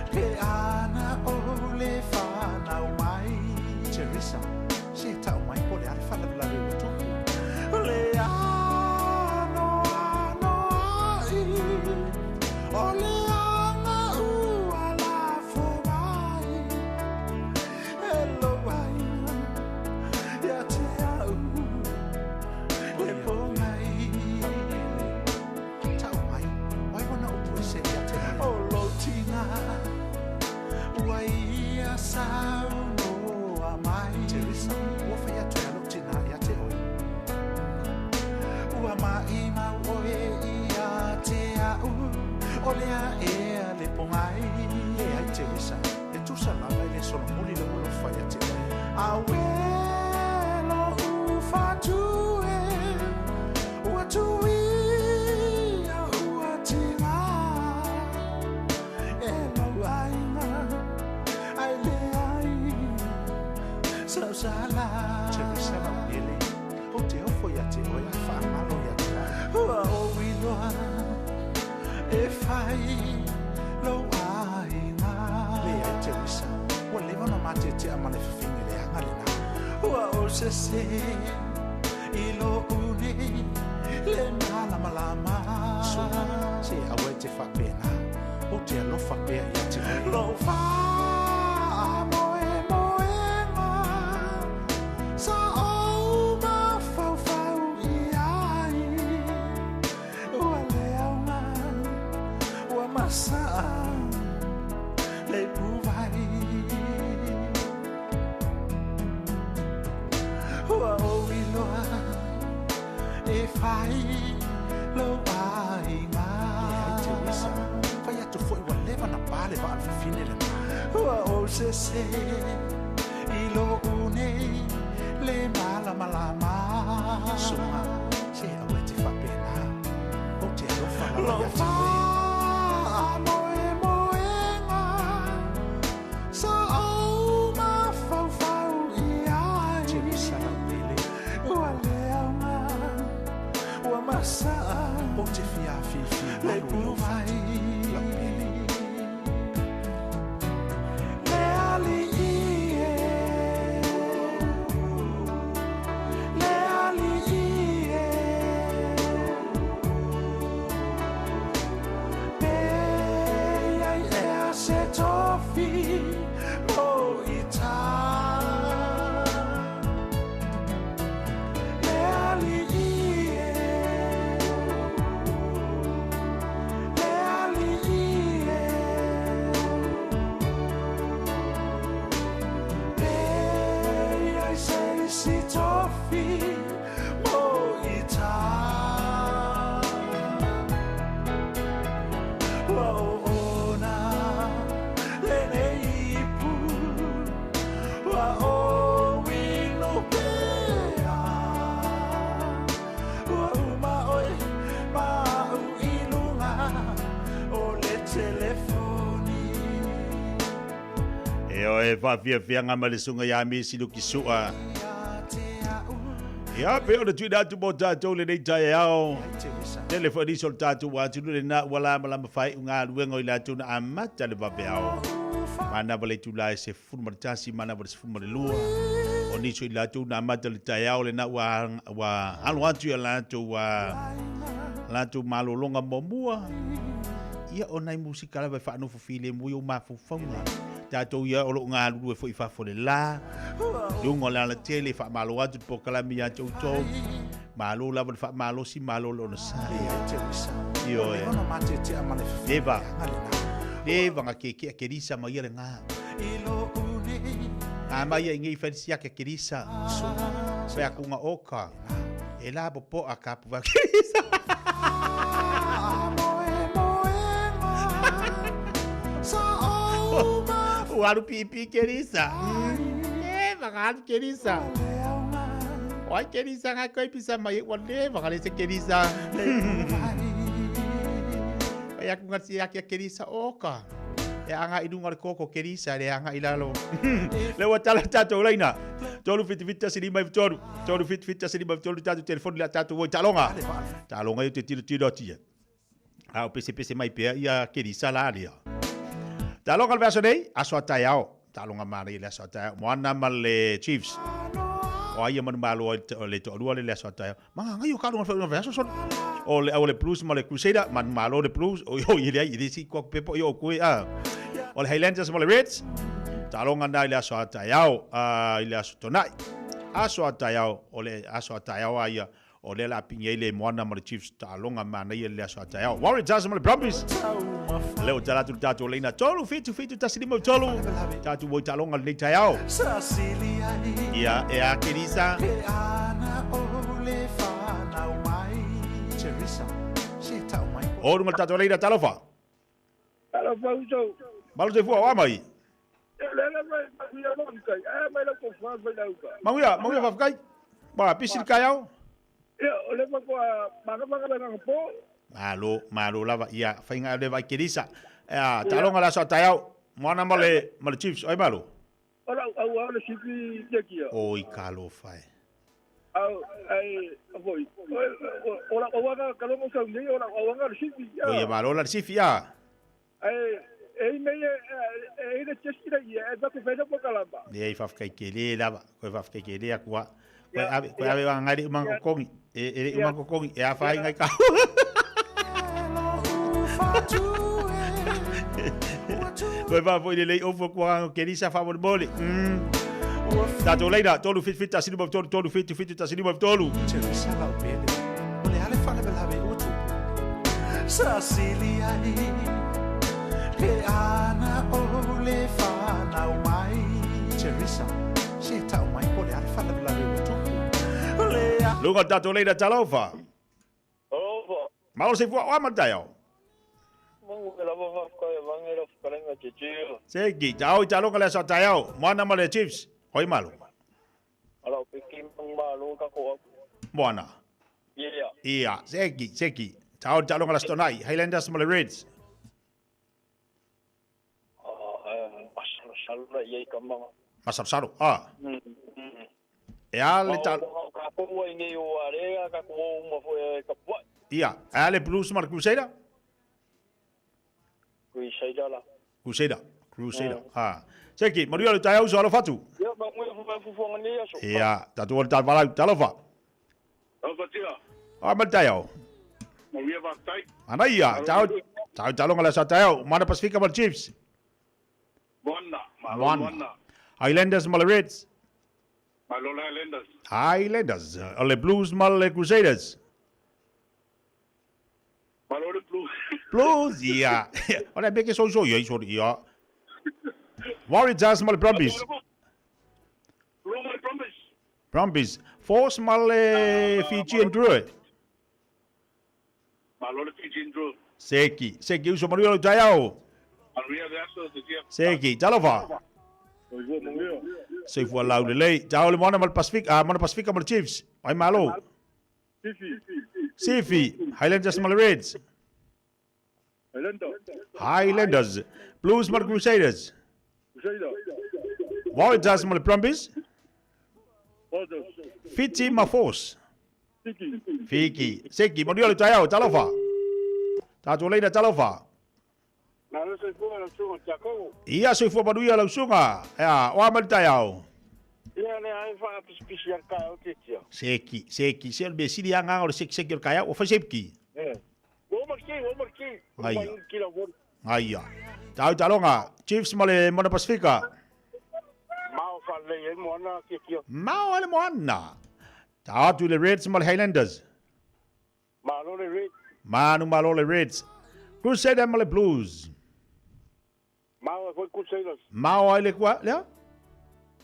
Speaker 4: ke ana o le whanau mai Teresa se tau mai po le ale whanau la reo tu le ano ai o le anga ua la fo mai hello ai ya te au le po mai tau mai wai wana o pui se ya te o lo tina wai a sao no a mai Teresa ua whai atu a lo tina ya te oi ua mai ma oe i a te au o lea e a le pongai e ai Teresa e tu sa lava e le solo muli le ulo whai a te oi a welo u fatue ua tui a ua tina e lau aina ai le ai sa sala Teresa na ele o te ofo ia te oi a whaamalo ia te ua o wiloa e whai lau aina le ai Teresa ua lewa na mate te amale whiwhingi le anga le na ua o se se i lo une le ngala malama se awe te whapena o te alofa pea ia te oi lo wha moe moenga sa au ma fau fau i ai ua leaunga ua masa le puvai ua o iloa e whai lo ai ngā Teresa whai atu fwoi wa lewa na pāle wa alfa fine le ngā ua o se se i lo une le mala malama sunga se awe te whapena o te alofa lo wha moe moenga sa au ma fau fau i ai Teresa na pele ua leaunga ua masa o te whiawhiwhi le puwhai la pele le ali ie le ali ie pe ai e a se tofi mo i tā le ali ie le ali ie pe ai se si tofi mo i tā ua o ona le nei ipu ua o wino pea ua uma oi ma au ilunga o le telefoni
Speaker 14: E o e whawhiawhianga ma le sunga ia me si luki sua. Ia pe o na tui nātu mō tātou le nei tai ao. Telefoni sol tātou wātu le nā wala malama whai unga ruenga i lātou na amata le wape ao. Mana wale tu lai se funu maritasi, mana wale se funu marilua. O niso i lātou na amata le tai ao le nā wa alo atu ia lātou malolonga momua. Ia o nai musikala vai whaano fufile mui o mafu whaunga. Tātou ia o lo ngā lulu e fo i whafone la. Lungo la la tele wha malo atu po kalami a tau tau. Malo la wale wha malo si malo lo na sai. Io e. Neva. Neva ngā ke a kerisa ma ia le ngā. A mai a ingi whanisia ke kerisa. Pea kunga oka. E la popo a kapu wa kerisa. O aru pipi kerisa. Vagaru kerisa. Oi kerisa nga koi pisa mai wale vagale se kerisa. Ai aku ngati aki kerisa oka. E anga idunga le koko kerisa le anga ilalo. Le watala tato laina. Tolu fit sini mai tolu. Tolu fit sini mai tolu tato telefon la tato wo talonga. Talonga yo te tiro tia. Au pese mai pea ia Kelisa la lia. Talonga verso nei, aso ataiao. Talonga mari le aso ataiao. Moana male Chiefs. O ia man malo le to lua le aso ataiao. Manga ngai o kalonga fa verso son. O le Blues male Crusader, man malo le Blues. O yo ile ile si ko pepo yo ku o le Highlanders male Reds. Talonga na le aso ataiao, ile aso tonai. Aso ataiao, o le aso ataiao ia. O le la pinye le moana ma le Chiefs talonga mana ia le aso ataiao. Warriors ma le Brumbies. Leo talatu tatu leina tolu fitu tasilimo tolu. Tatu wo talonga le taiao. Ia e a Kelisa. O runga tatu leina talofa.
Speaker 21: Talofa uso.
Speaker 14: Malu te fua wa mai. Mauia fafkai. Ba pisir kaiao.
Speaker 21: Ole maka po.
Speaker 14: Malo lava ia fainga le vai Kelisa. Talonga la so taiao. Moana male Chiefs oi malo.
Speaker 21: Ora au le sipi tekia.
Speaker 14: Oi kalo fai.
Speaker 21: Au ai voi. Ora oga kalongo sa ni ora oga le sipi.
Speaker 14: Oi malo la sipi ya.
Speaker 21: Ei me le testira ia e bako feda po kalamba.
Speaker 14: Nei fafkai kele lava. Ko fafkai kele akua. Ko ave ngari mango kongi. E mango kongi e afai ngai ka. Ko va foi le over kwa Kelisa favor bole. Tato leida tolu fit tasini tolu fit tasini tolu.
Speaker 4: Teresa la bele. Ole ale fale bela be utu. Sasilia pe ana ole fana mai. Teresa se ta mai ole ale fale bela be utu.
Speaker 14: Lunga tato leida talofa.
Speaker 21: Ovo.
Speaker 14: Malo se fua o amataiao.
Speaker 21: Mongo la va ko vangero parenga chichio.
Speaker 14: Segi, tau talonga le so taiao. Moana male Chiefs. Oi malo.
Speaker 21: Ala pekim malo ka ko.
Speaker 14: Moana. Ia, segi. Tau talonga le stonai. Highlanders male Reds.
Speaker 21: Salura ye kamama.
Speaker 14: Masar. E ale tal. Ia, ale Blues mar Crusader. Crusader. Seki, Maria le taiau so fatu. Ia, tatu o tal vala talofa. Ma taiau.
Speaker 21: Maria va tai.
Speaker 14: Ana ia, tau talonga le sa taiau. Mana Pacifica mal Chiefs. Moana. Highlanders mal Reds. Highlanders. Ole Blues mal Crusaders. Blues, ia. Ole beke so ia. Warriors mal Brumbies. Brumbies. Force mal Fiji and Druid. Seki uso Maria lo taiao. Seki, talova. Sei fu lau lei. Tau le Moana mal Pacifica mal Chiefs. Ai malo. Sifi. Highlanders mal Reds. Highlanders. Blues mal Crusaders. Warriors mal Brumbies. Fiti mal Force. Fiki. Seki. Maria lo taiao. Talova. Tatu leina talova. Ia se fo manuia la sunga. O amal taiao.
Speaker 21: Ia ne ai fa pisi ka o tetia.
Speaker 14: Seki, se be sili anga o seki o kaya o fa sepki.
Speaker 21: O marki.
Speaker 14: Aia. Tau talonga, Chiefs male Moana Pacifica.
Speaker 21: Mau fa le Moana kikio.
Speaker 14: Mau ale Moana. Tau tu le Reds male Highlanders. Malo le Reds. Crusader male Blues.
Speaker 21: Mau foi Crusaders.
Speaker 14: Mau ale kwa, lea?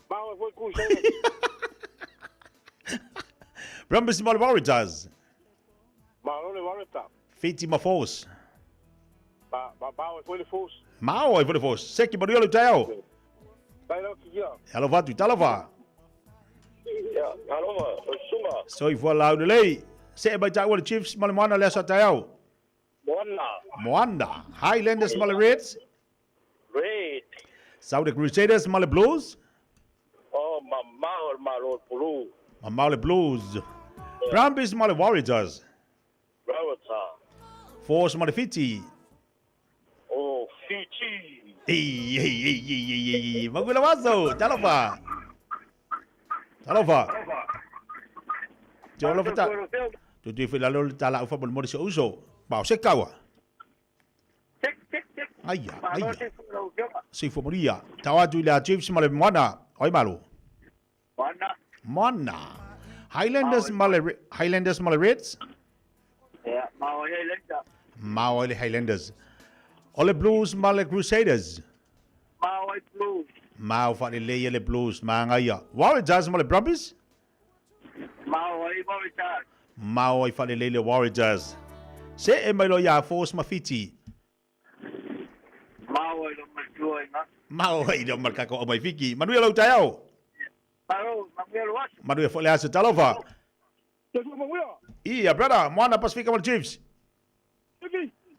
Speaker 21: Mau foi Crusaders.
Speaker 14: Brumbies male Warriors.
Speaker 21: Mau le Warriors.
Speaker 14: Fiti ma Force.
Speaker 21: Mau foi le Force.
Speaker 14: Mau foi le Force. Seki manuia lo taiao.
Speaker 21: Taiao kia.
Speaker 14: Hello vatu talava.
Speaker 21: Ja, hallo, sunga.
Speaker 14: Soi fu lau de lei. Se ba taiao le Chiefs male Moana le so taiao. Moana. Highlanders male Reds.
Speaker 21: Red.
Speaker 14: South Crusaders male Blues.
Speaker 21: Oh, malo Blue.
Speaker 14: Male Blues. Brumbies male Warriors. Force ma le fiti.
Speaker 21: O Fiji.
Speaker 14: Ei. Magula waso. Talofa. Jolo fata. Tu te fila lo tala ufa bol mori se uso. Ba se kawa. Aya. Si fo moria. Tawa tu la chiefs ma le mwana. Oi malu. Mana. Highlanders male Reds.
Speaker 21: Yeah, Maui Highlanders.
Speaker 14: Maui Highlanders. Ole Blues male Crusaders.
Speaker 21: Maui Blues.
Speaker 14: Mau fa le Blues mangaya. Warriors male Brumbies.
Speaker 21: Maui Warriors.
Speaker 14: Maui fa le Warriors. Se e mai lo ya force mafiti.
Speaker 21: Maui lo matuina.
Speaker 14: Maui lo marka ko mai fiki. Manuel lo tayao. Manuel fa le asa talova. Iya brother, mwana Pacifica mal Chiefs.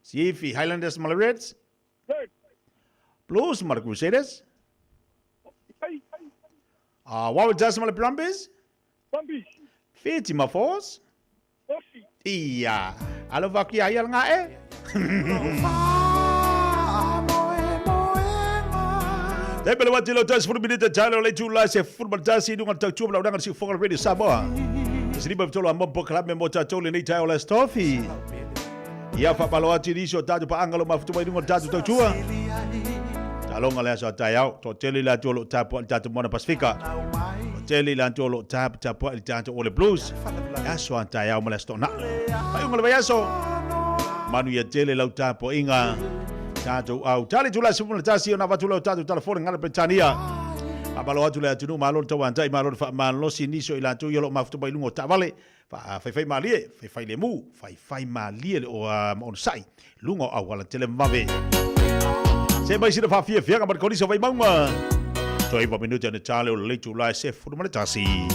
Speaker 14: Sifi Highlanders mal Reds. Blues mal Crusaders. Warriors mal Brumbies. Fiti ma Force. Iya. Alo vaki ayal nga Dai pela wati lo tas furu minute talo le chula se football tasi dunga tak chula udang si football ready Samoa. Sini ba tolo ambo club me mota tolo ni tayo la stofi. Ya fa palo wati ni so tatu pa angalo mafutu ba dunga tatu tak chua. Talo ngale so tayo to tele la tolo tapo tatu mona Pacifica. Tele la tolo tapo tatu ole Blues. Ya so tayo mala stona. Ayo ngale ba yaso. Manu ya tele la tapo inga. Tatu au tali tula sifuna tasi ona vatula tatu telefone ngala Britania. Apalo atu le atunu malo tawa tai malo fa malo siniso ila tu yolo mafutu ba ilungo tavale fa fai malie fai le mu fai malie o on sai lungo au wala tele mave. Se mai sira fa fia ka marconi so vai manga. Toi va minuto ne tale o le tula se funa tasi.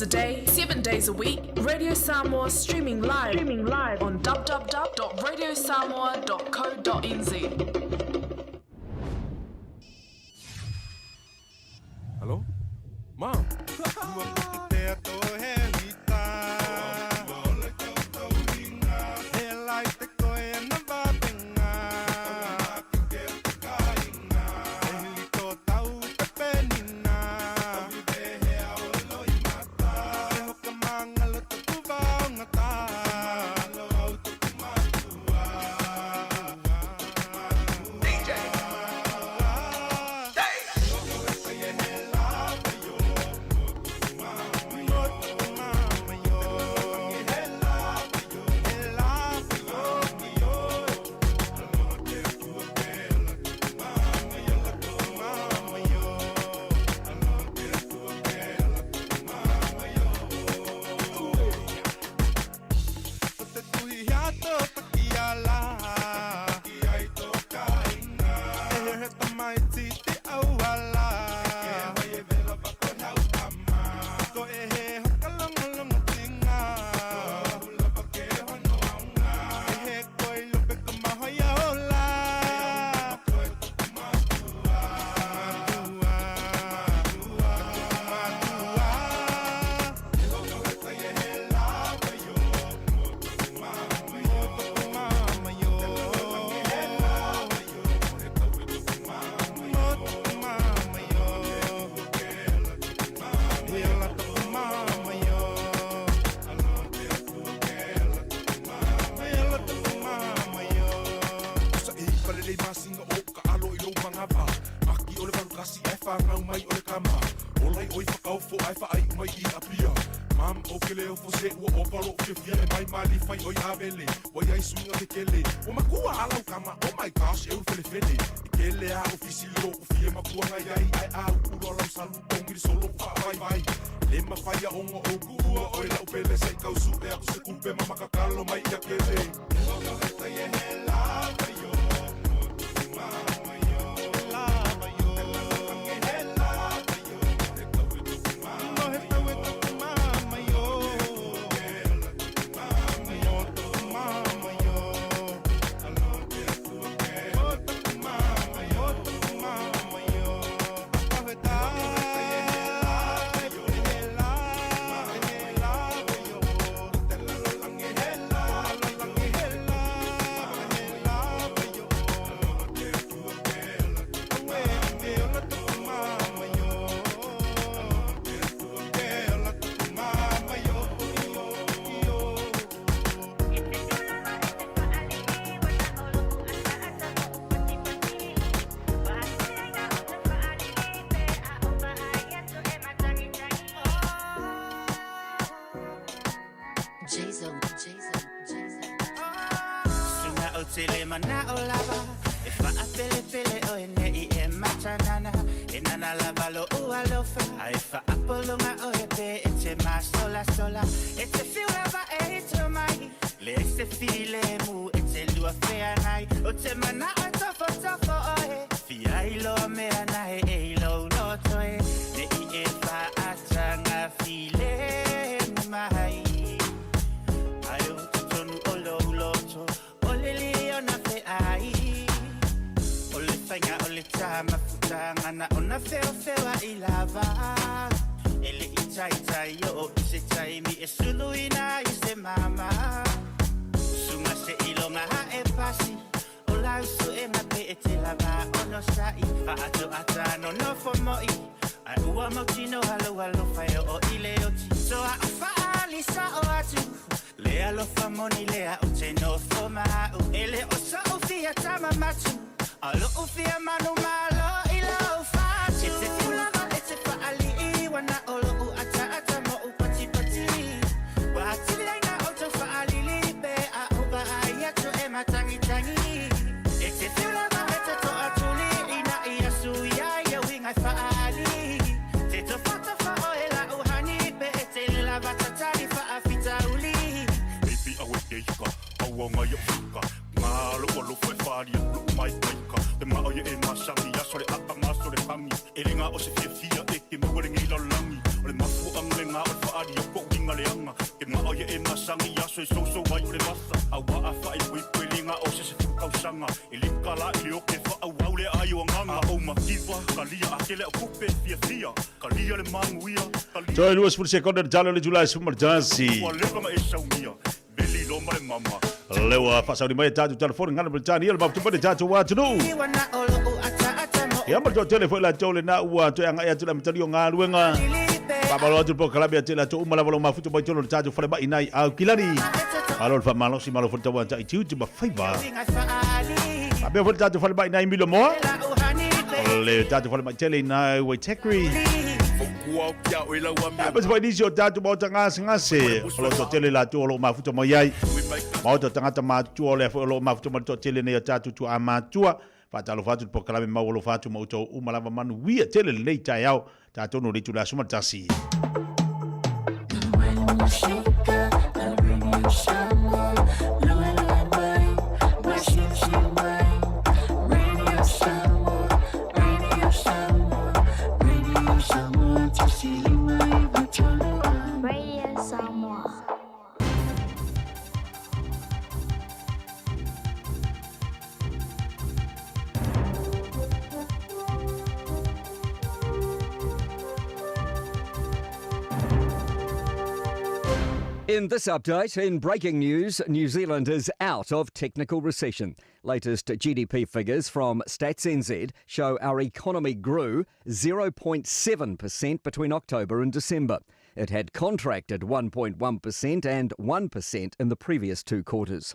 Speaker 17: a day, 7 days a week. Radio Samoa streaming live on www.radiosamoa.co.nz.
Speaker 3: Hello? Mom.
Speaker 22: Tele mana olava if I pele o ene I machanana enana lava lo ualofa if I apolonga o ebe eche masola it's a feel lava eche mai le se file mu eche lua fea nai o te mana o tofo oe fia ilo me ana e lo no toe ne I efa atanga file mai ayo tonu olo loto na fe ai ole fanga ole tama futanga na ona feo ilava ele itai yo se tai mi esulu ina ise mama suma se ilonga ha e pasi ola so e na pe etelava ono sai fa ata no for moi ai ua motino halo fire o ile oti so fa alisa o atu Lea lo famoni lea o te no foma ele o sa o fia tama matu alo o fia manu malo ila o fatu it's a fulava it's a faali wana olo o ata mo o pati wa tilenga o to faali libe a o ba ya to e matangi it's a fulava it's a to atuli ina ia suya ya winga faali te to fata fa o ela o hani be te lava tatali fa afita uli Awanga ya fika Malo walo fwe fari ya lu mai kaika Te mao ya e masangi ya sore apa nga sore hangi Elinga o se fia e te mawere ngi la langi O le mafu ang le ngā o whaari o ko winga le anga. Ke ngā o e masangi aso e so wai o le masa. A waa whai pui pui linga o se whukau sanga. I lika la i le o ke wha au le ai o nganga. A o makiwa, ka lia a kele o kupe fia. Ka lia le manguia.
Speaker 14: Joy Lewis for second jalo le July summer jansi.
Speaker 22: Wa leka ma e saumia. Beli lo ma le mama.
Speaker 14: Lewa fa saudi mai tatu telefon ngana berjani el bab tumba de jatu wa tunu. Ya mar jo telefon la jole na wa to yang ya tula mtali nga luenga. Baba lo tu po kalabia tela to umala lo mafutu ba jolo jatu fa ba inai au kilani. Alol fa malo si malo fa tawa ta itu ba faiba. Abe fa jatu fa ba inai milo mo. Le jatu fa ba tele na we tekri. Mas vai dizer o dado mau tanga ngase kalau to tele la tu lo mafutu mo yai. Mau to tanga tama tu ole lo mafutu mo to tele ne tatu tu ama tua. Fatalo fatu po kalame mau lo fatu mo to umala manu wi tele le tai au tatu no ritu la suma tasi.
Speaker 9: In this update, in breaking news, New Zealand is out of technical recession. Latest GDP figures from Stats NZ show our economy grew 0.7% between October and December. It had contracted 1.1% and 1% in the previous two quarters.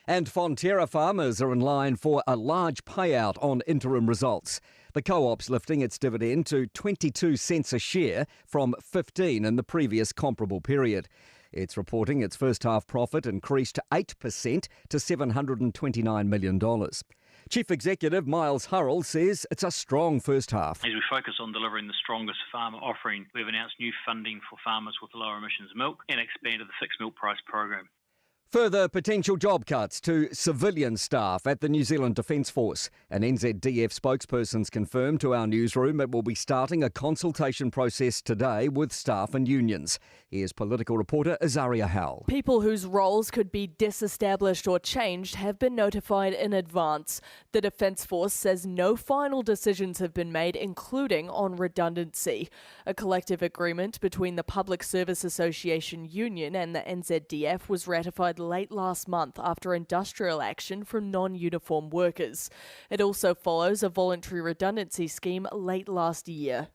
Speaker 9: And Fonterra farmers are in line for a large payout on interim results. The co-op's lifting its dividend to 22 cents a share from 15 in the previous comparable period. It's reporting its first half profit increased 8% to $729 million. Chief Executive Miles Hurrell says it's a strong first half.
Speaker 10: As we focus on delivering the strongest farmer offering, we've announced new funding for farmers with lower emissions milk and expanded the fixed milk price program.
Speaker 9: Further potential job cuts to civilian staff at the New Zealand Defence Force. An NZDF spokesperson's confirmed to our newsroom it will be starting a consultation process today with staff and unions. Here's political reporter Azaria Howell.
Speaker 23: People whose roles could be disestablished or changed have been notified in advance. The Defence Force says no final decisions have been made, including on redundancy. A collective agreement between the Public Service Association Union and the NZDF was ratified late last month after industrial action from non-uniform workers. It also follows a voluntary redundancy scheme late last year.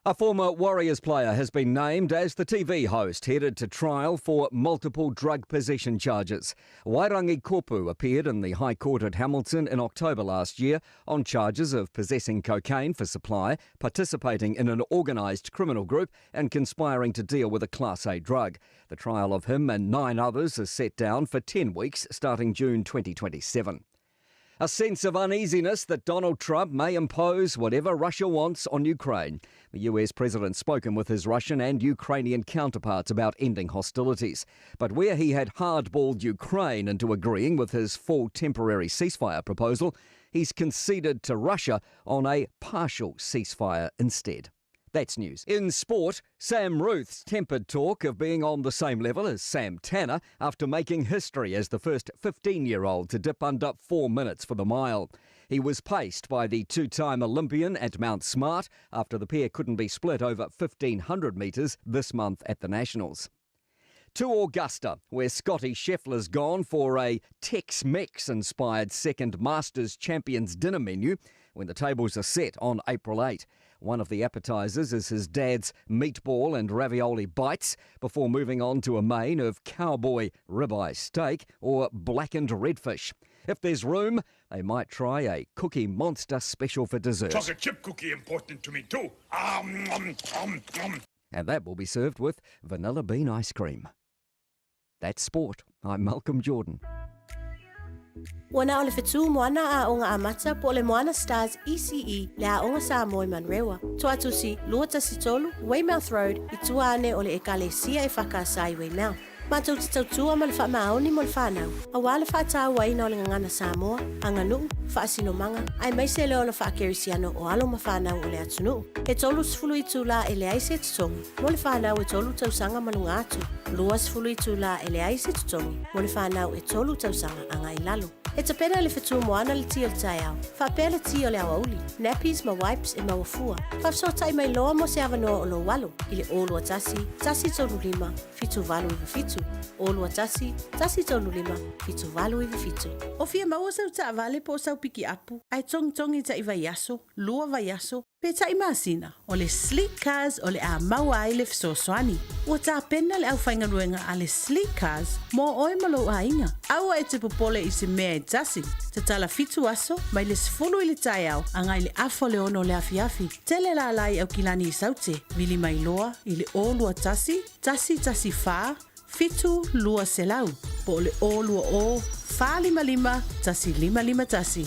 Speaker 9: A former Warriors player has been named as the TV host headed to trial for multiple drug possession charges. Wairangi Kopu appeared in the High Court at Hamilton in October last year on charges of possessing cocaine for supply, participating in an organised criminal group and conspiring to deal with a Class A drug. The trial of him and 9 others is set down for 10 weeks starting June 2027. A sense of uneasiness that Donald Trump may impose whatever Russia wants on Ukraine. The US president's spoken with his Russian and Ukrainian counterparts about ending hostilities. But where he had hardballed Ukraine into agreeing with his full temporary ceasefire proposal, he's conceded to Russia on a partial ceasefire instead. That's news. In sport, Sam Ruth's tempered talk of being on the same level as Sam Tanner after making history as the first 15-year-old to dip under 4 minutes for the mile. He was paced by the two-time Olympian at Mount Smart after the pair couldn't be split over 1,500 metres this month at the Nationals. To Augusta, where Scotty Scheffler's gone for a Tex-Mex inspired second Masters Champions dinner menu when the tables are set on April 8. One of the appetisers is his dad's meatball and ravioli bites before moving on to a main of cowboy ribeye steak or blackened redfish. If there's room, they might try a Cookie Monster special for dessert.
Speaker 24: Chocolate chip cookie important to me too.
Speaker 9: And that will be served with vanilla bean ice cream. That's sport. I'm Malcolm Jordan.
Speaker 25: Wana ole fetu moana a onga amata po le moana Stars ECE le a onga Samoa Manrewa. Tuatusi, Luata Sitolu, Weymouth Road, Ituane ole ekalesia e whakasai Weymouth. Mātou te tautua ma le whaamaoni mo le whanau. A wale whaatau ai na o le ngangana Samoa, anganu, whaasino manga, ai mai se leo na whaakerisiano o alo ma whanau o le atunu. E tolu sifulu i tūla e le aise tutongi. Mo le whanau e tolu tausanga manunga atu. Lua sifulu i tūla e le aise tutongi. Mo le whanau e tolu tausanga anga i lalo. E te pena le whetu moana le tia le tai au. Whapea le tia o le awa uli. Nappies ma wipes e ma wafua. Whafsota i mai loa mo se awanoa o lo walo. I le olua tasi, tasi tolu lima, fitu valu iwa fitu. Olua tasi, tasi tolu lima, fitu valu iwa fitu.
Speaker 13: O fia maua sau ta avale po sau piki apu. Ai tongi ta iwa yaso, lua va yaso. Pe ta imasina, o le sleek cars o le a maua ai le fisosoani. Ua ta pena le au whaingaruenga a le sleek cars, mo oi malo a inga. Aua e te popole i se mea e tasi. Te tala fitu aso, mai le sifulu i le tai au, angai le afo le ono le afiafi. Tele la lai au kilani i saute, vili mai loa, i le olua tasi, tasi faa, fitu lua selau. Po le olua o, faa lima, tasi lima tasi.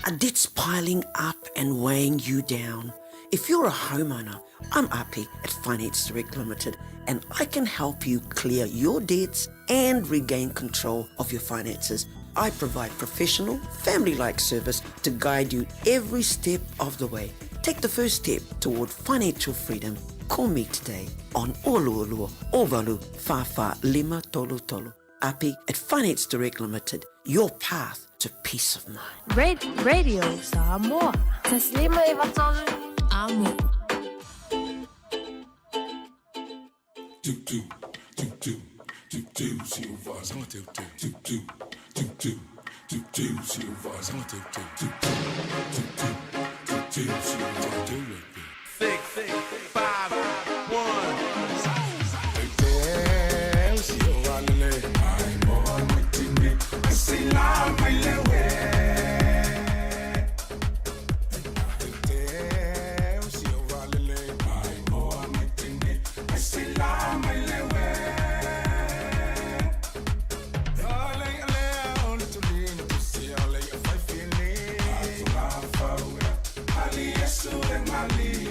Speaker 11: Are debts piling up and weighing you down? If you're a homeowner, I'm Api at Finance Direct Limited, and I can help you clear your debts and regain control of your finances. I provide professional, family-like service to guide you every step of the way. Take the first step toward financial freedom. Call me today on Oluolua Ovalu Fafa Lima Tolu Tolu. Api at Finance Direct Limited, your path to peace of mind.
Speaker 25: Radio Samoa. Taslima iwatolu. Amo.
Speaker 4: Ali,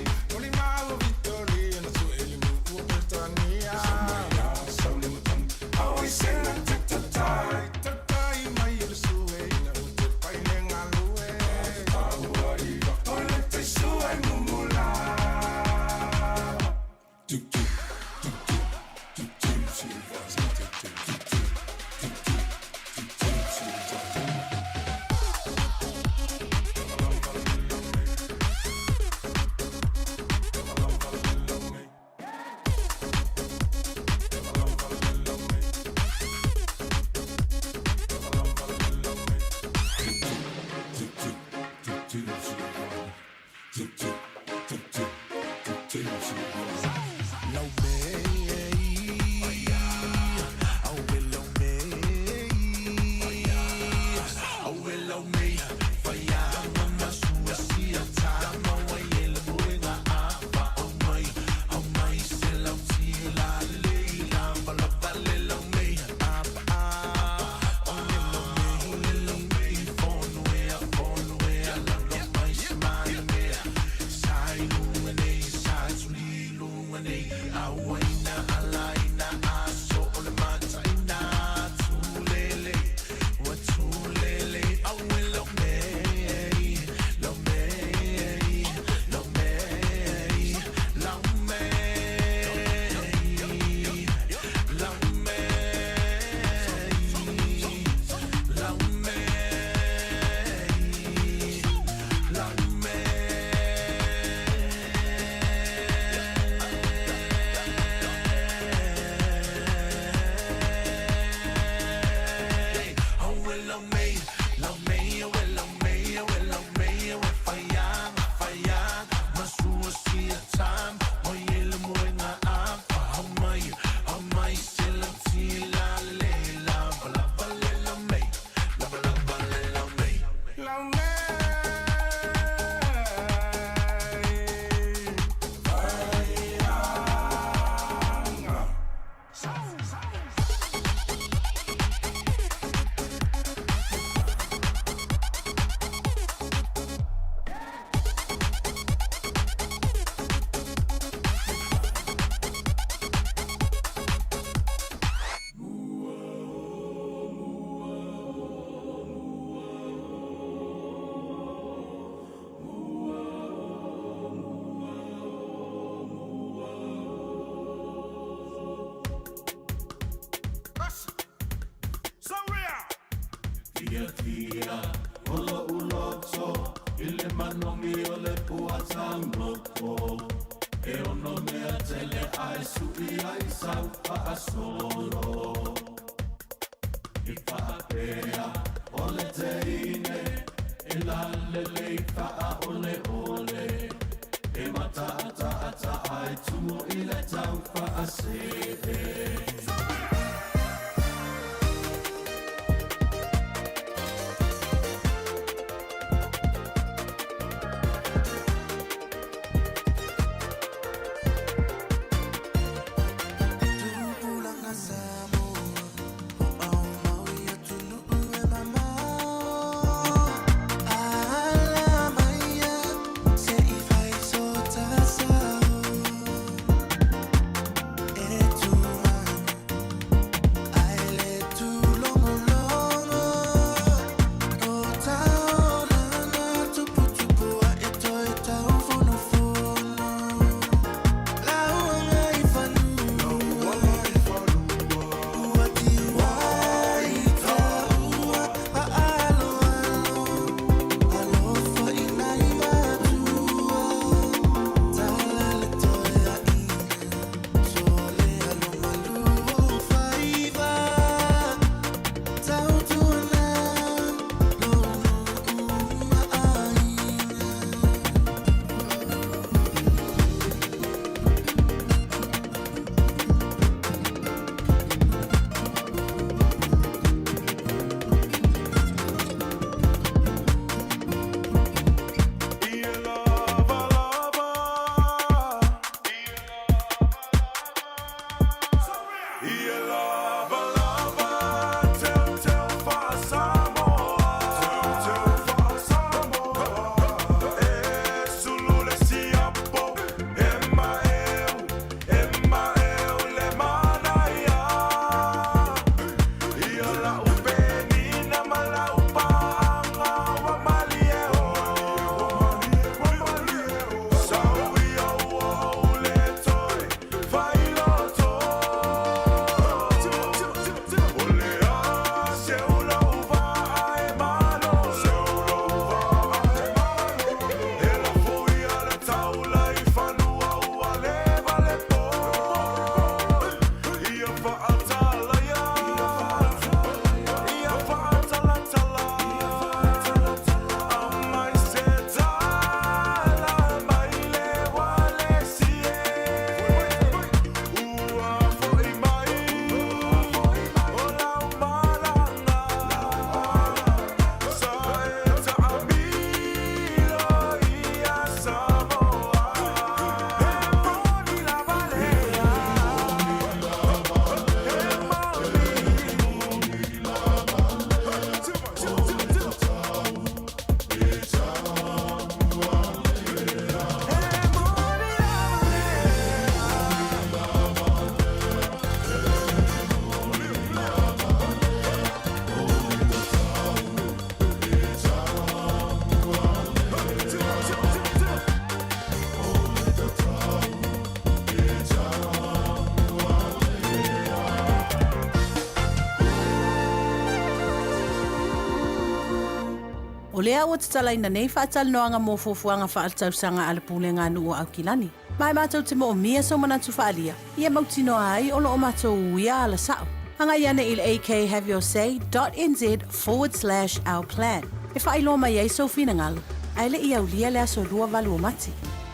Speaker 1: O lea ua tatalaina nei whaatalanoanga mō fofuanga whaaltausanga ala pūlenga anu o Aukilani. Mai mātou te mo o mia so manatu whaalia. Ia mautino ai o lo o mātou uia ala sao. Hanga iana il akhaveyorsay.nz/our plan. E whailo mai ei so fina ngalu. Aile ia ulia lea so lua valu o mati.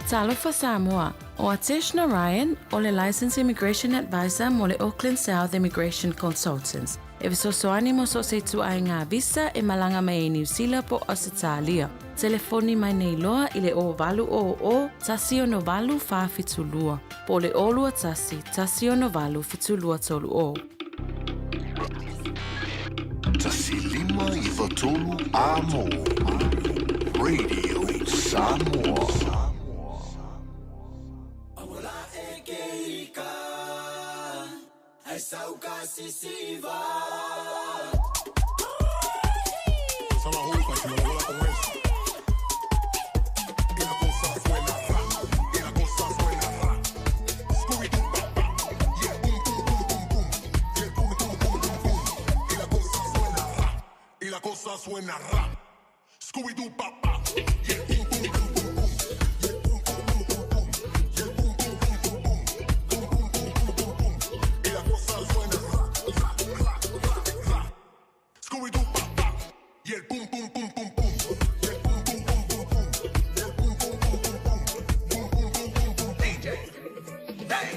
Speaker 8: Talofa Samoa, o Ateshna Ryan, o le Licensed Immigration Advisor mo le Auckland South Immigration Consultants. E visosoani mo so se tu ai ngā visa e malanga mai e New Zealand po Australia. Telefoni mai nei loa i le o valu o tasi o no valu whawhitulua. Po le olua tasi o no valu whitulua tolu o.
Speaker 2: Tasi lima I watolu amo. Radio Samoa.
Speaker 5: Ai sauka sisiva.
Speaker 6: Sama hupa si mo wala con eso. Y la cosa suena ra. Y la cosa suena ra. Scooby doo bam bam. Yeah, boom boom boom boom boom. Yeah, boom boom boom boom boom. Y la cosa suena ra. Y la cosa cosa suena rap. Scooby-Doo, papá. Y el pum, pum, pum, pum, pum. Y el pum, pum, pum, pum, pum. Y el pum, pum, pum, pum, pum. Pum, pum, pum, pum, pum, pum. Y la cosa suena rap, rap, rap, rap, rap. Scooby-Doo, papá. Y el pum, pum, pum, pum, pum. Y el pum, pum, pum, pum, pum. Y el pum, pum, pum, pum, pum. Pum, pum, pum, pum, pum. DJ. Hey.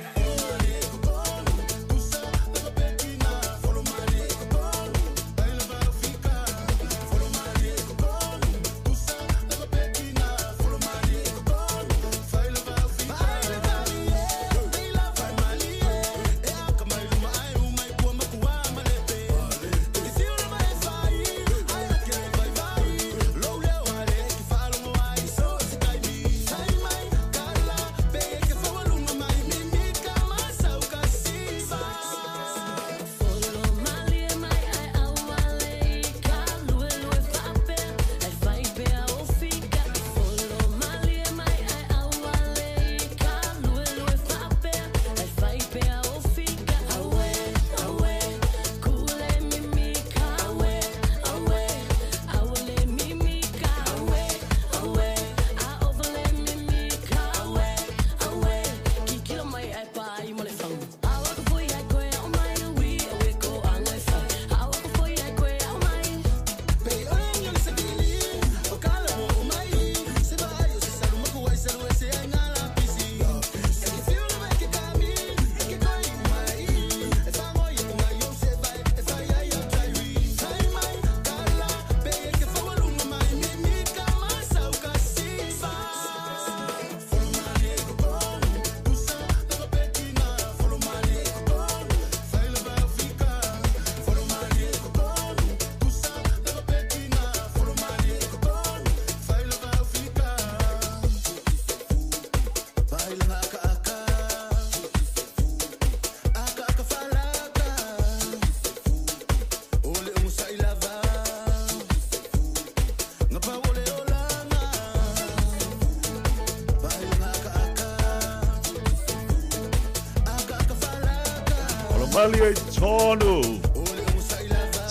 Speaker 14: Malia Tonu.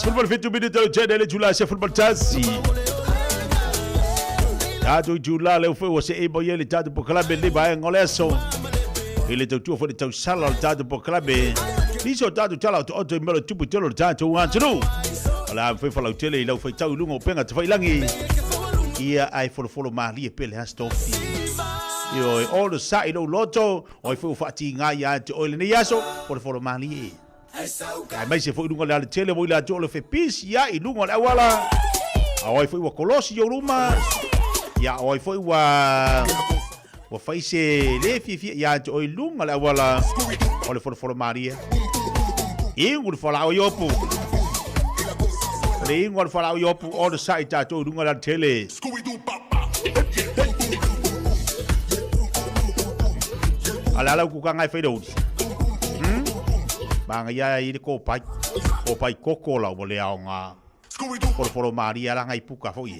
Speaker 14: Football fit to be the Jedi July football chassis. Tatu July le foi was able yeli tatu po club le ba ngoleso. Ele tu for the tau sala tatu po club. Niso tatu chala to auto melo tupu tolo tatu wan tru. Ala foi fala tele lo foi tau lungo penga te foi langi. Ia ai follow Malia pele hastofi. Yo all the side lo loto oi foi fati ngai ya te ole ni yaso for Malia. Ai mai se foi lungo le tele voi la jole fe pis ya I lungo la wala. Oi foi wa kolosi yo ruma. Ya oi foi wa fai se le fi ya te oi lungo la wala. Ole for Malia. Ingur fala o yopu. Le ingur fala o yopu all the side ta to lungo la tele. Ala ku ka ngai fai do. Banga ya I ko pai koko la o le aonga. For Maria la ngai puka foi.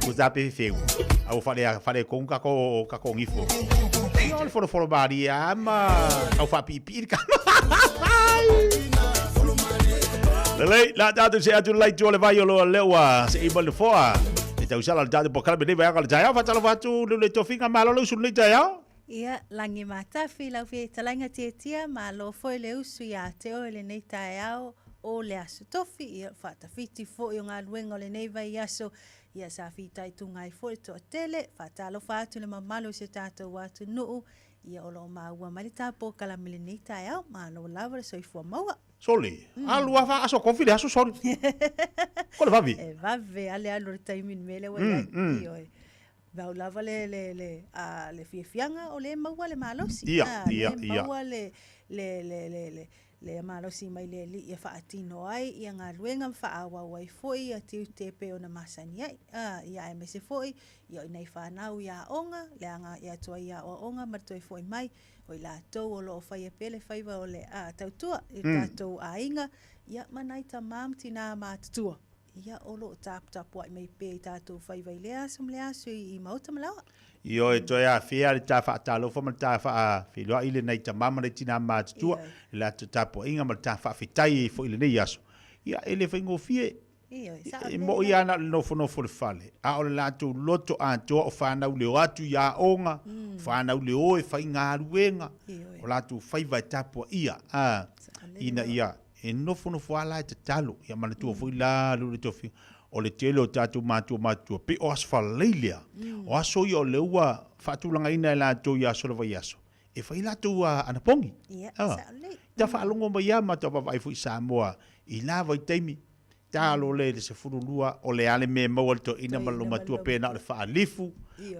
Speaker 14: Ku zape feu. Au fale con ka ko ngifo. Yo for Maria ma au fa pipi ka. Lei la data se atu lai tu le vai lo lewa se ibal de foa. E tau sala data po kala be vai ka jaya fa tala fatu le tofinga malo lo sun le jaya.
Speaker 20: Ia langi matafi lau fie talanga tia ma lo foi le usu ia te o le nei tae au o le aso tofi ia whatawhiti fo i o ngā luenga o le nei vai aso ia sa whitai tungai fo i toa tele whatalo whatu le mamalo se tātou watu nuu ia o lo maua marita po kalamile nei tae au ma lo lawa le soifua maua.
Speaker 14: Soli, alu afa aso konfi le aso soli. Ko le vavi?
Speaker 20: E vave ale alu le taimin mele wai ioi. Vau lava le fiafianga o le maua le malosi.
Speaker 14: Ia.
Speaker 20: Maua le malosi mai le li ia whaatino ai ia ngā luenga whaawa wai foi a tiu tepe o na masani ai. Ia e mese foi, ia i nei whanau ia onga, le anga ia toa ia o onga, martoi foi mai, o i la tau o lo o whai e pele whaiva o le tautua, i tātou a inga, ia manai ta mamti nā mātutua. Ia olo tap wa mai pe tātou whaiva i lea som lea so I mauta malawa.
Speaker 14: Io e toi a fia le ta whaatalo wha ma ta wha whiloa ile nei ta mama le tina mātutua, la ta tapo inga ma ta wha whitai fo ile nei aso. Ia ele whaingo fie, E mo ia na no fono fo le fale. A o le latu loto a to o whanau le atu ia onga. Whanau le oe whai ngā ruenga. O latu whai vai tapua ia. Ina ia. E no fono fo ala e te talo. Ia mana tua fo ila lu le tofi. O le tele o tatu matua. Pe o asfaleilea. O aso ia o le ua whatulanga ina e latu ia solo vai aso. E whai latu anapongi. Ta whaalongo mai ia ma tapa vai fo i Samoa. I la vai teimi. Talo le se furulua o le ale me mo to ina malo matua pena le fa lifu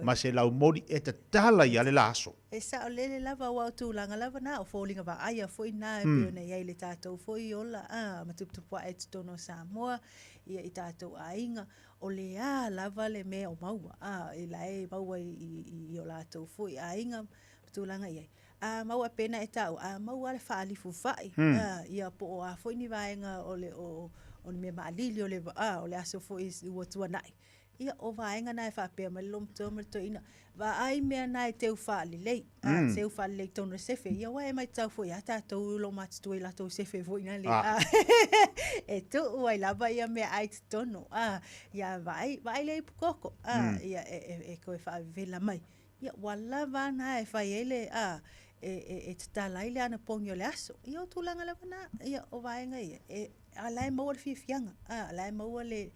Speaker 14: ma se lau modi e tala ia le laso
Speaker 20: e sa o le lava wa tu langa lava na o falling va ai foi na e pe ne ia le tato foi ola ma tu po e tono Samoa ia i tato ainga o le lava le me o maua e lai maua i o lato foi ainga tu langa ia maua pena e tau maua le fa lifu fai ia po o foi ni vaenga o le o me maalili o le aso fo is ua tuanai. Ia o vaenga na e whapea ma lom to ina. Va ai mea na e teu whaali lei. Teu whaali lei tono sefe. Ia wa e mai tau fo ia tātou lo matu i lato sefe fo ina le. E tu ua i lava ia mea ai tono. Ia vai lei pukoko. Ia e koe whaavela mai. Ia wala vana e whai ele e te talai le ana pongi o le aso. Ia o tūlanga lava na. Ia o vaenga ia. Alai maua le fiafianga, alai maua le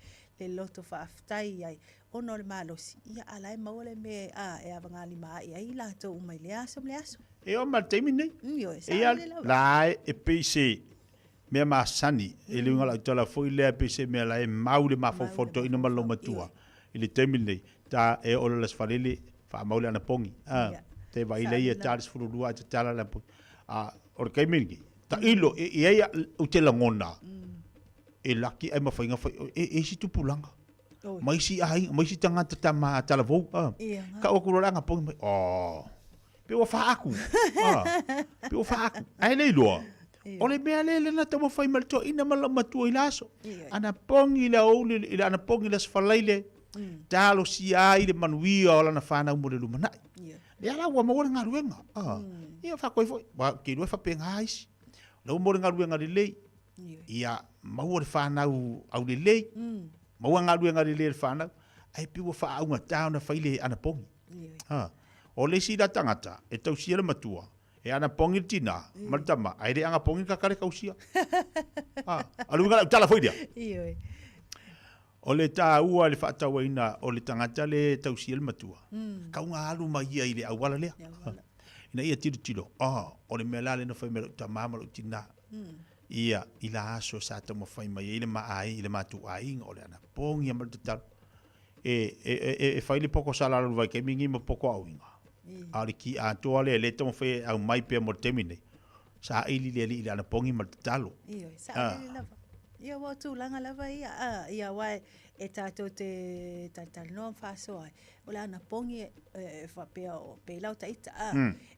Speaker 20: loto whaaftai ai, ono le malosi, ia alai maua le me e avangali maa ia i lato umai le aso.
Speaker 14: E o marteimi nei? Ia lai e peise mea maasani, e le ungala utala foi lea peise mea lai maule mafofoto ina malo matua, i le teimi nei, ta e o le lasfalele wha maule ana pongi, te vai lei e taris furulua te tala la pongi, o le kaimingi, ta ilo, e ia utela ngona, e laki ai mawhainga whai, e si tupulanga. Mai si ai, mai si tangata tama talavou. Ka o kuroranga pongi mai, pe o whaaku. Pe o whaaku. Ai nei loa. O le mea lele na tamo whai malto ina mala matua i laso. Ana pongi la ouli, ana pongi la sfalaile, talo si ai le manuia o lana whanau mo le lumanai. Le ala ua maua ngā ruenga. Ia whakoi fwoi, ke rua whapenga haisi. Lau mo ngā ruenga le lei. Ia maua le whanau au le lei, maua ngā ruenga le lei le whanau, ai piwa whaaunga tāuna whaile ana pongi. O le si da tangata, e tau sia le matua, e ana pongi le tina, maritama, ai re anga pongi kakare kausia. Alu ngā tala whaidia. O le tā ua le whaataua ina, o le tangata le tau sia le matua. Kau ngā alu mai ia i le awala lea. Ina ia tiro, o le mea lale na whai mea ta mamalo tina. Ia i la aso sa tamo fai mai ile maai ile matu ai o le ana pongi amal total e fai le poko sala lo vai ke mingi mo poko awinga ali ki a to ale le tamo fai au mai pe mo termine sa ili le ana pongi mal totalo
Speaker 20: sa ili lava ia wa tu langa lava ia wa e tato te tal no faso ai o le ana pongi fa pe lau taita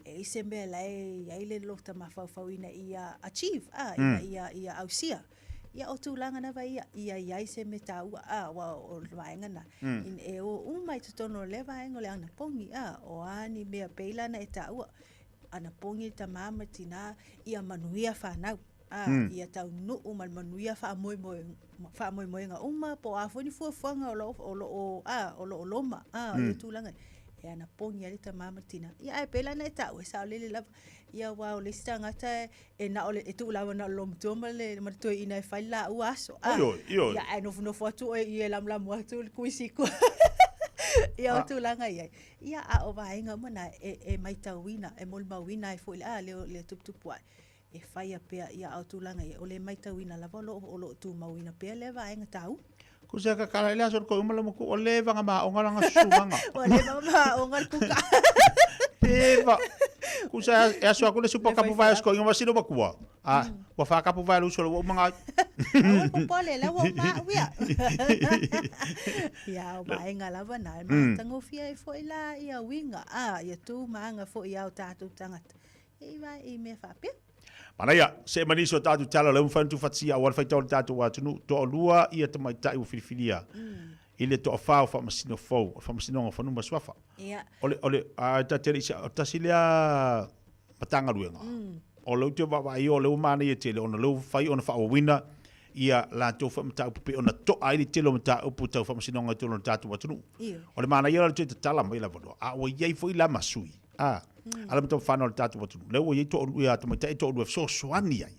Speaker 20: e se me lai ia ile lokta mafauina ia achieve ia ausia ia o tu langa na vai ia se me tau wa o vaenga na in e o mai tono le vaenga le ana pongi o ani me peila na e tau ana pongi ta mama tina ia manuia fanau ia tau no mal manuia fa moi nga uma po a foni fuanga o lo loma ia tu langa e ana pongi ali ta mama tina ia e pela na ta o sa le la ia wa o le stanga ta e na o le tu la na lom toma le ma to ina fa la u aso ia e no fo tu e lam mo tu kuisiku ia tu langa ia o vaenga mana e mai tawina e mol mawina e fo le tup e fai a pea ia autulanga o le mai tauina lava o lo tu mauina pea le vaenga tau.
Speaker 14: Ko se ka kala ile aso ko umala mo ko o le vanga ma o ngala ngasumanga.
Speaker 20: O le vanga ma o ngal puka.
Speaker 14: Peva. Ko se aso ko le supa kapu vai ko ngwa sino bakua. Wa fa kapu vai lu solo manga.
Speaker 20: O pole la wa ma wia. Ia o vaenga lava na ma tango fia e foi la ia winga ia tu manga fo ia o tatu tangata. E vai e me fa pea.
Speaker 14: Manaya, se maniso tatu tala le mfantu fatsia o alfa tau tatu watunu to lua ia te mai tai o filifilia. Ile to fa masino fo, fa masino ngo fanu maswafa.
Speaker 20: Ia.
Speaker 14: Ole a tateri ta silia matanga ruenga. O lo te va o le umana ia te le ona lo fai ona fa o wina ia la to fa mta pe ona to ai ni telo mta upu tau fa masinonga to lona tatu watunu o le mana ia le tala mai la vono a o ye foi la masui ala mta fa no tatu watunu le o ye to o ia to mta to o so swani ai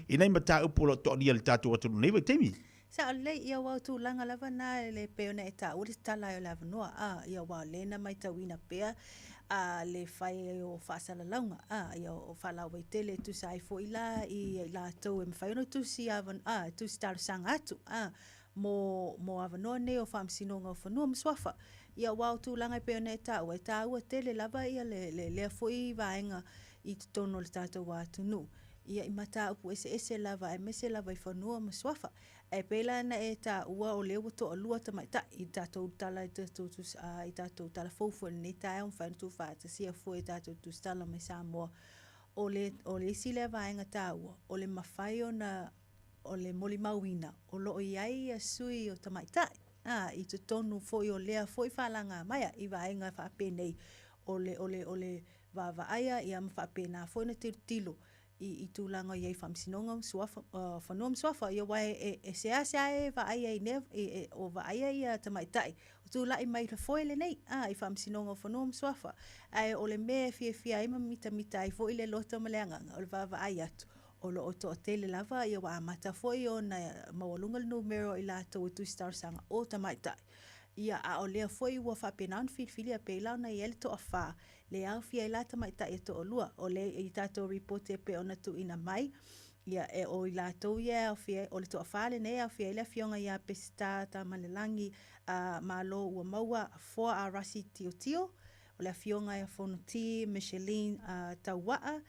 Speaker 14: ina mta upu lo to dia le tatu watunu nei temi
Speaker 20: sa le ia wa tu langa lava na le peona eta o le tala o lava no ia wa le na mai tawina pea le fai o fasala launga ia o fala wa tele tu sai fo ila i la to e fai no tu si avan tu star sang atu mo avano ne o fam sinonga o fano mswafa ia wa tu langa peona eta o eta o tele lava ia le fo i vaenga i tono le tato wa tunu ia imata upu ese lava e mese lava i fanua mswafa e pela na e ta ua o leo to alua ta mai ta i tatou tala i tatou tala fofo ni ta e un fan tu fa ta sia fo i tatou tu stala mai Samoa o le si le vaenga ta ua o le mawhai o le moli mawina o lo iai a sui o ta mai ta i te tonu fo i o lea fo i whalanga maia i vaenga wha penei o le va aia i am wha pena fo i na tilo i tūlanga iei whamsinonga whanua mswafa ia wae e sea e va aia i nev o va aia i a tamaitai o tūla i mai rafoile nei i whamsinonga whanua mswafa ai o le mea fia ima mita i fo i le lota maleanganga o le va aia atu o lo o to tele lava ia wa amata fo i o na mawalunga le numero i la to tu star sanga o tamaitai ia a o lea foi ua whapenaun whilwhili a peilau na iele to a wha. Le au fia i lata mai ta e to o lua. O le i tato report e pe ona tu ina mai. Ia e o i lato ia au fia o le to a wha le ne au fia i le fionga ia pesita ta malelangi malo ua maua foa a rasi tio. O le fionga ia Fonuti, Micheline Tauwaa.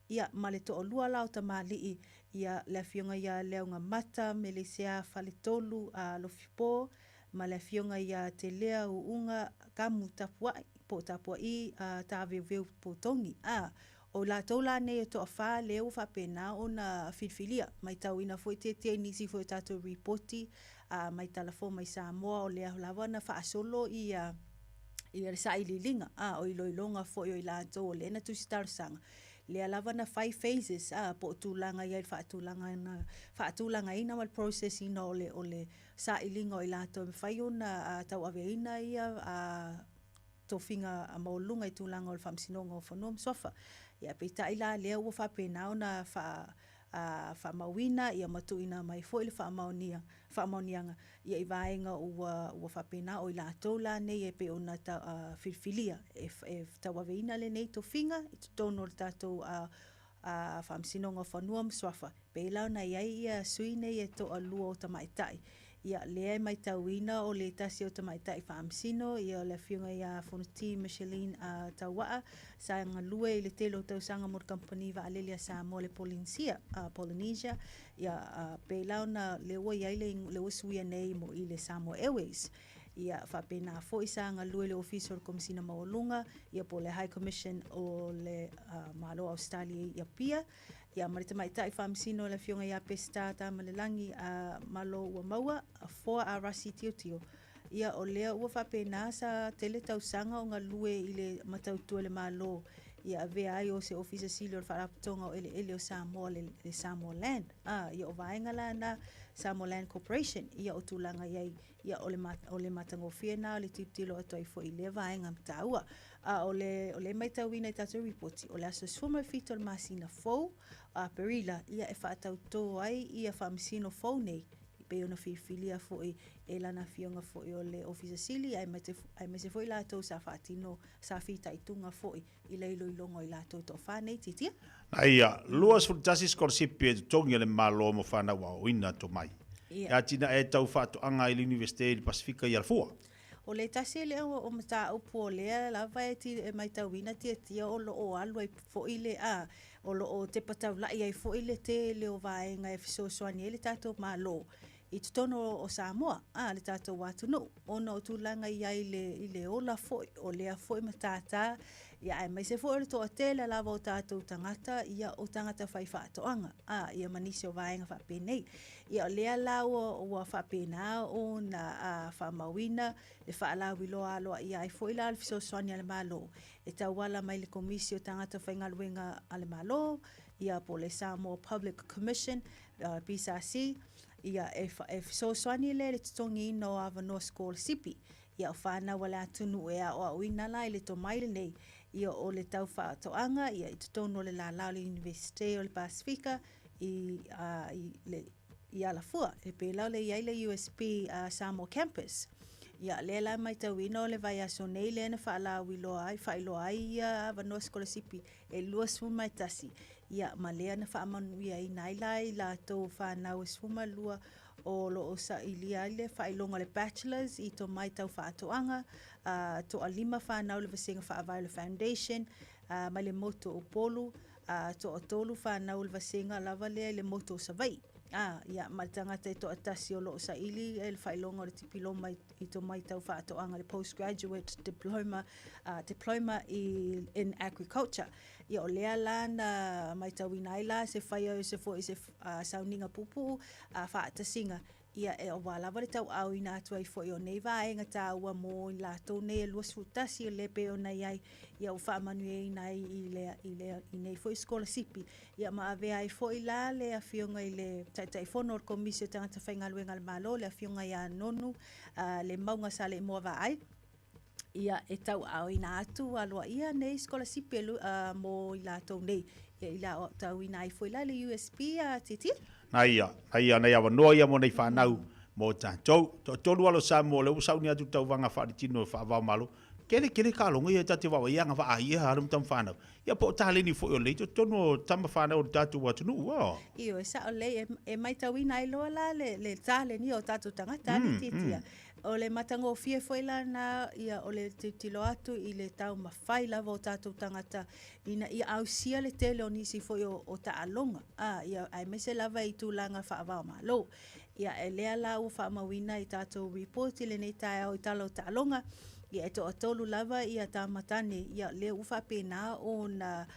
Speaker 20: Ia ma le to o lua lau ta mali ia le fionga ia leunga mata me le sea whalitolu Lofipo. Ma le fionga ia te lea o unga kamu tapua i ta veu po tongi. O la tola ne to fa leo fa pena ona filfilia mai tau ina foi te nisi foi tato reporti mai telefon mai Samoa o le lava na fa solo i sa i lilinga o i loilonga foi o i la to le na tu star sang le lava na 5 phases po tulanga ia fa tulanga ina mal processing o le sa ilinga o i la to fai ona tau aveina ia to finga a maulunga i tulanga o le whamsinonga o whanua msofa. Ia peita ila lea ua whapena ona wha mawina ia matuina mai fo ili wha maunianga. Ia i vaenga ua whapena o i la tola nei e pe ona ta whilwhilia. E tawaweina le nei to finga i to tono le tatou whamsinonga o whanua msofa. Pe ilau na iai ia sui nei e to alua o tamaitai. Ia lea mai tauina o le tasi o tamaitai whaamsino, ia le fiunga ia Fonuti, Micheline Tauwaa, sa ngalue i le telo tau sanga mor company wa alelia Samoa le Polynesia, ia peilau na lewa iai le wasuia nei mo i le Samoa Airways. Ia whapena fo isa ngalue le officer komisina maolunga, ia po le High Commission o le Malo Australia ia pia, ia marita mai tai whamsino le fionga ia pesta ta malelangi malo ua maua foa a rasi tio. Ia o lea ua whapena sa tele tausanga o ngā lue i le matautua le malo. Ia vea ai o se ofisa sili o le wharaputonga o ele o Samoa le Samoa Land. Ia o vaenga la na Samoa Land Corporation. Ia o tūlanga iai ia o le matangofia na o le tiptilo ato ai fo i le vaenga mtaua. O le mai tauina i tato reporti. O le aso swimmer fito le masina fou. Perila ia e whaatauto ai ia whamsino fou nei. Pe ona whiwhilia fo i e lana fionga fo i o le ofisa sili. Ai mese fo i lato sa whaatino sa whita i tunga fo i leilo i longo i lato to whanei titia.
Speaker 14: Aia, luas for justice scholarship e tongi le malo mo whana wa o ina to mai. Ia tina e tau whaato anga i l'Universite di Pasifika i alfua.
Speaker 20: O le tasi le o mata upu o lea lava e ti mai tauina tia o lo o alu ai fo i le o lo o te patau lai ai fo i le te le o vaenga e fisosoani e le tato malo. I tutono o Samoa, le tato watunu. Ona o tūlanga i le ola fo o lea fo i matata. Ia ai mai se fo le toa tele lava o tato tangata, ia o tangata whai whaatoanga. Ia manisi o vaenga whapenei. Ia o lea lau o whapena o na whamawina, le whaalau iloa aloa ia ai fo i la alfiso soani ale malo. E tauala mai le komisi o tangata whaingaluenga ale malo, ia po le Samoa Public Commission, PSRC, ia e fesoasoani le totogi no avanoa skolasipi ia o whanau le atunu e a o auina la i le tomai le nei ia o le tau whaatoanga ia i tutonu o le la le University o le Pasifika i Alafua e pelau le iai le USP Samoa Campus ia le la mai tauina o le vai aso nei le na whailoa ai ia avanoa skolasipi e lua suma e tasi ia ma lea na whaamanu ia i nailai la tau whanau e suma lua o lo sa ilia le whailonga le bachelors i to mai tau whaatoanga to a lima whanau le vasenga whaavai le foundation mai le moto o polu to o tolu whanau le vasenga lava lea le moto o savai ia ma tangata e to atasi o lo sa ili e le whailonga o le tipiloma i to mai tau whaatoanga le postgraduate diploma in agriculture ia o lea la na mai tau inaila se whaia o se fo i se sauninga pupu whaatasinga ia e o wala le tau au ina atu ai fo i o nei vaenga tā ua mō i lātou nei e luas futasi o le pe o nei ai ia o whaamanu e nai i nei fo i skolasipi ia ma ave ai fo i la le a fionga i le tai fono o komisio tangata whaingaluenga le malo le a fionga i a nonu le maunga sa le mua va ai ia e tau au ina atu alua ia nei skolasipi mō i lātou nei ia i la o tau ina ai fo i la le USP titi
Speaker 14: Nei nei avanoa ia mo nei whanau mo tātou. Tolu alo sa mo le usau ni atu tau wanga wharitino whaavau malo. Kere ka longa ia tate wawa ia nga wha ia harum tam whanau. Ia po tāle ni fo i o leito tono tama whanau o tātou watunu ua.
Speaker 20: Io e sa o le e mai tau ina iloa la le tāle ni o tātou tangata ni titia. O le matango fie foi la na ia o le tilo atu i le tau mawhai lava o tātou tangata ina ia au sia le tele o nisi foi o taalonga. Ia ai mese lava i tūlanga whaavao malo. Ia e lea la u whaamawina i tātou report i le nei tae au i talo taalonga. Ia e to atolu lava ia tā matane ia le u whapena o na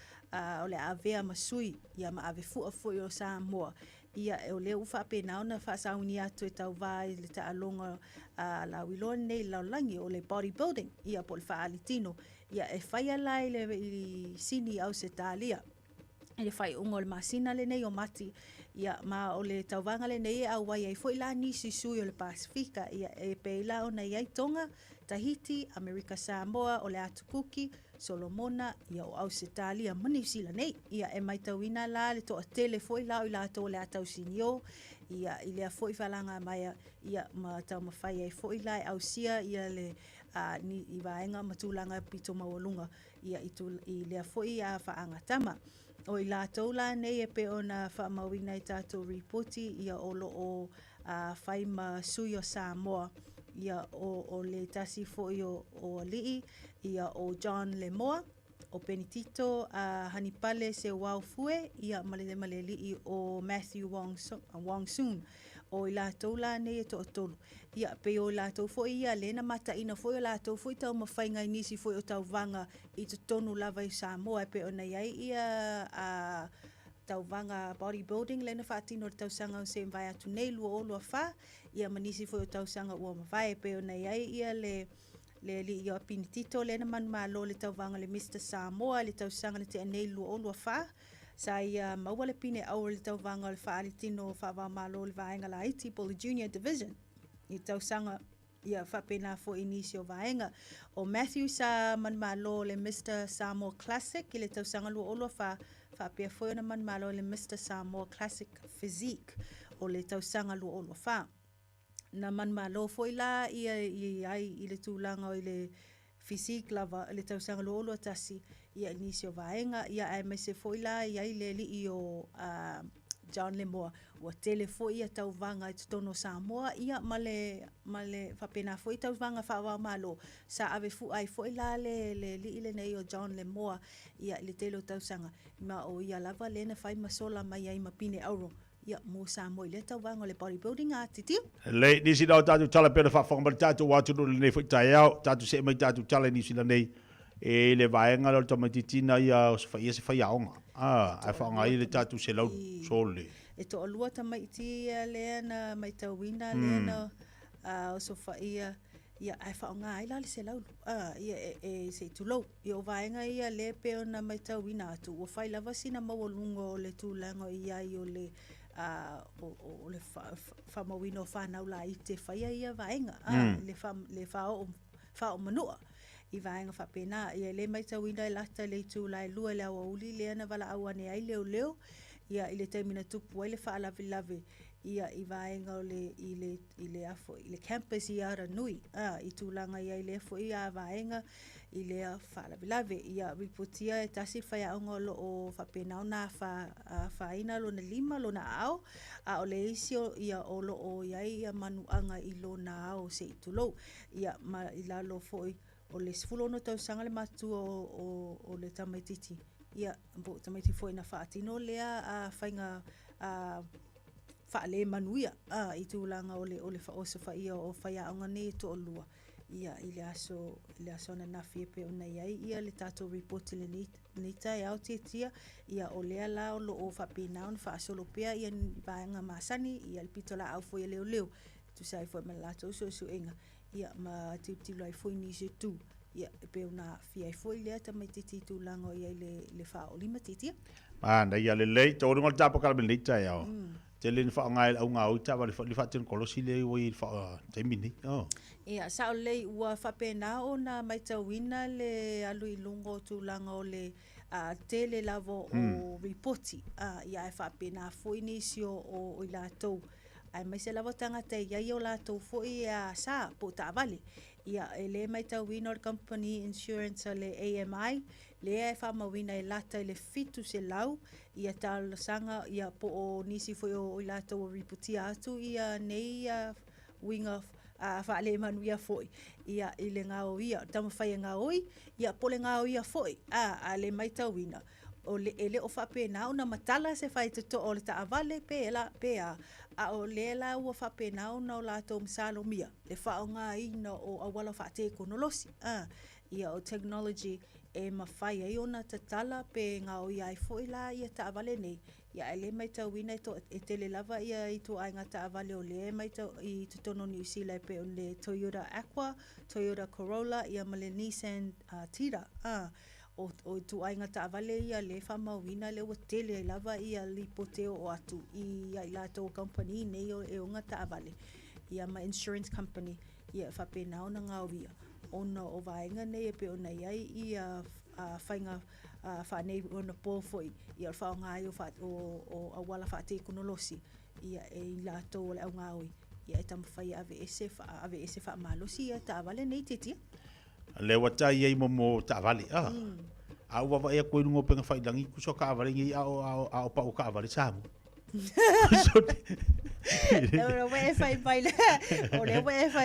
Speaker 20: o le avea masui ia ma ave fua foi o Samoa. Ia e o le ufa pe na ona fa sauni atu e tau vai le taalonga la wilon nei la langi o le bodybuilding ia po le faalitino ia e faia lai le sini au se talia e fai ungo le masina le nei o mati ia ma o le tauvanga le nei au wai ai foi la nisi sui o le Pasifika ia e pe la ona iai Tonga, Tahiti, Amerika Samoa o le Atukuki, Solomona ia o Ausitalia manisila nei ia e mai tauina la le to tele foi la o la to le atau sinio ia i le foi falanga mai ia ma tau mafai ai foi la au sia ia le ni i vaenga matulanga pito mawalunga ia i le foi a faanga tama o i la to la nei e pe ona fa mawina i tato reporti ia o lo o fai ma suyo Samoa ia o le tasi foi o alii ia o John Lemoa o Benedito Hanipale se Waufue ia male li o Matthew Wong Soon o la tola ne to tolu ia pe o la to foi ia lena mata ina foi la to foi tau mafainga inisi foi o tau vanga i to tonu lava i Samoa pe ona ia a tau vanga bodybuilding lena fatino tau sanga o se vai atu nei lu o lu fa ia manisi foi o tau sanga o vai pe ona ia le li ia pinitito le na man malo le tau vanga le Mr Samoa le tau sanga le te nei lu o lu fa sa ia maua le pine au le tau vanga le fa alitino fa va malo le vaenga la iti po le junior division i tau sanga ia fa pena fo inisio vaenga o Matthew sa man malo le Mr Samoa Classic le tau sanga lu o lu fa pe foi na man malo le Mr Samoa Classic Physique o le tau sanga lu o lu fa na man malo foi la ia i le tūlanga o le physique lava le tau sanga lo lo tasi ia inisio vaenga ia ai me se foi la ia i le li o John Lemoa o tele foi ia tau vanga i tono Samoa ia male fa pena foi tau vanga fa wa malo sa ave fu ai foi la le li le nei o John Lemoa ia le tele tau sanga ma o ia lava le na fai masola mai ai mapine euro ia mo Samoa le tau vanga le bodybuilding atiti
Speaker 14: le nisi dau tatu tala pera fa fonga tatu watu no le nei foi tai au tatu se mai tatu tala nisi la nei e le vaenga lo tomatitina ia se fai aonga ai fa ngai le tatu se lau sole
Speaker 20: e to alua tamai ti le na mai tawina le na o so fa ia ai fa ngai la se lau ia e se tu lo ia vaenga ia le pe ona mai tawina tu o fai lava sina mawalungo le tu langa ia i o le
Speaker 25: o le whamawino whanau la i te whaia ia vaenga. Le whao manua. I vaenga whapena. Ia le maita wina i lata le tu lai lua le awa uli le ana wala awane ai leo leo. Ia i le taimina tupu ai le wha lawe lawe. Ia i vaenga o i le afo, i le campus i ara nui. I tūlanga ia i le afo i a vaenga i le wha lawe lawe. Ia ripotia e tasi whai aonga lo o whapena o nā whaina lo na lima lo na ao. A o le isi ia o lo o iai ia manuanga i lo na ao se i tulou. Ia ma i la lo foi o le sifulono tau sanga le matu o le tamaititi. Ia bo tamaiti foi na whaatino lea a whainga whaale manuia i tūlanga o le whaosa whaia o whaia aonga ne to o lua. Ia i le aso na nawhi e pe o nei ai. Ia le tātou report le nita e au tia. Ia o lea la o lo o whapena on whaasolo pea ia vaenga masani. Ia le pito la au foi leo leo. Tu sai foi ma lato so inga. Ia ma tilo ai foi nisi tu. Ia pe ona fi ai foi lea tamaititi tūlanga o ia le whao lima titia.
Speaker 14: Na ia le lei, tō ringo le tāpa kalame nita e au. Te le wha ngai au ngā uta, wa le wha tēn kolosi le ui wha taimini.
Speaker 25: Ia, sao lei ua whapena o na maitawina le alu i lungo tūlanga o le tele lavo o reporti. Ia e whapena fo inisi o i lātou. Ai mai se lava tangata iai o lātou fo i sa po tāwale. Ia e le maitawina o le company insurance le AMI. Lea e whamawina e lata i le fitu se lau. Ia tāla sanga ia po o nisi fo o i lātou o riputia atu. Ia nei winga whaale manu ia foi. Ia i le ngāo ia. Tama whai ngā oi. Ia po le ngāo ia foi. A le maitawina. O le ele o whapena o na matala se whai tuto o le taawale pe a o le la ua whapena o na o lātou msalo mia. Le whao ngā ina o awala whaate konolosi. Ia o technology e mawhai ai o na tatala pe ngā o iai foi la ia taawale nei. Ia ele mai tau wina e tele lava ia i tō ai ngā taawale o le mai tau i tutono New Zealand pe o le Toyota Aqua, Toyota Corolla, ia ma le Nissan Tira. O tu ai ngā taawale ia le whamawina le o tele lava ia li poteo o atu i ai lātou company nei o ngā taawale. Ia ma insurance company ia whapena o na ngāwia. Ona o vaenga nei e pe o nei ai i whainga whanei o na pōwhoi. Ia o whao ngai o awala whaate konolosi. Ia e lātou le au ngāoi. Ia e tamawhai ave ese wha malosi ia taawale nei titia.
Speaker 14: Le wata ia i momo taawale. Au wawa ea koe rungo penga whailangi kuso ka awale ngi au pa o ka awale samu.
Speaker 25: Le we fai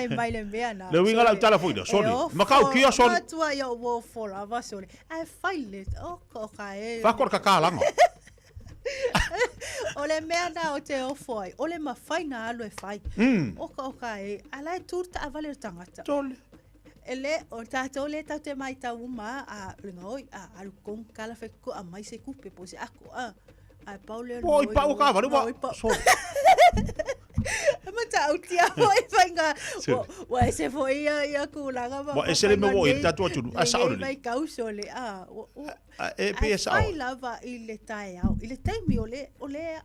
Speaker 25: baile mea na.
Speaker 14: Le winga la utala fuida, sorry. Makau kia sorry.
Speaker 25: Matua ia wo for ava sorry. Ai faile o ka e.
Speaker 14: Fakor ka kalanga.
Speaker 25: Ole mea na o te o foi. Ole ma fai na alu e fai. O ka e. Ala e turta avale tangata.
Speaker 14: Tole.
Speaker 25: Ele o tātou le tau te mai tau uma a ringoi a alu kong kala wheko a mai se kupe po se ako a paule
Speaker 14: o i pa o ka wale wa so
Speaker 25: ma tau tia o i whainga wa e se fo ia kulanga
Speaker 14: wa e se le mo i tatu atunu a saore
Speaker 25: le mai kauso le
Speaker 14: e pe sa
Speaker 25: ai lava i le tai au i le taimi o le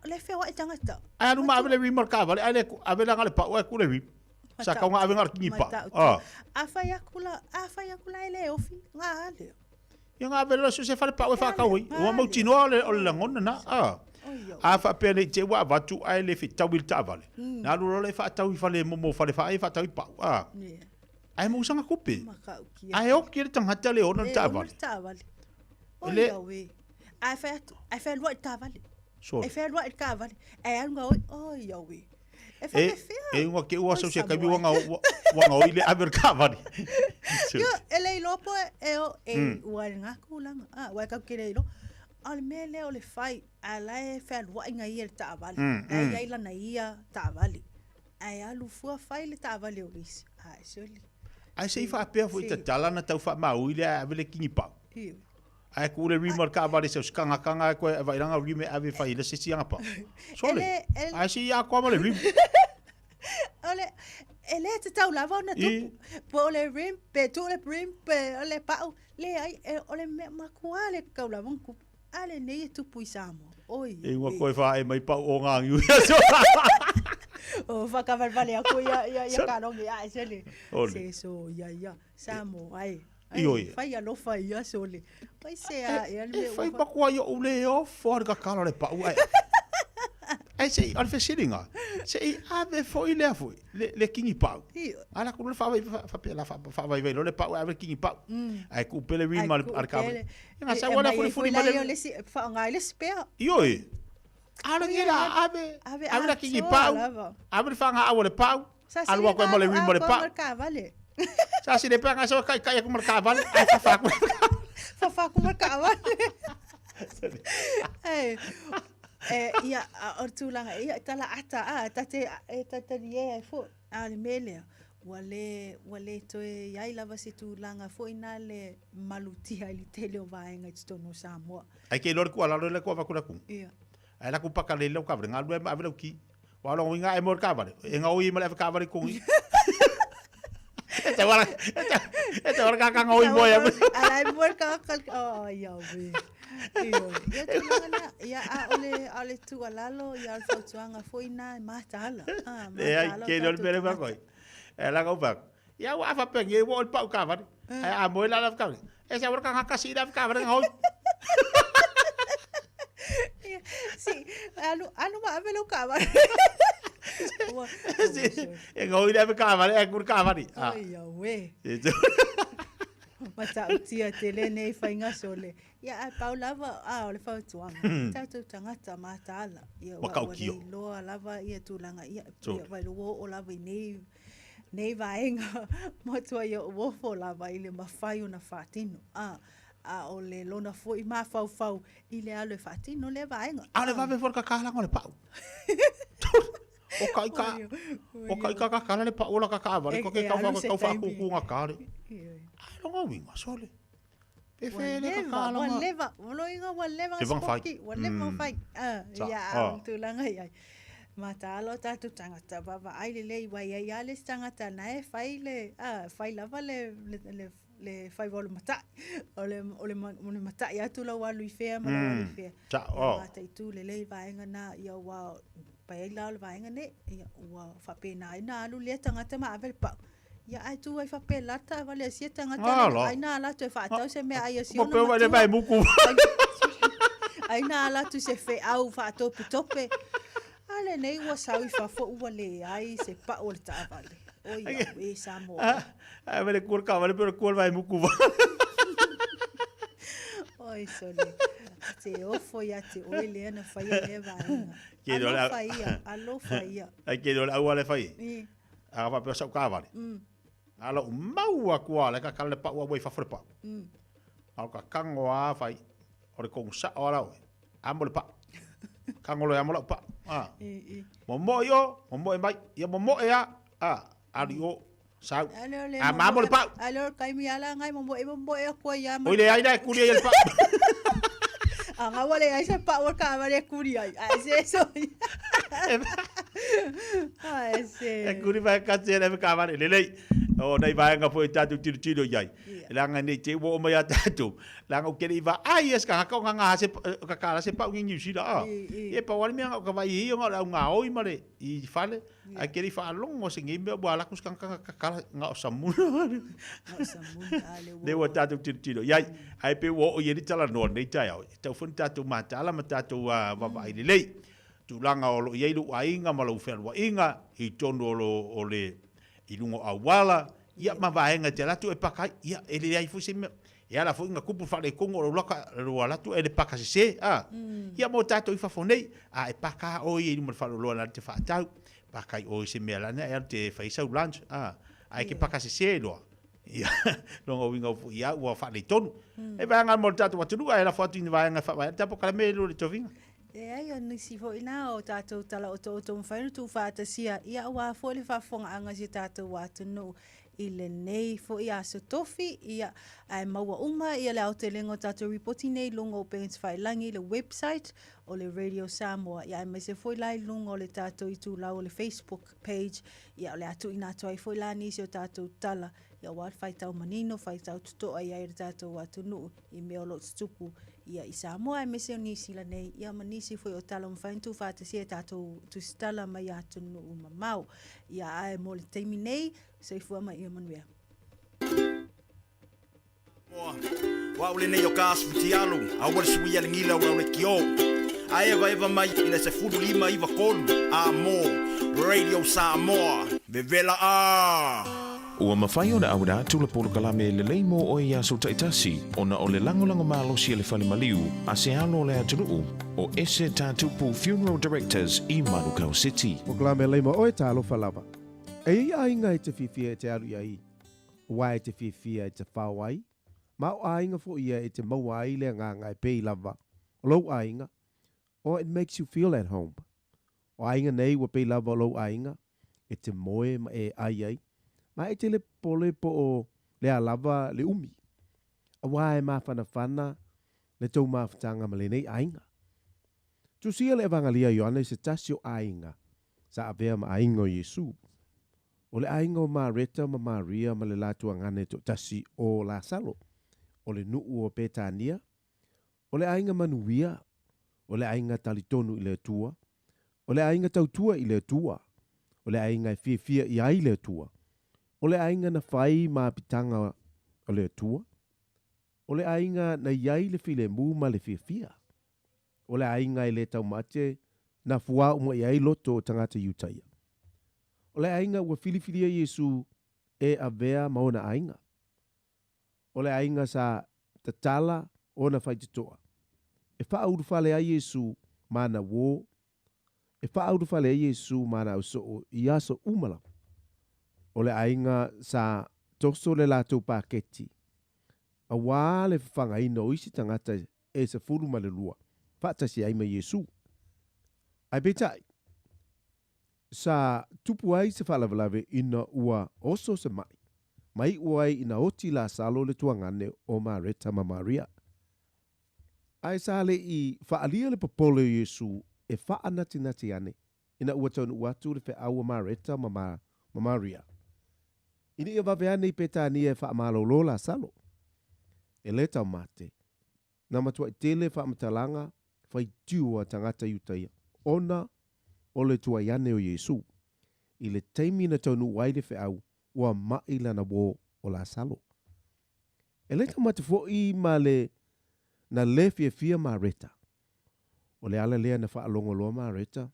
Speaker 25: whewa e tangata
Speaker 14: a nu ma avele rimar ka wale ale avela ngale pa o e kule rim sa ka nga ave ngar kingi pa
Speaker 25: a fai akula ele ofi nga ale
Speaker 14: ia nga ave so se fale pa o fa ka oi o mo tino o le ngona na a fa pe le te wa vatu ai le fi tawil ta vale na lu le fa tawi fale mo fale fa ai fa tawi pa ai mo sanga kupe ai o ki tanga tale o na ta vale
Speaker 25: ele ai fa lo ta vale ai fa lo ta vale ai anga oi yo we
Speaker 14: e ngwa ke ua so se ka bi wanga ile aber ka vale
Speaker 25: yo ele lopo ua nga kulanga wa ka kire lo al mele o le fai ala e fa wa nga ia ta vale ai la na ia ta vale ai alu fu fai le ta vale o ris ai soli
Speaker 14: ai sei fa pe fu ta tala na tau fa mau ile ave kingi pa ai ku le rimar ka vale se skanga kanga ko vai ranga rime ave fa ile se sianga pa soli ai si ya ko le rim
Speaker 25: ele te tau lava na tupu po le rim pe tu le rim pe le pau le ai ole me makua le kau lava ku ale nei tupu i samo oi.
Speaker 14: E ngua koe wha e mai pau o ngā ngiu.
Speaker 25: O whakawalwale ako ia karongi ai sele. Se so ia Samo ai.
Speaker 14: Ioi.
Speaker 25: Fai alofa ia sole. Pai se a ia le.
Speaker 14: Fai pakua ia o le o fo ka kala le pau ai. Ai sei al fesiringa. Sei ave foi le foi. Le kingi pau. Ala ku le fa pela fa vai le pau ave kingi pau. Ai ku pele wi mal ar ka. Nga sa wala foi
Speaker 25: le fa ngai le spea.
Speaker 14: Ioi. Ala ngira ave la kingi pau. Ave fa nga le pau. Alwa ko mo le wi mo le pau. Sa si de panga so kai ku merkavale. Ai fa ku.
Speaker 25: Fa ku merkavale. Ia o tūlanga ia tala ata tate nie fo ale mele wale toe iai lava se tūlanga fo ina le malutia i tele o vaenga i tono Samoa.
Speaker 14: Ai ke lor ku ala le ku va ku ku.
Speaker 25: Ia.
Speaker 14: Ai la ku pakale le ka vrenga lu ave ki. Wa lo winga e mor ka vale. E nga ui male ka vale ku. Eta wala ka ngoi moya.
Speaker 25: Ala mor ka oh ia we. Ia tūlanga ia ole tu alalo ia alfa tuanga foi na matala.
Speaker 14: Ai ke lor bere ba koi. Ela ka pa. Ia wa fa peng e wo pa ka va. Ai a moi la ka. E sa wala ka ka si da ka va ngoi.
Speaker 25: Sí, anu ma avelo ka va.
Speaker 14: E ngoi da ka va e kur ka va ni.
Speaker 25: Ai we. Mata utia tele nei fainga sole. Ia a paulava ole fa tuanga. Tatu tangata matala. Ia wa lo lava ia tulanga ia vai lo o lava nei vaenga. Motua ia wo fo lava ile mafai una fatino. A ole lona foi ma fau ile ale fatino le vaenga.
Speaker 14: Ale va ve for ka kala ngole pau. O kai ka kala le pau la ka ka va ko ke ka fa ku nga kale. Longa winga sole. Pefele ka kala.
Speaker 25: Waleva spoki. Waleva fai. Ya tulanga ia. Mata alo tatu tangata baba ai le wai ia le tangata na e fai le fai lava le fai volu mata. Ole mata ia tu la walu fea ma walu fea. Mata tu le vaenga na ia wa pai la vaenga ne ia wa fa pena ina alu le tangata ma avel pa. Ya ai tu ai fa pelata vale si tangata ai na la tu fa tau se me ai si
Speaker 14: no mo pe vai muku
Speaker 25: ai na la tu se fe au fa tope ale nei wa sau fa fo wale ai se pa o ta vale oi e Samoa
Speaker 14: ai vale kur ka vale pero kur vai muku
Speaker 25: oi sole te ofo ya te oi le na fa ia vai alo fa ia
Speaker 14: ai ke do la wale fa ia a va pe sa ka vale alo mau akua le ka kale pa wa fa fa pa au ka kango a fai ore kong sa ora o amole pa kango lo amole pa mo yo mo mai ya mo ya ali o sa amole pa
Speaker 25: alo kai mi ala ngai mo e ko ya
Speaker 14: oi le ai dai kuri el pa
Speaker 25: nga wale ai sa pa wa ka vale kuri ai se so ai se
Speaker 14: e kuri vai ka te le ka vale le o nei vai nga foi tatu tiro yai langa nei te wo mai tatu langa o keri va ai es ka nga se ka kala se pa ngi sila e pa wali nga ka vai i nga oi mare i fale a keri fa longo se ngi me bala kus ka kala nga o samu
Speaker 25: ale
Speaker 14: de wo tatu tiro yai ai pe wo o yeri tala no nei tai au tau fun tatu mata ala mata tu va vai le tu langa o yei lu ainga malo fer wa inga i tono o le i lungo awala ia ma vaenga te latu e pakai ia ele ai fusi me ia la fuinga kupu fale kongo lo loka lo latu e le paka se ia mo tato i fafonei e paka o i mo falo lo la te fa tau pakai o se me la ne te fa isa lunch ai ke paka se lo ia longo winga fu ia wa fale tonu e vaenga mo tato watu ai la foto ni vaenga fa va tapo kala me lo le tovinga
Speaker 25: ai ni si fo ina o tato tala o to mfainu tu fata sia ia wa fo le fa fonga anga si tato watu no ile nei fo ia so tofi ia ai maua uma ia le autelengo tato reporting nei lungo parents fai langi le website o le Radio Samoa ia me se foi lai lungo le tato i tu la o le Facebook page ia le atu ina to ai foi la ni se tato tala ia wa fai tau manino fai tau to ai ai tato watu no i me o lo stupu
Speaker 20: Ia i Samoa e mese o nisi la nei, ia ma nisi foi o tala mwhaintu whātasi e tātou tusitala mai atunu o mamau. Ia ae mo le teimi nei, seifua mai ia manuea.
Speaker 7: Wa ule nei o kāsputi alu, a wale sui ale ngila ura ule ki o. A eva mai ina se furu lima iwa kolu, a mo, Radio Samoa, vevela a.
Speaker 4: Ua mawhai o na awada tula polo kalame le leimo o ia so taitasi o na o le langolango malosi e le whale maliu a se alo le atunuu o ese tātupu Funeral Directors i Manukau City.
Speaker 12: O kalame leimo o e tālo whalava. E i ainga e te whiwhia e te aru iai. Ua e te whiwhia e te whawai. Ma o ainga fo ia e te maua ai le nganga e pei lava. O lau ainga. Or it makes you feel at home. O ainga nei wa pei lava o lau ainga. E te moe ma e ai ai. Ma e te le pole po o le alava le umi. A wae ma whana le tau ma whatanga ma le nei ainga. Tu sia le evangalia Ioane se tasio ainga. Sa avea ma ainga o Yesu. O le ainga o Mareta ma Maria ma le latua ngane to tasi o la salo. O le nuu o Petania. O le ainga manuia. O le ainga talitonu i le tua. O le ainga tautua i le tua. O le ainga e fia i ai le tua. O le ainga na whai ma pitanga o le tua. O le ainga na iai le file mu ma le fia. O le ainga i le tau mate na fua uma iai loto o tangata iutaia. O le ainga ua filifilia Yesu e avea maona ainga. O le ainga sa tatala o na whaititoa. E wha auru whale a Yesu mana wo. E wha auru whale a Yesu mana au so i aso umala. O le ainga sa toso le latou paketi. A wā le whanga ina o isi tangata e se furu ma le lua. Whata si aima Yesu. Ai betai. Sa tupu ai se whalawalawe ina ua oso se mai. Mai ua ai ina oti la salo le tuangane o Mareta ma Maria. Ai sa le i whaalia le popolo Yesu e wha nati ane. Ina ua taunu uatu le wha aua Mareta ma Maria. Ini ia waweane i Petania e whaamalo la salo. E le tau mate. Na matua i tele whamatalanga whai tiua tangata iutaia. Ona o le tua iane o Yesu. I le teimi na taunu waile whaau ua maila na wo o la salo. E le tau mate fo i ma le na le fia Mareta. O le ala lea na whaalongo loa Mareta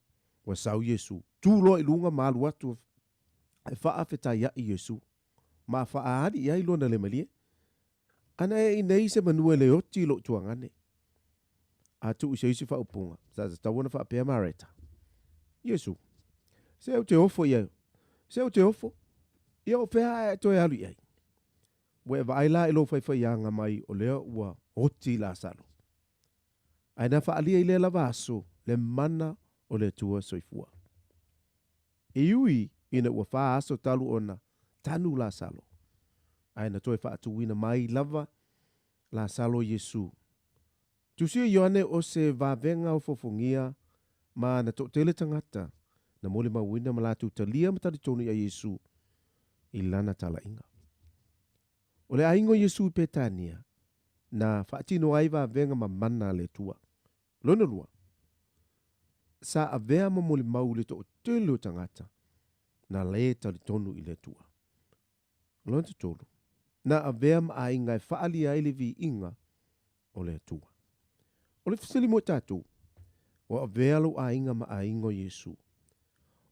Speaker 12: wa sau Yesu. Tūlo i lunga malu atu e whaafeta ia i Yesu. Ma whaahari ia ilo na le malie. Ana e i nei se manua le oti lo tuangane. A tu isa isi whaupunga. Sa tawana whaapea Mareta. Yesu. Se au te ofo ia. Se au te ofo. Ia o whea e toi alu iai. We vaila ilo whaiwhaianga mai o lea ua oti la salo. Aina whaalia i le lava aso le mana o le tua soifua. E iui ina ua wha aso talu ona tanu la salo. Aina toi whaatuwina mai lava la salo Yesu. Tusia Ioane o se vavenga o fofongia ma na tele tangata na mole mawina malatu talia matari tonu ya Yesu ilana tala inga. Ole aingo Yesu Petania na whaatino ai vavenga ma mana le tua. Lona lua. Sa avea ma mole mau le to tele tangata na le tali tonu i le tua. Lona tolu. Na avea ma ainga e whaali ai le vi inga o le tua. O le fisili mo tatu. O avea lo ainga ma aingo Yesu.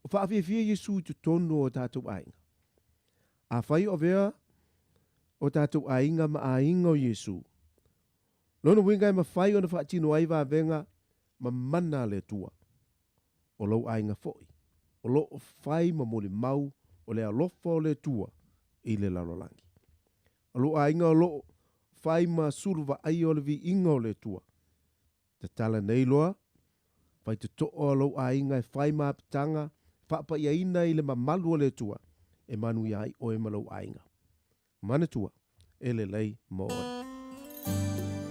Speaker 12: O whaafia Yesu tu tonu o tatu ainga. A whai o avea o tatu ainga ma aingo Yesu. Lona winga ma whai o na whaatino ai va venga ma mana le tua. O lau ainga foi. O lo whai ma mole mau o le alofa o le tua i le lalolangi. O lo ainga o lo whai ma surva ai o le vi inga o le tua. Te tala nei loa, whai te to'o lo ainga e whai ma apitanga, whapa ia ina i le mamalu o le tua, e manu iai o e malau ainga. Mana tua, e le lei mo oi.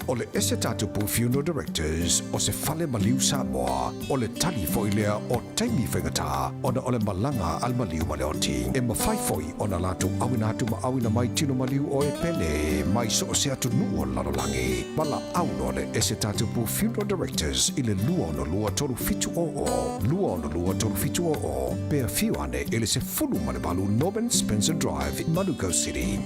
Speaker 15: o le ese tatupu funeral directors o se fale maliu Samoa o le tali foilea o taimi whengata ona o le malanga al maliu maleoti. E mawhaifoi o na latu awina atu ma awina mai tino maliu o e pene mai so o se atu nuo lalolangi. Mala auno le ese tatupu funeral directors i le lua ono lua toru fitu o. Lua ono lua toru fitu o. Pea fiuane ele se fulu malebalu Norman Spencer Drive in Manuka City.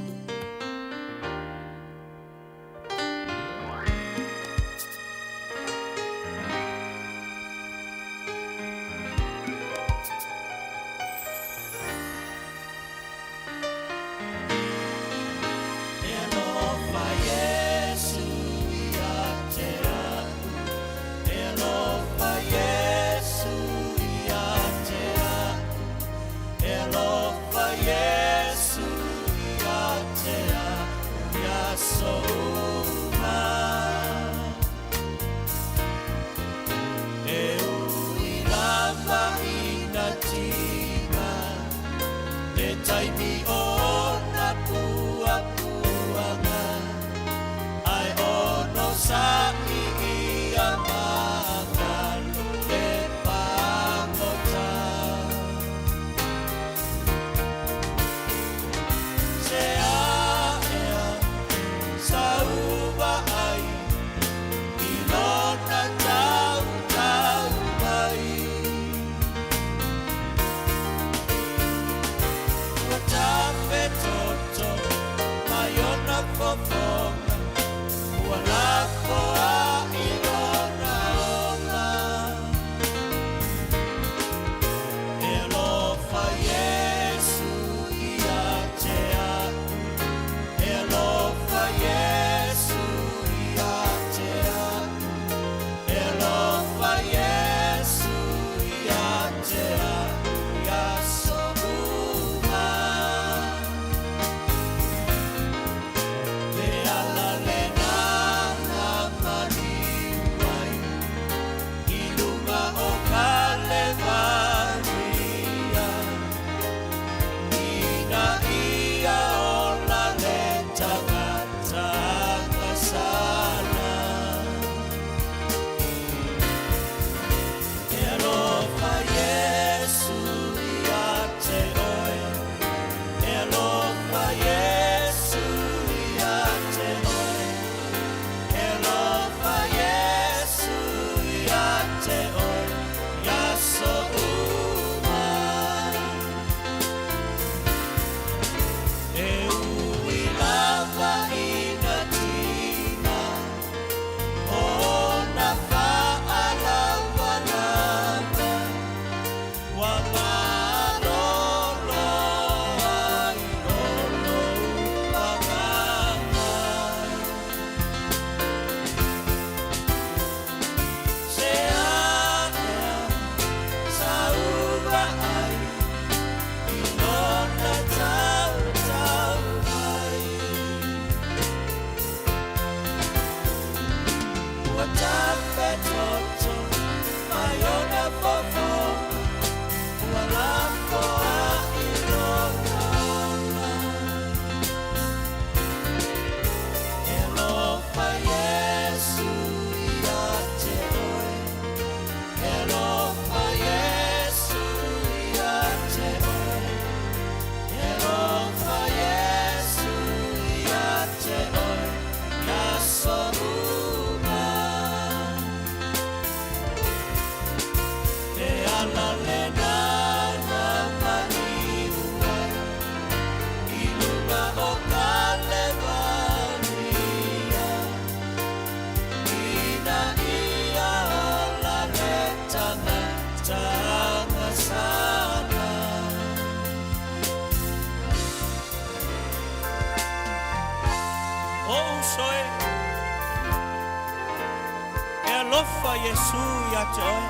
Speaker 16: lofa Yesu ya toi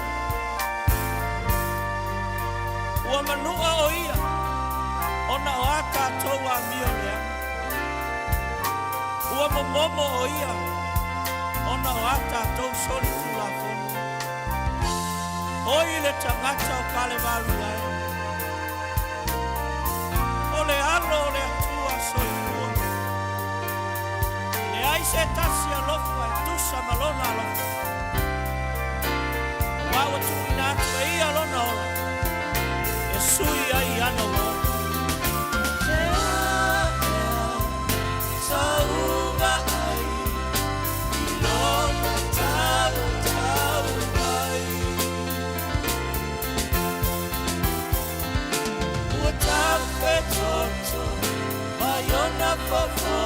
Speaker 16: Ua manua o ia Ona o ata toa mionea Ua momomo o ia Ona o ata tau soli tula fono Oi le tangata o kale walu ai O le alo le atua soli ua Le aise tasi a lofa e tu malona alo. Wawa tuina atu e ia lona ola. E sui ai ano o. Saunga ai. Ilona tau ai. Ua tape toto. Bayona fofo.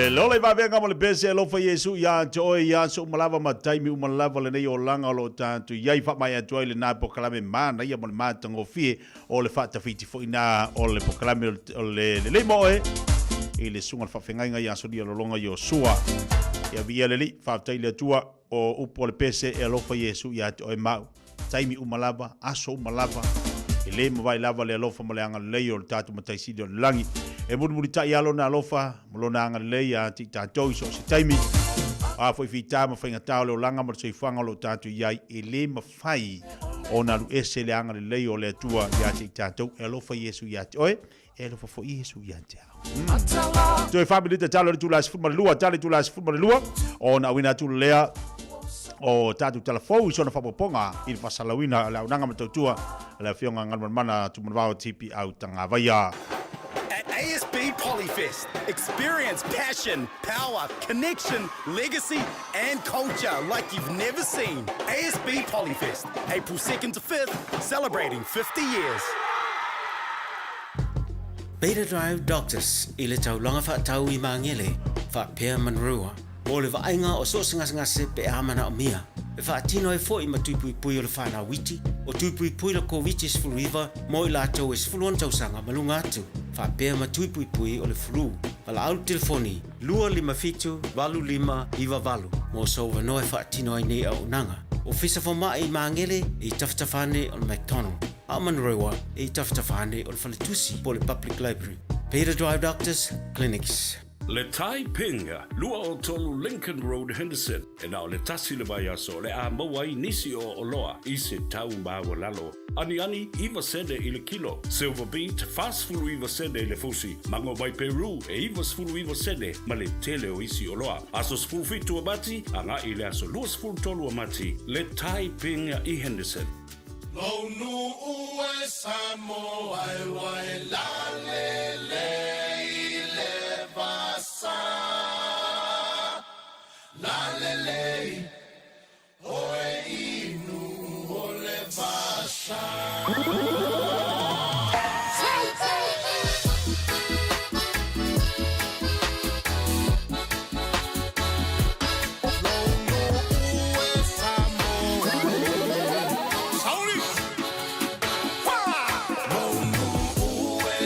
Speaker 14: Lola va venga mole bese lo fa Yesu ya joy ya so malava matai mi malava le nei o langa lo tantu ya fa mai joy le na pokalame mana ya mole matango fie o le fa tafiti fo ina o le pokalame o le moe e le sunga fa fenga ya so dia lo longa yo sua ya via le fa tai le tua o upo le pese e lo fa Yesu ya joy mau tai mi malava aso malava e le mo vai lava le lo fa mole anga le o tatu matai si do langi e muri tai alo na lofa molona anga le ya ti tatou so se taimi a foi fita ma fainga tau langa mo se fanga lo tatu yai e le mafai ona lu ese le anga le o le tua ya ti tatou e lofa Yesu ya oi e lofa fo Yesu ya te to e family te talo tu las futbol lua tale tu las futbol lua ona wina tu lea o tatu telefou so na fa ponga il fa salawina la unanga matotua la fionga ngal mana tu mo tipi au tanga vaya.
Speaker 3: ASB Polyfest. Experience passion, power, connection, legacy, and culture like you've never seen. ASB Polyfest, April 2nd to 5th, celebrating 50 years.
Speaker 17: Beta Drive Doctors, i le taulanga whaatau I mangele, whaapea manrua. O le vainga o so ngase pe amana o mia. E whaatino e fo I matupui pui o le whana witi, o tupui pui la COVID is fluiva, mo I lato is fuluan tausanga malunga atu. Whapea matupui pui o le flu. Wala au telefoni, 255-25-valu. Mo so wanoe whaatino ai nei au nanga. O fisa fo mai mangele, I taftafane o le McDonald. Amanrewa, I taftafane o le Falitusi, po le Public Library. Beta Drive Doctors, Clinics.
Speaker 24: Le Tai Pinga, lua o tolu Lincoln Road, Henderson. E nao le tasi le vai aso, le a mawai nisi o oloa, I se tau mawa lalo. Ani iwa sede I le kilo. Silver Beat, fast food iwa sede le fusi. Mango vai Peru, e iwa sfulu iwa sede, ma le tele o isi oloa. Aso sfulu fitu amati, anga I le aso lua sfulu tolu amati. Le Tai Pinga I Henderson.
Speaker 18: Lonu ue samo ai wai la le le. La lele, oe inu ole vasha.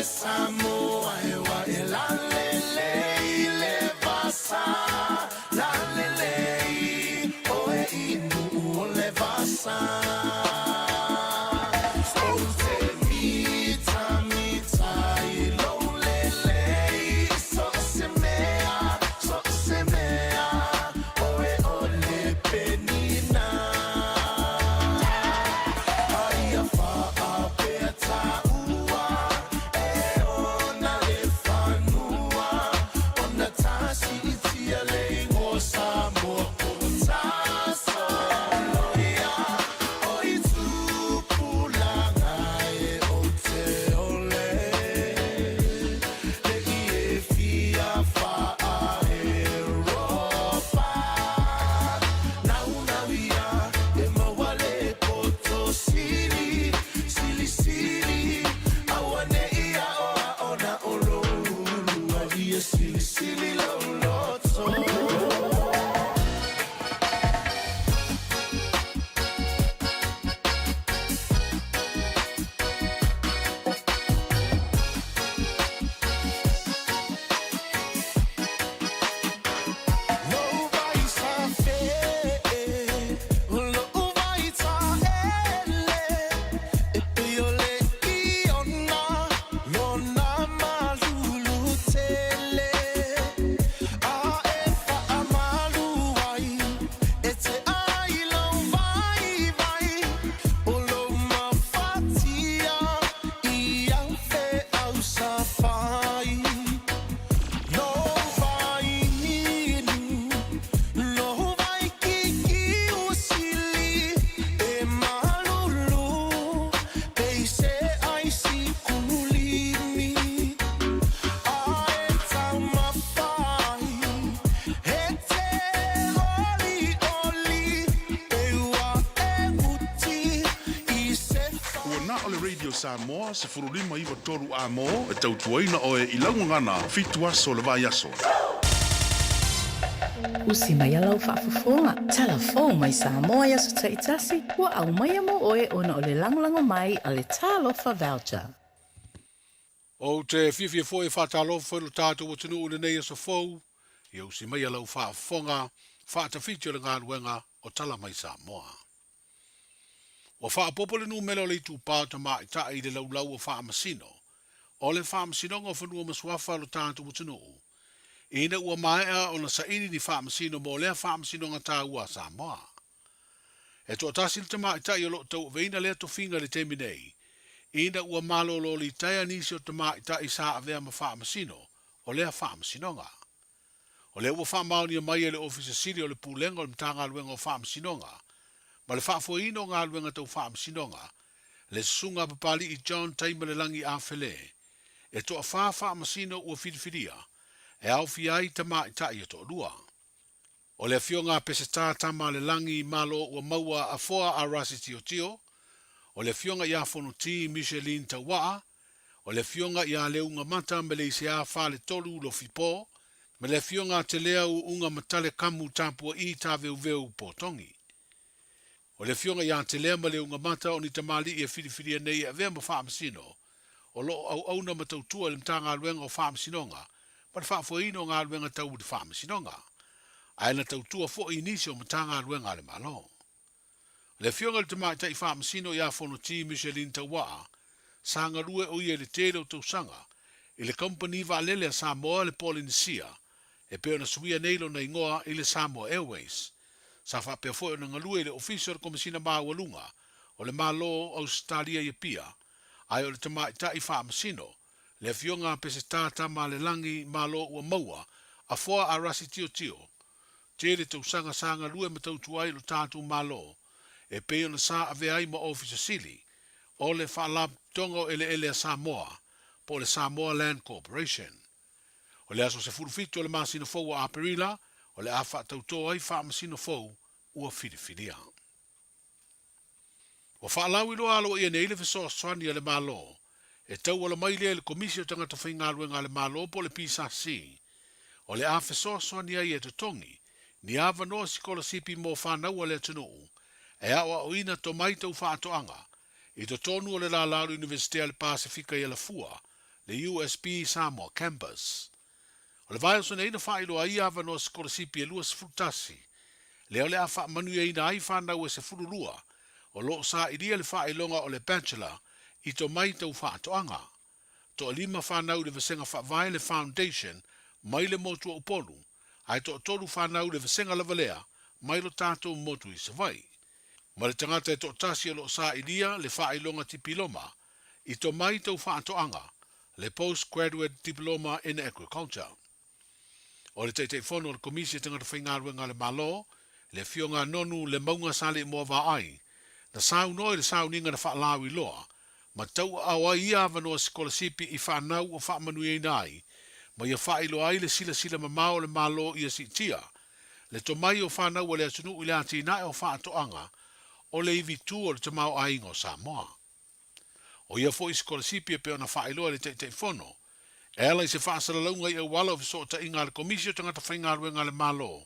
Speaker 18: Samo silly, silly loloto.
Speaker 6: Samoa se furulima iwa toru a mo e tau tuaina o e ilangu ngana fitua so le vai aso.
Speaker 10: Usi mai alau whaafafonga. Telefon mai Samoa ya sa taitasi. Ua au mai mo oe ona o le langolango mai a le talofa voucher.
Speaker 19: O te whiwhia fo e whatalofa lo tātou o tunu ule nei sa fau. I usi mai alau whaafonga. Whaatawhitio le ngā ruenga o tala mai Samoa. Wa whaapopole nu melo le tu pāta mai ta i le laulau o whaamasino. O le whaamasino ngā whanua masuafa lo tātou o tunu. Ina ua maea o na saini ni whaamasino mo lea whaamasino ngā tā ua Samoa. E tō tasil te mai ta i o lo tau veina lea to finga le temi nei. Ina ua malolo li taia nisi o te mai ta i sa avea ma whaamasino o lea whaamasino ngā. O lea ua whaamaoni a mai e le ofisa siri o le pūlenga o le mtanga luenga o whaamasino ngā. Ma le whaafoino ngā luenga tau whaamasino ngā. Le sunga papali i John Taima le langi a Fele. E tō a whaamasino ua whiriwhiria. E au fiai ta mai ta i to lua. O le fio ngā pese tā tama le langi malo ua maua a foa a rasi tio. O le fio ngā ia fono ti Michelin Tawaa. O le fio ngā ia leu ngā mata me le ise a whale tolu lo fipo. Me le fio ngā te lea u unga matale kamu tāpua i tā veu pōtongi. O le fio ngā ia te lea ma leu ngā mata o ni tamali i a whiriwhiria nei a vea ma whaamasino. O lo au na matautua le mtanga luenga o whaamasino ngā. Pa le whaafoino ngā luenga tau de whaamasino ngā. Aina tautua fo i nisi o matanga luenga le malo. Le fionga le tamai tai whaamasino i a fono ti Michelin Tawaa. Sanga rue o ia le tele o tausanga. I le company va lele a Samoa le Polynesia. E peo na suia neilo na ingoa i le Samoa Airways. Sa whapea fo na ngalue le official komisina Mawalunga. O le malo Australia i pia. Ai o le tamai tai whaamasino. Le fionga pese tata ma le langi malo ua maua, a foa a rasi tio. Tere tau sanga lue ma tau tuai lo tātou malo, e peo na sa ave ai ma ofisa sili, o le whaalab tongo ele a Samoa, po le Samoa Land Corporation. O le aso se furufito le masino fou a Aperila, o le awha tau toa ai wha masino fou ua whiriwhiria. O whaalau ilo alo ia neile fiso swani a le malo, e tau wala mai le komisio tangata whaingalue ngā le malo po le PSC. O le awha soaswani ai e te tongi, ni awa noa sikola sipi mō whanau a le tunuu, e awa o ina to mai tau whaatoanga, i to tonu o le la Lauru Universitea le Pasifika i la fua, le USB Samoa Campus. O le vai o sone ina whailo a i awa noa sikola sipi e lua sefutasi, le o le a wha manu e ina ai whanau e se furulua, o lo sa iria le whailonga o le bachelor, i to mai tau whaatoanga. To lima whanau le vasenga whaavai le foundation, mai le motu o upolu, ai to tolu whanau le vasenga lavalea, mai lo tātou motu i savai. Ma le tangata e to tasi lo sa ilia le whailonga tipiloma, i to mai tau whaatoanga, le postgraduate diploma in agriculture. O le teitei whono le komisia tangata whaingaruenga le malo, le fionga nonu le maunga sale mo wa ai, na sau noi le sau ninga na whaalawi loa, ma tau awa ia wanoa sikola sipi i whanau o whaamanu e nai, ma ia whailo ai le sila mamao le malo ia si tia, le to mai o whanau o le atunu i le ati nai o whaatoanga, o le iwi tu o le tamau aingo Samoa. O ia fo i sikola sipi e peo na whailo le teitei whono, Ela I se whaasara launga I wala o fiso ta inga le komisio tangata whainga ruenga le malo.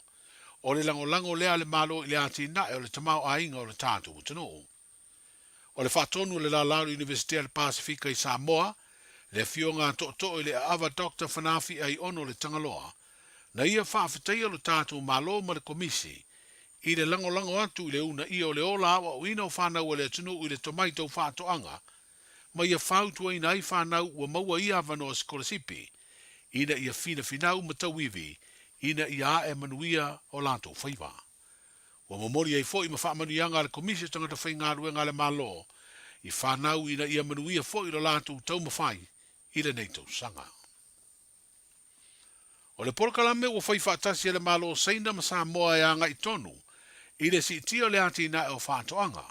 Speaker 19: O le lango lea le malo I le ati na e o le tamau a inga o le tātu utano. O le whaatonu le la Laru University le Pasifika I Samoa, le fionga to I le ava Dr. Fanafi ai ono le tangaloa, na ia whaafetai o le tātu malo ma le komisi, I le lango atu I le una I o le ola awa o ina o whanau le atunu I le tomaito whaatoanga, ma ia whautua ina I whanau ua maua ia avano o skolasipi, ina ia finau matawivi, ina ia e manuia o lato whaiva. Wa mamori ai fo I ma whaamanuianga le komisi tangata whaingaruenga le malo, I whanau ina ia manuia fo I lo lato tau mawhai, I le neito sanga. O le porkalame ua whai whaatasi le malo seina ma Samoa e anga I tonu, I le si tio le ati na e o whaatoanga,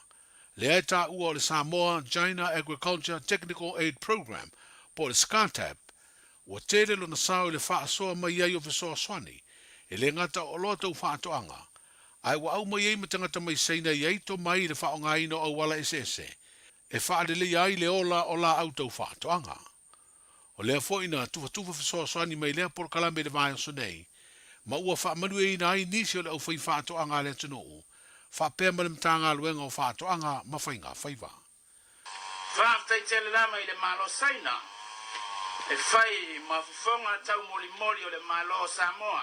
Speaker 19: le aita ua o le Samoa China Agriculture Technical Aid Program, po le SCATAP, ua tere lo na sao le whaasoa mai ai o Fesoa Swani, e le ngata o loa tau whaatoanga, ai ua au mai ei matangata mai seina I eito mai le whaonga ino au wala esese, e whaadele ai le ola o la au tau whaatoanga. O lea fo ina tufa Fesoa Swani mai lea por kalame le vai o sonei, ma ua whaamanu e ina ai nisi o le au whai whaatoanga le tunuu, whaapea ma le mtanga luenga o whaatoanga ma whainga whaiva.
Speaker 9: Whaaftai tele lama I le malo saina, e whai mafufonga tau moli o le malo Samoa,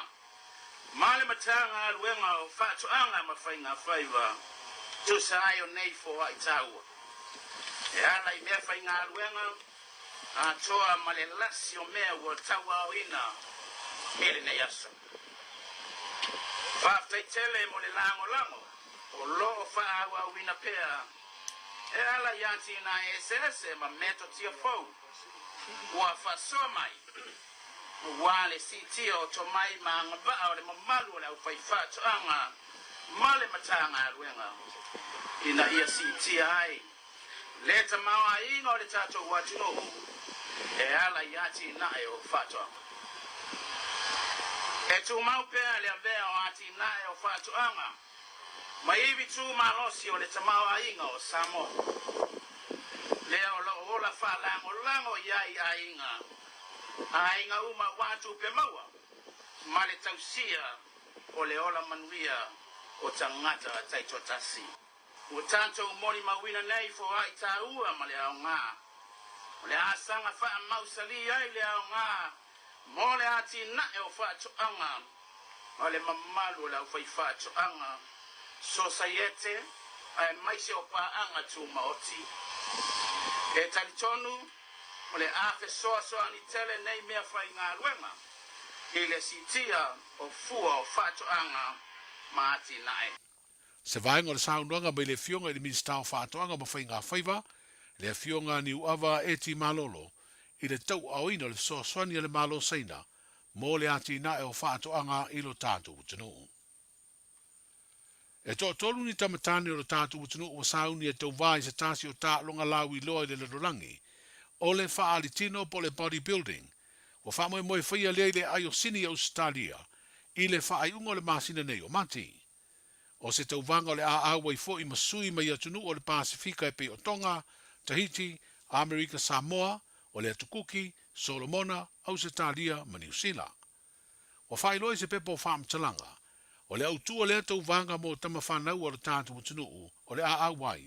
Speaker 9: ma le matanga luenga o whaatoanga ma whainga whaiva, tu sa ai o nei fo hai taua. E ala I mea whainga luenga, a toa ma le lasi o mea ua taua o ina, mele nei aso. Whaaftai tele mo le lango, o lo whaawa wina pea, e ala yati na esese ma meto tia fau, ua whasoa mai, wale si tia o to mai ma ngabaa o le mamalu le au whaifatu anga, ma le matanga ruenga, ina ia si tia ai, leta maua inga o le tato watuno, e ala yati na e o whatuanga. E tu mau pea le avea o ati na e o whatuanga, ma iwi tu malosi o le tamawa inga o Samoa. Lea o la ola wha lango iai a inga uma watu pe maua, ma le tausia o le ola manuia o tangata taito tasi. O tanto umoni mawina nei fo ai taua ma le au ngā. O le asanga wha mausali ai le au ngā, mo le ati na e o wha tuanga, o le mamalu o le au whai tuanga, societe ai maise o paanga tu maoti. E talitonu o le afe soa ni tele nei mea whai ngā ruenga, I le sitia o fua o whatuanga maati nae.
Speaker 19: Se vaenga o le saunuanga mai le fionga I le minister o whaatoanga ma whainga whaiva, le fionga ni uawa eti malolo, I le tau auina le so swani le malo seina, mo le ati nae o whaatoanga I lo tātu utanu. E to tolu ni tamatani o lo tātu utanu o sauni e tau vai se tasi o tā longa lawi loa I le lorangi, o le whaalitino po le bodybuilding, o whamoe moe whaia le ai o sini Australia, I le whaaiunga o le masina nei o mati. O se tau vanga o le awa I fo I masui mai atunu o le Pasifika e pe o Tonga, Tahiti, Amerika Samoa, o le Tukuki, Solomona, Australia, ma New Zealand. O whailoi se pepo whaamtalanga, o le autua le tau vanga mo tama whanau o le tātu utunu o le aawai.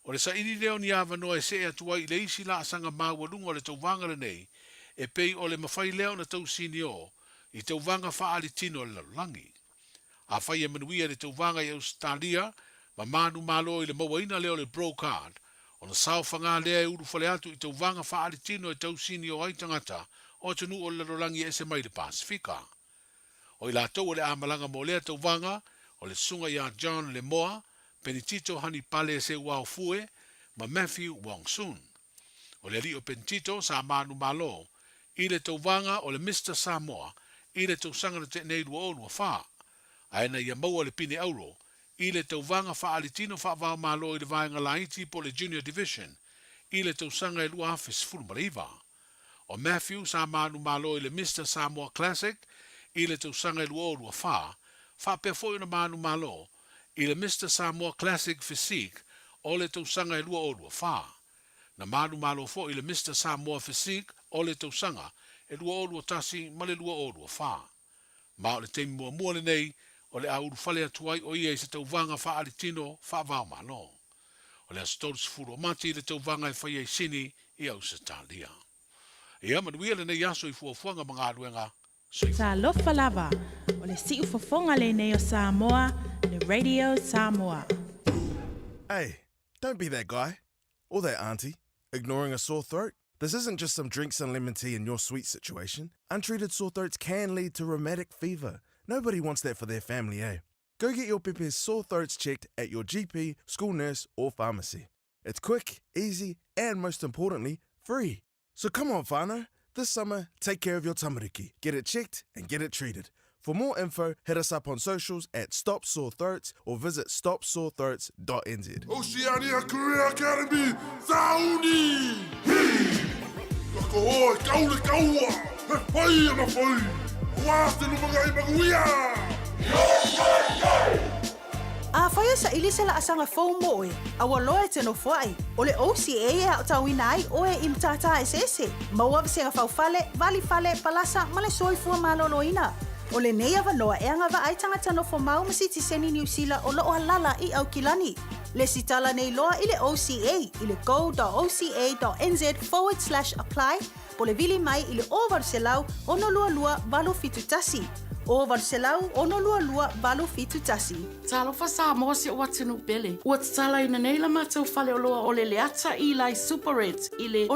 Speaker 19: O le sa ini leo ni awa noa e se atua I le isi la asanga maua lunga o le tau vanga le nei, e pei o le mawhai leo na tau sini o, I tau vanga whaali tino le lalangi. A whai e manuia le tau vanga I Australia, ma manu malo I le mawaina leo le brocard, o na sao whanga lea e uru whale atu I tau vanga whaali tino e tau sini o aitangata, o tunu o le rolangi e se mai le Pasifika. O I la tau o le amalanga mo lea tau vanga, o le sunga ia John Le Moa, Penitito hani pale se wao fue, ma Matthew Wong Sun. O le li o Penitito sa manu malo, I le tau vanga o le Mr. Samoa, I le tau sanga na te nei lua o lua wha. Aena ia maua le pine auro, I le tau vanga wha alitino wha wao malo I le vaenga laiti po le Junior Division, I le tau sanga I lua hafis fulmariva. O Matthew sa manu malo I le Mr. Samoa Classic, I le tau sanga I lua o lua wha pia foi na manu malo, I le Mr. Samoa Classic Physique, o le tau sanga I lua o lua wha. Na manu malo fo I le Mr. Samoa Physique, o le tau sanga, e lua o lua tasi ma le lua o lua wha. Ma o le teimi mua le nei, o le auru fale atuai o ia i se tauvanga wha aritino wha vau malo. O le asitolu sifuru o mati le tauvanga e whaia i sini i au se talia. Ia manuia le nei aso i fuafuanga mga aluenga.
Speaker 11: Talofa lava, o le siu fofonga le nei o Samoa, le Radio Samoa.
Speaker 13: Hey, don't be that guy, or that auntie, ignoring a sore throat. This isn't just some drinks and lemon tea in your sweet situation. Untreated sore throats can lead to rheumatic fever. Nobody wants that for their family, eh? Go get your Pepe's sore throats checked at your GP, school nurse, or pharmacy. It's quick, easy, and most importantly, free. So come on, whānau. This summer, take care of your tamariki. Get it checked and get it treated. For more info, hit us up on socials at Stop Sore Throats or visit stopsorethroats.nz.
Speaker 6: Oceania Career Academy, Sauni! Kako hoa, kaule kaua! He whai ana whai! Wāste lumaga I maguia!
Speaker 20: A whaia sa ili se la asanga fau mo e, a waloa e teno whai. O le OCA e au tauina ai o e imtata e sese. Maua se nga fau fale, vali fale, palasa, ma le soifua maloloina. O le nei avanoa e anga wa ai tangata no mau masiti seni New Zealand o loo halala I au kilani. Le sitala nei loa I le OCA, I le go.oca.nz/apply, po le vili mai I le over se lau ono lua lua valo fitu tasi. O Varselau, ono lua lua valo fitu tasi.
Speaker 8: Talofa Samoa si o watunu pele. Ua tala ina nei la matau fale o loa o le leata I lai Super Reds I le